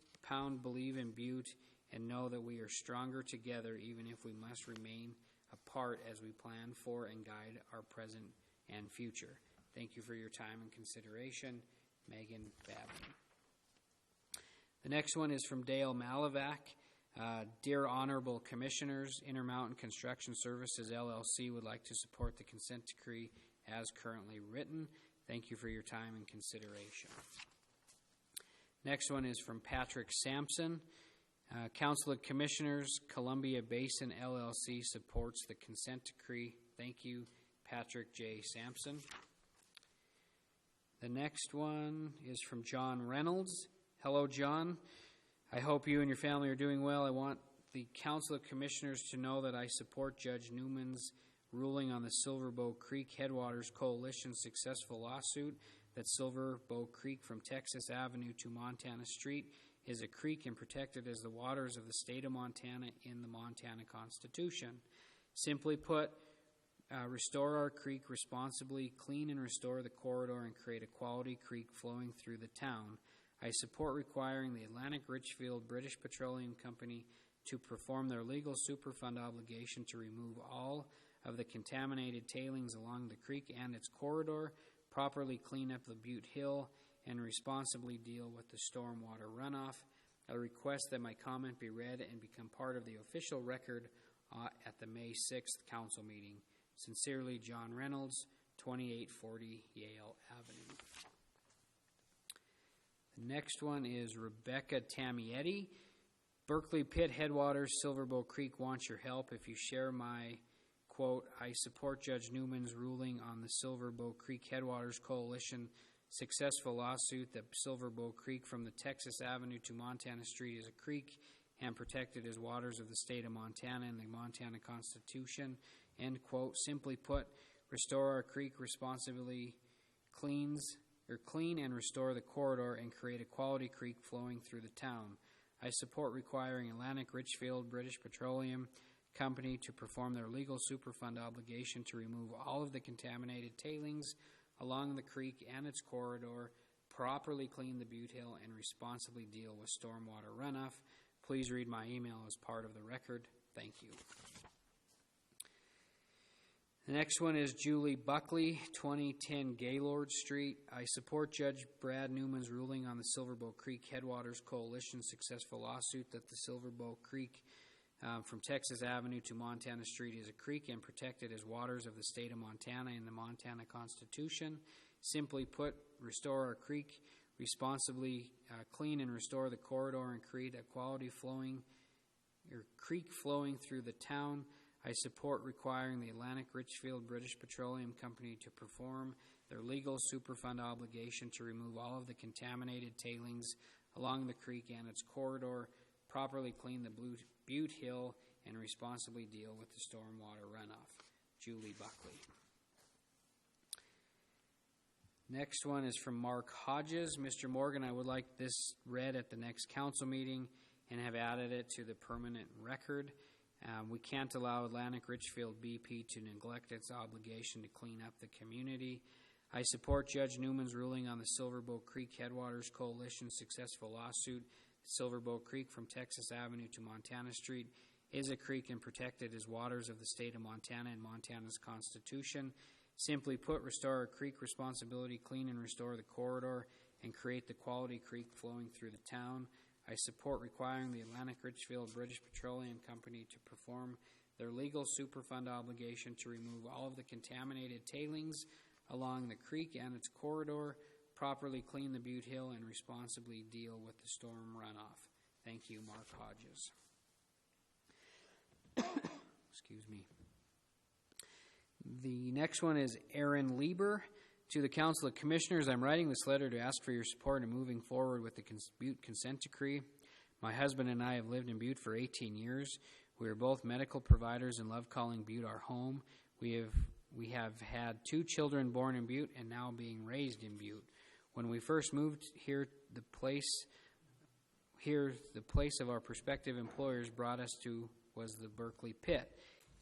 believe in Butte and know that we are stronger together even if we must remain apart as we plan for and guide our present and future. Thank you for your time and consideration. Megan Babin. The next one is from Dale Malavac. Dear Honorable Commissioners, Intermountain Construction Services, LLC would like to support the consent decree as currently written. Thank you for your time and consideration. Next one is from Patrick Sampson. Council of Commissioners, Columbia Basin, LLC supports the consent decree. Thank you, Patrick J. Sampson. The next one is from John Reynolds. Hello, John. I hope you and your family are doing well. I want the Council of Commissioners to know that I support Judge Newman's ruling on the Silverbow Creek Headwaters Coalition's successful lawsuit that Silverbow Creek from Texas Avenue to Montana Street is a creek and protected as the waters of the state of Montana in the Montana Constitution. Simply put, restore our creek responsibly, clean and restore the corridor, and create a quality creek flowing through the town. I support requiring the Atlantic Richfield British Petroleum Company to perform their legal Superfund obligation to remove all of the contaminated tailings along the creek and its corridor, properly clean up the Butte Hill, and responsibly deal with the stormwater runoff. I request that my comment be read and become part of the official record at the May 6th council meeting. Sincerely, John Reynolds, 2840 Yale Avenue. The next one is Rebecca Tamietti. Berkeley Pit Headwaters, Silverbow Creek wants your help. If you share my quote, I support Judge Newman's ruling on the Silverbow Creek Headwaters Coalition successful lawsuit that Silverbow Creek from the Texas Avenue to Montana Street is a creek and protected as waters of the state of Montana and the Montana Constitution. End quote. Simply put, restore our creek responsibly, clean and restore the corridor and create a quality creek flowing through the town. I support requiring Atlantic Richfield British Petroleum Company to perform their legal Superfund obligation to remove all of the contaminated tailings along the creek and its corridor, properly clean the Butte Hill, and responsibly deal with stormwater runoff. Please read my email as part of the record. Thank you. The next one is Julie Buckley, 2010 Gaylord Street. I support Judge Brad Newman's ruling on the Silverbow Creek Headwaters Coalition successful lawsuit that the Silverbow Creek from Texas Avenue to Montana Street is a creek and protected as waters of the state of Montana and the Montana Constitution. Simply put, restore our creek responsibly, clean and restore the corridor and create a quality creek flowing through the town. I support requiring the Atlantic Richfield British Petroleum Company to perform their legal Superfund obligation to remove all of the contaminated tailings along the creek and its corridor, properly clean the Butte Hill, and responsibly deal with the stormwater runoff. Julie Buckley. Next one is from Mark Hodges. Mr. Morgan, I would like this read at the next council meeting and have added it to the permanent record. We can't allow Atlantic Richfield BP to neglect its obligation to clean up the community. I support Judge Newman's ruling on the Silverbow Creek Headwaters Coalition successful lawsuit. Silverbow Creek from Texas Avenue to Montana Street is a creek and protected as waters of the state of Montana and Montana's Constitution. Simply put, restore our creek responsibility, clean and restore the corridor, and create the quality creek flowing through the town. I support requiring the Atlantic Richfield British Petroleum Company to perform their legal Superfund obligation to remove all of the contaminated tailings along the creek and its corridor, properly clean the Butte Hill, and responsibly deal with the storm runoff. Thank you, Mark Hodges. Excuse me. The next one is Aaron Lieber. To the Council of Commissioners, I'm writing this letter to ask for your support in moving forward with the Butte consent decree. My husband and I have lived in Butte for 18 years. We are both medical providers and love calling Butte our home. We have had 2 children born in Butte and now being raised in Butte. When we first moved here, the place of our prospective employers brought us to was the Berkeley Pit.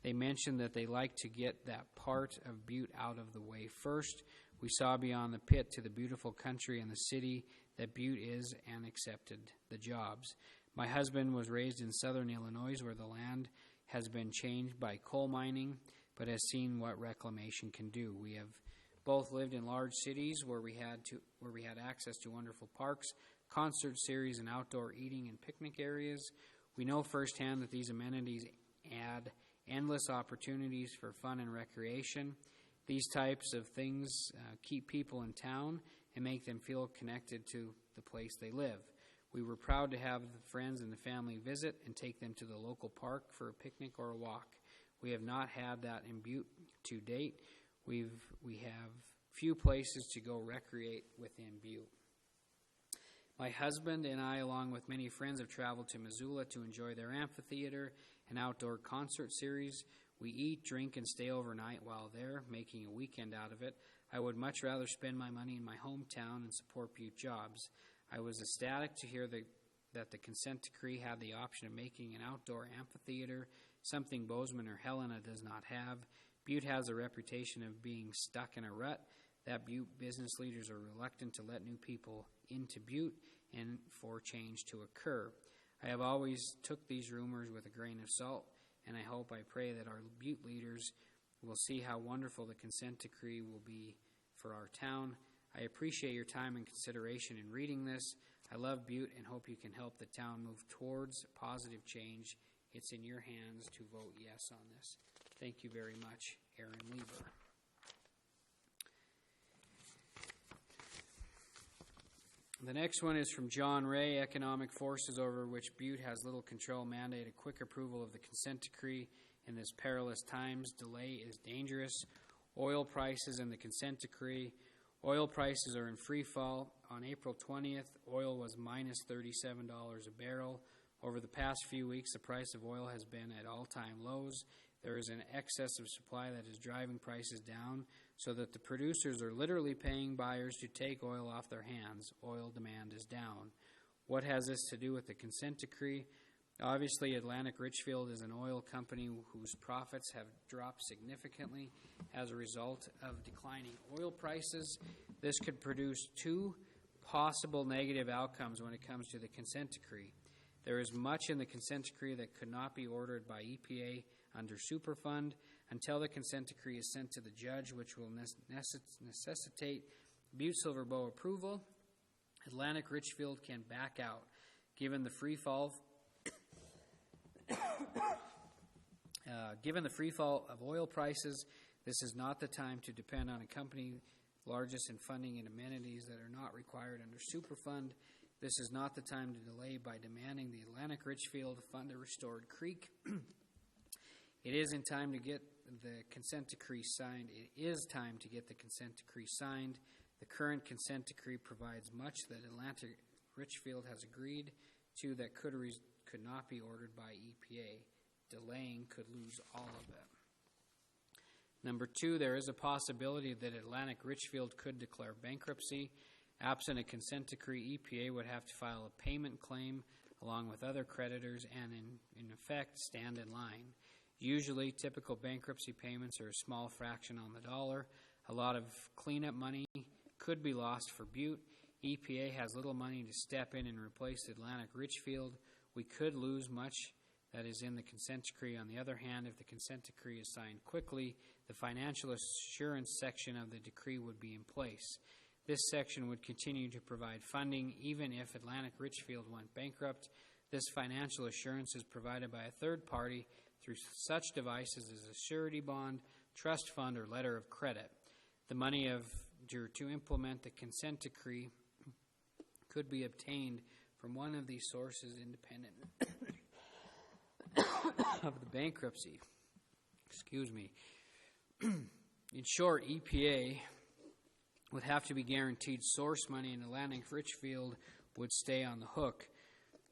They mentioned that they like to get that part of Butte out of the way first. We saw beyond the pit to the beautiful country and the city that Butte is and accepted the jobs. My husband was raised in southern Illinois where the land has been changed by coal mining but has seen what reclamation can do. We have both lived in large cities where we had access to wonderful parks, concert series, and outdoor eating and picnic areas. We know firsthand that these amenities add endless opportunities for fun and recreation. These types of things keep people in town and make them feel connected to the place they live. We were proud to have the friends and the family visit and take them to the local park for a picnic or a walk. We have not had that in Butte to date. We have few places to go recreate within Butte. My husband and I, along with many friends, have traveled to Missoula to enjoy their amphitheater and outdoor concert series. We eat, drink, and stay overnight while there, making a weekend out of it. I would much rather spend my money in my hometown and support Butte jobs. I was ecstatic to hear that the consent decree had the option of making an outdoor amphitheater, something Bozeman or Helena does not have. Butte has a reputation of being stuck in a rut. That Butte business leaders are reluctant to let new people into Butte and for change to occur. I have always took these rumors with a grain of salt, and I pray that our Butte leaders will see how wonderful the consent decree will be for our town. I appreciate your time and consideration in reading this. I love Butte and hope you can help the town move towards positive change. It's in your hands to vote yes on this. Thank you very much, Aaron Lieber. The next one is from John Ray. Economic forces over which Butte has little control mandate a quick approval of the consent decree in this perilous times. Delay is dangerous. Oil prices and the consent decree. Oil prices are in free fall. On April 20th, oil was minus $37 a barrel. Over the past few weeks, the price of oil has been at all-time lows. There is an excess of supply that is driving prices down, so that the producers are literally paying buyers to take oil off their hands. Oil demand is down. What has this to do with the consent decree? Obviously, Atlantic Richfield is an oil company whose profits have dropped significantly as a result of declining oil prices. This could produce two possible negative outcomes when it comes to the consent decree. There is much in the consent decree that could not be ordered by EPA under Superfund until the consent decree is sent to the judge, which will necessitate Butte-Silver Bow approval. Atlantic Richfield can back out. Given the free fall of oil prices, this is not the time to depend on a company largest in funding and amenities that are not required under Superfund. This is not the time to delay by demanding the Atlantic Richfield fund a restored creek. It is time to get the consent decree signed. The current consent decree provides much that Atlantic Richfield has agreed to that could not be ordered by EPA. Delaying could lose all of it. Number two, there is a possibility that Atlantic Richfield could declare bankruptcy. Absent a consent decree, EPA would have to file a payment claim along with other creditors and, in effect, stand in line. Usually, typical bankruptcy payments are a small fraction on the dollar. A lot of cleanup money could be lost for Butte. EPA has little money to step in and replace Atlantic Richfield. We could lose much that is in the consent decree. On the other hand, if the consent decree is signed quickly, the financial assurance section of the decree would be in place. This section would continue to provide funding even if Atlantic Richfield went bankrupt. This financial assurance is provided by a third party through such devices as a surety bond, trust fund, or letter of credit. The money to implement the consent decree could be obtained from one of these sources independent of the bankruptcy. Excuse me. In short, EPA would have to be guaranteed source money, and Atlantic Richfield would stay on the hook.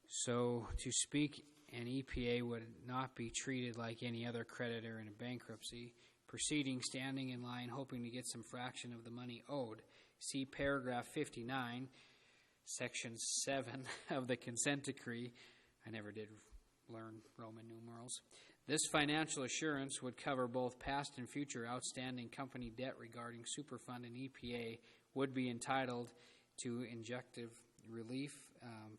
So, to speak, an EPA would not be treated like any other creditor in a bankruptcy proceeding, standing in line, hoping to get some fraction of the money owed. See paragraph 59, section 7 of the consent decree. I never did learn Roman numerals. This financial assurance would cover both past and future outstanding company debt regarding Superfund, and EPA would be entitled to injunctive relief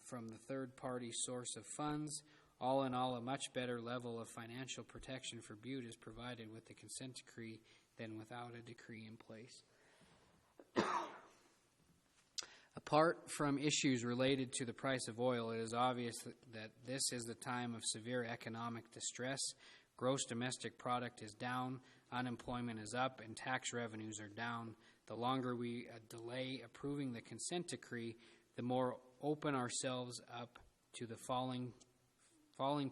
from the third-party source of funds. All in all, a much better level of financial protection for Butte is provided with the consent decree than without a decree in place. Apart from issues related to the price of oil, it is obvious that this is the time of severe economic distress. Gross domestic product is down, unemployment is up, and tax revenues are down. The longer we delay approving the consent decree, the more open ourselves up to the falling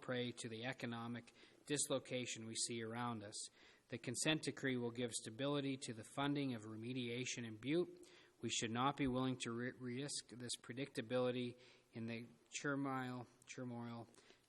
prey to the economic dislocation we see around us. The consent decree will give stability to the funding of remediation in Butte. We should not be willing to risk this predictability in the turmoil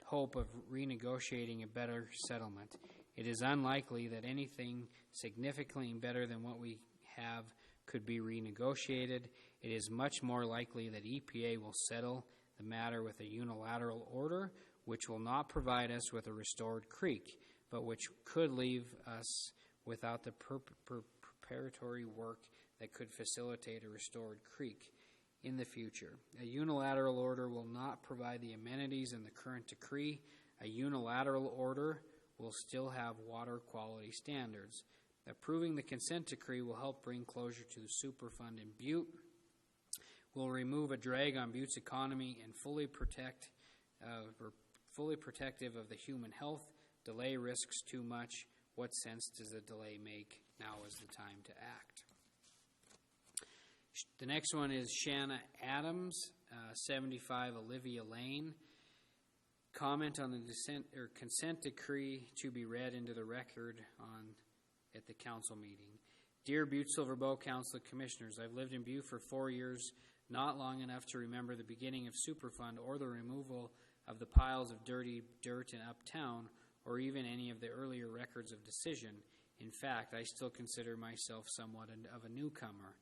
hope of renegotiating a better settlement. It is unlikely that anything significantly better than what we have could be renegotiated. It is much more likely that EPA will settle the matter with a unilateral order, which will not provide us with a restored creek, but which could leave us without the preparatory work that could facilitate a restored creek in the future. A unilateral order will not provide the amenities in the current decree. A unilateral order will still have water quality standards. Approving the consent decree will help bring closure to the Superfund in Butte, will remove a drag on Butte's economy, and fully protective of the human health. Delay risks too much. what sense does a delay make? Now is the time to act. The next one is Shanna Adams, 75 Olivia Lane. Comment on the consent decree to be read into the record at the council meeting. Dear Butte-Silver Bow Council of Commissioners, I've lived in Butte for 4 years, not long enough to remember the beginning of Superfund or the removal of the piles of dirty dirt in Uptown, or even any of the earlier records of decision. In fact, I still consider myself somewhat of a newcomer.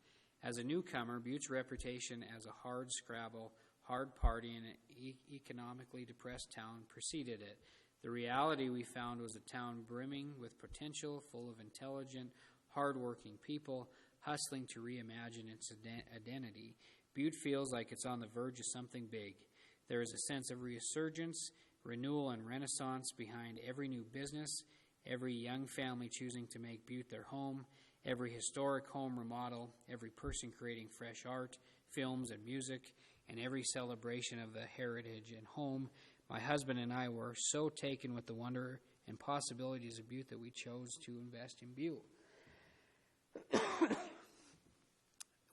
As a newcomer, Butte's reputation as a hard scrabble, hard party, and an economically depressed town preceded it. The reality we found was a town brimming with potential, full of intelligent, hard-working people, hustling to reimagine its identity. Butte feels like it's on the verge of something big. There is a sense of resurgence, renewal, and renaissance behind every new business, every young family choosing to make Butte their home, every historic home remodel, every person creating fresh art, films, and music, and every celebration of the heritage and home. My husband and I were so taken with the wonder and possibilities of Butte that we chose to invest in Butte.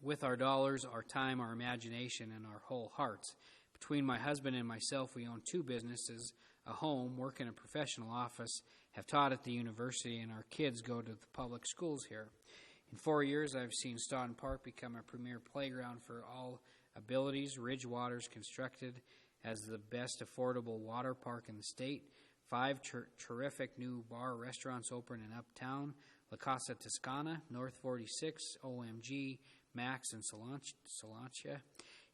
With our dollars, our time, our imagination, and our whole hearts. Between my husband and myself, we own 2 businesses, a home, work in a professional office, have taught at the university, and our kids go to the public schools here. In 4 years, I've seen Stoughton Park become a premier playground for all abilities. Ridgewater's constructed as the best affordable water park in the state. 5 terrific new bar restaurants open in Uptown. La Casa Toscana, North 46, OMG, Max, and Solancha.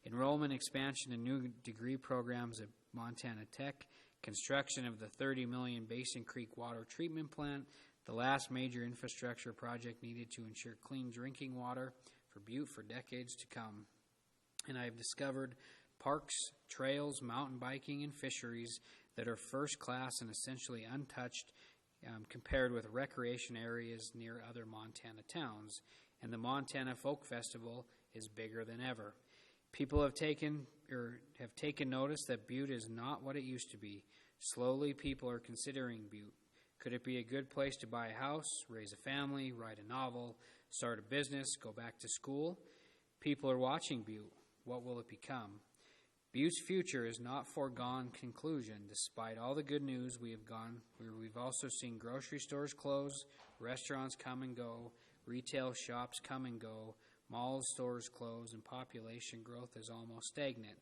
Enrollment expansion and new degree programs at Montana Tech. Construction of the $30 million Basin Creek water treatment plant, the last major infrastructure project needed to ensure clean drinking water for Butte for decades to come. And I have discovered parks, trails, mountain biking, and fisheries that are first class and essentially untouched compared with recreation areas near other Montana towns. And the Montana Folk Festival is bigger than ever. People have taken notice that Butte is not what it used to be. Slowly, people are considering Butte. Could it be a good place to buy a house, raise a family, write a novel, start a business, go back to school? People are watching Butte. What will it become? Butte's future is not foregone conclusion. Despite all the good news we've also seen grocery stores close, restaurants come and go, retail shops come and go, malls, stores close, and population growth is almost stagnant.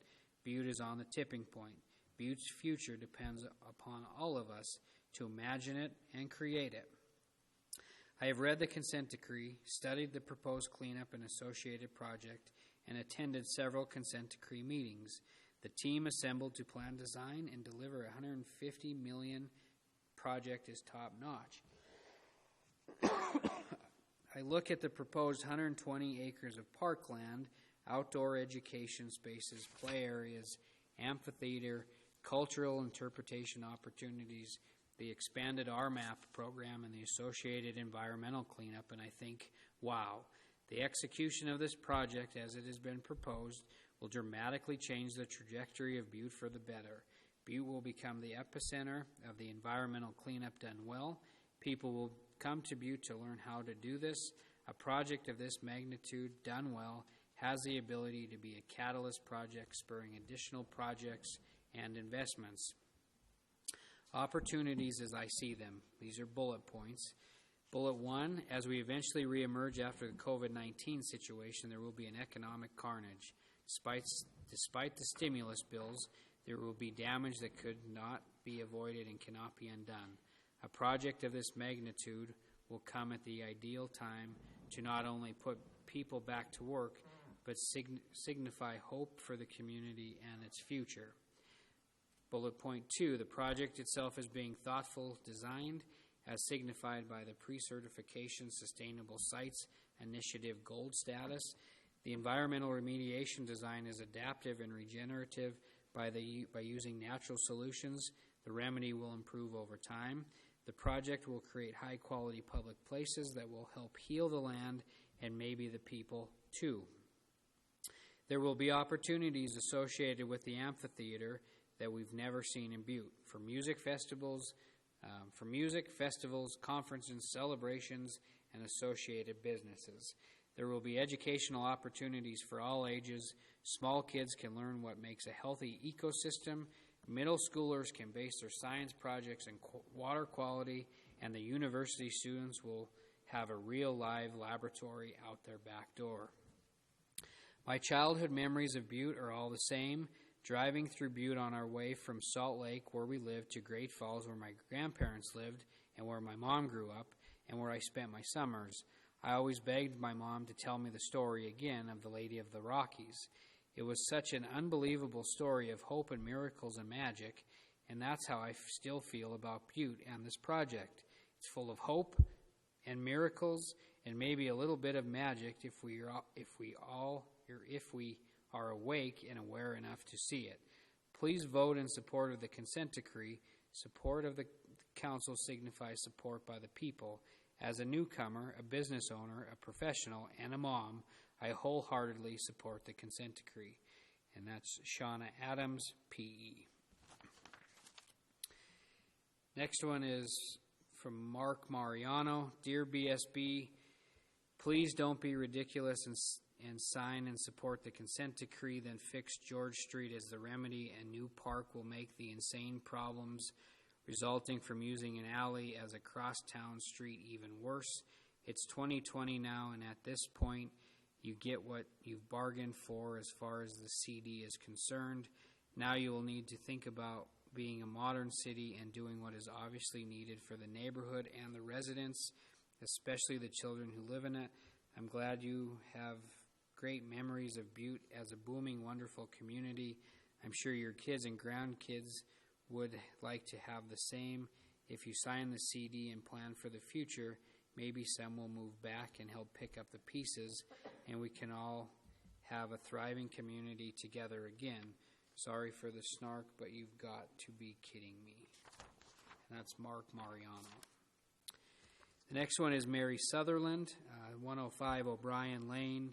Butte is on the tipping point. Butte's future depends upon all of us to imagine it and create it. I have read the consent decree, studied the proposed cleanup and associated project, and attended several consent decree meetings. The team assembled to plan, design, and deliver a $150 million project is top-notch. I look at the proposed 120 acres of parkland, outdoor education spaces, play areas, amphitheater, cultural interpretation opportunities, the expanded RMAP program, and the associated environmental cleanup, and I think, wow, the execution of this project as it has been proposed will dramatically change the trajectory of Butte for the better. Butte will become the epicenter of the environmental cleanup done well. People will come to Butte to learn how to do this. A project of this magnitude done well has the ability to be a catalyst project spurring additional projects and investments. Opportunities as I see them. These are bullet points. Bullet 1, as we eventually reemerge after the COVID-19 situation, there will be an economic carnage. Despite the stimulus bills, there will be damage that could not be avoided and cannot be undone. A project of this magnitude will come at the ideal time to not only put people back to work, but signify hope for the community and its future. Bullet point 2, the project itself is being thoughtful designed, as signified by the pre-certification Sustainable Sites Initiative Gold status. The environmental remediation design is adaptive and regenerative by using natural solutions. The remedy will improve over time. The project will create high-quality public places that will help heal the land and maybe the people, too. There will be opportunities associated with the amphitheater that we've never seen in Butte, for music festivals, for music, festivals, conferences, celebrations, and associated businesses. There will be educational opportunities for all ages. Small kids can learn what makes a healthy ecosystem. Middle schoolers can base their science projects on water quality, and the university students will have a real live laboratory out their back door. My childhood memories of Butte are all the same. Driving through Butte on our way from Salt Lake, where we lived, to Great Falls, where my grandparents lived, and where my mom grew up, and where I spent my summers. I always begged my mom to tell me the story again of the Lady of the Rockies. It was such an unbelievable story of hope and miracles and magic, and that's how I still feel about Butte and this project. It's full of hope and miracles and maybe a little bit of magic if we are awake and aware enough to see it. Please vote in support of the consent decree. Support of the council signifies support by the people. As a newcomer, a business owner, a professional, and a mom, I wholeheartedly support the consent decree. And that's Shauna Adams, P.E. Next one is from Mark Mariano. Dear BSB, please don't be ridiculous and sign and support the consent decree, then fix George Street as the remedy, and new park will make the insane problems resulting from using an alley as a crosstown street even worse. It's 2020 now, and at this point, you get what you've bargained for as far as the CD is concerned. Now you will need to think about being a modern city and doing what is obviously needed for the neighborhood and the residents, especially the children who live in it. I'm glad you have great memories of Butte as a booming, wonderful community. I'm sure your kids and grandkids would like to have the same. If you sign the CD and plan for the future, maybe some will move back and help pick up the pieces, and we can all have a thriving community together again. Sorry for the snark, but you've got to be kidding me. And that's Mark Mariano. The next one is Mary Sutherland, 105 O'Brien Lane.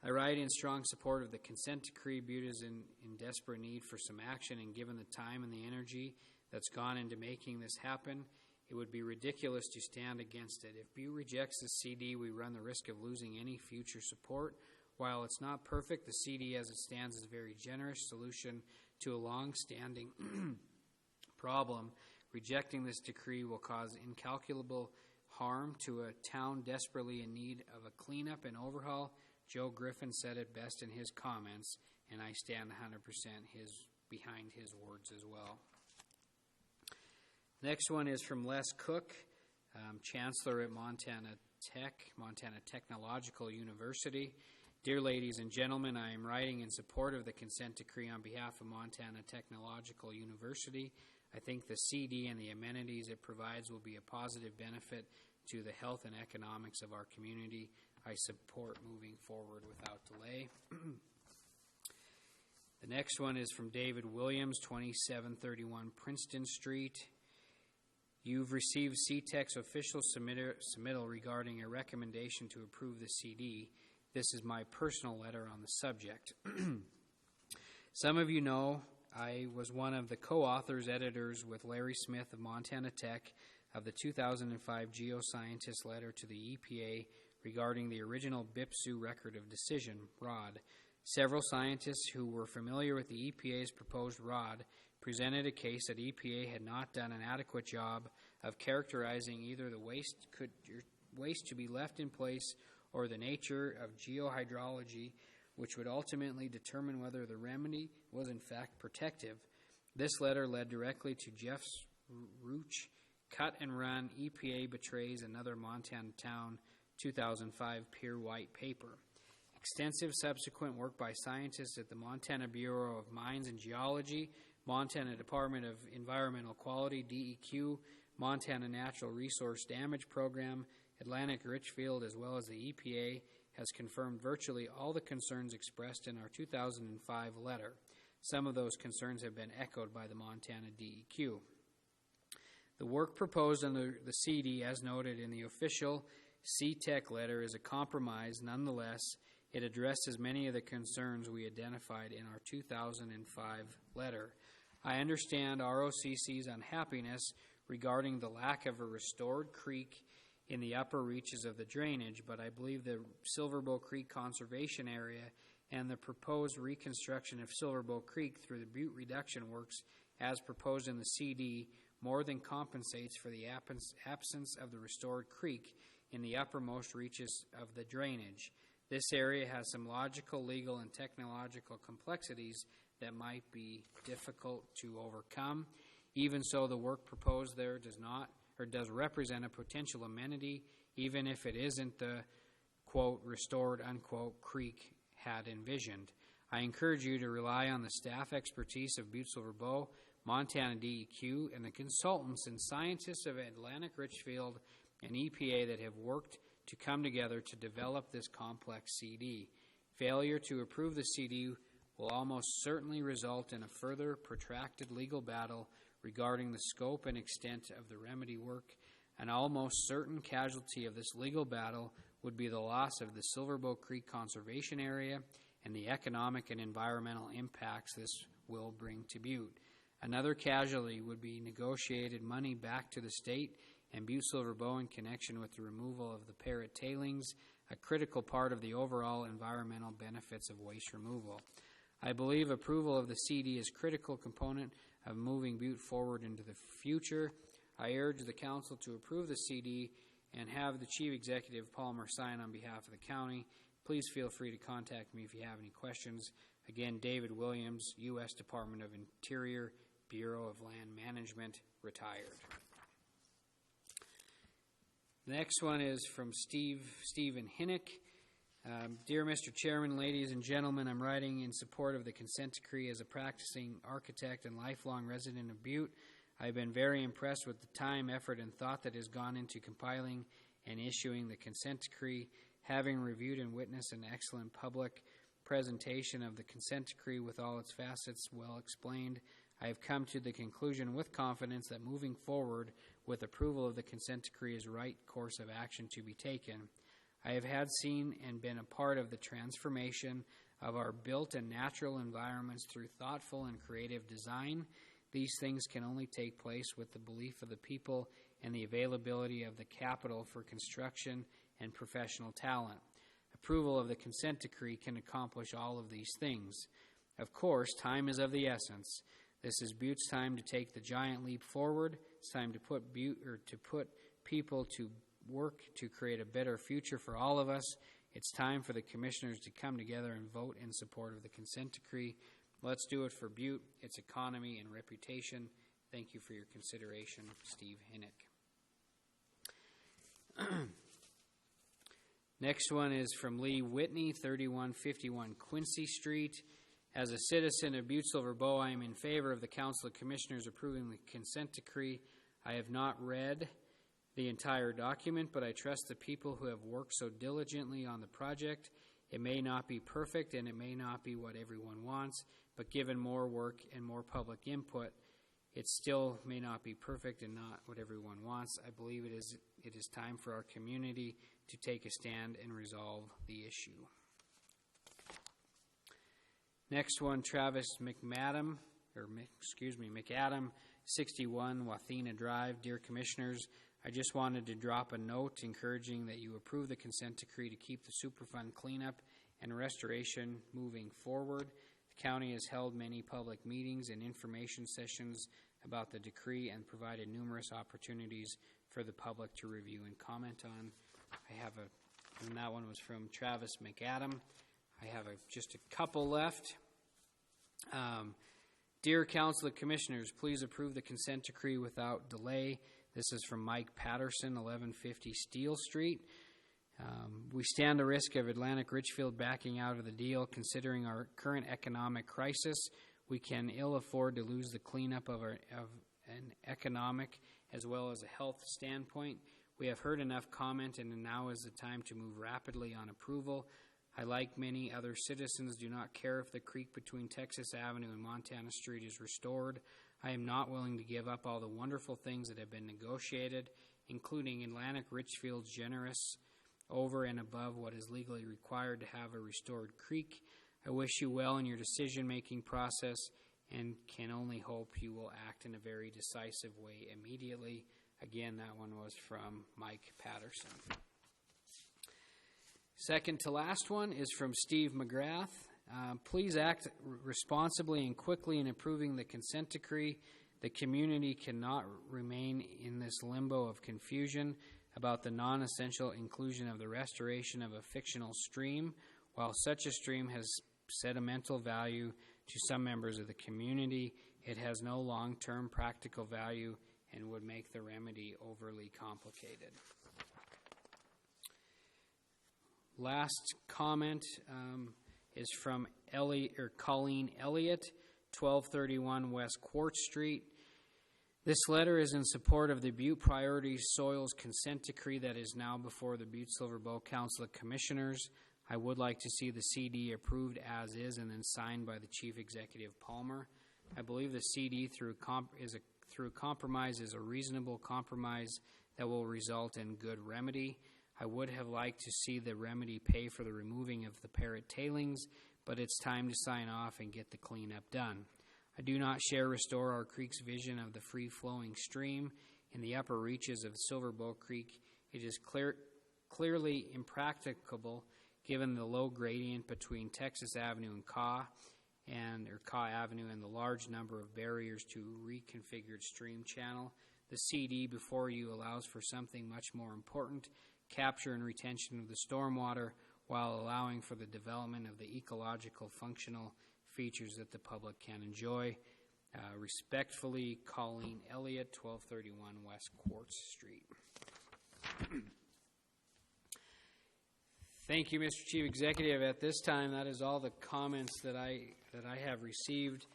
I write in strong support of the consent decree. Butte is in desperate need for some action, and given the time and the energy that's gone into making this happen, it would be ridiculous to stand against it. If Butte rejects the CD, we run the risk of losing any future support. While it's not perfect, the CD as it stands is a very generous solution to a long-standing problem. Rejecting this decree will cause incalculable harm to a town desperately in need of a cleanup and overhaul. Joe Griffin said it best in his comments, and I stand 100% behind his words as well. Next one is from Les Cook, Chancellor at Montana Technological University. Dear ladies and gentlemen, I am writing in support of the consent decree on behalf of Montana Technological University. I think the CD and the amenities it provides will be a positive benefit to the health and economics of our community. I support moving forward without delay. The next one is from David Williams, 2731 Princeton Street. You've received CTEC's official submittal regarding a recommendation to approve the CD. This is my personal letter on the subject. Some of you know I was one of the co-authors, editors with Larry Smith of Montana Tech of the 2005 Geoscientist letter to the EPA regarding the original BIPSU Record of Decision, ROD. Several scientists who were familiar with the EPA's proposed ROD presented a case that EPA had not done an adequate job of characterizing either the waste to be left in place or the nature of geohydrology, which would ultimately determine whether the remedy was in fact protective. This letter led directly to Jeff Rooch, Cut and Run, EPA Betrays Another Montana Town, 2005 Peer White Paper. Extensive subsequent work by scientists at the Montana Bureau of Mines and Geology, Montana Department of Environmental Quality, DEQ, Montana Natural Resource Damage Program, Atlantic Richfield, as well as the EPA, has confirmed virtually all the concerns expressed in our 2005 letter. Some of those concerns have been echoed by the Montana DEQ. The work proposed under the CD, as noted in the official CTEC letter, is a compromise. Nonetheless, it addresses many of the concerns we identified in our 2005 letter. I understand ROCC's unhappiness regarding the lack of a restored creek in the upper reaches of the drainage, but I believe the Silverbow Creek Conservation Area and the proposed reconstruction of Silverbow Creek through the Butte reduction works as proposed in the CD more than compensates for the absence of the restored creek in the uppermost reaches of the drainage. This area has some logical, legal, and technological complexities that might be difficult to overcome. Even so, the work proposed there does represent a potential amenity, even if it isn't the, quote, restored, unquote, creek had envisioned. I encourage you to rely on the staff expertise of Butte-Silver Bow, Montana DEQ, and the consultants and scientists of Atlantic Richfield and EPA that have worked to come together to develop this complex CD. Failure to approve the CD will almost certainly result in a further protracted legal battle regarding the scope and extent of the remedy work. An almost certain casualty of this legal battle would be the loss of the Silverbow Creek Conservation Area and the economic and environmental impacts this will bring to Butte. Another casualty would be negotiated money back to the state and Butte-Silver Bow in connection with the removal of the Parrot tailings, a critical part of the overall environmental benefits of waste removal. I believe approval of the CD is a critical component of moving Butte forward into the future. I urge the council to approve the CD and have the Chief Executive Palmer sign on behalf of the county. Please feel free to contact me if you have any questions. Again, David Williams, U.S. Department of Interior, Bureau of Land Management, retired. The next one is from Stephen Hinnick. Dear Mr. Chairman, ladies and gentlemen, I'm writing in support of the consent decree as a practicing architect and lifelong resident of Butte. I've been very impressed with the time, effort, and thought that has gone into compiling and issuing the consent decree. Having reviewed and witnessed an excellent public presentation of the consent decree with all its facets well explained, I have come to the conclusion with confidence that moving forward with approval of the consent decree is the right course of action to be taken. I have seen and been a part of the transformation of our built and natural environments through thoughtful and creative design. These things can only take place with the belief of the people and the availability of the capital for construction and professional talent. Approval of the consent decree can accomplish all of these things. Of course, time is of the essence. This is Butte's time to take the giant leap forward. It's time to put people to work to create a better future for all of us. It's time for the commissioners to come together and vote in support of the consent decree. Let's do it for Butte, its economy, and reputation. Thank you for your consideration, Steve Hinnick. Next one is from Lee Whitney, 3151 Quincy Street. As a citizen of Butte-Silver Bow, I am in favor of the Council of Commissioners approving the consent decree. I have not read the entire document, but I trust the people who have worked so diligently on the project. It may not be perfect and it may not be what everyone wants, but given more work and more public input, it still may not be perfect and not what everyone wants. I believe it is time for our community to take a stand and resolve the issue. Next one, Travis McAdam, 61 Wathena Drive. Dear Commissioners, I just wanted to drop a note encouraging that you approve the consent decree to keep the Superfund cleanup and restoration moving forward. The county has held many public meetings and information sessions about the decree and provided numerous opportunities for the public to review and comment on. And that one was from Travis McAdam. I have just a couple left. Dear Council of Commissioners, please approve the consent decree without delay. This is from Mike Patterson, 1150 Steel Street. We stand the risk of Atlantic Richfield backing out of the deal. Considering our current economic crisis, we can ill afford to lose the cleanup of an economic as well as a health standpoint. We have heard enough comment, and now is the time to move rapidly on approval. I, like many other citizens, do not care if the creek between Texas Avenue and Montana Street is restored. I am not willing to give up all the wonderful things that have been negotiated, including Atlantic Richfield's generous over and above what is legally required to have a restored creek. I wish you well in your decision-making process and can only hope you will act in a very decisive way immediately. Again, that one was from Mike Patterson. Second to last one is from Steve McGrath. Please act responsibly and quickly in approving the consent decree. The community cannot remain in this limbo of confusion about the non-essential inclusion of the restoration of a fictional stream. While such a stream has sentimental value to some members of the community, it has no long-term practical value and would make the remedy overly complicated. Last comment is from Colleen Elliott, 1231 West Quartz Street. This letter is in support of the Butte Priority Soils Consent Decree that is now before the Butte-Silver Bow Council of Commissioners. I would like to see the CD approved as is and then signed by the Chief Executive Palmer. I believe the CD through compromise is a reasonable compromise that will result in good remedy. I would have liked to see the remedy pay for the removing of the parrot tailings, but it's time to sign off and get the cleanup done. I do not share Restore Our Creek's vision of the free-flowing stream in the upper reaches of Silver Bow Creek. It is clearly impracticable given the low gradient between Texas Avenue and Caw Avenue and the large number of barriers to reconfigured stream channel. The CD before you allows for something much more important, capture and retention of the stormwater while allowing for the development of the ecological functional features that the public can enjoy. Respectfully, Colleen Elliott, 1231 West Quartz Street. Thank you, Mr. Chief Executive. At this time, that is all the comments that I have received.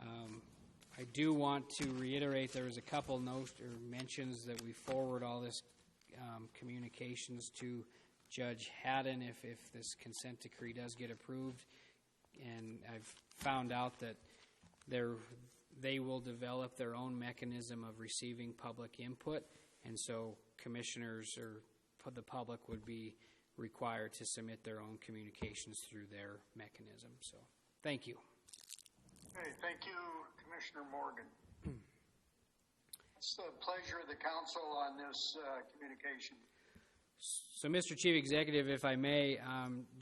I do want to reiterate there was a couple notes or mentions that we forward all this communications to Judge Haddon if this consent decree does get approved. And I've found out that they will develop their own mechanism of receiving public input, and so commissioners or the public would be required to submit their own communications through their mechanism. So, thank you. Okay, thank you, Commissioner Morgan. What's the pleasure of the council on this communication? So, Mr. Chief Executive, if I may,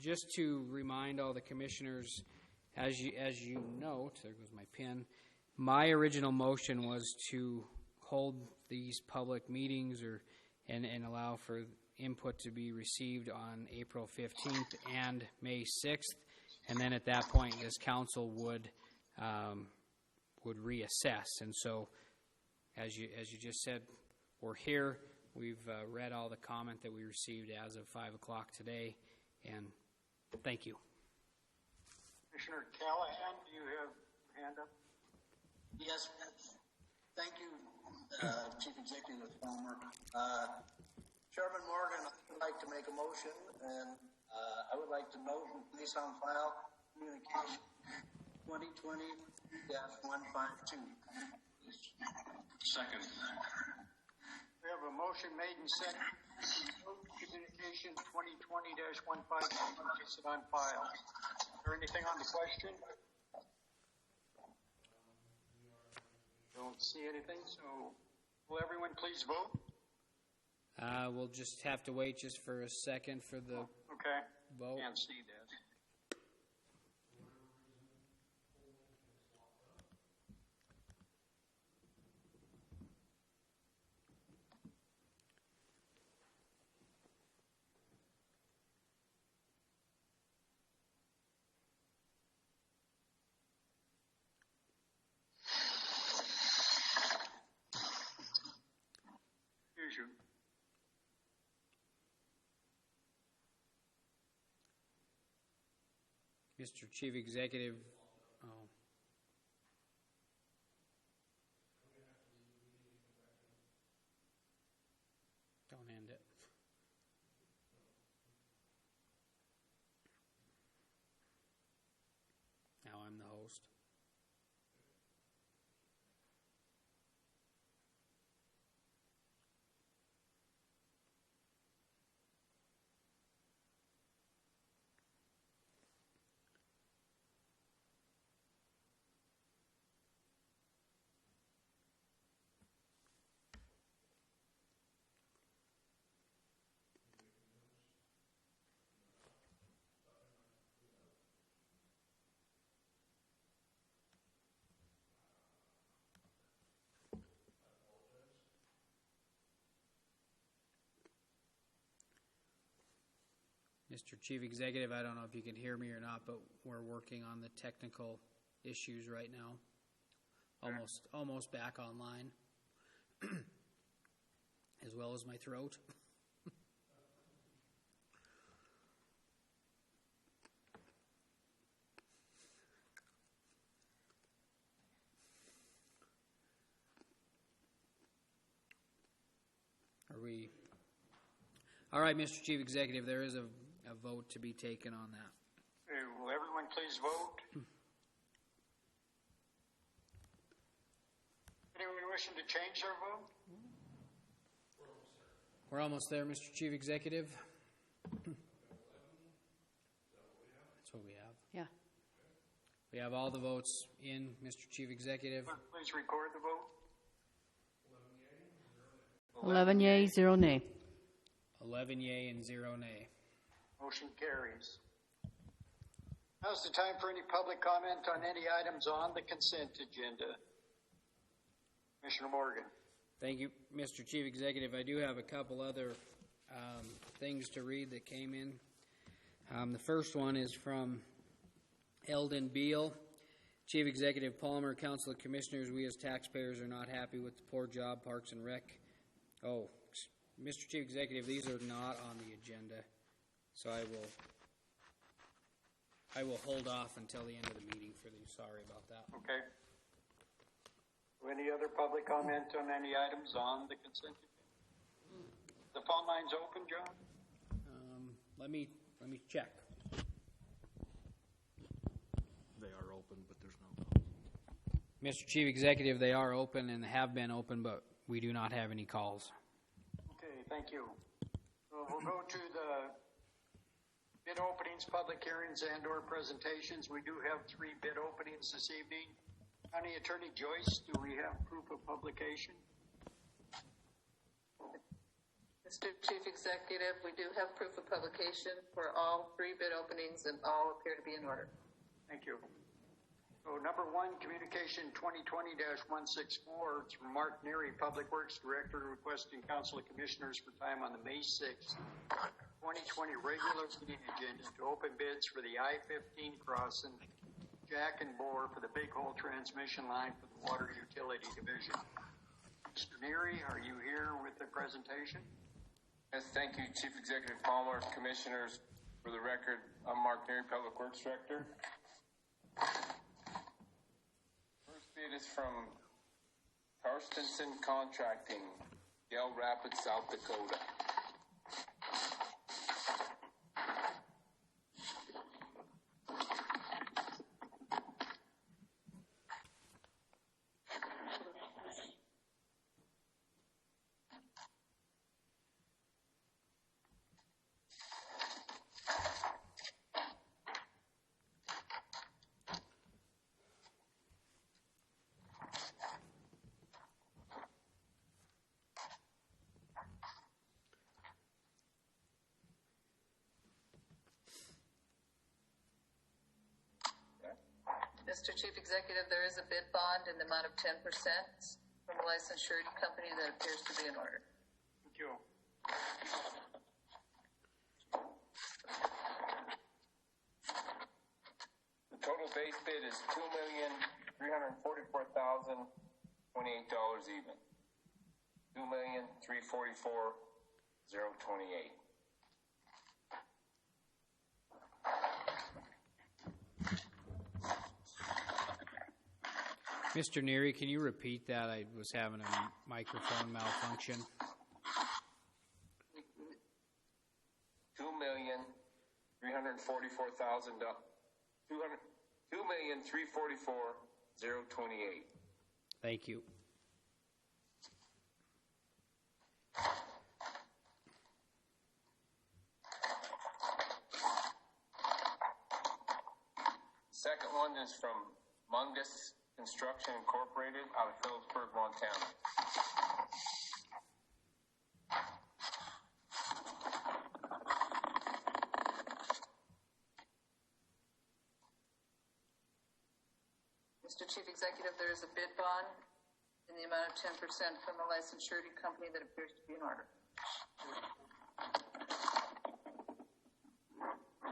just to remind all the commissioners, as you note, there goes my pen, my original motion was to hold these public meetings and allow for input to be received on April 15th and May 6th, and then at that point this council would reassess. And so, as you just said, we're here. We've read all the comment that we received as of 5 o'clock today, and thank you. Commissioner Callahan, do you have your hand up? Yes. Thank you, Chief Executive Palmer. Chairman Morgan, I would like to make a motion, and I would like to note and place on file communication 2020-152. Second. We have a motion made and seconded. Communication 2020-152. Place it on file. Is there anything on the question? Don't see anything, so will everyone please vote? We'll just have to wait just for a second for the vote. Can't see that. Here's your Mr. Chief Executive. Don't end it. Now I'm the host. Mr. Chief Executive, I don't know if you can hear me or not, but we're working on the technical issues right now. Almost back online, as well as my throat. Are we? All right, Mr. Chief Executive, there is a vote to be taken on that. Okay, will everyone please vote? Anyone wishing to change their vote? We're almost there, Mr. Chief Executive. That's what we have. Yeah. We have all the votes in, Mr. Chief Executive. Please record the vote. 11 yea, 0 nay. 11 yea and 0 nay. Motion carries. Now's the time for any public comment on any items on the consent agenda. Commissioner Morgan. Thank you, Mr. Chief Executive. I do have a couple other things to read that came in. The first one is from Eldon Beal. Chief Executive Palmer, Council of Commissioners, we as taxpayers are not happy with the poor job Parks and Rec. Oh, Mr. Chief Executive, these are not on the agenda, so I will hold off until the end of the meeting for these. Sorry about that. Okay. Any other public comment on any items on the consent agenda? The phone line's open, John? Let me check. They are open, but there's no calls. Mr. Chief Executive, they are open and have been open, but we do not have any calls. Okay, thank you. We'll go to the bid openings, public hearings, and/or presentations. We do have 3 bid openings this evening. County Attorney Joyce, do we have proof of publication? Mr. Chief Executive, we do have proof of publication for all 3 bid openings, and all appear to be in order. Thank you. So number 1, Communication 2020-164. It's from Mark Neary, Public Works Director, requesting Council of Commissioners for time on the May 6th, 2020 regular meeting agenda to open bids for the I-15 crossing, Jack and Bore for the Big Hole transmission line for the Water Utility Division. Mr. Neary, are you here with the presentation? Yes, thank you, Chief Executive Palmer, Commissioners. For the record, I'm Mark Neary, Public Works Director. First bid is from Karstensen Contracting, Yell Rapids, South Dakota. Mr. Chief Executive, there is a bid bond in the amount of 10% from a licensed surety company that appears to be in order. Thank you. The total base bid is $2,344,028 even. $2,344,028. Mr. Neary, can you repeat that? I was having a microphone malfunction. $2,344,028. Thank you. Second one is from Mungus Construction Incorporated out of Phillipsburg, Montana. Mr. Chief Executive, there is a bid bond in the amount of 10% from a licensed surety company that appears to be in order.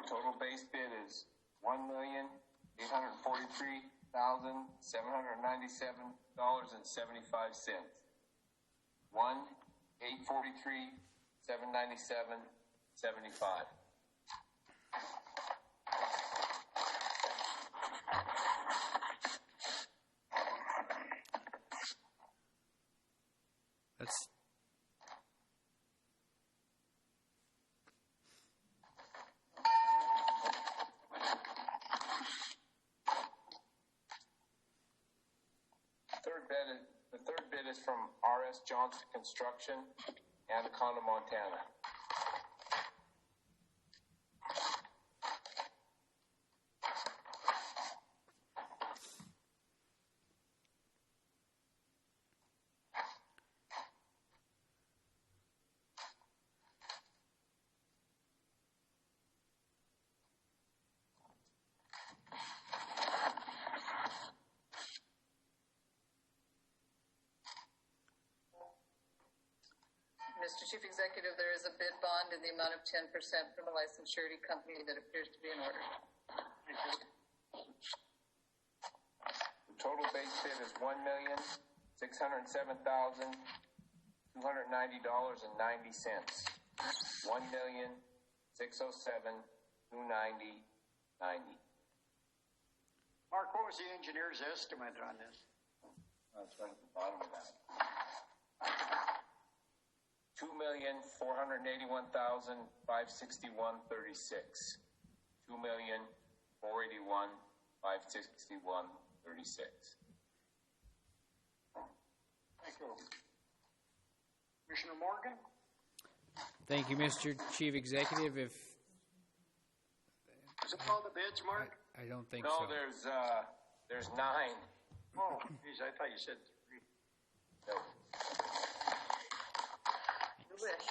total base bid is $1,843,797.75. $1,843,797.75. That's the third bid is from R.S. Johnson Construction, Anaconda, Montana. Mr. Chief Executive, there is a bid bond in the amount of 10% from a licensed surety company that appears to be in order. The total base bid is $1,607,290.90. $1,607,290.90. Mark, what was the engineer's estimate on this? That's right at the bottom of that. $2,481,561.36. $2,481,561.36. Thank you. Commissioner Morgan? Thank you, Mr. Chief Executive. If Is it all the bids, Mark? I don't think no, so. there's 9. Oh, geez, I thought you said 3. No. You wish.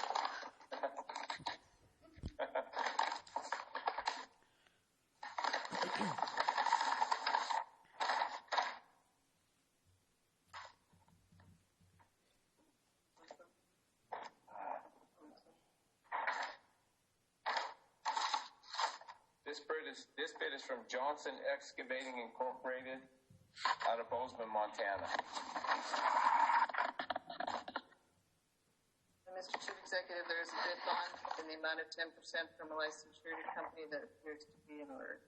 This bid is from Johnson Excavating Incorporated out of Bozeman, Montana. Mr. Chief Executive, there is a bid bond in the amount of 10% from a licensed surety company that appears to be in order.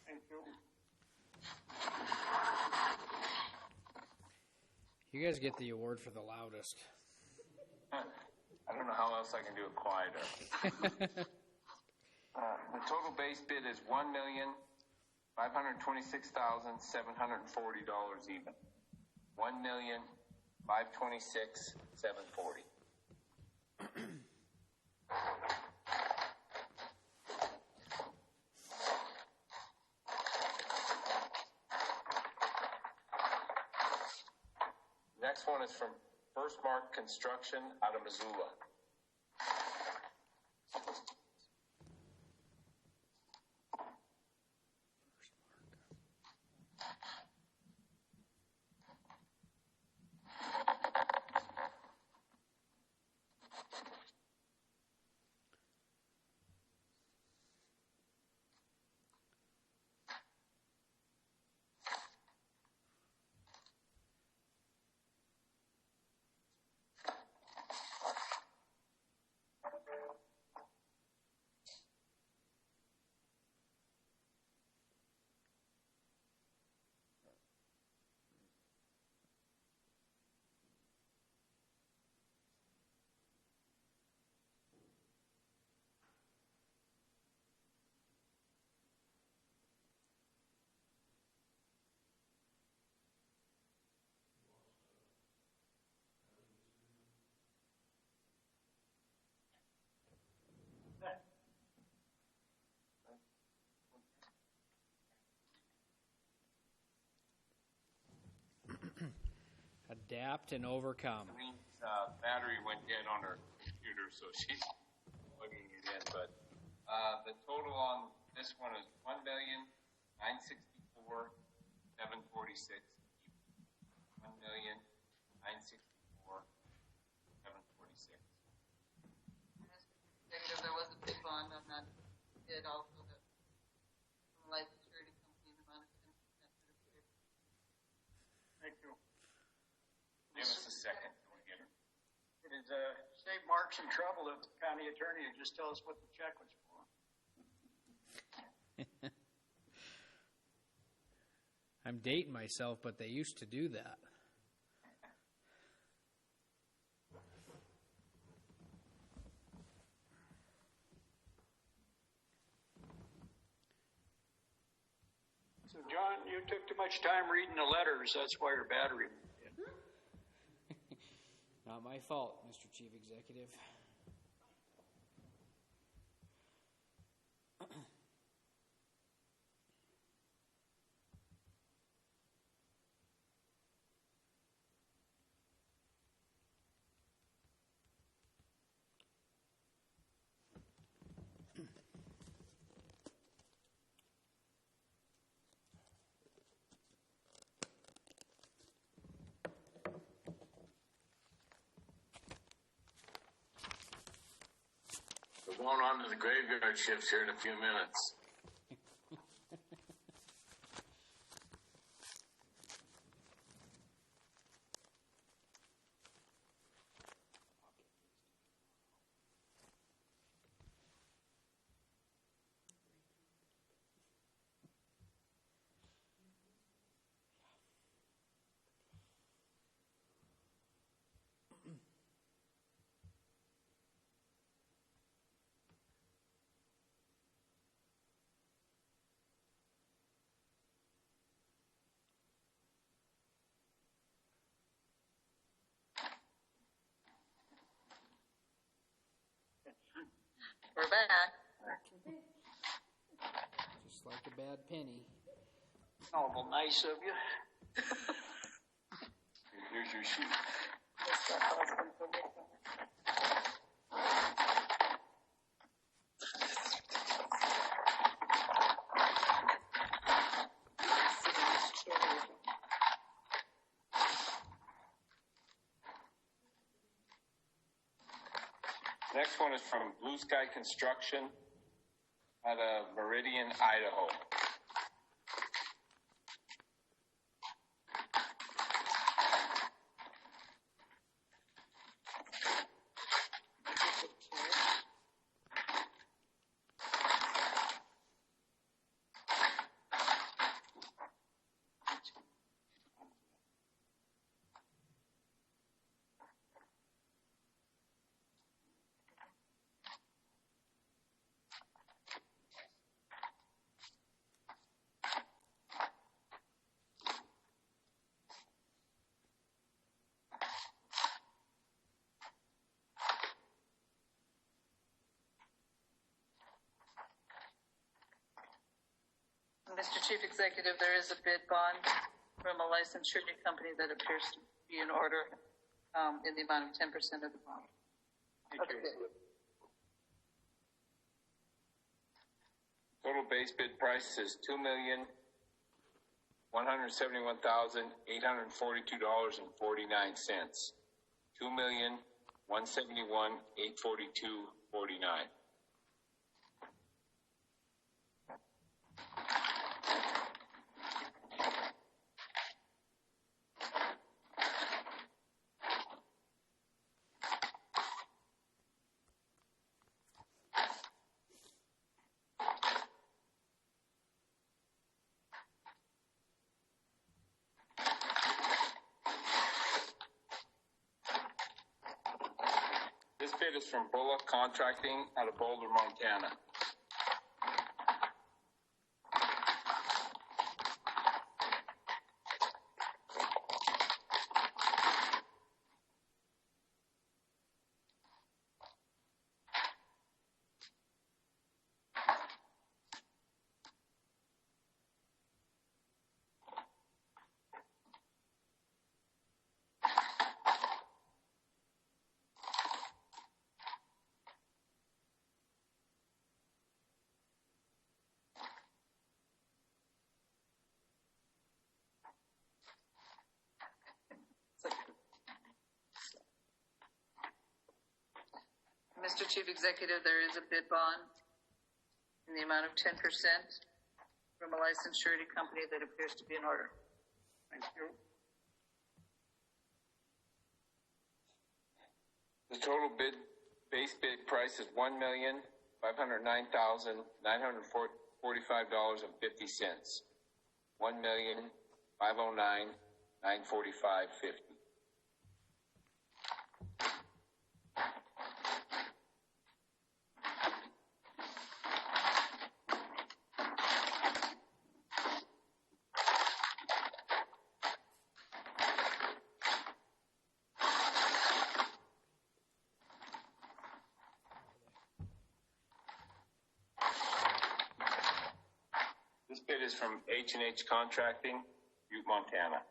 Thank you. You guys get the award for the loudest. I don't know how else I can do it quieter. The total base bid is $1,526,740 even. $1,526,740. Next one is from First Mark Construction out of Missoula. Adapt and overcome. Battery went dead on her computer, so she's plugging it in. But the total on this one is $1,964,746. $1,964,746. There was a bid bond on that bid also that save Mark some trouble if the county attorney would just tell us what the check was for. I'm dating myself, but they used to do that. So, John, you took too much time reading the letters. That's why your battery went dead. Not my fault, Mr. Chief Executive. We're going on to the graveyard shifts here in a few minutes. We're back. Just like a bad penny. Oh, well, nice of you. Here's your sheet. Next one is from Blue Sky Construction out of Meridian, Idaho. Mr. Chief Executive, there is a bid bond from a licensed surety company that appears to be in order in the amount of 10% of the bond. Total base bid price is $2,171,842.49. $2,171,842.49. This bid is from Bullock Contracting out of Boulder, Montana. Mr. Chief Executive, there is a bid bond in the amount of 10% from a licensed surety company that appears to be in order. Thank you. The total base bid price is $1,509,945.50. $1,509,945.50. This bid is from H&H Contracting, Butte, Montana.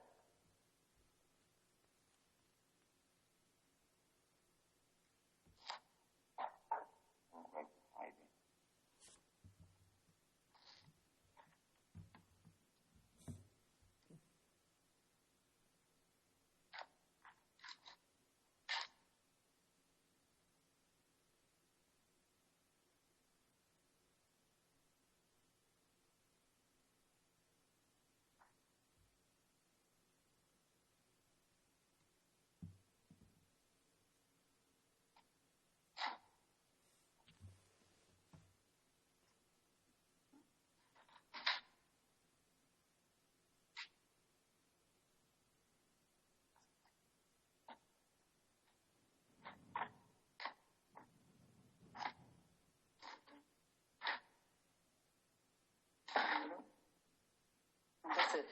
That's it.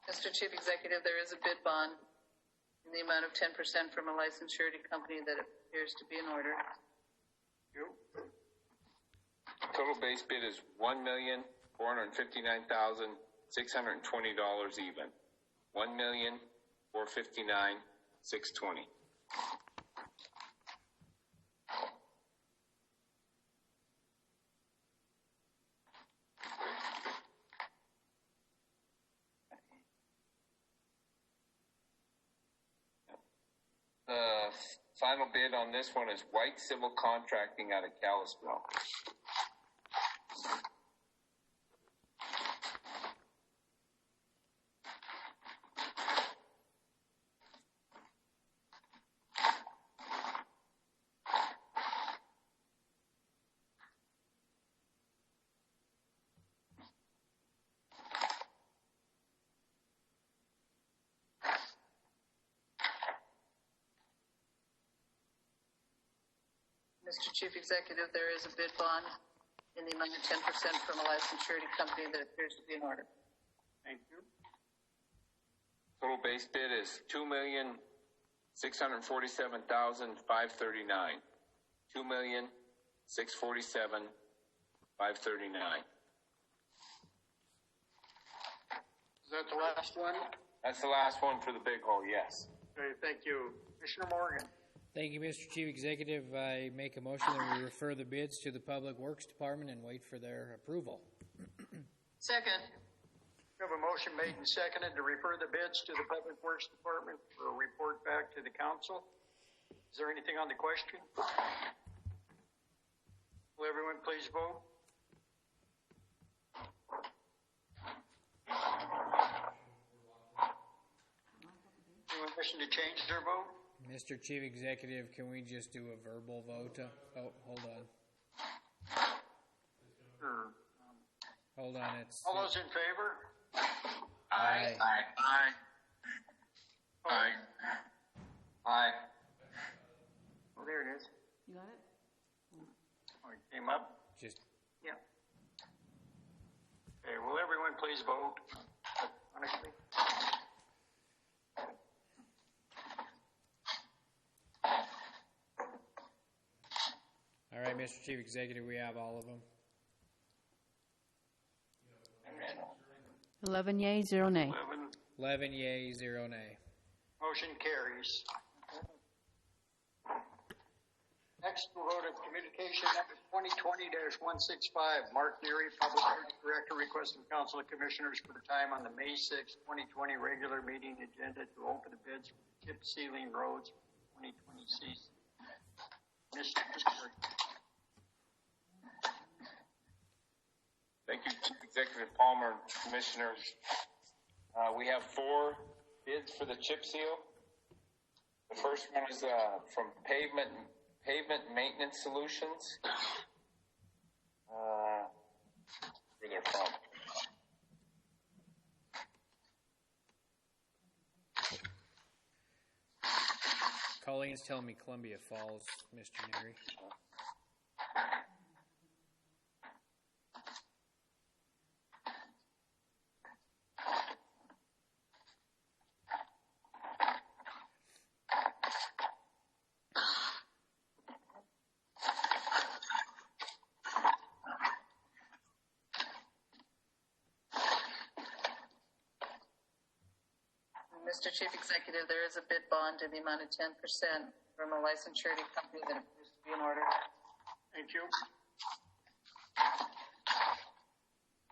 Mr. Chief Executive, there is a bid bond in the amount of 10% from a licensed surety company that appears to be in order. Total base bid is $1,459,620 even. $1,459,620. The final bid on this one is White Civil Contracting out of Kalispell. Mr. Chief Executive, there is a bid bond in the amount of 10% from a licensed surety company that appears to be in order. Thank you. Total base bid is $2,647,539. $2,647,539. Is that the last one? That's the last one for the big hole, yes. Okay, thank you. Commissioner Morgan. Thank you, Mr. Chief Executive. I make a motion that we refer the bids to the Public Works Department and wait for their approval. Second. We have a motion made and seconded to refer the bids to the Public Works Department for a report back to the council. Is there anything on the question? Will everyone please vote? Anyone wishing to change their vote? Mr. Chief Executive, can we just do a verbal vote? Oh, hold on. Sure. Hold on. It's All those in favor? Aye. Aye. Aye. Aye. Aye. Well, there it is. You got it? Oh, it came up? Just. Yeah. Okay, will everyone please vote? Honestly. All right, Mr. Chief Executive, we have all of them. 11 yea, 0 nay. 11 yea, 0 nay. Motion carries. Next, we'll go to communication number 2020-165. Mark Neary, Public Works Director, requesting Council of Commissioners for the time on the May 6, 2020 regular meeting agenda to open the bids for chip sealing roads 2020 season. Mr. Thank you, Chief Executive Palmer, Commissioners. We have 4 bids for the chip seal. The first one is from Pavement Maintenance Solutions. Where they're from. Colleen's telling me Columbia Falls, Mr. Neary. Mr. Chief Executive, there is a bid bond in the amount of 10% from a licensed surety company that appears to be in order. Thank you.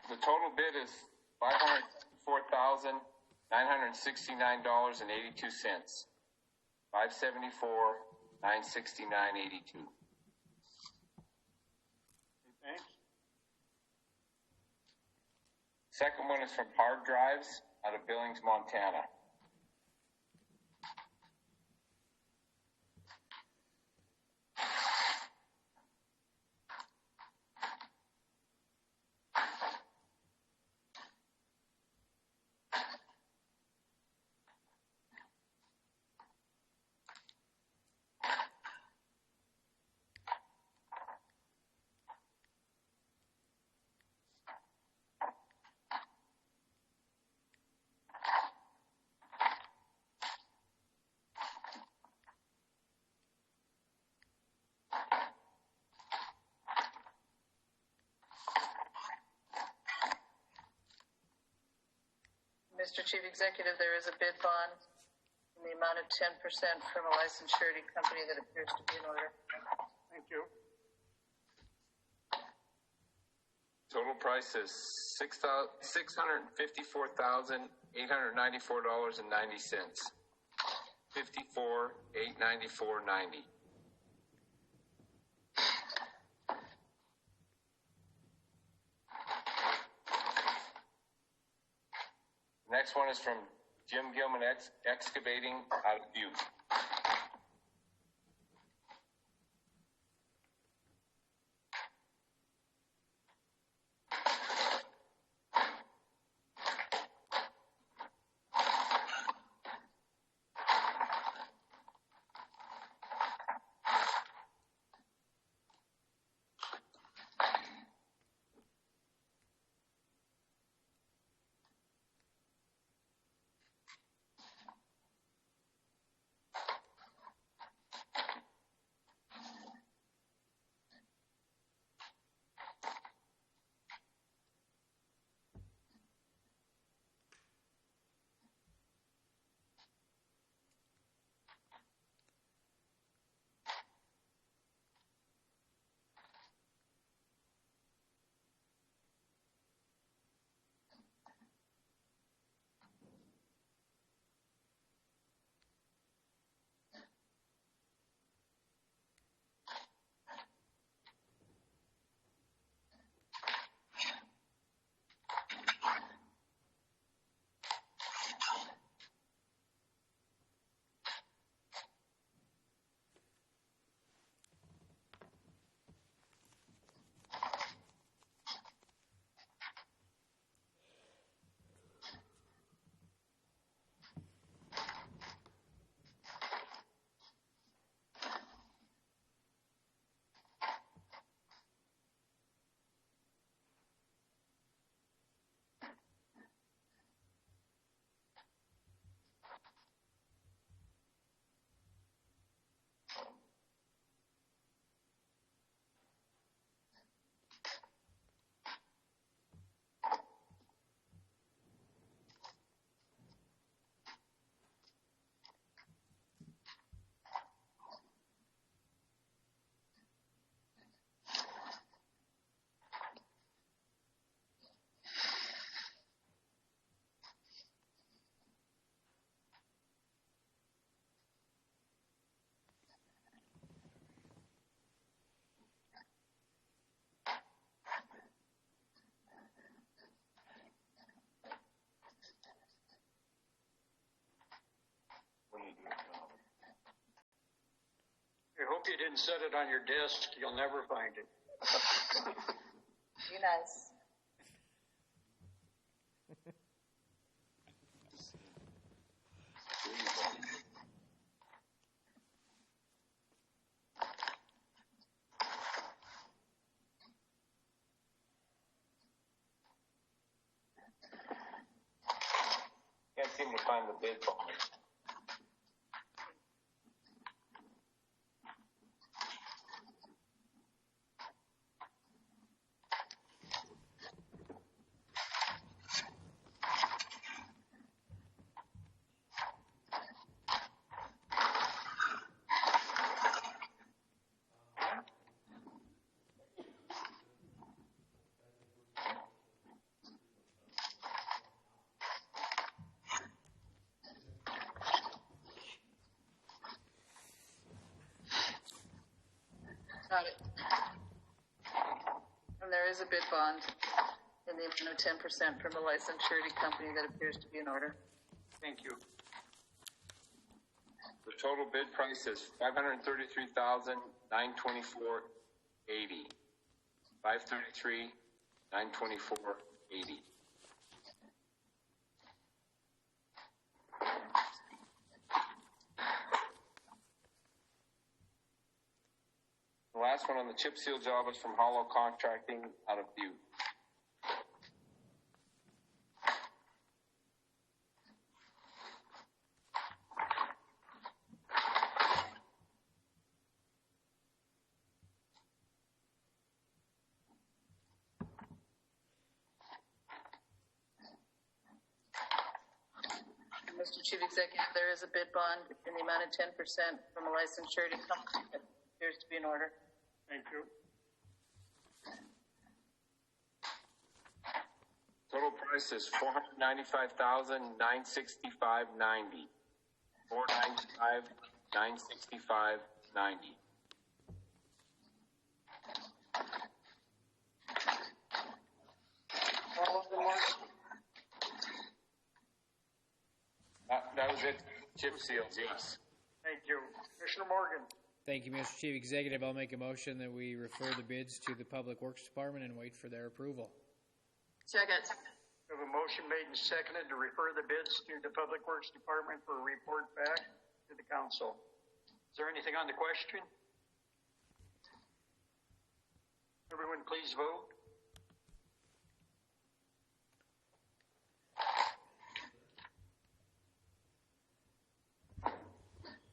The total bid is $504,969.82. $574,969.82. Thanks. Second one is from Hard Drives out of Billings, Montana. Mr. Chief Executive, there is a bid bond in the amount of 10% from a licensed surety company that appears to be in order. Thank you. Total price is $654,894.90. $54,894.90. Next one is from Jim Gilman Excavating out of Butte. you didn't set it on your desk, you'll never find it. Be nice. Can't seem to find the bid bond. Got it. And there is a bid bond in the amount of 10% from a licensed surety company that appears to be in order. Thank you. The total bid price is $533,924.80. $533,924.80. The last one on the chip seal job is from Hollow Contracting out of Butte. Mr. Chief Executive, there is a bid bond in the amount of 10% from a licensed surety company that appears to be in order. Thank you. Total price is $495,965.90. $495,965.90. That was it. Chip seals, yes. Thank you. Commissioner Morgan. Thank you, Mr. Chief Executive. I'll make a motion that we refer the bids to the Public Works Department and wait for their approval. Second. We have a motion made and seconded to refer the bids to the Public Works Department for a report back to the council. Is there anything on the question? Everyone please vote.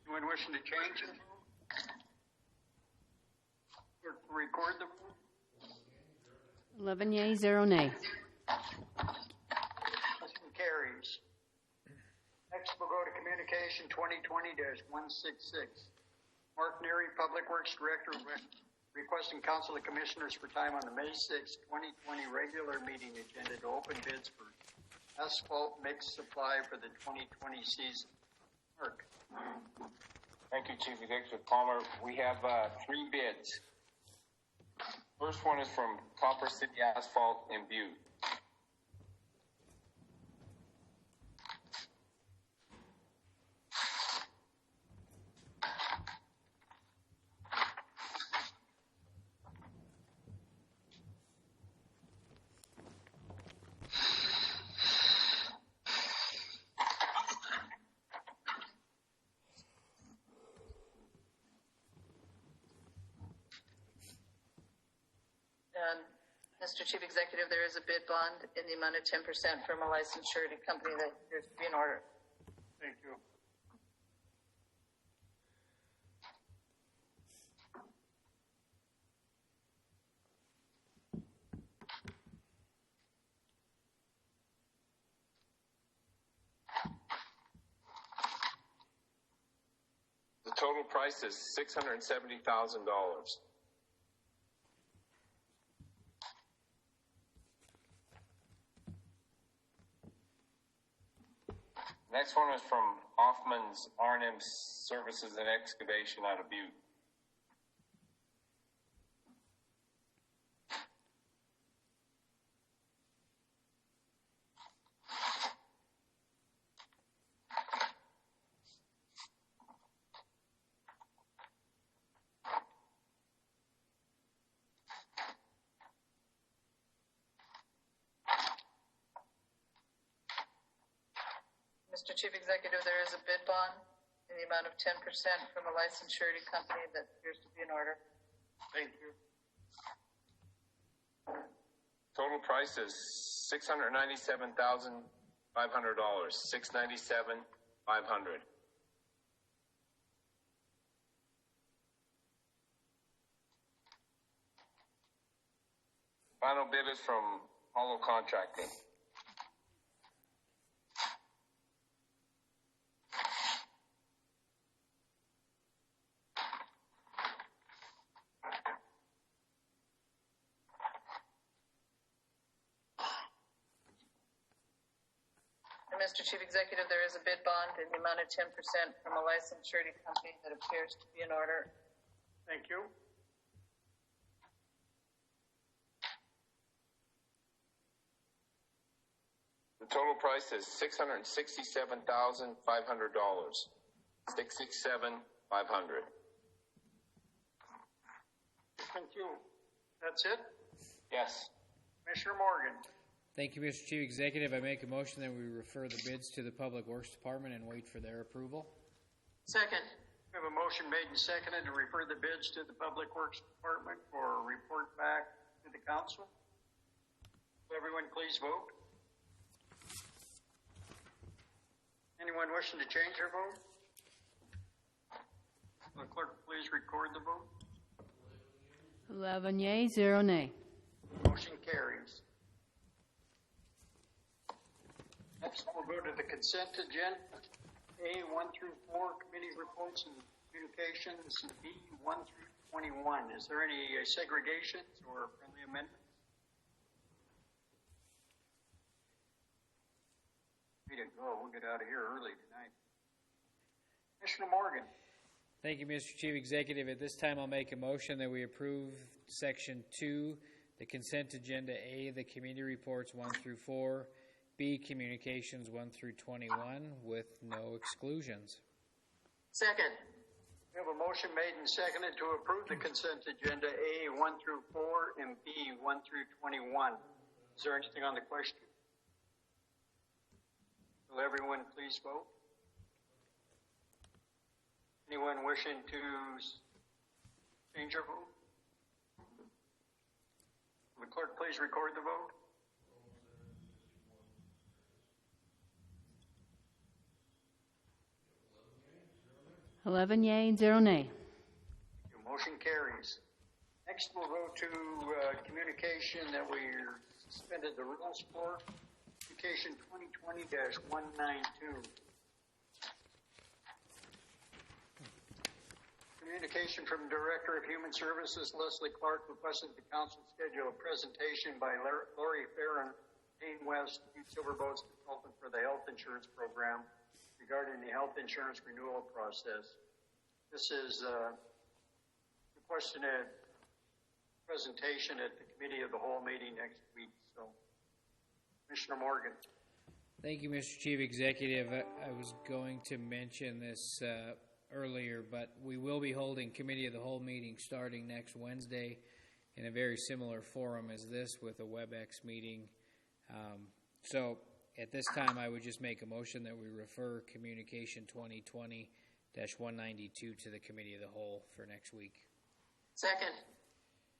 Anyone wishing to change it? Or record the vote? 11 yea, 0 nay. Motion carries. Next, we'll go to Communication 2020-166. Mark Neary, Public Works Director, requesting Council of Commissioners for time on the May 6, 2020 regular meeting agenda to open bids for asphalt mix supply for the 2020 season. Mark. Thank you, Chief Executive Palmer. We have 3 bids. First one is from Copper City Asphalt in Butte. Mr. Chief Executive, there is a bid bond in the amount of 10% from a licensed surety company that appears to be in order. Thank you. The total price is $670,000. Next one is from Hoffman's R&M Services and Excavation out of Butte. Mr. Chief Executive, there is a bid bond in the amount of 10% from a licensed surety company that appears to be in order. Thank you. Total price is $697,500. $697,500. Final bid is from Hollow Contracting. And Mr. Chief Executive, there is a bid bond in the amount of 10% from a licensed surety company that appears to be in order. Thank you. The total price is $667,500. $667,500. Thank you. That's it? Yes. Commissioner Morgan. Thank you, Mr. Chief Executive. I make a motion that we refer the bids to the Public Works Department and wait for their approval. Second. We have a motion made and seconded to refer the bids to the Public Works Department for a report back to the council. Everyone please vote. Anyone wishing to change their vote? Will the clerk please record the vote? 11 yea, 0 nay. Motion carries. Next, we'll go to the consent agenda. A, 1 through 4, committee reports and communications. B, 1 through 21. Is there any segregations or friendly amendments? Way to go. We'll get out of here early tonight. Commissioner Morgan. Thank you, Mr. Chief Executive. At this time, I'll make a motion that we approve Section 2, the consent agenda. A, the committee reports 1 through 4. B, communications 1 through 21 with no exclusions. Second. We have a motion made and seconded to approve the consent agenda A 1 through 4 and B 1 through 21. Is there anything on the question? Will everyone please vote? Anyone wishing to change their vote? Will the clerk please record the vote? Eleven yea and 0 nay. Your motion carries. Next, we'll go to communication that we suspended the rules for. Communication 2020-192. Communication from Director of Human Services Leslie Clark requested the council schedule a presentation by Lori Farron, Dean West, Butte-Silver Boats consultant for the health insurance program, regarding the health insurance renewal process. This is requesting a presentation at the Committee of the Whole meeting next week. So, Commissioner Morgan. Thank you, Mr. Chief Executive. I was going to mention this earlier, but we will be holding Committee of the Whole meeting starting next Wednesday in a very similar forum as this with a WebEx meeting. So at this time, I would just make a motion that we refer Communication 2020-192 to the Committee of the Whole for next week. Second.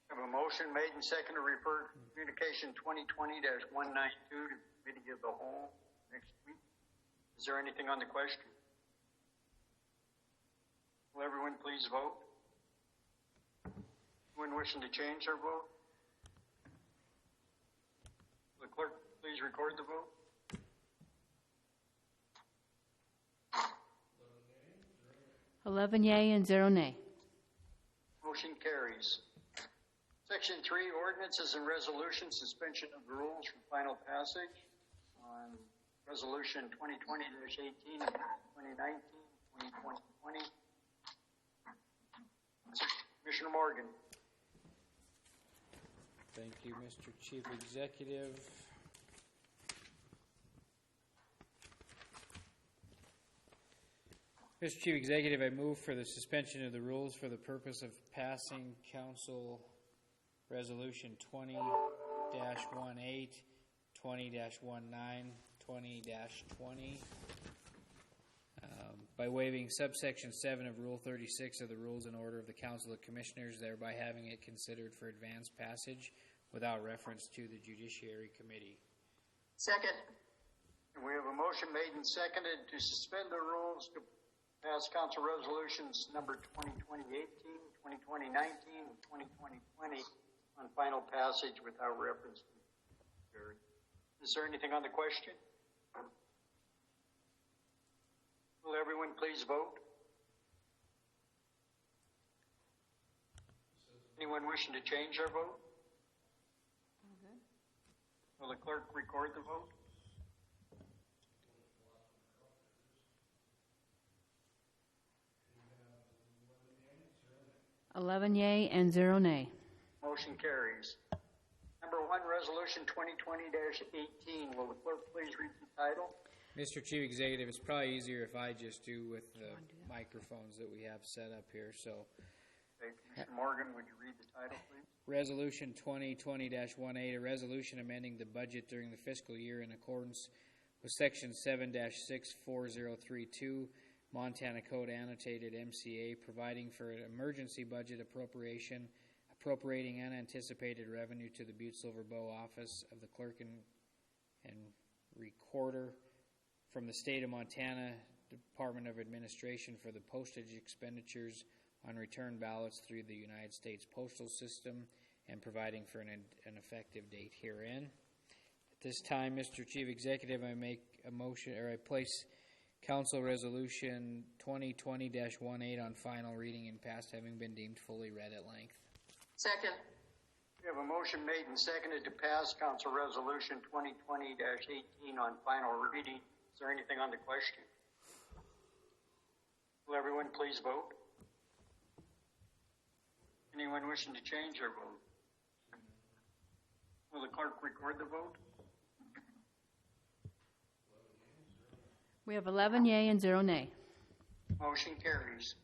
I have a motion made and seconded to refer Communication 2020-192 to the Committee of the Whole next week. Is there anything on the question? Will everyone please vote? Anyone wishing to change their vote? Will the clerk please record the vote? Eleven yea and 0 nay. Motion carries. Section 3, ordinances and resolutions, suspension of the rules for final passage on Resolution 2020-18, 2019, 2020. Commissioner Morgan. Thank you, Mr. Chief Executive. Mr. Chief Executive, I move for the suspension of the rules for the purpose of passing Council Resolution 20-18, 20-19, 2020 by waiving subsection 7 of Rule 36 of the Rules and Order of the Council of Commissioners, thereby having it considered for advanced passage without reference to the Judiciary Committee. Second. We have a motion made and seconded to suspend the rules to pass council resolutions number 2020-18, 2020-19, and 2020-20 on final passage without reference to the Judiciary. Is there anything on the question? Will everyone please vote? Anyone wishing to change their vote? Will the clerk record the vote? Eleven yea and 0 nay. Motion carries. Number 1, Resolution 2020-18. Will the clerk please read the title? Mr. Chief Executive, it's probably easier if I just do with the microphones that we have set up here. So, Okay, Commissioner Morgan, would you read the title, please? Resolution 2020-18, a resolution amending the budget during the fiscal year in accordance with Section 7-64032, Montana Code Annotated MCA, providing for an emergency budget appropriation, appropriating unanticipated revenue to the Butte-Silver Bow Office of the Clerk and Recorder from the State of Montana Department of Administration for the postage expenditures on return ballots through the United States Postal System and providing for an effective date herein. At this time, Mr. Chief Executive, I make a motion, or I place Council Resolution 2020-18 on final reading and passed, having been deemed fully read at length. Second. We have a motion made and seconded to pass Council Resolution 2020-18 on final reading. Is there anything on the question? Will everyone please vote? Anyone wishing to change their vote? Will the clerk record the vote? We have 11 yea and 0 nay. Motion carries.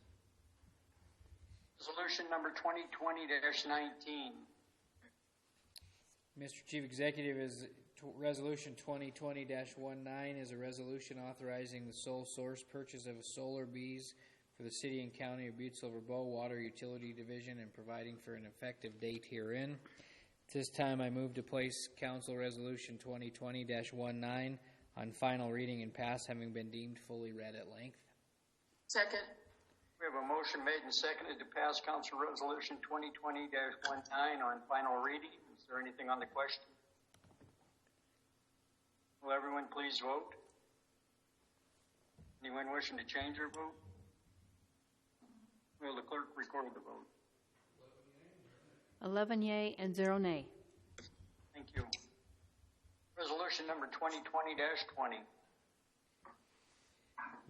Resolution number 2020-19. Mr. Chief Executive, Resolution 2020-19 is a resolution authorizing the sole source purchase of solar bees for the City and County of Butte-Silver Bow Water Utility Division and providing for an effective date herein. At this time, I move to place Council Resolution 2020-19 on final reading and pass, having been deemed fully read at length. Second. We have a motion made and seconded to pass Council Resolution 2020-19 on final reading. Is there anything on the question? Will everyone please vote? Anyone wishing to change their vote? Will the clerk record the vote? 11 yea and 0 nay. Thank you. Resolution number 2020-20.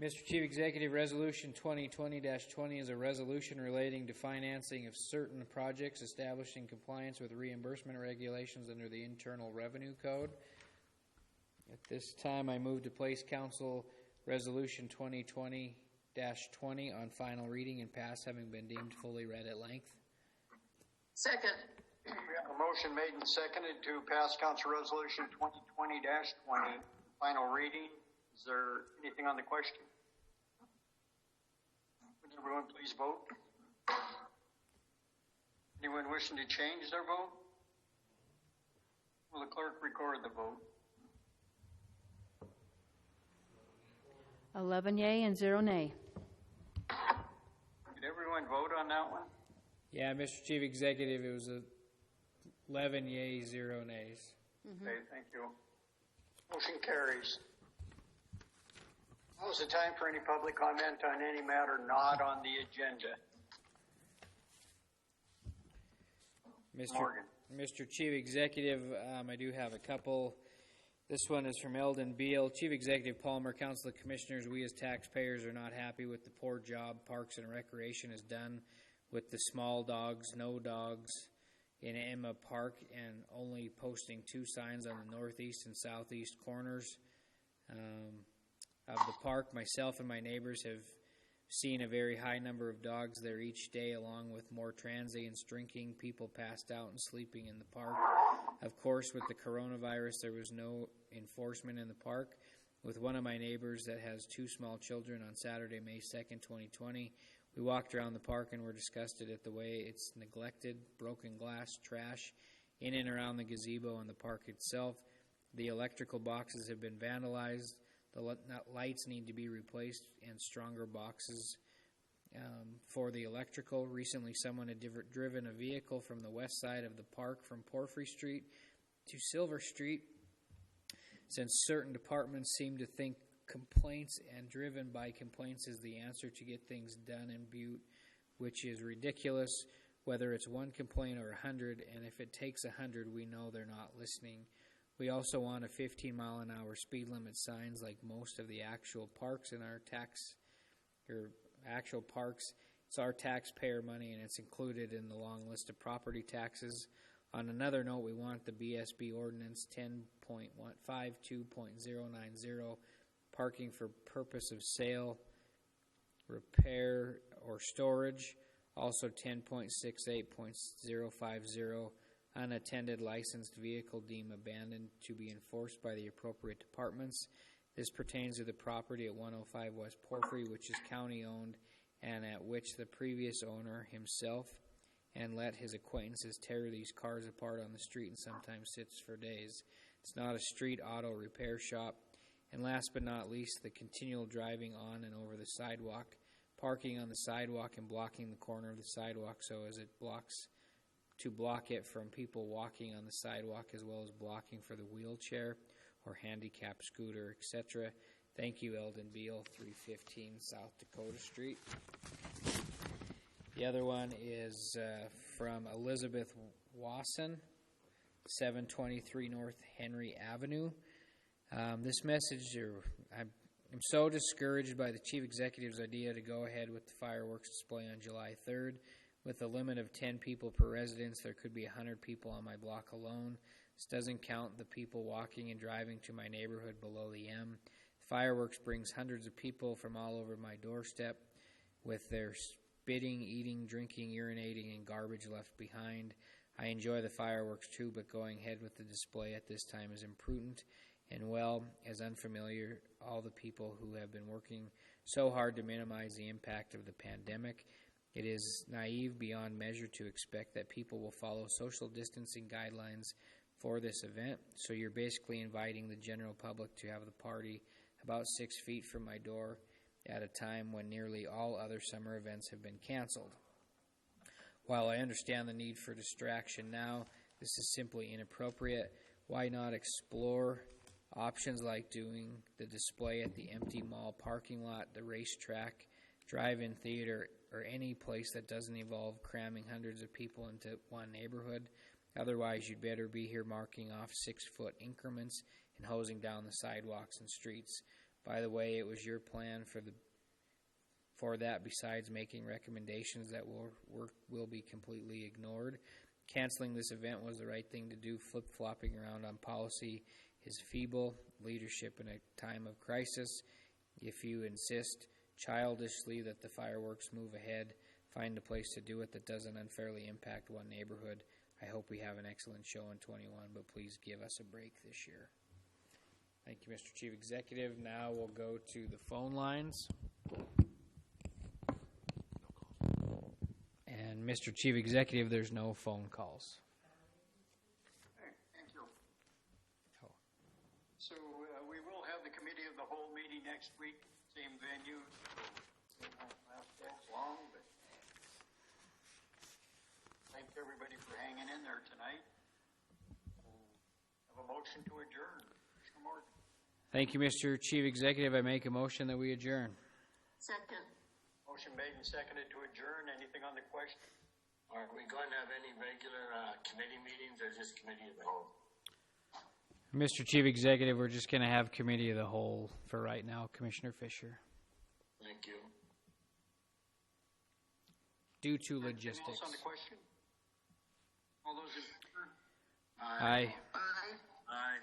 Mr. Chief Executive, Resolution 2020-20 is a resolution relating to financing of certain projects establishing compliance with reimbursement regulations under the Internal Revenue Code. At this time, I move to place Council Resolution 2020-20 on final reading and pass, having been deemed fully read at length. Second. We have a motion made and seconded to pass Council Resolution 2020-20 final reading. Is there anything on the question? Would everyone please vote? Anyone wishing to change their vote? Will the clerk record the vote? 11 yea and 0 nay. Did everyone vote on that one? Yeah, Mr. Chief Executive, it was 11 yeas, 0 nays. Okay, thank you. Motion carries. Now is the time for any public comment on any matter not on the agenda. Mr. Chief Executive, I do have a couple. This one is from Eldon Beal. Chief Executive Palmer, Council of Commissioners, we as taxpayers are not happy with the poor job Parks and Recreation has done with the small dogs, no dogs in Emma Park, and only posting 2 signs on the northeast and southeast corners of the park. Myself and my neighbors have seen a very high number of dogs there each day, along with more transients drinking, people passed out and sleeping in the park. Of course, with the coronavirus, there was enforcement in the park with one of my neighbors that has 2 small children on Saturday, May 2nd, 2020. We walked around the park and were disgusted at the way it's neglected, broken glass, trash in and around the gazebo and the park itself. The electrical boxes have been vandalized. The lights need to be replaced and stronger boxes for the electrical. Recently, someone had driven a vehicle from the west side of the park from Porphyry Street to Silver Street, since certain departments seem to think complaints and driven by complaints is the answer to get things done in Butte, which is ridiculous, whether it's one complaint or 100, and if it takes 100, we know they're not listening. We also want a 15-mile-an-hour speed limit signs like most of the actual parks in our actual parks. It's our taxpayer money, and it's included in the long list of property taxes. On another note, we want the BSB ordinance 10.52.090, parking for purpose of sale, repair, or storage. Also 10.68.050, unattended licensed vehicle deemed abandoned to be enforced by the appropriate departments. This pertains to the property at 105 West Porphyry, which is county-owned, and at which the previous owner himself and let his acquaintances tear these cars apart on the street and sometimes sits for days. It's not a street auto repair shop. And last but not least, the continual driving on and over the sidewalk, parking on the sidewalk and blocking the corner of the sidewalk so as it blocks to block it from people walking on the sidewalk, as well as blocking for the wheelchair or handicap scooter, etc. Thank you, Eldon Beal, 315 South Dakota Street. The other one is from Elizabeth Wasson, 723 North Henry Avenue. This message, I'm so discouraged by the chief executive's idea to go ahead with the fireworks display on July 3rd. With a limit of 10 people per residence, there could be 100 people on my block alone. This doesn't count the people walking and driving to my neighborhood below the M. Fireworks brings hundreds of people from all over my doorstep with their spitting, eating, drinking, urinating, and garbage left behind. I enjoy the fireworks too, but going ahead with the display at this time is imprudent and, well, as unfamiliar all the people who have been working so hard to minimize the impact of the pandemic. It is naive beyond measure to expect that people will follow social distancing guidelines for this event, so you're basically inviting the general public to have the party about 6 feet from my door at a time when nearly all other summer events have been canceled. While I understand the need for distraction now, this is simply inappropriate. Why not explore options like doing the display at the empty mall parking lot, the racetrack, drive-in theater, or any place that doesn't involve cramming hundreds of people into one neighborhood? Otherwise, you'd better be here marking off 6-foot increments and hosing down the sidewalks and streets. By the way, it was your plan for that, besides making recommendations that will be completely ignored. Canceling this event was the right thing to do. Flip-flopping around on policy is feeble leadership in a time of crisis. If you insist childishly that the fireworks move ahead, find a place to do it that doesn't unfairly impact one neighborhood. I hope we have an excellent show in 21, but please give us a break this year. Thank you, Mr. Chief Executive. Now we'll go to the phone lines. And Mr. Chief Executive, there's no phone calls. Okay, thank you. So we will have the committee of the whole meeting next week, same venue. It won't last that long, but thank everybody for hanging in there tonight. Have a motion to adjourn. Commissioner Morgan. Thank you, Mr. Chief Executive. I make a motion that we adjourn. Second. Motion made and seconded to adjourn. Anything on the question? Are we going to have any regular committee meetings or just committee of the whole? Mr. Chief Executive, we're just going to have committee of the whole for right now. Commissioner Fisher. Thank you. Due to Anything logistics. else on the question? All those in favor? Aye. Aye. Aye.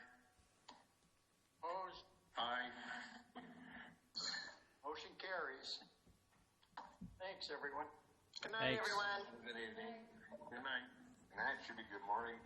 Opposed? Aye. Motion carries. Thanks, everyone. Good night, Thanks. everyone. Good evening. Good night. Good night. Should be good morning.